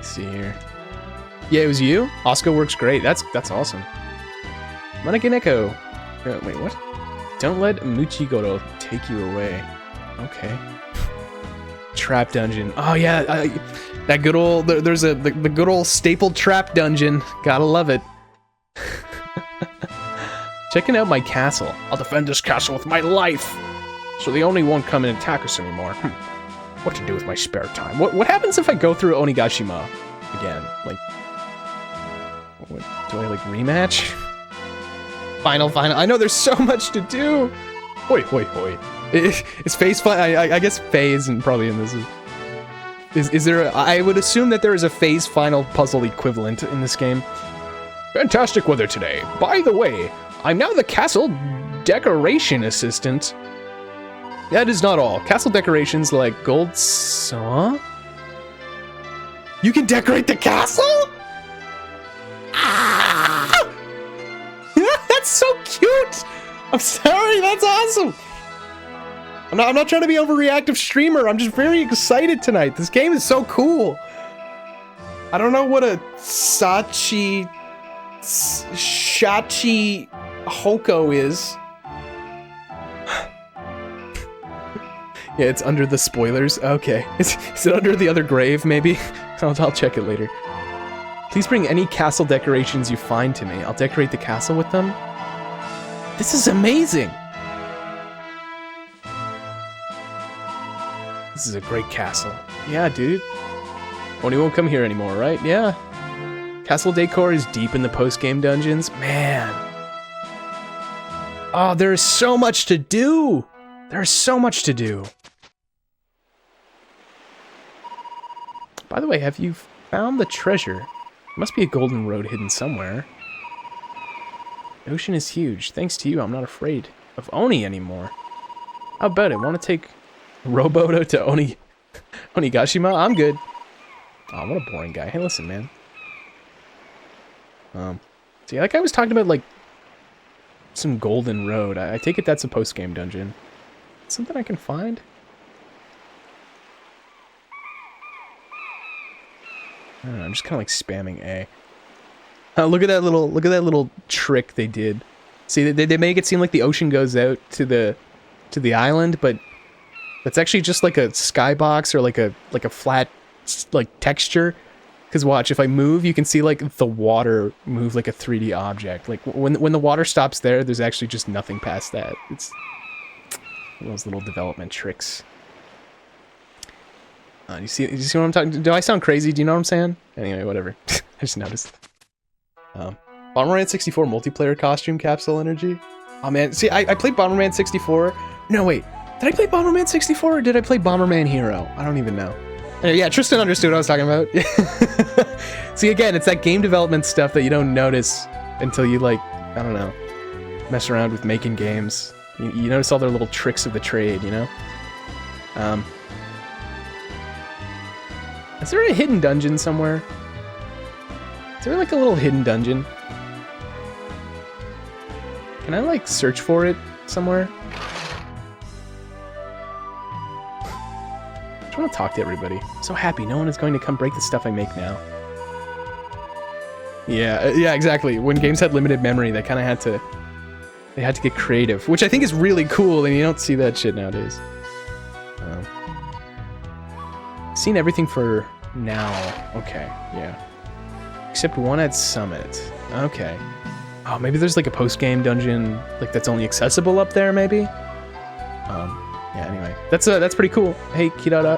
see here. Yeah, it was you? Asuka works great. That's awesome. Manakineko. Wait, what? Don't let Muchigoro take you away. Okay. Trap dungeon. Oh yeah, that good old. There's the good old staple trap dungeon. Gotta love it. Checking out my castle. I'll defend this castle with my life. So the Oni won't come and attack us anymore. What to do with my spare time? What happens if I go through Onigashima again? Like, what, do I like rematch? Final. I know there's so much to do. Hoi. Is phase I guess phase and probably in this is there? I would assume that there is a phase final puzzle equivalent in this game. Fantastic weather today. By the way, I'm now the castle decoration assistant. That is not all. Castle decorations like gold saw. You can decorate the castle? Ah! That's so cute. I'm sorry. That's awesome. I'm not trying to be overreactive streamer. I'm just very excited tonight. This game is so cool. I don't know what a Shachi Hoko is. Yeah, it's under the spoilers. Okay. Is it under the other grave, maybe? I'll check it later. Please bring any castle decorations you find to me. I'll decorate the castle with them. This is amazing. This is a great castle. Yeah, dude. Oni won't come here anymore, right? Yeah. Castle decor is deep in the post-game dungeons. Man. Oh, there is so much to do. There's so much to do. By the way, have you found the treasure? There must be a golden road hidden somewhere. The ocean is huge. Thanks to you, I'm not afraid of Oni anymore. How about it? Want to take Roboto to Onigashima? I'm good. Oh, what a boring guy. Hey, listen, man. See, that guy was talking about, like, some golden road. I take it that's a post-game dungeon. Something I can find? I don't know, I'm just kind of like spamming A. Look at that little trick they did. See, they make it seem like the ocean goes out to the island, but that's actually just like a skybox or like a flat like texture. Because watch, if I move, you can see like the water move like a 3D object. Like when the water stops there, there's actually just nothing past that. It's those little development tricks. You see what I'm talking? Do I sound crazy? Do you know what I'm saying? Anyway, whatever. I just noticed. Bomberman 64 multiplayer costume capsule energy. Oh man, see, I played Bomberman 64. No wait, did I play Bomberman 64 or did I play Bomberman Hero? I don't even know. Anyway, yeah, Tristan understood what I was talking about. See, again, it's that game development stuff that you don't notice until you, like, I don't know, mess around with making games. You notice all their little tricks of the trade, you know? Is there a hidden dungeon somewhere? Is there, like, a little hidden dungeon? Can I, like, search for it somewhere? I want to talk to everybody. I'm so happy no one is going to come break the stuff I make now. Yeah, exactly. When games had limited memory, they kind of had to get creative, which I think is really cool, and you don't see that shit nowadays. Seen everything for now. Okay, yeah. Except one at Summit. Okay. Oh, maybe there's like a post-game dungeon like that's only accessible up there, maybe? Yeah, anyway. That's pretty cool. Hey, Kirara.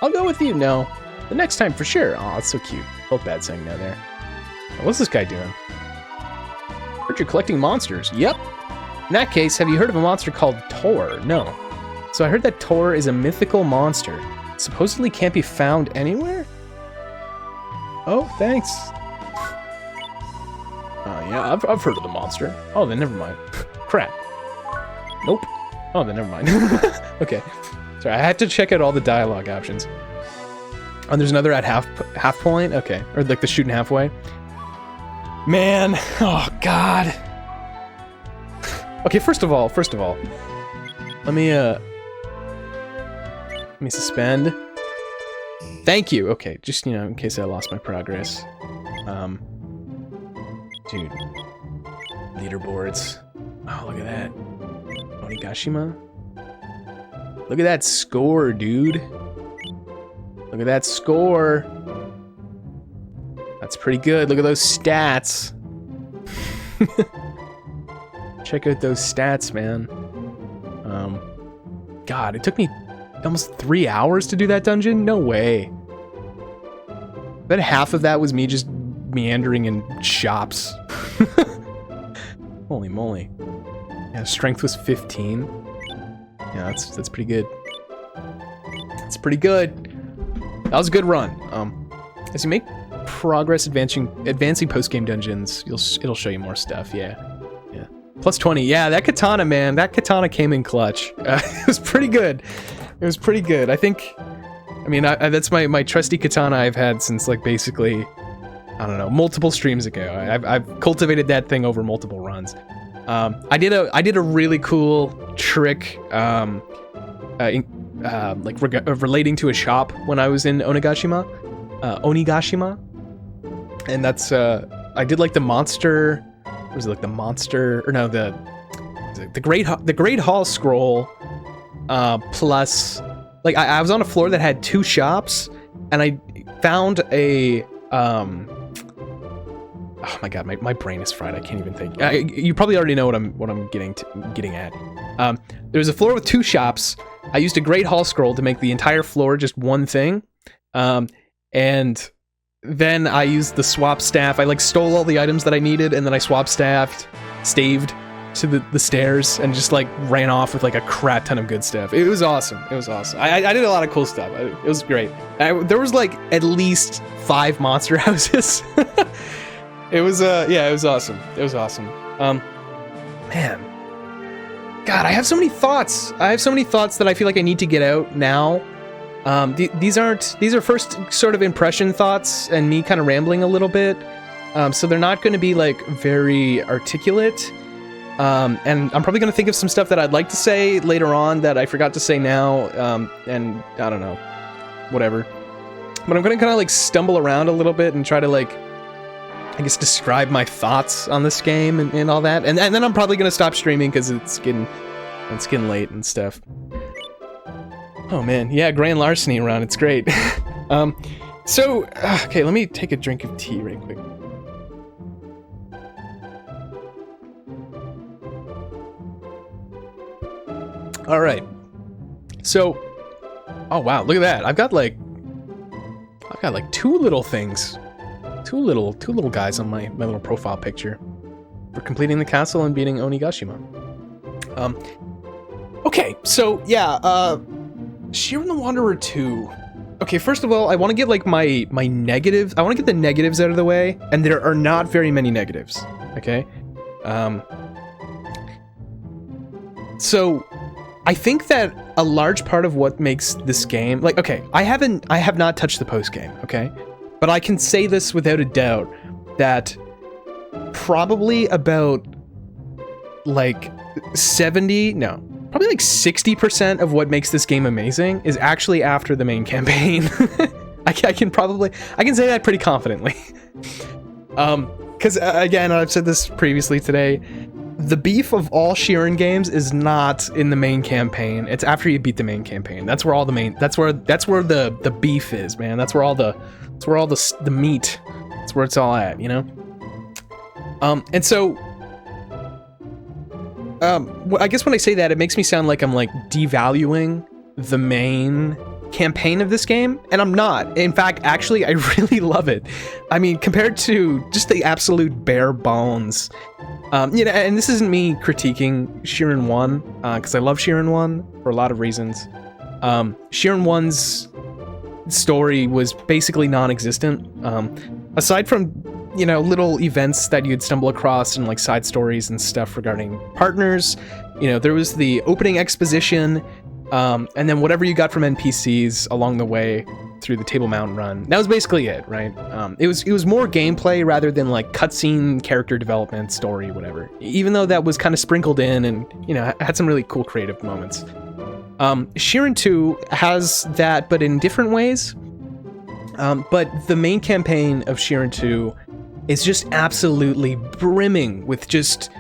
I'll go with you. No. The next time for sure. Aw, it's so cute. Felt bad saying no there. What's this guy doing? Heard you're collecting monsters. Yep. In that case, have you heard of a monster called Tor? No. So I heard that Tor is a mythical monster. Supposedly can't be found anywhere? Oh, thanks. Yeah, I've heard of the monster. Oh, then never mind. Crap. Nope. Oh, then never mind. Okay. Sorry, I had to check out all the dialogue options. Oh, there's another at half point? Okay. Or like the shooting halfway. Man. Oh, God. Okay, first of all. Let me suspend. Thank you. Okay, just, you know, in case I lost my progress. Dude. Leaderboards. Oh, look at that. Onigashima. Look at that score, dude. Look at that score. That's pretty good. Look at those stats. Check out those stats, man. God, it took me almost 3 hours to do that dungeon? No way. But half of that was me just meandering in shops. Holy moly. Yeah, strength was 15. Yeah, that's pretty good. That's pretty good. That was a good run. As you make progress advancing post-game dungeons, it'll show you more stuff, yeah. Plus 20, yeah, that katana, man, that katana came in clutch. It was pretty good. It was pretty good. I think, I mean, that's my trusty katana I've had since, like, basically, I don't know, multiple streams ago. I've cultivated that thing over multiple runs. I did a really cool trick, relating to a shop when I was in Onigashima, and that's I did like the monster. Was it like the monster or no the Great Hall Scroll, plus like I was on a floor that had 2 shops, and I found a oh my god, my brain is fried. I can't even think. You probably already know what I'm getting at. There was a floor with 2 shops, I used a Great Hall Scroll to make the entire floor just one thing. And then I used the swap staff. I like stole all the items that I needed, and then I staved to the stairs and just like ran off with like a crap ton of good stuff. It was awesome. It was awesome. I did a lot of cool stuff. It was great. There was like at least 5 monster houses. It was yeah, it was awesome. It was awesome. Man, God, I have so many thoughts. I have so many thoughts that I feel like I need to get out now. These are first sort of impression thoughts and me kind of rambling a little bit. So they're not going to be like very articulate. And I'm probably going to think of some stuff that I'd like to say later on that I forgot to say now. And I don't know, whatever. But I'm going to kind of like stumble around a little bit and try to like, I guess, describe my thoughts on this game and all that. And then I'm probably going to stop streaming because it's getting late and stuff. Oh man, yeah, grand larceny run, it's great. Okay, let me take a drink of tea right quick. All right. So, oh wow, look at that. I've got like 2 little things. Two little guys on my little profile picture for completing the castle and beating Onigashima. Okay, so yeah, Shiren the Wanderer 2. Okay, first of all, I want to get like my negatives. I want to get the negatives out of the way, and there are not very many negatives. Okay, so I think that a large part of what makes this game, like, okay, I have not touched the post game. Okay, but I can say this without a doubt that probably about like 60% of what makes this game amazing is actually after the main campaign. I can say that pretty confidently. Because again, I've said this previously today, the beef of all Shiren games is not in the main campaign. It's after you beat the main campaign. That's where the beef is, man. That's where all the meat. That's where it's all at, you know? And so I guess when I say that, it makes me sound like I'm like devaluing the main campaign of this game, and I'm not. In fact, actually, I really love it. I mean, compared to just the absolute bare bones, you know, and this isn't me critiquing Shiren 1, because I love Shiren 1 for a lot of reasons. Shiren 1's story was basically non-existent, aside from, you know, little events that you'd stumble across and like side stories and stuff regarding partners. You know, there was the opening exposition, and then whatever you got from NPCs along the way through the Table Mountain run. That was basically it, right? It was more gameplay rather than like cutscene, character development, story, whatever. Even though that was kind of sprinkled in and, you know, had some really cool creative moments. Shiren 2 has that, but in different ways. But the main campaign of Shiren 2 is just absolutely brimming with just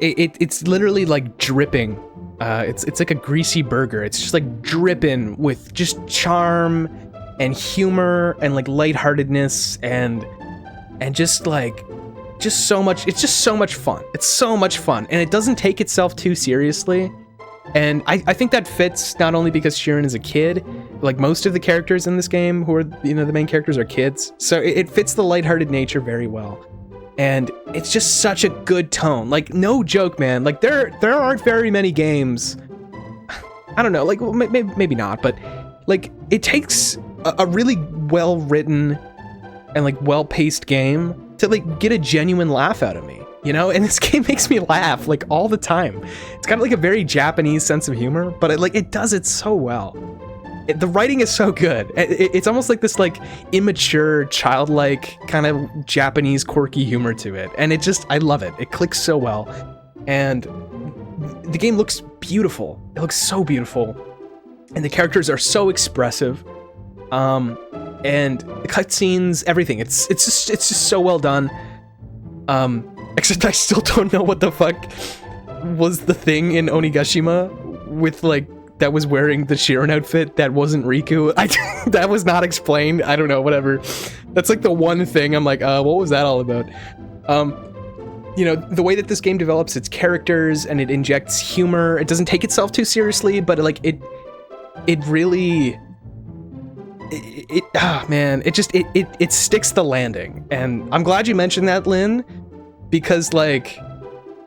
it's literally like dripping. It's like a greasy burger. It's just like dripping with just charm and humor and like lightheartedness and just so much. It's just so much fun. It's so much fun, and it doesn't take itself too seriously. And I think that fits not only because Shiren is a kid, like most of the characters in this game who are, you know, the main characters are kids. So it fits the lighthearted nature very well. And it's just such a good tone. Like, no joke, man. Like, there aren't very many games. I don't know, like, well, maybe not, but like, it takes a really well-written and like well-paced game to like get a genuine laugh out of me. You know, and this game makes me laugh like all the time. It's got like a very Japanese sense of humor, but it does it so well. The writing is so good. It's almost like this like immature, childlike kind of Japanese quirky humor to it, and I love it. It clicks so well, and the game looks beautiful. It looks so beautiful, and the characters are so expressive. And the cutscenes, everything. It's just so well done. Except I still don't know what the fuck was the thing in Onigashima with like that was wearing the Shiren outfit that wasn't Riku. That was not explained. I don't know, whatever. That's like the one thing I'm like, what was that all about? You know, the way that this game develops its characters and it injects humor, it doesn't take itself too seriously, but like it really, it sticks the landing. And I'm glad you mentioned that, Lynn, because like,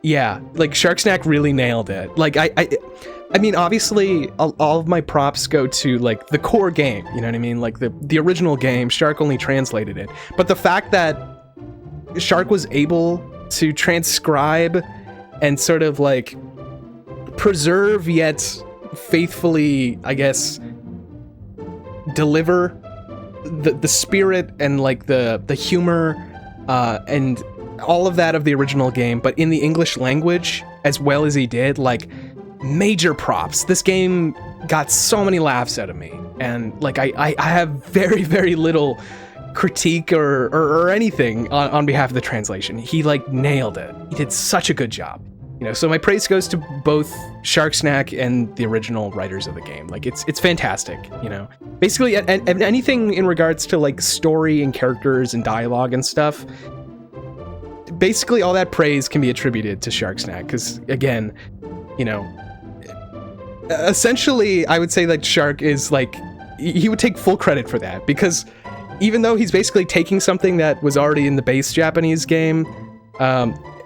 yeah, like Shark Snack really nailed it. Like I mean, obviously all of my props go to like the core game, you know what I mean? Like the original game, Shark only translated it. But the fact that Shark was able to transcribe and sort of like preserve yet faithfully, I guess, deliver the spirit and like the humor and all of that of the original game, but in the English language as well as he did, like, major props. This game got so many laughs out of me, and like I have very, very little critique or anything on behalf of the translation. He like nailed it. He did such a good job. You know, so my praise goes to both Shark Snack and the original writers of the game. Like, it's fantastic, you know. Basically, and anything in regards to like story and characters and dialogue and stuff, basically all that praise can be attributed to Shark Snack, because again, you know, essentially I would say that Shark is like, he would take full credit for that, because even though he's basically taking something that was already in the base Japanese game,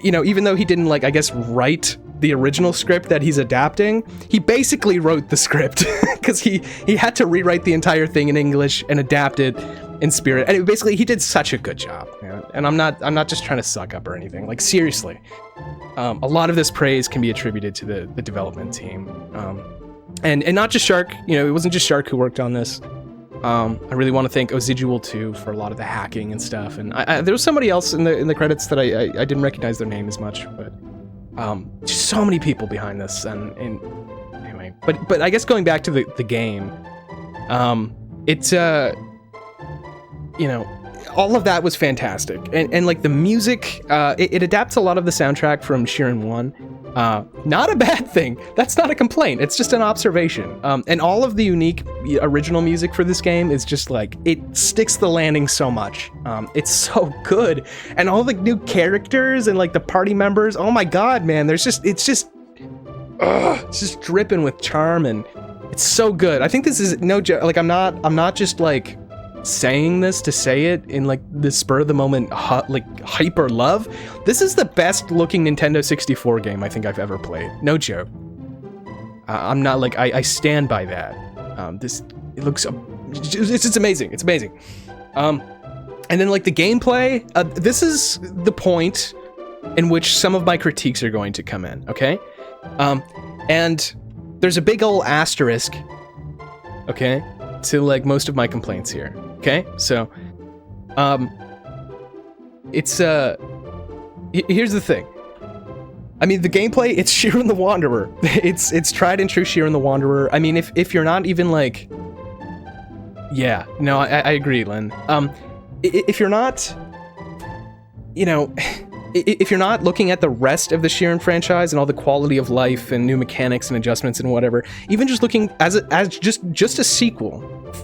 you know, even though he didn't, like, I guess, write the original script that he's adapting, he basically wrote the script because he had to rewrite the entire thing in English and adapt it in spirit. And basically, he did such a good job. You know? And I'm not just trying to suck up or anything. Like, seriously, a lot of this praise can be attributed to the development team, and not just Shark. You know, it wasn't just Shark who worked on this. I really want to thank Ozidual too for a lot of the hacking and stuff, and there was somebody else in the credits that I didn't recognize their name as much, but just so many people behind this, and anyway. But I guess going back to the game, it's you know, all of that was fantastic, and like the music, it adapts a lot of the soundtrack from Shiren 1. Not a bad thing. That's not a complaint. It's just an observation. And all of the unique original music for this game is just like, it sticks the landing so much. It's so good. And all the new characters and like the party members, oh my god, man, it's just dripping with charm, and it's so good. I think this is no joke. Like, I'm not just like saying this to say it in like the spur of the moment like hyper love. This is the best looking Nintendo 64 game I think I've ever played. No joke. I'm not like, I stand by that. It looks, it's amazing. It's amazing. And then like the gameplay, this is the point in which some of my critiques are going to come in, okay? And there's a big old asterisk, okay, to like most of my complaints here. Okay, so, it's, here's the thing. I mean, the gameplay, it's Shiren the Wanderer. It's tried and true Shiren the Wanderer. I mean, if you're not even like, yeah, no, I agree, Lynn. If you're not, you know, if you're not looking at the rest of the Shiren franchise and all the quality of life and new mechanics and adjustments and whatever, even just looking as just a sequel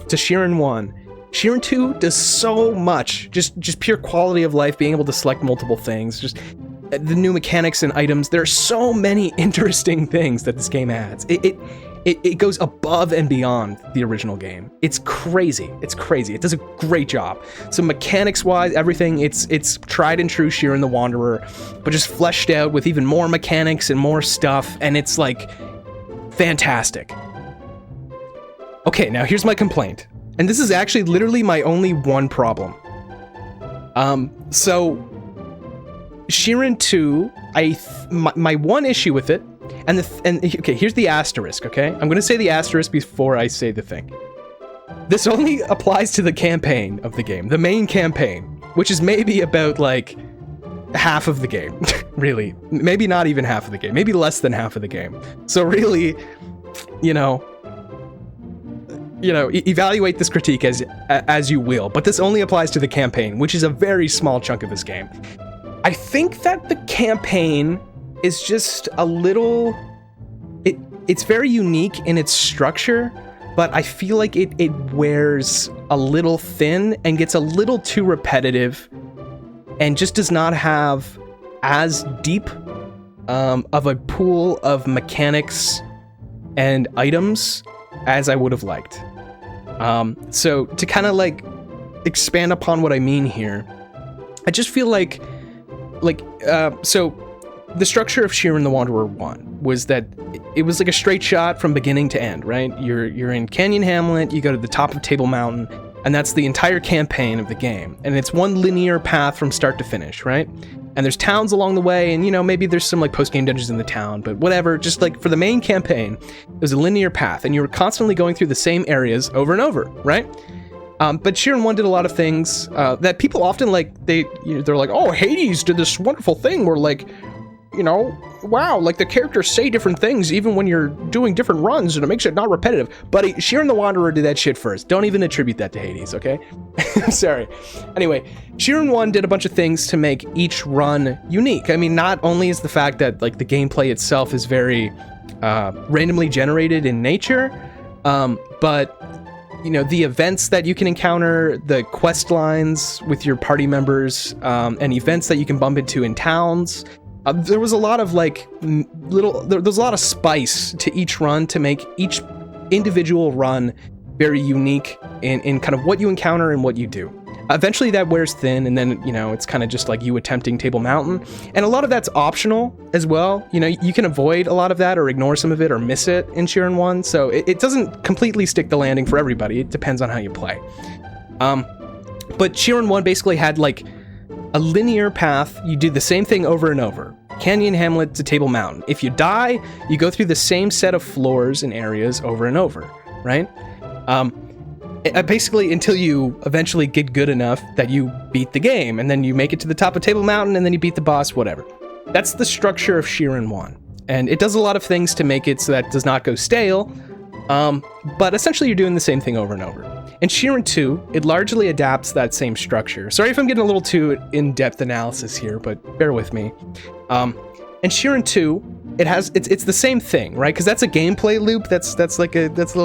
to Shiren 1, Shiren 2 does so much, just pure quality of life, being able to select multiple things, just the new mechanics and items. There are so many interesting things that this game adds. It goes above and beyond the original game. It's crazy. It's crazy. It does a great job. So mechanics-wise, everything, it's tried and true Shiren the Wanderer, but just fleshed out with even more mechanics and more stuff, and it's like fantastic. Okay, now here's my complaint. And this is actually literally my only one problem. So Shiren 2, my one issue with it, and okay, here's the asterisk, okay? I'm gonna say the asterisk before I say the thing. This only applies to the campaign of the game, the main campaign, which is maybe about like half of the game, really. Maybe not even half of the game, maybe less than half of the game. So really, you know, evaluate this critique as you will, but this only applies to the campaign, which is a very small chunk of this game. I think that the campaign is just a little, it's very unique in its structure, but I feel like it wears a little thin and gets a little too repetitive, and just does not have as deep of a pool of mechanics and items as I would have liked. So to kind of like expand upon what I mean here, I just feel like so the structure of Shiren the Wanderer 1 was that it was like a straight shot from beginning to end, right? You're in Canyon Hamlet, you go to the top of Table Mountain, and that's the entire campaign of the game. And it's one linear path from start to finish, right? And there's towns along the way, and maybe there's some like post-game dungeons in the town, but whatever, just like for the main campaign, it was a linear path, and you were constantly going through the same areas over and over, right? But Shiren 1 did a lot of things that people often like, they're like, oh, Hades did this wonderful thing where like, wow, like the characters say different things even when you're doing different runs, and it makes it not repetitive. But Shiren the Wanderer did that shit first. Don't even attribute that to Hades, okay? Sorry. Anyway, Shiren 1 did a bunch of things to make each run unique. I mean, not only is the fact that like the gameplay itself is very randomly generated in nature, but the events that you can encounter, the quest lines with your party members, and events that you can bump into in towns. There was a lot of like there's a lot of spice to each run to make each individual run very unique in kind of what you encounter and what you do. Eventually that wears thin, and then, it's kind of just like you attempting Table Mountain. And a lot of that's optional as well. You can avoid a lot of that or ignore some of it or miss it in Shiren 1. So it doesn't completely stick the landing for everybody. It depends on how you play. But Shiren 1 basically had like a linear path. You do the same thing over and over. Canyon Hamlet to Table Mountain. If you die, you go through the same set of floors and areas over and over, right? Basically until you eventually get good enough that you beat the game, and then you make it to the top of Table Mountain, and then you beat the boss, whatever. That's the structure of Shiren 1. And it does a lot of things to make it so that it does not go stale, but essentially you're doing the same thing over and over. In Shiren 2, it largely adapts that same structure. Sorry if I'm getting a little too in-depth analysis here, but bear with me. In Shiren 2, it's the same thing, right? Because that's a gameplay loop. That's a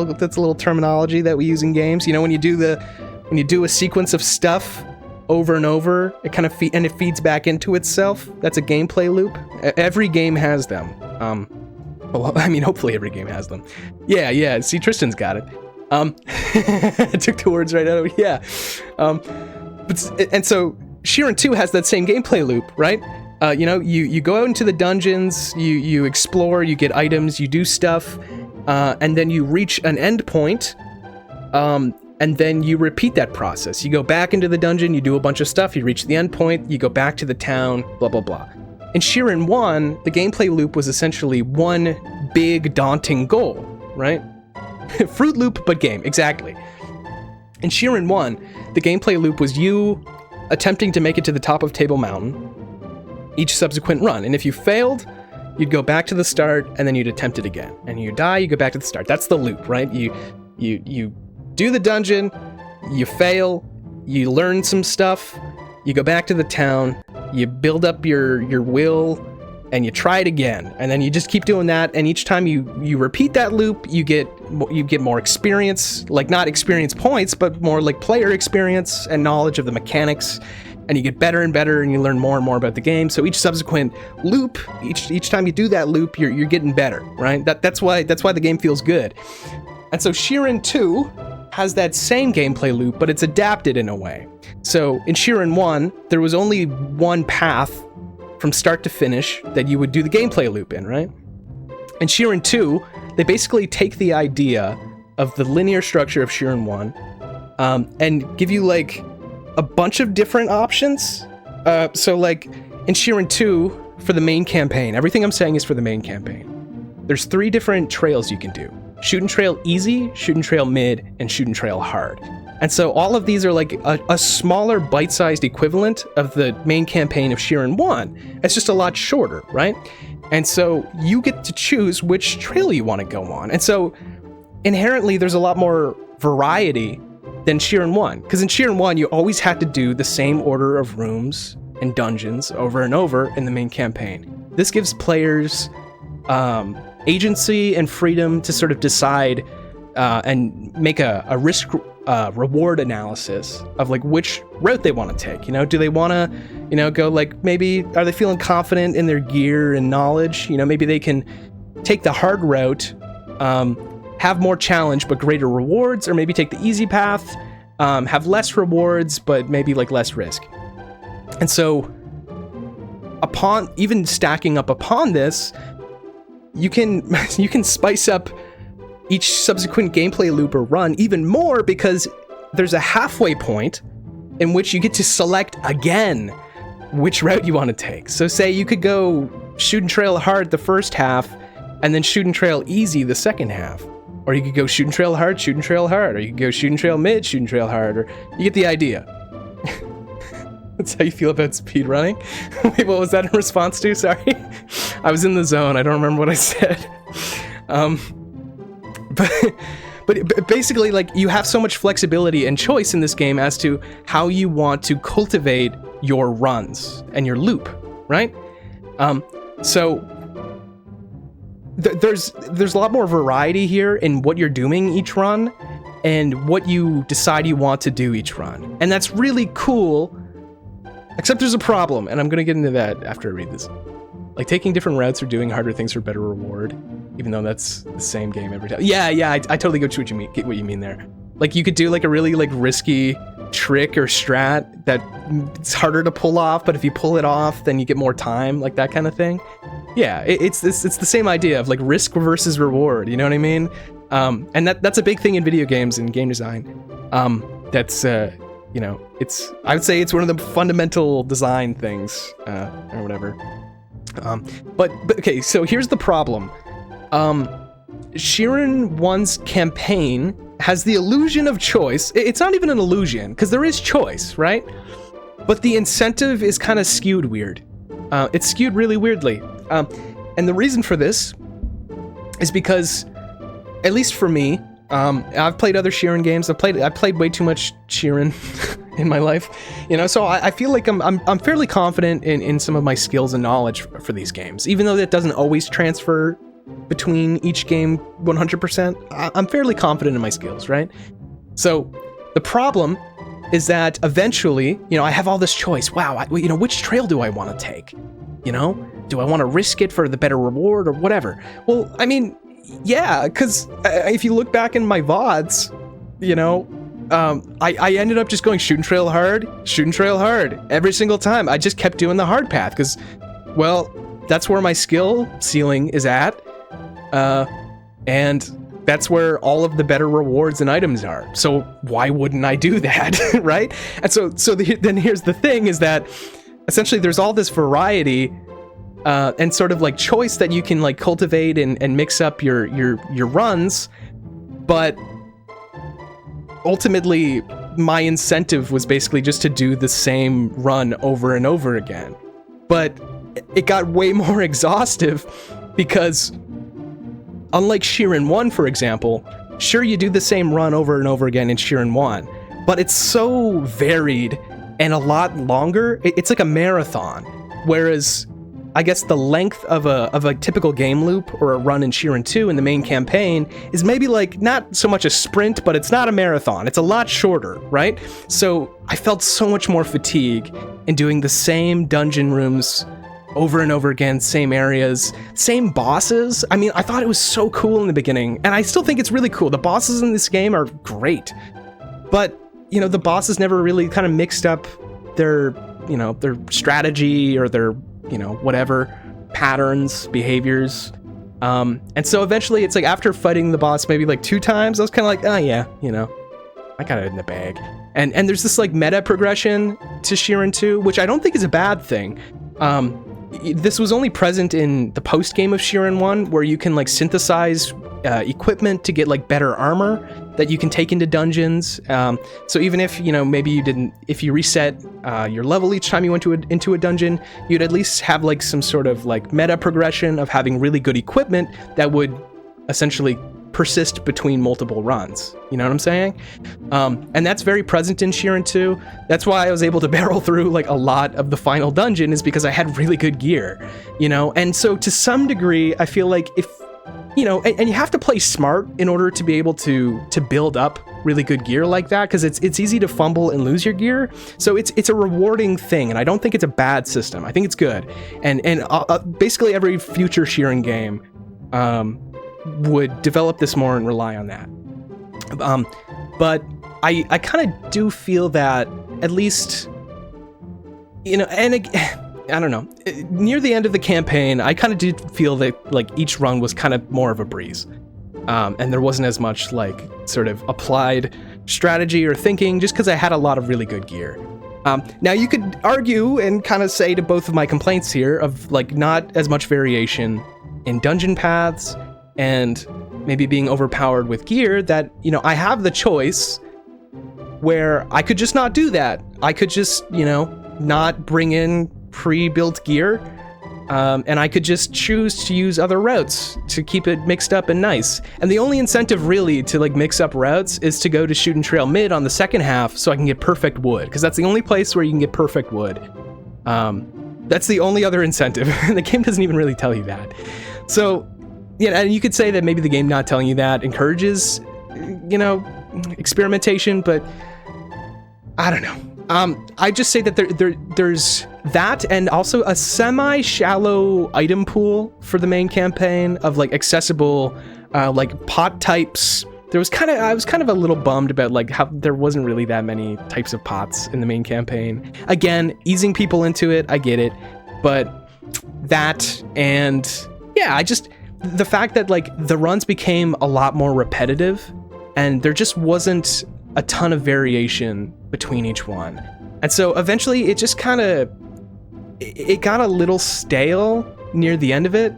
little terminology that we use in games. When you do a sequence of stuff over and over, it kind of it feeds back into itself. That's a gameplay loop. Every game has them. Well, I mean, hopefully every game has them. Yeah. See, Tristan's got it. I took the words right out of it. Yeah. And so Shiren 2 has that same gameplay loop, right? You go out into the dungeons, you explore, you get items, you do stuff, and then you reach an end point, and then you repeat that process. You go back into the dungeon, you do a bunch of stuff, you reach the end point, you go back to the town, blah, blah, blah. In Shiren 1, the gameplay loop was essentially one big, daunting goal, right? Fruit Loop, but game, exactly. In Shiren 1, the gameplay loop was you attempting to make it to the top of Table Mountain each subsequent run, and if you failed, you'd go back to the start, and then you'd attempt it again. And you die, you go back to the start. That's the loop, right? You do the dungeon, you fail, you learn some stuff, you go back to the town, you build up your will, and you try it again, and then you just keep doing that, and each time you repeat that loop, you get more experience, like not experience points, but more like player experience and knowledge of the mechanics, and you get better and better, and you learn more and more about the game. So each subsequent loop, each time you do that loop, you're getting better, right? That's why the game feels good. And so Shiren 2 has that same gameplay loop, but it's adapted in a way. So in Shiren 1, there was only one path from start to finish that you would do the gameplay loop in, right? In Shiren 2, they basically take the idea of the linear structure of Shiren 1 and give you like a bunch of different options. So like in Shiren 2, for the main campaign, everything I'm saying is for the main campaign. There's 3 different trails you can do. Shoot and trail easy, shoot and trail mid, and shoot and trail hard. And so all of these are like a smaller bite-sized equivalent of the main campaign of Shiren 1. It's just a lot shorter, right? And so you get to choose which trail you want to go on. And so inherently there's a lot more variety than Shiren 1. Because in Shiren 1, you always had to do the same order of rooms and dungeons over and over in the main campaign. This gives players agency and freedom to sort of decide and make a risk reward analysis of like which route they want to take. Do they want to go like, maybe are they feeling confident in their gear and knowledge? Maybe they can take the hard route, have more challenge but greater rewards, or maybe take the easy path, have less rewards but maybe like less risk. And so upon even stacking up upon this, you can spice up each subsequent gameplay loop or run even more, because there's a halfway point in which you get to select again which route you want to take. So say you could go shoot and trail hard the first half and then shoot and trail easy the second half. Or you could go shoot and trail hard, or you could go shoot and trail mid, shoot and trail hard, or you get the idea. That's how you feel about speedrunning? Wait, what was that in response to? Sorry. I was in the zone. I don't remember what I said. But basically, like, you have so much flexibility and choice in this game as to how you want to cultivate your runs and your loop, right? So there's a lot more variety here in what you're doing each run and what you decide you want to do each run. And that's really cool, except there's a problem, and I'm going to get into that after I read this. Like, taking different routes or doing harder things for better reward, even though that's the same game every time. Yeah, I totally get what you mean there. Like, you could do like a really like risky trick or strat that it's harder to pull off, but if you pull it off, then you get more time, like that kind of thing. Yeah, it's the same idea of like risk versus reward. You know what I mean? And that's a big thing in video games and game design. That's you know, I would say it's one of the fundamental design things or whatever. But okay, so here's the problem. Shiren 1's campaign has the illusion of choice. It's not even an illusion, because there is choice, right? But the incentive is kind of skewed weird. It's skewed really weirdly. And the reason for this is because, at least for me, I've played other Shiren games. I played way too much Shiren in my life, you know. So I feel like I'm fairly confident in some of my skills and knowledge for these games, even though that doesn't always transfer between each game 100%. I'm fairly confident in my skills, right? So the problem is that eventually, you know, I have all this choice. Wow, you know, which trail do I want to take? You know, do I want to risk it for the better reward or whatever? Well, I mean, yeah, because if you look back in my VODs, you know, I ended up just going shoot and trail hard every single time. I just kept doing the hard path because, well, that's where my skill ceiling is at, and that's where all of the better rewards and items are. So why wouldn't I do that, right? And then here's the thing: is that essentially there's all this variety and sort of like choice that you can like cultivate and mix up your runs, but ultimately my incentive was basically just to do the same run over and over again. But it got way more exhaustive because, unlike Shiren 1, for example, sure, you do the same run over and over again in Shiren 1, but it's so varied and a lot longer. It's like a marathon, whereas I guess the length of a typical game loop or a run in Shiren 2 in the main campaign is maybe like not so much a sprint, but it's not a marathon. It's a lot shorter, right? So I felt so much more fatigue in doing the same dungeon rooms over and over again, same areas, same bosses. I mean, I thought it was so cool in the beginning, and I still think it's really cool. The bosses in this game are great, but, you know, the bosses never really kind of mixed up their, you know, their strategy or their, you know, whatever patterns, behaviors. And so eventually it's like after fighting the boss maybe like 2 times, I was kind of like, oh yeah, you know, I got it in the bag. And there's this like meta progression to Shiren 2, which I don't think is a bad thing. This was only present in the post game of Shiren 1, where you can like synthesize equipment to get like better armor that you can take into dungeons. So even if, you know, maybe if you reset your level each time you went into a dungeon, you'd at least have like some sort of like meta progression of having really good equipment that would essentially persist between multiple runs. You know what I'm saying? And that's very present in Shiren 2. That's why I was able to barrel through like a lot of the final dungeon, is because I had really good gear, you know? And so to some degree, I feel like if, you know, and you have to play smart in order to be able to build up really good gear like that, because it's easy to fumble and lose your gear. So it's a rewarding thing, and I don't think it's a bad system. I think it's good. And basically every future Shiren game, would develop this more and rely on that. But I kind of do feel that, at least, you know, and I don't know, near the end of the campaign, I kind of did feel that like each run was kind of more of a breeze. And there wasn't as much like sort of applied strategy or thinking, just because I had a lot of really good gear. Now you could argue and kind of say to both of my complaints here of like not as much variation in dungeon paths and maybe being overpowered with gear, that, you know, I have the choice where I could just not do that. I could just, you know, not bring in pre-built gear, and I could just choose to use other routes to keep it mixed up and nice. And the only incentive really to like mix up routes is to go to Shoot and Trail Mid on the second half so I can get perfect wood, because that's the only place where you can get perfect wood. That's the only other incentive. The game doesn't even really tell you that. So, yeah, and you could say that maybe the game not telling you that encourages, you know, experimentation, but I don't know. I just say that there's that, and also a semi-shallow item pool for the main campaign of like accessible like pot types. I was kind of a little bummed about like how there wasn't really that many types of pots in the main campaign. Again, easing people into it, I get it, but that, and yeah, the fact that like the runs became a lot more repetitive and there just wasn't a ton of variation between each one. And so eventually it just kind of, it got a little stale near the end of it.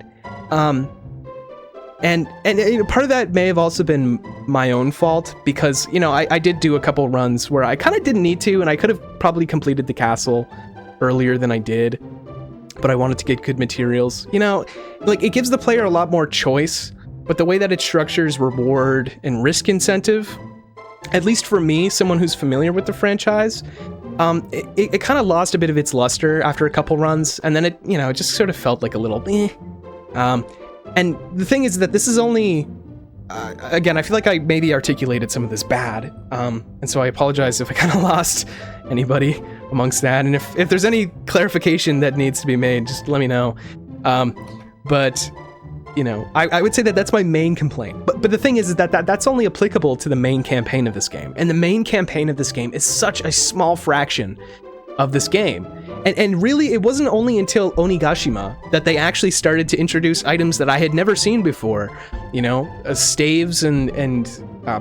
And you know, part of that may have also been my own fault, because, you know, I did do a couple runs where I kind of didn't need to, and I could have probably completed the castle earlier than I did, but I wanted to get good materials. You know, like, it gives the player a lot more choice, but the way that it structures reward and risk incentive, at least for me, someone who's familiar with the franchise, it kind of lost a bit of its luster after a couple runs, and then it, you know, it just sort of felt like a little eh. And the thing is that this is only, again, I feel like I maybe articulated some of this bad, and so I apologize if I kind of lost anybody amongst that, and if there's any clarification that needs to be made, just let me know. But you know, I would say that that's my main complaint. But the thing is that that's only applicable to the main campaign of this game. And the main campaign of this game is such a small fraction of this game. And really, it wasn't only until Onigashima that they actually started to introduce items that I had never seen before. You know, staves and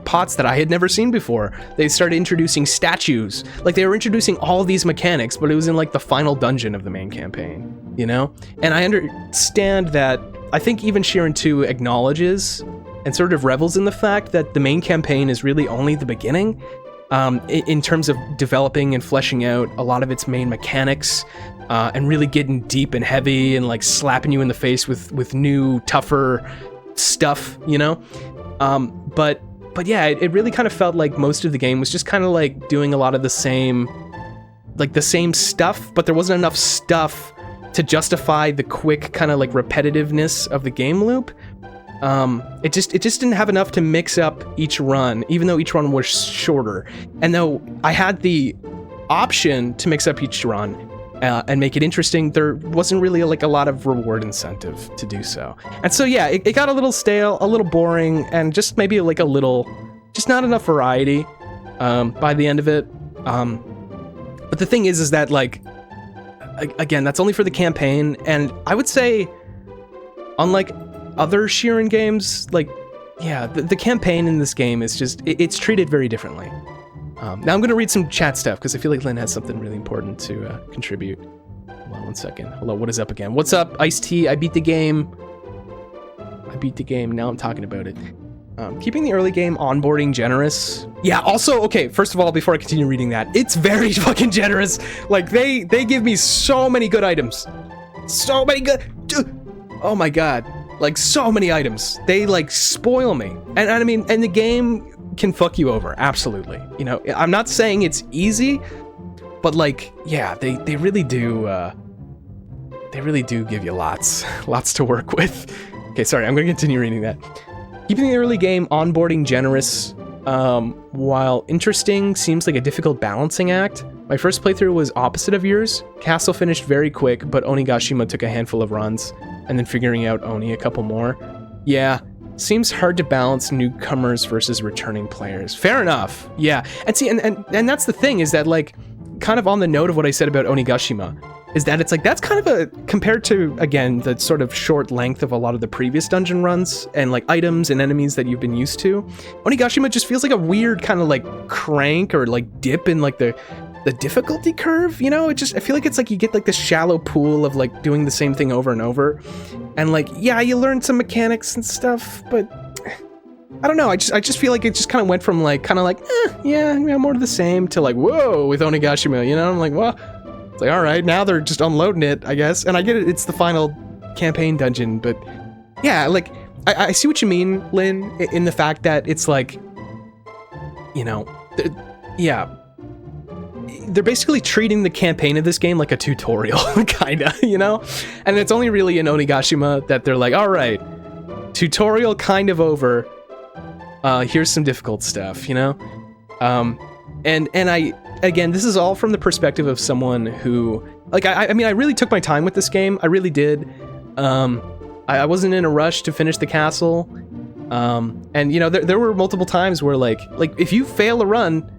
pots that I had never seen before. They started introducing statues. Like, they were introducing all these mechanics, but it was in like the final dungeon of the main campaign, you know? And I understand that, I think even Shiren 2 acknowledges and sort of revels in the fact that the main campaign is really only the beginning, in terms of developing and fleshing out a lot of its main mechanics, and really getting deep and heavy and like slapping you in the face with new, tougher stuff, you know? But yeah, it really kind of felt like most of the game was just kind of like doing a lot of the same stuff, but there wasn't enough stuff to justify the quick kind of like repetitiveness of the game loop. It just didn't have enough to mix up each run, even though each run was shorter. And though I had the option to mix up each run and make it interesting, there wasn't really like a lot of reward incentive to do so. And so yeah, it got a little stale, a little boring, and just maybe like just not enough variety by the end of it. But the thing is that like, again, that's only for the campaign, and I would say, unlike other Shiren games, like, yeah, the campaign in this game is just, it's treated very differently. Now I'm going to read some chat stuff, because I feel like Lynn has something really important to contribute. Hold on one second. Hello, what is up again? What's up, Ice-T? I beat the game. Now I'm talking about it. Keeping the early game onboarding generous. Yeah, also, okay, first of all, before I continue reading that, it's very fucking generous. Like, they give me so many good items. So many good... Dude, oh my god. Like, so many items. They, like, spoil me. And I mean, and the game can fuck you over, absolutely. You know, I'm not saying it's easy, but, like, yeah, they really do, give you lots to work with. Okay, sorry, I'm gonna continue reading that. Keeping the early game onboarding generous, while interesting, seems like a difficult balancing act. My first playthrough was opposite of yours. Castle finished very quick, but Onigashima took a handful of runs, and then figuring out Oni a couple more. Yeah, Seems hard to balance newcomers versus returning players. Fair enough. Yeah. And see, and that's the thing, is that, like, kind of on the note of what I said about Onigashima, is that it's like, that's kind of compared to, again, the sort of short length of a lot of the previous dungeon runs and like items and enemies that you've been used to. Onigashima just feels like a weird kind of like crank or like dip in like the difficulty curve, you know? I feel like it's like you get like this shallow pool of like doing the same thing over and over. And like, yeah, you learn some mechanics and stuff, but I don't know. I just feel like it just kind of went from like, kind of like, yeah, more of the same to like, whoa, with Onigashima, you know? I'm like, well, it's like, all right, now they're just unloading it, I guess. And I get it, it's the final campaign dungeon, but yeah, like, I see what you mean, Lynn, in the fact that it's like, you know, yeah, they're basically treating the campaign of this game like a tutorial, kinda, you know? And it's only really in Onigashima that they're like, all right, tutorial kind of over, here's some difficult stuff, you know? And again, this is all from the perspective of someone who, like, I mean, I really took my time with this game. I really did. I wasn't in a rush to finish the castle. And, you know, there were multiple times where, like, if you fail a run,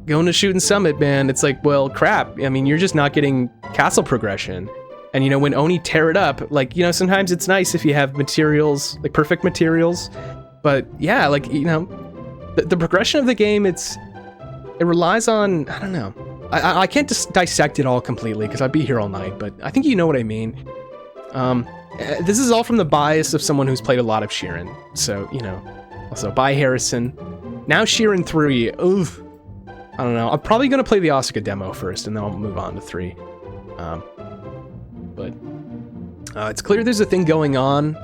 going to Shooting Summit, man, it's like, well, crap. I mean, you're just not getting castle progression. And, you know, when Oni tear it up, like, you know, sometimes it's nice if you have materials, like, perfect materials. But, yeah, like, you know, the progression of the game, it relies on, I don't know. I can't just dissect it all completely because I'd be here all night, but I think you know what I mean. This is all from the bias of someone who's played a lot of Shiren. So, you know, also, bye, Harrison. Now Shiren 3, oof. I don't know. I'm probably going to play the Asuka demo first, and then I'll move on to 3. But it's clear there's a thing going on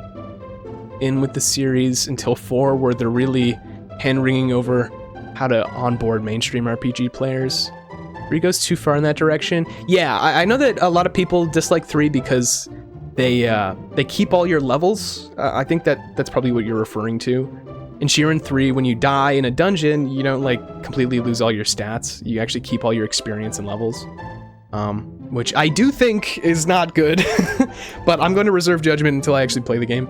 with the series until 4 where they're really hand-wringing over how to onboard mainstream RPG players. 3 goes too far in that direction. Yeah, I know that a lot of people dislike 3 because they keep all your levels. I think that's probably what you're referring to. In Shiren 3, when you die in a dungeon, you don't like completely lose all your stats. You actually keep all your experience and levels, which I do think is not good. But I'm going to reserve judgment until I actually play the game.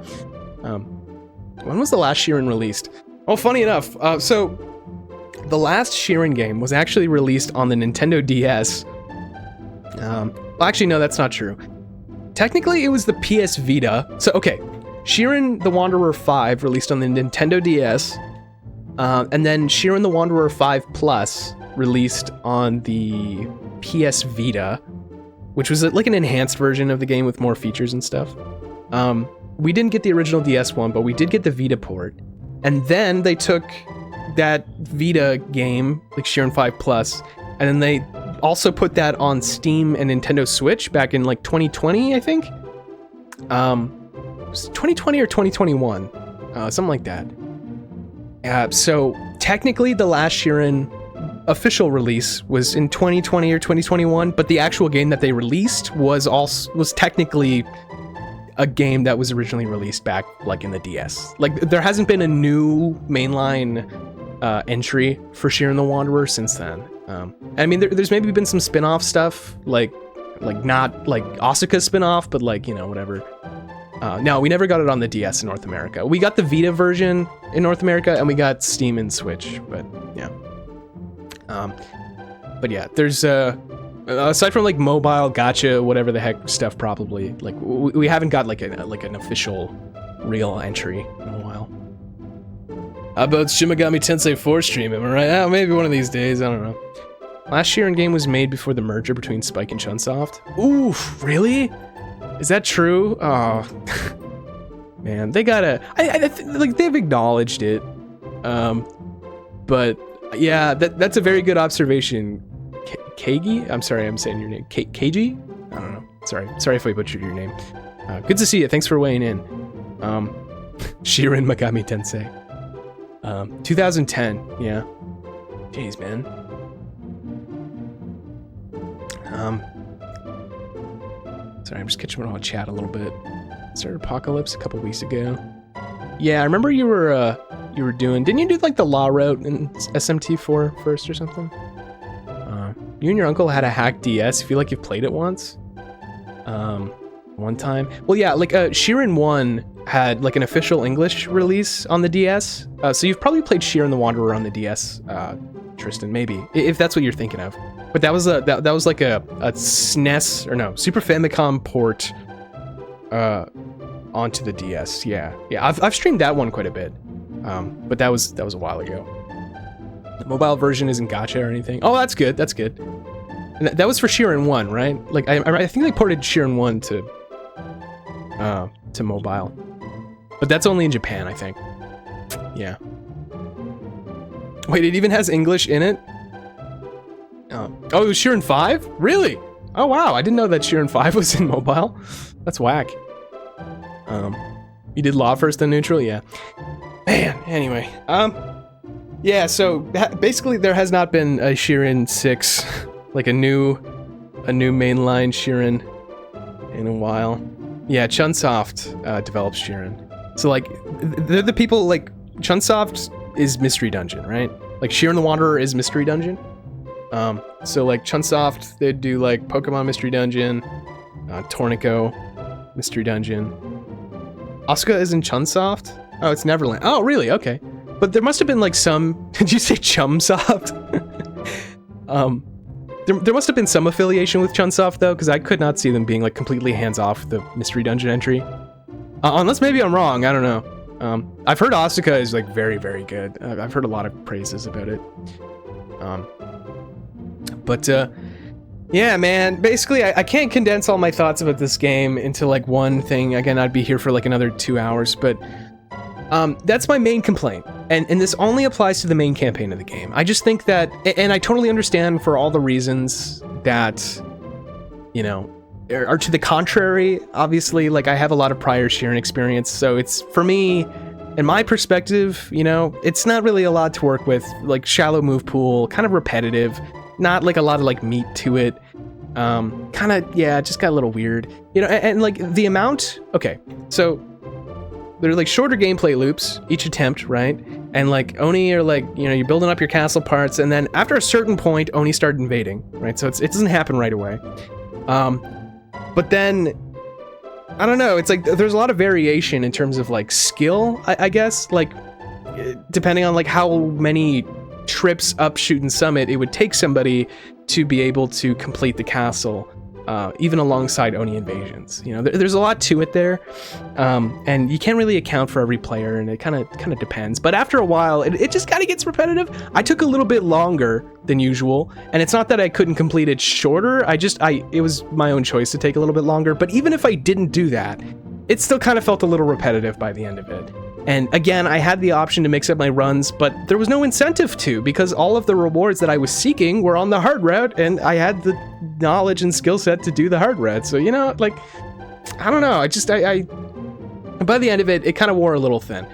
When was the last Shiren released? Oh, funny enough, so the last Shiren game was actually released on the Nintendo DS. Well, actually, no, that's not true. Technically, it was the PS Vita. So, okay, Shiren the Wanderer 5 released on the Nintendo DS, and then Shiren the Wanderer 5 Plus released on the PS Vita, which was like an enhanced version of the game with more features and stuff. We didn't get the original DS one, but we did get the Vita port. And then they took that Vita game, like Shiren 5 Plus, and then they also put that on Steam and Nintendo Switch back in like 2020, I think. Was it 2020 or 2021? Something like that. So technically the last Shiren official release was in 2020 or 2021, but the actual game that they released was technically a game that was originally released back like in the DS. Like there hasn't been a new mainline entry for Shiren the Wanderer since then. I mean, there's maybe been some spin-off stuff, like not like Asuka spin-off, but like, you know, whatever. No, we never got it on the DS in North America. We got the Vita version in North America, and we got Steam and Switch, but yeah. But yeah, there's aside from like mobile gacha, whatever the heck stuff, probably like we haven't got like an official real entry in a while. How about Shin Megami Tensei 4 stream? Am I right? Oh, maybe one of these days. I don't know. Last Shiren game was made before the merger between Spike and Chunsoft. Ooh, really? Is that true? Oh, man, they gotta. Like they've acknowledged it. But yeah, that's a very good observation. Keiji? I'm sorry, I'm saying your name. Keiji? I don't know. Sorry if I butchered your name. Good to see you. Thanks for weighing in. Shiren Megami Tensei. 2010. Yeah. Jeez, man. Sorry, I'm just catching up on chat a little bit. Started Apocalypse a couple weeks ago. Yeah, I remember you were doing. Didn't you do like the law route in SMT4 first or something? You and your uncle had a hacked DS. I feel like you've played it once. one time. Well, yeah, like Shiren 1 had like an official English release on the DS. So you've probably played Shiren the Wanderer on the DS, Tristan, maybe, if that's what you're thinking of. But that was that was like a SNES or no, Super Famicom port onto the DS. Yeah, I've streamed that one quite a bit. But that was a while ago. The mobile version isn't gacha or anything. Oh, that's good. That's good. And that was for Shiren 1, right? Like I think they ported Shiren 1 to mobile, but that's only in Japan, I think. Yeah. Wait, it even has English in it? Oh, it was Shiren 5? Really? Oh wow, I didn't know that Shiren 5 was in mobile. That's whack. You did law first then neutral? Yeah. Man, anyway. Yeah, so basically there has not been a Shiren 6, like a new mainline Shiren in a while. Yeah, Chunsoft develops Shiren. So like, they're the people, like, Chunsoft is Mystery Dungeon, right? Like Shiren the Wanderer is Mystery Dungeon. So like Chunsoft, they'd do like Pokemon Mystery Dungeon, Tornico Mystery Dungeon. Asuka is in Chunsoft? Oh, it's Neverland. Oh, really? Okay. But there must have been like some... Did you say Chumsoft? There must have been some affiliation with Chunsoft though, because I could not see them being like completely hands-off the Mystery Dungeon entry. Unless maybe I'm wrong, I don't know. I've heard Asuka is like very, very good. I've heard a lot of praises about it. Yeah, man, basically I can't condense all my thoughts about this game into like one thing. Again, I'd be here for like another 2 hours, but that's my main complaint. And this only applies to the main campaign of the game. I just think that, and I totally understand for all the reasons that, you know, are to the contrary. Obviously, like I have a lot of prior Shiren experience, so it's, for me, in my perspective, you know, it's not really a lot to work with. Like shallow move pool, kind of repetitive, not like a lot of like meat to it. Kind of, yeah, it just got a little weird, you know, and like the amount, okay, so they're like shorter gameplay loops each attempt, right? And like Oni are like, you know, you're building up your castle parts, and then after a certain point, Oni started invading, right? So it doesn't happen right away. But then, I don't know, it's like there's a lot of variation in terms of like skill, I guess, like depending on like how many trips up Shootin' Summit it would take somebody to be able to complete the castle, even alongside Oni Invasions. You know, there's a lot to it there, and you can't really account for every player, and it kind of depends. But after a while, it just kind of gets repetitive. I took a little bit longer than usual, and it's not that I couldn't complete it shorter. It was my own choice to take a little bit longer. But even if I didn't do that, it still kind of felt a little repetitive by the end of it. And again, I had the option to mix up my runs, but there was no incentive to, because all of the rewards that I was seeking were on the hard route, and I had the knowledge and skill set to do the hard route. So, you know, like, I don't know. I by the end of it, it kind of wore a little thin.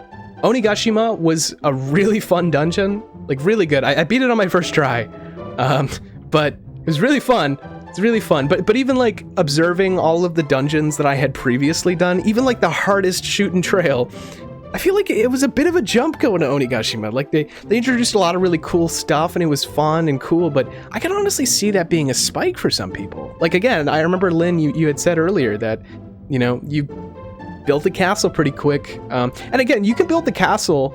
Onigashima was a really fun dungeon, like really good. I beat it on my first try, but it was really fun. It's really fun, but even like observing all of the dungeons that I had previously done, even like the hardest Shootin' Trail, I feel like it was a bit of a jump going to Onigashima. Like they introduced a lot of really cool stuff, and it was fun and cool, but I can honestly see that being a spike for some people. Like again, I remember Lynn, you had said earlier that, you know, you built the castle pretty quick. And again, you can build the castle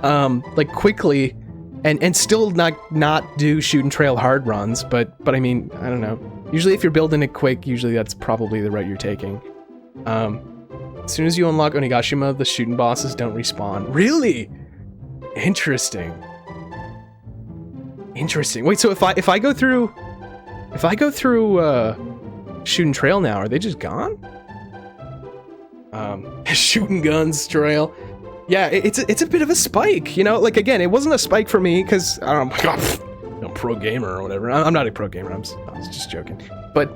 like quickly and still not do Shootin' Trail hard runs, but I mean, I don't know. Usually if you're building it quick, usually that's probably the route you're taking. As soon as you unlock Onigashima, the shooting bosses don't respawn. Really? Interesting. Wait, so if I go through Shootin' Trail now, are they just gone? Shooting guns trail. Yeah, it's a bit of a spike, you know? Like again, it wasn't a spike for me because I don't know, I'm pro gamer or whatever. I'm not a pro gamer. I was just joking. But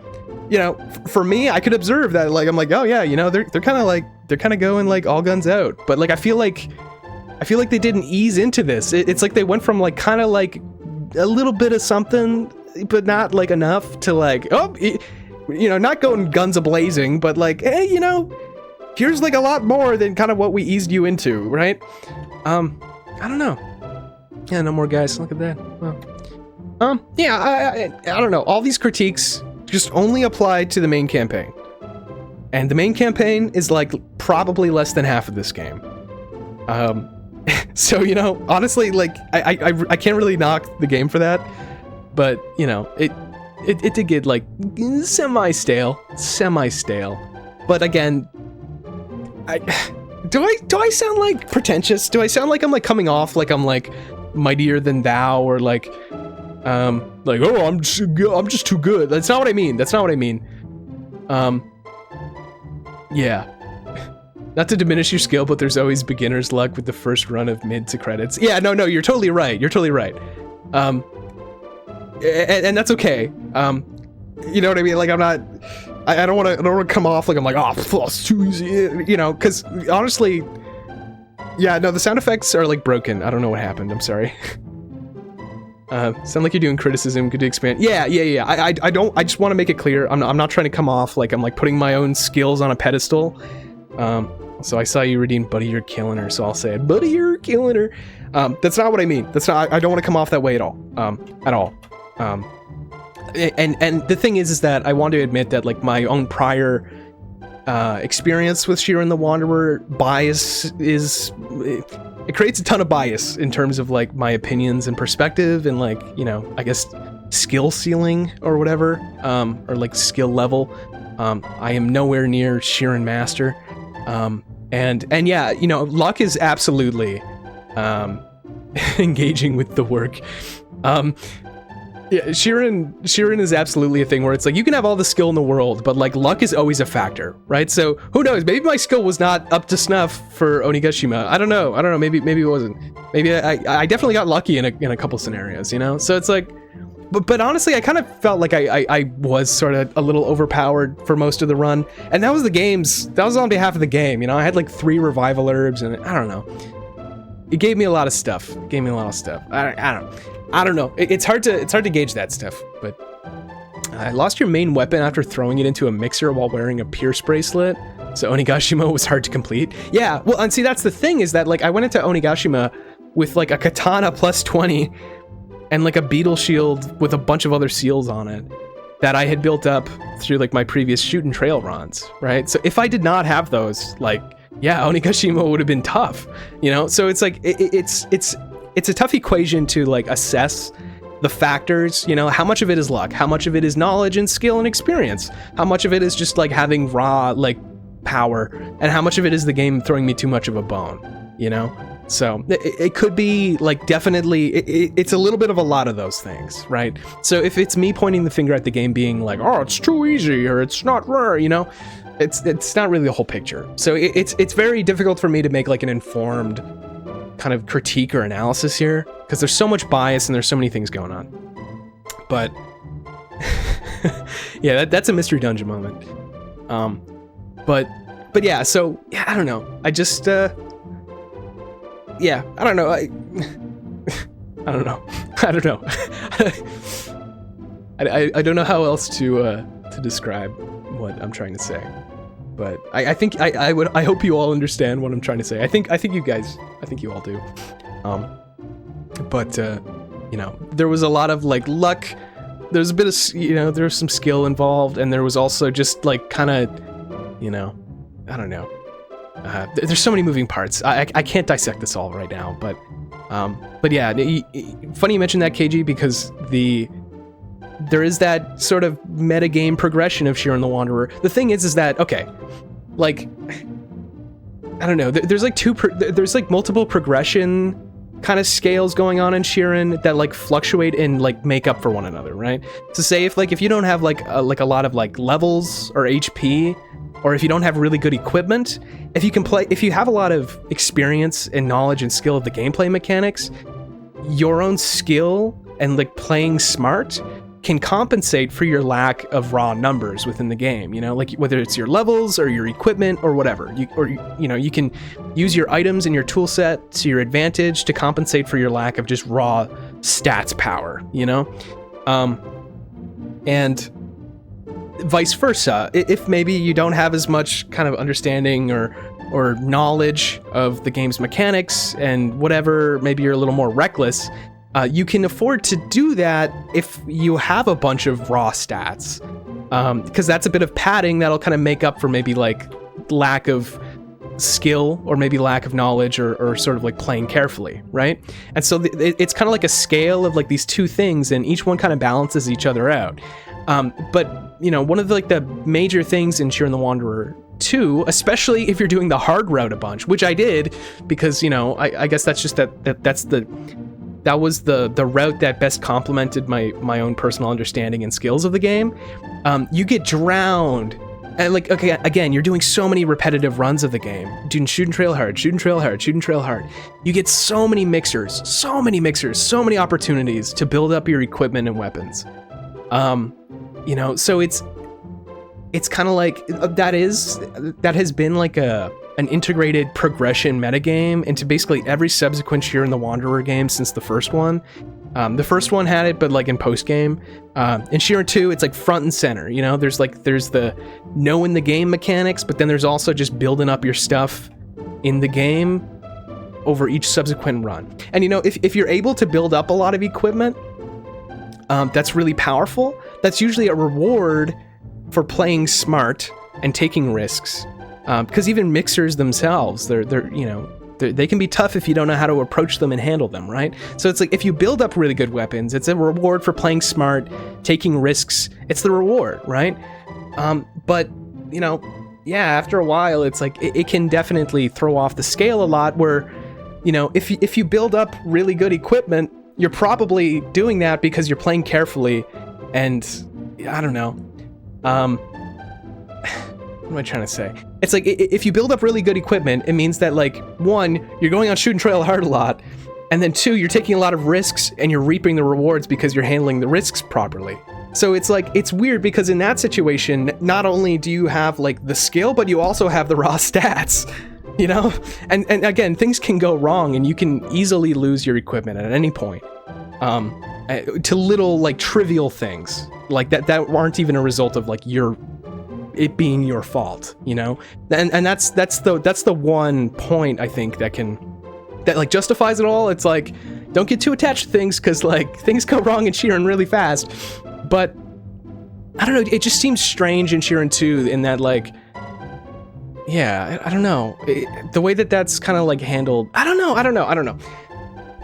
you know, for me, I could observe that. Like I'm like, oh yeah, you know, they're kind of going like all guns out. But like I feel like they didn't ease into this. It's like they went from like kind of like a little bit of something, but not like enough to like, oh, you know, not going guns a-blazing, but like, hey, you know, here's like a lot more than kind of what we eased you into, right? I don't know. Yeah, no more guys. Look at that. Well, yeah, I don't know. All these critiques just only apply to the main campaign. And the main campaign is like probably less than half of this game. So, you know, honestly, like I can't really knock the game for that, but you know, it did get like semi-stale. But again, do I sound like pretentious? Do I sound like I'm like coming off like I'm like mightier than thou, or like oh, I'm just too good? That's not what I mean. Yeah. Not to diminish your skill, but there's always beginner's luck with the first run of mid to credits. Yeah, no, you're totally right. And that's okay. You know what I mean? Like, I don't want to come off like I'm like, oh, it's too easy, you know, because honestly, yeah, no, the sound effects are like broken. I don't know what happened. I'm sorry. Sound like you're doing criticism. Could you expand? Yeah. I just want to make it clear. I'm not trying to come off like I'm like putting my own skills on a pedestal. So I saw you redeem Buddy, you're killing her. So I'll say it, Buddy, you're killing her. That's not what I mean. I don't want to come off that way at all. And the thing is that I want to admit that like my own prior experience with Shiren the Wanderer bias it creates a ton of bias in terms of like my opinions and perspective and like, you know, I guess skill ceiling or whatever, or like skill level. I am nowhere near Shiren Master. And yeah, you know, luck is absolutely engaging with the work. Yeah, Shiren is absolutely a thing where it's like you can have all the skill in the world, but like luck is always a factor, right? So who knows? Maybe my skill was not up to snuff for Onigashima. I don't know. Maybe it wasn't. Maybe I definitely got lucky in a couple scenarios, you know. So it's like, but honestly, I kind of felt like I was sort of a little overpowered for most of the run, and that was on behalf of the game, you know. I had like 3 revival herbs, and I don't know. It gave me a lot of stuff. I don't know. It's hard to gauge that stuff, but I lost your main weapon after throwing it into a mixer while wearing a pierce bracelet, so Onigashima was hard to complete. Yeah, well, and see, that's the thing is that like I went into Onigashima with like a katana plus 20 and like a beetle shield with a bunch of other seals on it that I had built up through like my previous shoot and trail runs, right? So if I did not have those, like, yeah, Onigashima would have been tough, you know? So it's like, it's a tough equation to like assess the factors, you know, how much of it is luck, how much of it is knowledge and skill and experience, how much of it is just like having raw like power, and how much of it is the game throwing me too much of a bone, you know? So it could be like definitely, it's a little bit of a lot of those things, right? So if it's me pointing the finger at the game being like, oh, it's too easy or it's not rare, you know, it's not really the whole picture. So it's very difficult for me to make like an informed kind of critique or analysis here because there's so much bias and there's so many things going on. But yeah, that's a mystery dungeon moment. But yeah, so yeah, I don't know. I just yeah, I don't know. I don't know. I don't know how else to describe what I'm trying to say. But I think I hope you all understand what I'm trying to say. I think you all do. But you know, there was a lot of like luck. There's a bit of, you know, there was some skill involved, and there was also just like kind of, you know, I don't know. There's so many moving parts. I can't dissect this all right now, but yeah, funny you mentioned that, KG, because there is that sort of metagame progression of Shiren the Wanderer. The thing is that, okay, like, I don't know, there's like there's like multiple progression kind of scales going on in Shiren that like fluctuate and like make up for one another, right? So say if you don't have like a lot of like levels or HP, or if you don't have really good equipment, if you have a lot of experience and knowledge and skill of the gameplay mechanics, your own skill and like playing smart can compensate for your lack of raw numbers within the game, you know, like whether it's your levels or your equipment or whatever, you can use your items and your tool set to your advantage to compensate for your lack of just raw stats power, you know? And vice versa, if maybe you don't have as much kind of understanding or knowledge of the game's mechanics and whatever, maybe you're a little more reckless, you can afford to do that if you have a bunch of raw stats. because that's a bit of padding that'll kind of make up for maybe like lack of skill or maybe lack of knowledge or sort of like playing carefully, right? And so it's kind of like a scale of like these two things, and each one kind of balances each other out. But you know, one of the, like the major things in Shiren the Wanderer 2, especially if you're doing the hard route a bunch, which I did, because you know, I guess that's just that was the route that best complemented my own personal understanding and skills of the game. You get drowned. And like, okay, again, you're doing so many repetitive runs of the game, doing shoot and trail hard, shoot and trail hard, shoot and trail hard. You get so many mixers, so many opportunities to build up your equipment and weapons. You know, so it's kind of like that has been like an integrated progression metagame into basically every subsequent Shiren the Wanderer game since the first one. The first one had it, but like in post game. In Shiren 2, it's like front and center. You know, there's the knowing the game mechanics, but then there's also just building up your stuff in the game over each subsequent run. And you know, if you're able to build up a lot of equipment, that's really powerful. That's usually a reward for playing smart and taking risks. Because even mixers themselves, they're you know, they can be tough if you don't know how to approach them and handle them, right? So it's like if you build up really good weapons, it's a reward for playing smart, taking risks. It's the reward, right? But you know, yeah, after a while, it's like it can definitely throw off the scale a lot. Where, you know, if you build up really good equipment, you're probably doing that because you're playing carefully, and I don't know. What am I trying to say? It's like if you build up really good equipment, it means that like, one, you're going on shoot and trail hard a lot, and then two, you're taking a lot of risks and you're reaping the rewards because you're handling the risks properly. So it's like, it's weird because in that situation, not only do you have like the skill, but you also have the raw stats, you know? And again, things can go wrong and you can easily lose your equipment at any point. To little like trivial things like that aren't even a result of like it being your fault, you know? And that's the one point I think that like justifies it all. It's like, don't get too attached to things because like things go wrong in Shiren really fast. But I don't know, it just seems strange in Shiren 2 in that like, yeah, I don't know. The way that's kind of like handled, I don't know.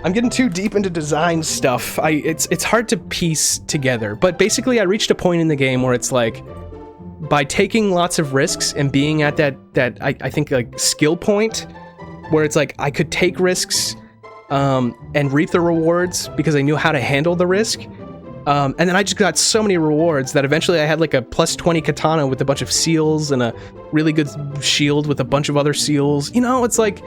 I'm getting too deep into design stuff. It's hard to piece together, but basically I reached a point in the game where it's like, by taking lots of risks and being at that I think like skill point where it's like I could take risks and reap the rewards because I knew how to handle the risk. And then I just got so many rewards that eventually I had like a plus 20 katana with a bunch of seals and a really good shield with a bunch of other seals. You know, it's like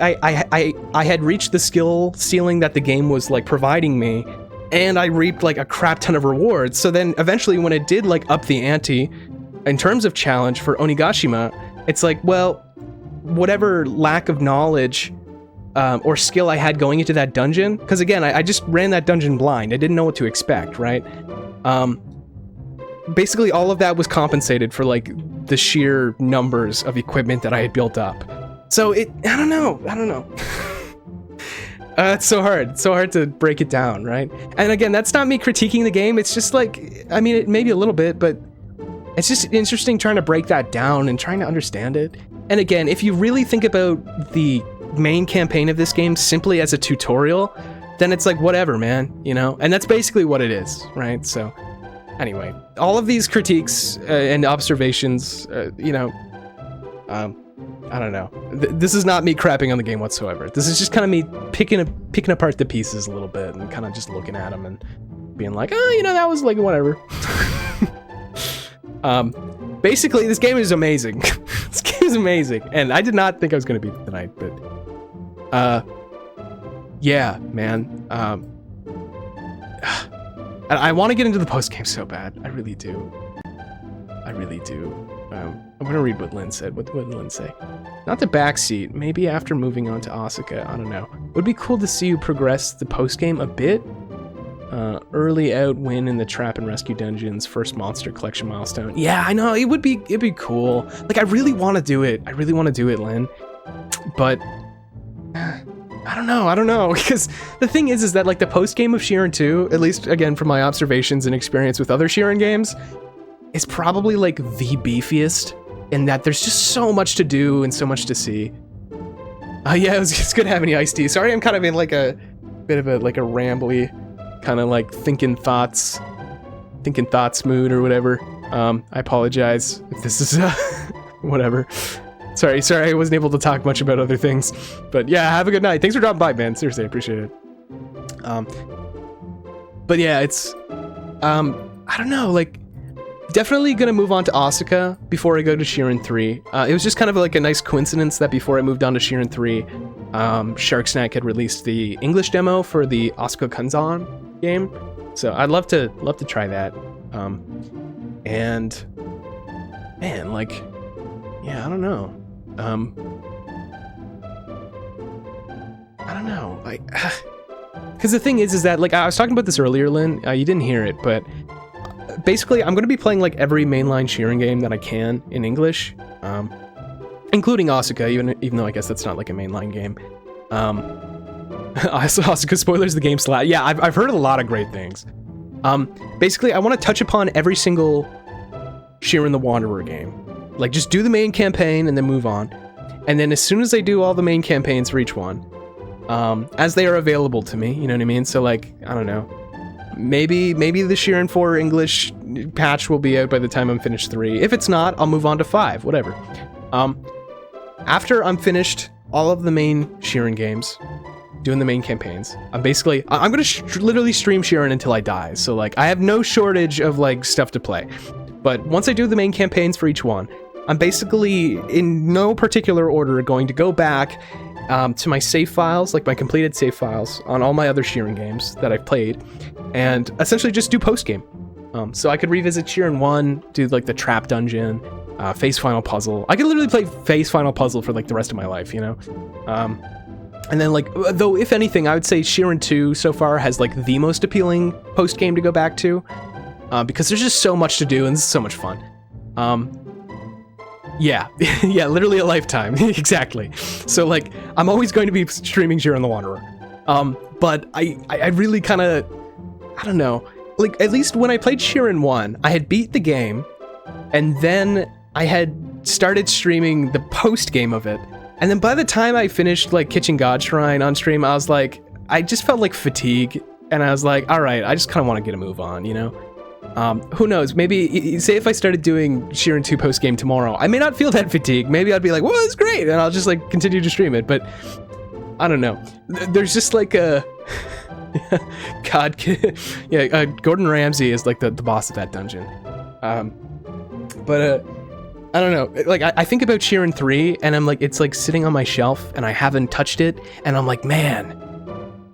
I had reached the skill ceiling that the game was like providing me, and I reaped like a crap ton of rewards. So then eventually when it did like up the ante in terms of challenge for Onigashima, it's like, well, whatever lack of knowledge or skill I had going into that dungeon, because again, I just ran that dungeon blind. I didn't know what to expect, right? Basically all of that was compensated for like the sheer numbers of equipment that I had built up. So I don't know. It's so hard to break it down, right? And again, that's not me critiquing the game. It's just like, I mean, it maybe a little bit, but it's just interesting trying to break that down and trying to understand it. And again, if you really think about the main campaign of this game simply as a tutorial, then it's like, whatever, man, you know? And that's basically what it is, right? So anyway, all of these critiques and observations, you know, I don't know. This is not me crapping on the game whatsoever. This is just kind of me picking apart the pieces a little bit and kind of just looking at them and being like, oh, you know, that was like whatever. Basically, this game is amazing. This game is amazing, and I did not think I was going to beat it tonight, but yeah, man. I want to get into the post game so bad. I really do. I'm gonna read what Lynn said. What did Lynn say? Not the backseat. Maybe after moving on to Asuka. I don't know. Would be cool to see you progress the post game a bit. Early out win in the trap and rescue dungeons. First monster collection milestone. Yeah, I know. It'd be cool. Like I really want to do it. Lynn. But I don't know. Because the thing is that like the post game of Shiren 2, at least again from my observations and experience with other Shiren games, is probably like the beefiest in that there's just so much to do and so much to see. Yeah, it's good having you, Iced Tea. Sorry, I'm kind of in like a bit of a like a rambly kind of like thinking thoughts mood or whatever. I apologize if this is whatever. Sorry, I wasn't able to talk much about other things. But yeah, have a good night. Thanks for dropping by, man. Seriously, I appreciate it. But yeah, it's I don't know, like definitely gonna move on to Asuka before I go to Shiren 3. It was just kind of like a nice coincidence that before I moved on to Shiren 3, Shark Snack had released the English demo for the Asuka Kanzan game. So I'd love to try that. And man, like, yeah, I don't know. I don't know. Like, because the thing is that like I was talking about this earlier, Lynn. You didn't hear it, but basically, I'm going to be playing like every mainline Shiren game that I can in English, including Asuka, even though I guess that's not like a mainline game. Asuka spoilers, the game slap. Yeah, I've heard a lot of great things. Basically, I want to touch upon every single Shiren the Wanderer game. Like, just do the main campaign and then move on. And then as soon as I do all the main campaigns for each one, as they are available to me, you know what I mean? So like, I don't know. Maybe the Shiren 4 English patch will be out by the time I'm finished 3. If it's not, I'll move on to 5, whatever. After I'm finished all of the main Shiren games, doing the main campaigns, I'm gonna literally stream Shiren until I die. So like, I have no shortage of like stuff to play. But once I do the main campaigns for each one, I'm basically in no particular order going to go back to my save files, like my completed save files on all my other Shiren games that I've played, and essentially just do post-game. So I could revisit Shiren 1, do like the trap dungeon, phase final puzzle. I could literally play phase final puzzle for like the rest of my life, you know? And then like, though if anything, I would say Shiren 2 so far has like the most appealing post-game to go back to, because there's just so much to do and it's so much fun. Yeah, yeah, literally a lifetime, exactly. So like, I'm always going to be streaming Shiren the Wanderer. But I really kind of, I don't know, like at least when I played Shiren 1, I had beat the game, and then I had started streaming the post game of it. And then by the time I finished like Kitchen God Shrine on stream, I was like, I just felt like fatigue, and I was like, all right, I just kind of want to get a move on, you know? Who knows, maybe, say if I started doing Shiren 2 post-game tomorrow, I may not feel that fatigue. Maybe I'd be like, whoa, it's great, and I'll just like continue to stream it, but I don't know. There's just like a... God, yeah, Gordon Ramsay is like the boss of that dungeon. But I don't know, like I think about Shiren 3, and I'm like, it's like sitting on my shelf, and I haven't touched it, and I'm like, man,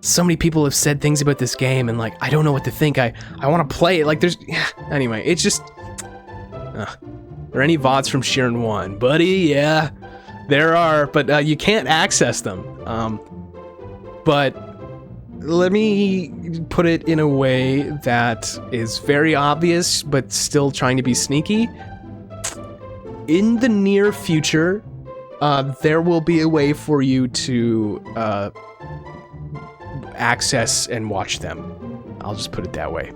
so many people have said things about this game, and like, I don't know what to think. I want to play it. Like, there's... Anyway, it's just... Are there any VODs from Shiren 1? Buddy, yeah, there are, but you can't access them. But let me put it in a way that is very obvious, but still trying to be sneaky. In the near future, there will be a way for you to... access and watch them. I'll just put it that way.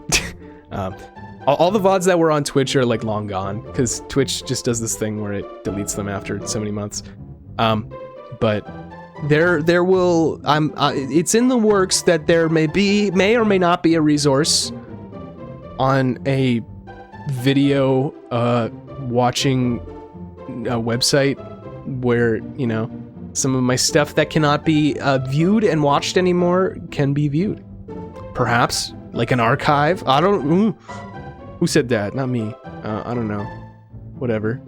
All the VODs that were on Twitch are like long gone, because Twitch just does this thing where it deletes them after so many months. But there will... it's in the works that there may or may not be a resource on a video watching website where, you know, some of my stuff that cannot be viewed and watched anymore can be viewed. Perhaps, like an archive. I don't... Who said that? Not me. I don't know. Whatever.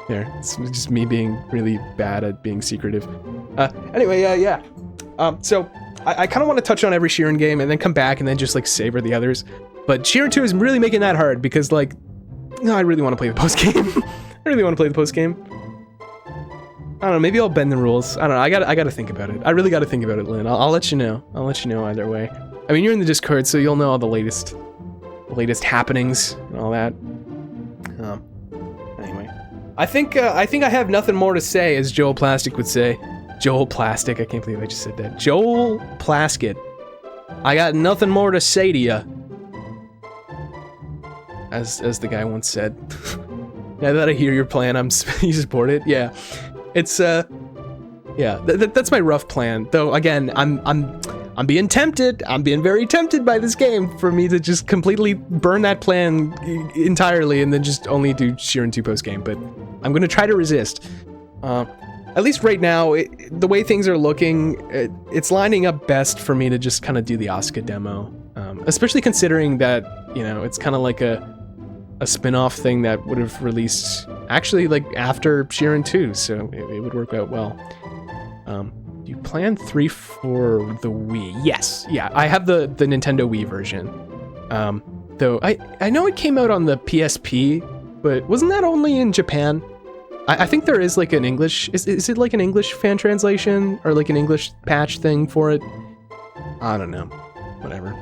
There, it's just me being really bad at being secretive. Anyway, yeah. So, I kind of want to touch on every Shiren game and then come back and then just, like, savor the others. But Shiren 2 is really making that hard because, like... No, I really want to play the post-game. I really want to play the post-game. I don't know, maybe I'll bend the rules. I don't know, I gotta think about it. I really gotta think about it, Lynn. I'll let you know. I'll let you know either way. I mean, you're in the Discord, so you'll know all the latest happenings and all that. Anyway. I think I have nothing more to say, as Joel Plastic would say. Joel Plastic, I can't believe I just said that. Joel Plaskett. I got nothing more to say to ya. as the guy once said. Now that I hear your plan, you support it. Yeah, it's yeah, that's my rough plan. Though again, I'm being tempted. I'm being very tempted by this game for me to just completely burn that plan entirely and then just only do Shiren 2 post game. But I'm gonna try to resist. At least right now, the way things are looking, it's lining up best for me to just kind of do the Asuka demo. Especially considering that, you know, it's kind of like a spin-off thing that would have released actually like after Shiren 2, so it would work out well. Do you plan 3 for the Wii? Yes, yeah, I have the Nintendo Wii version. Though I know it came out on the PSP, but wasn't that only in Japan? I think there is like an English, is it like an English fan translation or like an English patch thing for it? I don't know, whatever.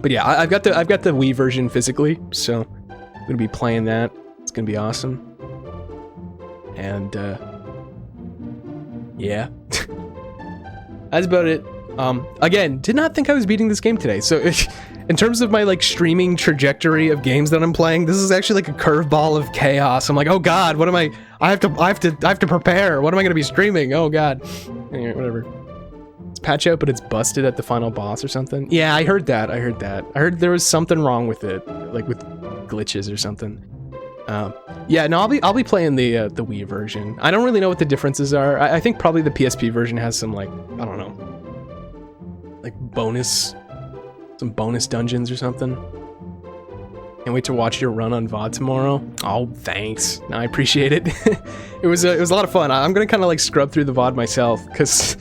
But yeah, I've got the Wii version physically, so I'm gonna be playing that. It's gonna be awesome. And yeah, that's about it. Again, did not think I was beating this game today. So in terms of my like streaming trajectory of games that I'm playing, this is actually like a curveball of chaos. I'm like, oh god, what am I have to prepare. What am I gonna be streaming? Oh god. Anyway, whatever. It's patch out, but it's busted at the final boss or something. Yeah, I heard that. I heard there was something wrong with it, like with glitches or something. Yeah, no, I'll be playing the Wii version. I don't really know what the differences are. I think probably the PSP version has some like, I don't know, like some bonus dungeons or something. Can't wait to watch your run on VOD tomorrow. Oh, thanks. No, I appreciate it. It was a lot of fun. I'm gonna kind of like scrub through the VOD myself because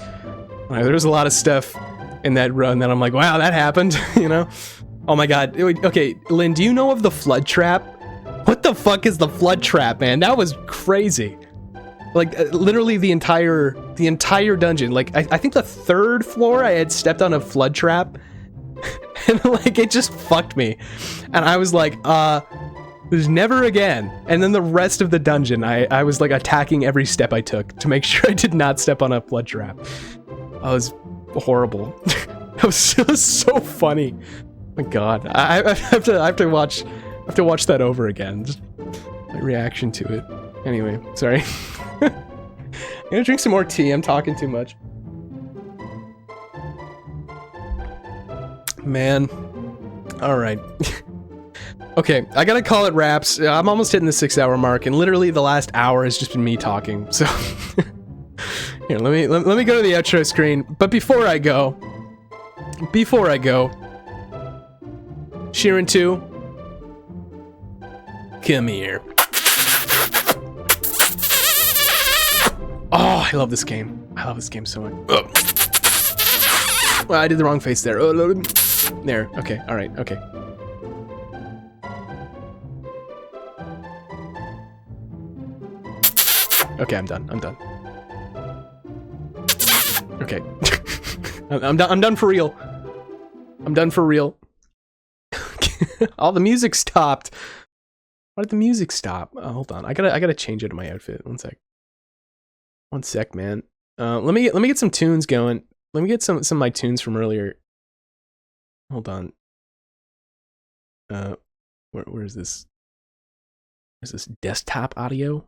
there's a lot of stuff in that run that I'm like, wow, that happened. You know? Oh my god. Okay, Lynn, do you know of the flood trap? What the fuck is the flood trap, man? That was crazy. Like literally the entire dungeon. Like I think the 3rd floor I had stepped on a flood trap. And like it just fucked me. And I was like, there's never again. And then the rest of the dungeon, I was like attacking every step I took to make sure I did not step on a flood trap. That was horrible. That was so funny. Oh my god. I have to watch that over again. Just my reaction to it. Anyway, sorry. I'm gonna drink some more tea. I'm talking too much. Man. Alright. Okay, I gotta call it wraps. I'm almost hitting the 6-hour mark, and literally the last hour has just been me talking, so... Here, let me go to the outro screen, but before I go... Shiren 2... Come here. Oh, I love this game. I love this game so much. Well, I did the wrong face there. There. Okay. All right. Okay. Okay, I'm done. Okay. I'm done for real. I'm done for real. All the music stopped. Why did the music stop? Oh, hold on. I gotta change it to my outfit. One sec, man. Let me get some tunes going. Let me get some of my tunes from earlier. Hold on. Where is this? Is this desktop audio?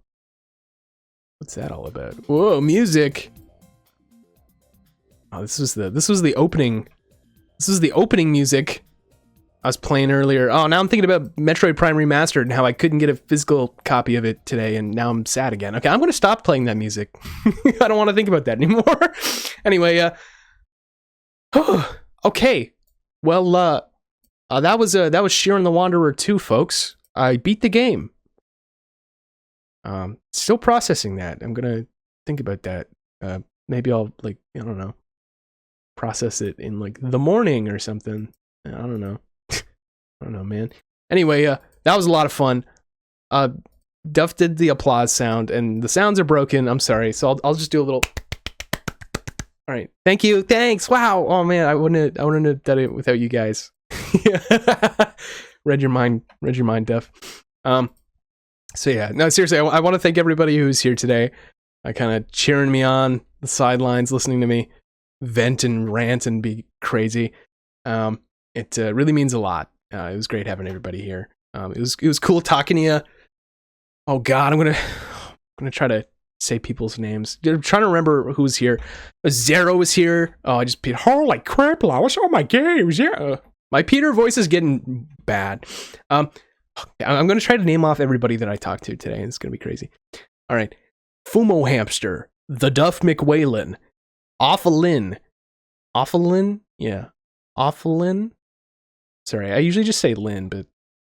What's that all about? Whoa, music. Oh, this was the opening. This is the opening music I was playing earlier. Oh, now I'm thinking about Metroid Prime Remastered and how I couldn't get a physical copy of it today, and now I'm sad again. Okay, I'm gonna stop playing that music. I don't want to think about that anymore. Anyway, okay. Well, that was Shiren the Wanderer 2, folks. I beat the game. Still processing that. I'm gonna think about that. Maybe I'll like, I don't know, process it in like the morning or something. I don't know. I don't know, man. Anyway, that was a lot of fun. Duff did the applause sound, and the sounds are broken. I'm sorry, so I'll just do a little. All right, thank you, thanks. Wow, oh man, I wouldn't have done it without you guys. Read your mind, Duff. So yeah, no, seriously, I want to thank everybody who's here today. Kind of cheering me on the sidelines, listening to me vent and rant and be crazy. It really means a lot. It was great having everybody here. It was cool talking to you. Oh God, I'm gonna try to say people's names. I'm trying to remember who was here. Zero was here. Oh, I just Peter. Holy crap, Lois! Oh my games, yeah. My Peter voice is getting bad. I'm gonna try to name off everybody that I talked to today. It's gonna be crazy. All right, Fumo Hamster, the Duff McWhalen, Awfulin, yeah, Awfulin. Sorry, I usually just say Lynn, but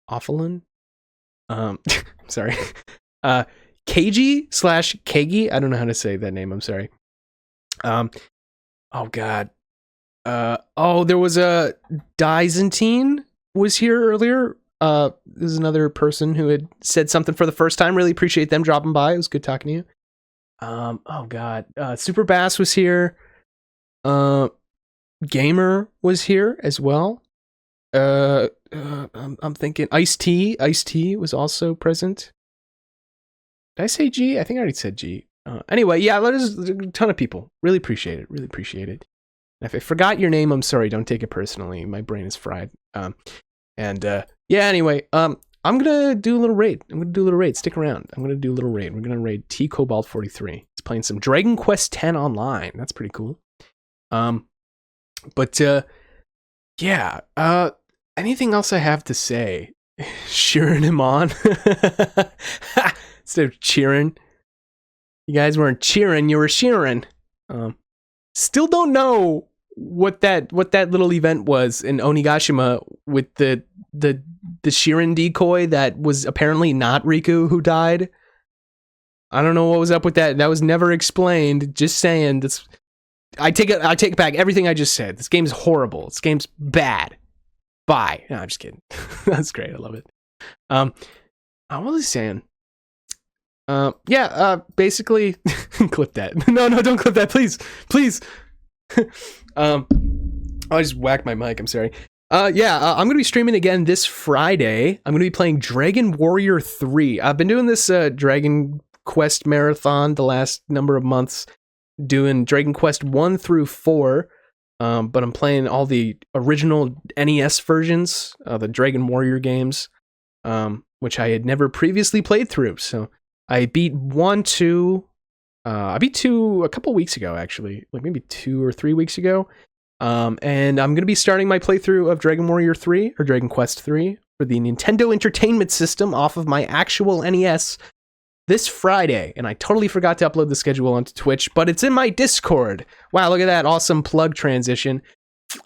Awfulin. Sorry. KG/Kagi. I don't know how to say that name. I'm sorry. Oh God. There was a Byzantine was here earlier. This is another person who had said something for the first time. Really appreciate them dropping by. It was good talking to you. Oh God. Super Bass was here. Gamer was here as well. I'm thinking Ice-T was also present. Did I say G? I think I already said G. Anyway, yeah, there's a ton of people. Really appreciate it. Really appreciate it. If I forgot your name, I'm sorry. Don't take it personally. My brain is fried. Yeah, anyway, I'm gonna do a little raid. Stick around. I'm gonna do a little raid. We're gonna raid T Cobalt 43. He's playing some Dragon Quest X online. That's pretty cool. Yeah. Anything else I have to say? Cheering him on instead of cheering. You guys weren't cheering, you were shearing. Still don't know what that little event was in Onigashima with the Shiren decoy that was apparently not Riku who died. I don't know what was up with that. That was never explained. Just saying. I take back everything I just said. This game's horrible. This game's bad. Bye. No, I'm just kidding. That's great. I love it. What was I saying? Basically, clip that. No, don't clip that, please. I just whacked my mic. I'm sorry. I'm gonna be streaming again this Friday. I'm gonna be playing Dragon Warrior 3. I've been doing this Dragon Quest marathon the last number of months, doing Dragon Quest 1 through 4. But I'm playing all the original NES versions, the Dragon Warrior games, which I had never previously played through. So I beat 1, 2. I beat 2 a couple weeks ago, actually, like maybe 2 or 3 weeks ago. And I'm going to be starting my playthrough of Dragon Warrior 3 or Dragon Quest 3 for the Nintendo Entertainment System off of my actual NES this Friday. And I totally forgot to upload the schedule onto Twitch, but it's in my Discord. Wow, look at that awesome plug transition.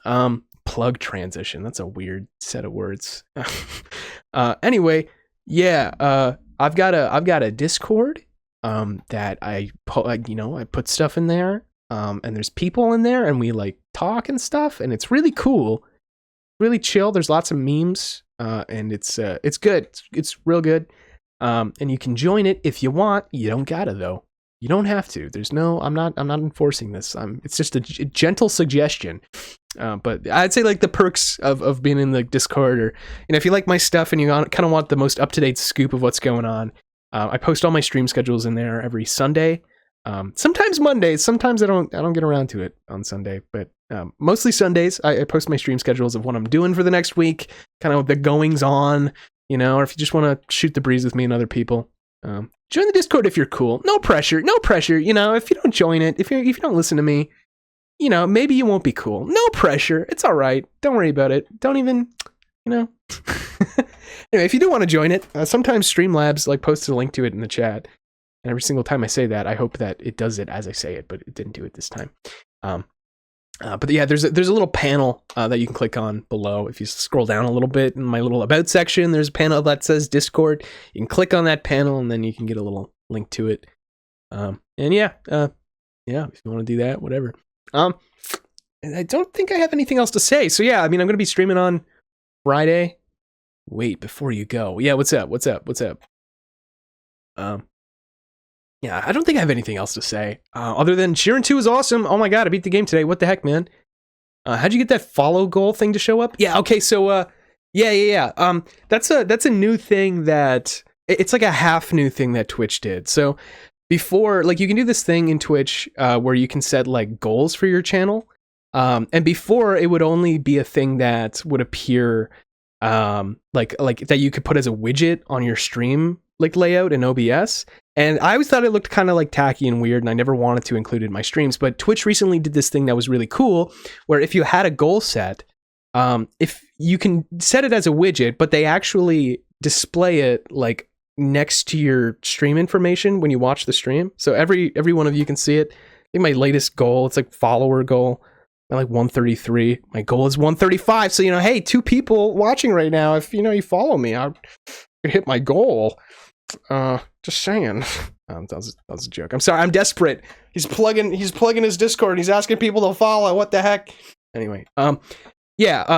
Plug transition. That's a weird set of words. Anyway, yeah, I've got a Discord that I put stuff in there. And there's people in there and we like talk and stuff, and it's really cool, really chill. There's lots of memes, and it's good. It's real good. And you can join it if you want. You don't gotta though. You don't have to. I'm not enforcing this. It's just a gentle suggestion. But I'd say like the perks of being in the Discord, or if you like my stuff and you kind of want the most up-to-date scoop of what's going on, I post all my stream schedules in there every Sunday. Sometimes Mondays, sometimes I don't get around to it on Sunday, but mostly Sundays I post my stream schedules of what I'm doing for the next week, kind of the goings on, or if you just want to shoot the breeze with me and other people. Join the Discord if you're cool. No pressure. If you don't join it, if you don't listen to me, maybe you won't be cool. No pressure. It's all right. Don't worry about it. Don't even, Anyway, if you do want to join it, sometimes Streamlabs like posts a link to it in the chat. And every single time I say that, I hope that it does it as I say it, but it didn't do it this time. But yeah, there's a little panel that you can click on below. If you scroll down a little bit in my little about section, there's a panel that says Discord. You can click on that panel and then you can get a little link to it. If you want to do that, whatever. I don't think I have anything else to say. So yeah, I'm going to be streaming on Friday. Wait, before you go. Yeah, what's up? Yeah, I don't think I have anything else to say, other than Shiren 2 is awesome. Oh my god, I beat the game today. What the heck, man? How'd you get that follow goal thing to show up? Yeah, okay, so, that's a new thing that, it's like a half new thing that Twitch did. So, before, like, you can do this thing in Twitch, where you can set, like, goals for your channel, and before, it would only be a thing that would appear, like that you could put as a widget on your stream like layout in OBS. And I always thought it looked kind of like tacky and weird, and I never wanted to include it in my streams. But Twitch recently did this thing that was really cool, where if you had a goal set, if you can set it as a widget, but they actually display it like next to your stream information when you watch the stream. So every one of you can see it. I think my latest goal, it's like follower goal. I'm like 133. My goal is 135. So, hey, 2 people watching right now. If, you follow me, I could hit my goal. Just saying. That was a joke. I'm sorry. I'm desperate. He's plugging his Discord. And he's asking people to follow. What the heck? Anyway,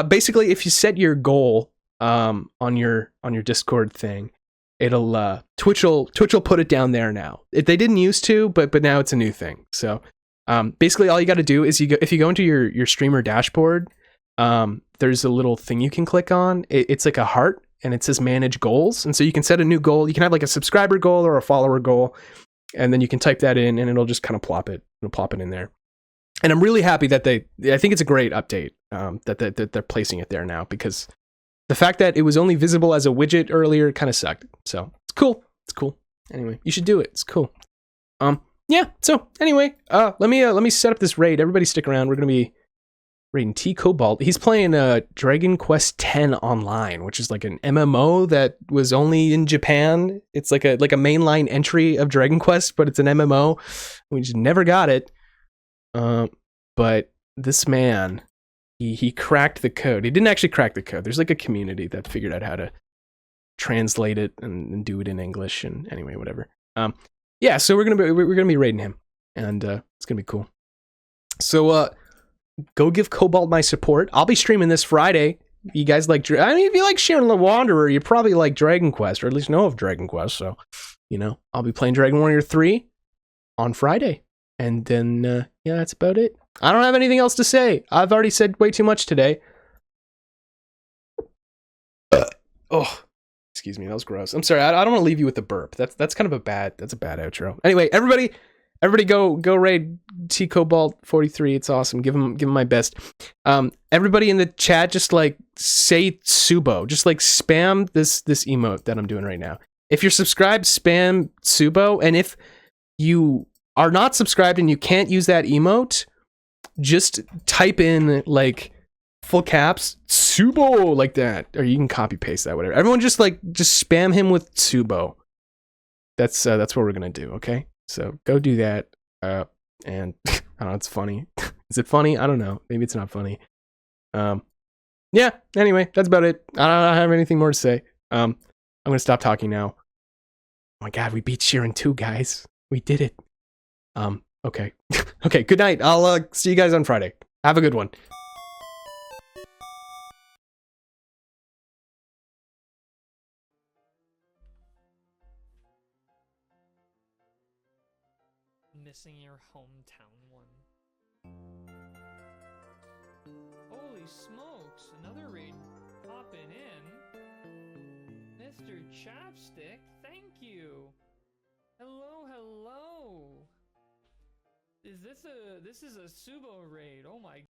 basically, if you set your goal on your Discord thing, it'll Twitch will put it down there now. They didn't used to, but now it's a new thing. So basically, all you got to do is if you go into your streamer dashboard, there's a little thing you can click on. It's like a heart, and it says manage goals. And so you can set a new goal. You can have like a subscriber goal or a follower goal, and then you can type that in, and it'll just kind of plop it in there. And I'm really happy that I think it's a great update that they're placing it there now, because the fact that it was only visible as a widget earlier kind of sucked. So it's cool. Anyway, you should do it. It's cool. Yeah. So anyway, let me set up this raid. Everybody stick around. We're gonna be raiding T Cobalt. He's playing Dragon Quest X Online, which is like an MMO that was only in Japan. It's like a mainline entry of Dragon Quest, but it's an MMO. We just never got it. But this man, he cracked the code. He didn't actually crack the code. There's like a community that figured out how to translate it and do it in English. And anyway, whatever. Yeah. So we're gonna be raiding him, and it's gonna be cool. So go give Cobalt my support. I'll be streaming this Friday. You guys like? I mean, if you like Shiren the Wanderer, you probably like Dragon Quest, or at least know of Dragon Quest. So, I'll be playing Dragon Warrior 3 on Friday. And then, that's about it. I don't have anything else to say. I've already said way too much today. Oh, excuse me. That was gross. I'm sorry. I don't want to leave you with the burp. That's kind of a bad outro. Anyway, everybody go raid T Cobalt 43. It's awesome. Give him my best. Everybody in the chat, just like say Subo. Just like spam this emote that I'm doing right now. If you're subscribed, spam Subo. And if you are not subscribed and you can't use that emote, just type in like full caps Subo like that, or you can copy paste that, whatever. Everyone just spam him with Subo. That's what we're gonna do. Okay, so go do that. And I don't know, it's funny. Is it funny? I don't know. Maybe it's not funny. Yeah. Anyway, that's about it. I don't have anything more to say. I'm gonna stop talking now. Oh my god, we beat Shiren 2, guys. We did it. Okay. Okay, good night. I'll see you guys on Friday. Have a good one. Missing your hometown one. Holy smokes, another raid popping in. Mr. Chapstick, thank you. Hello. This is a Subo raid. Oh my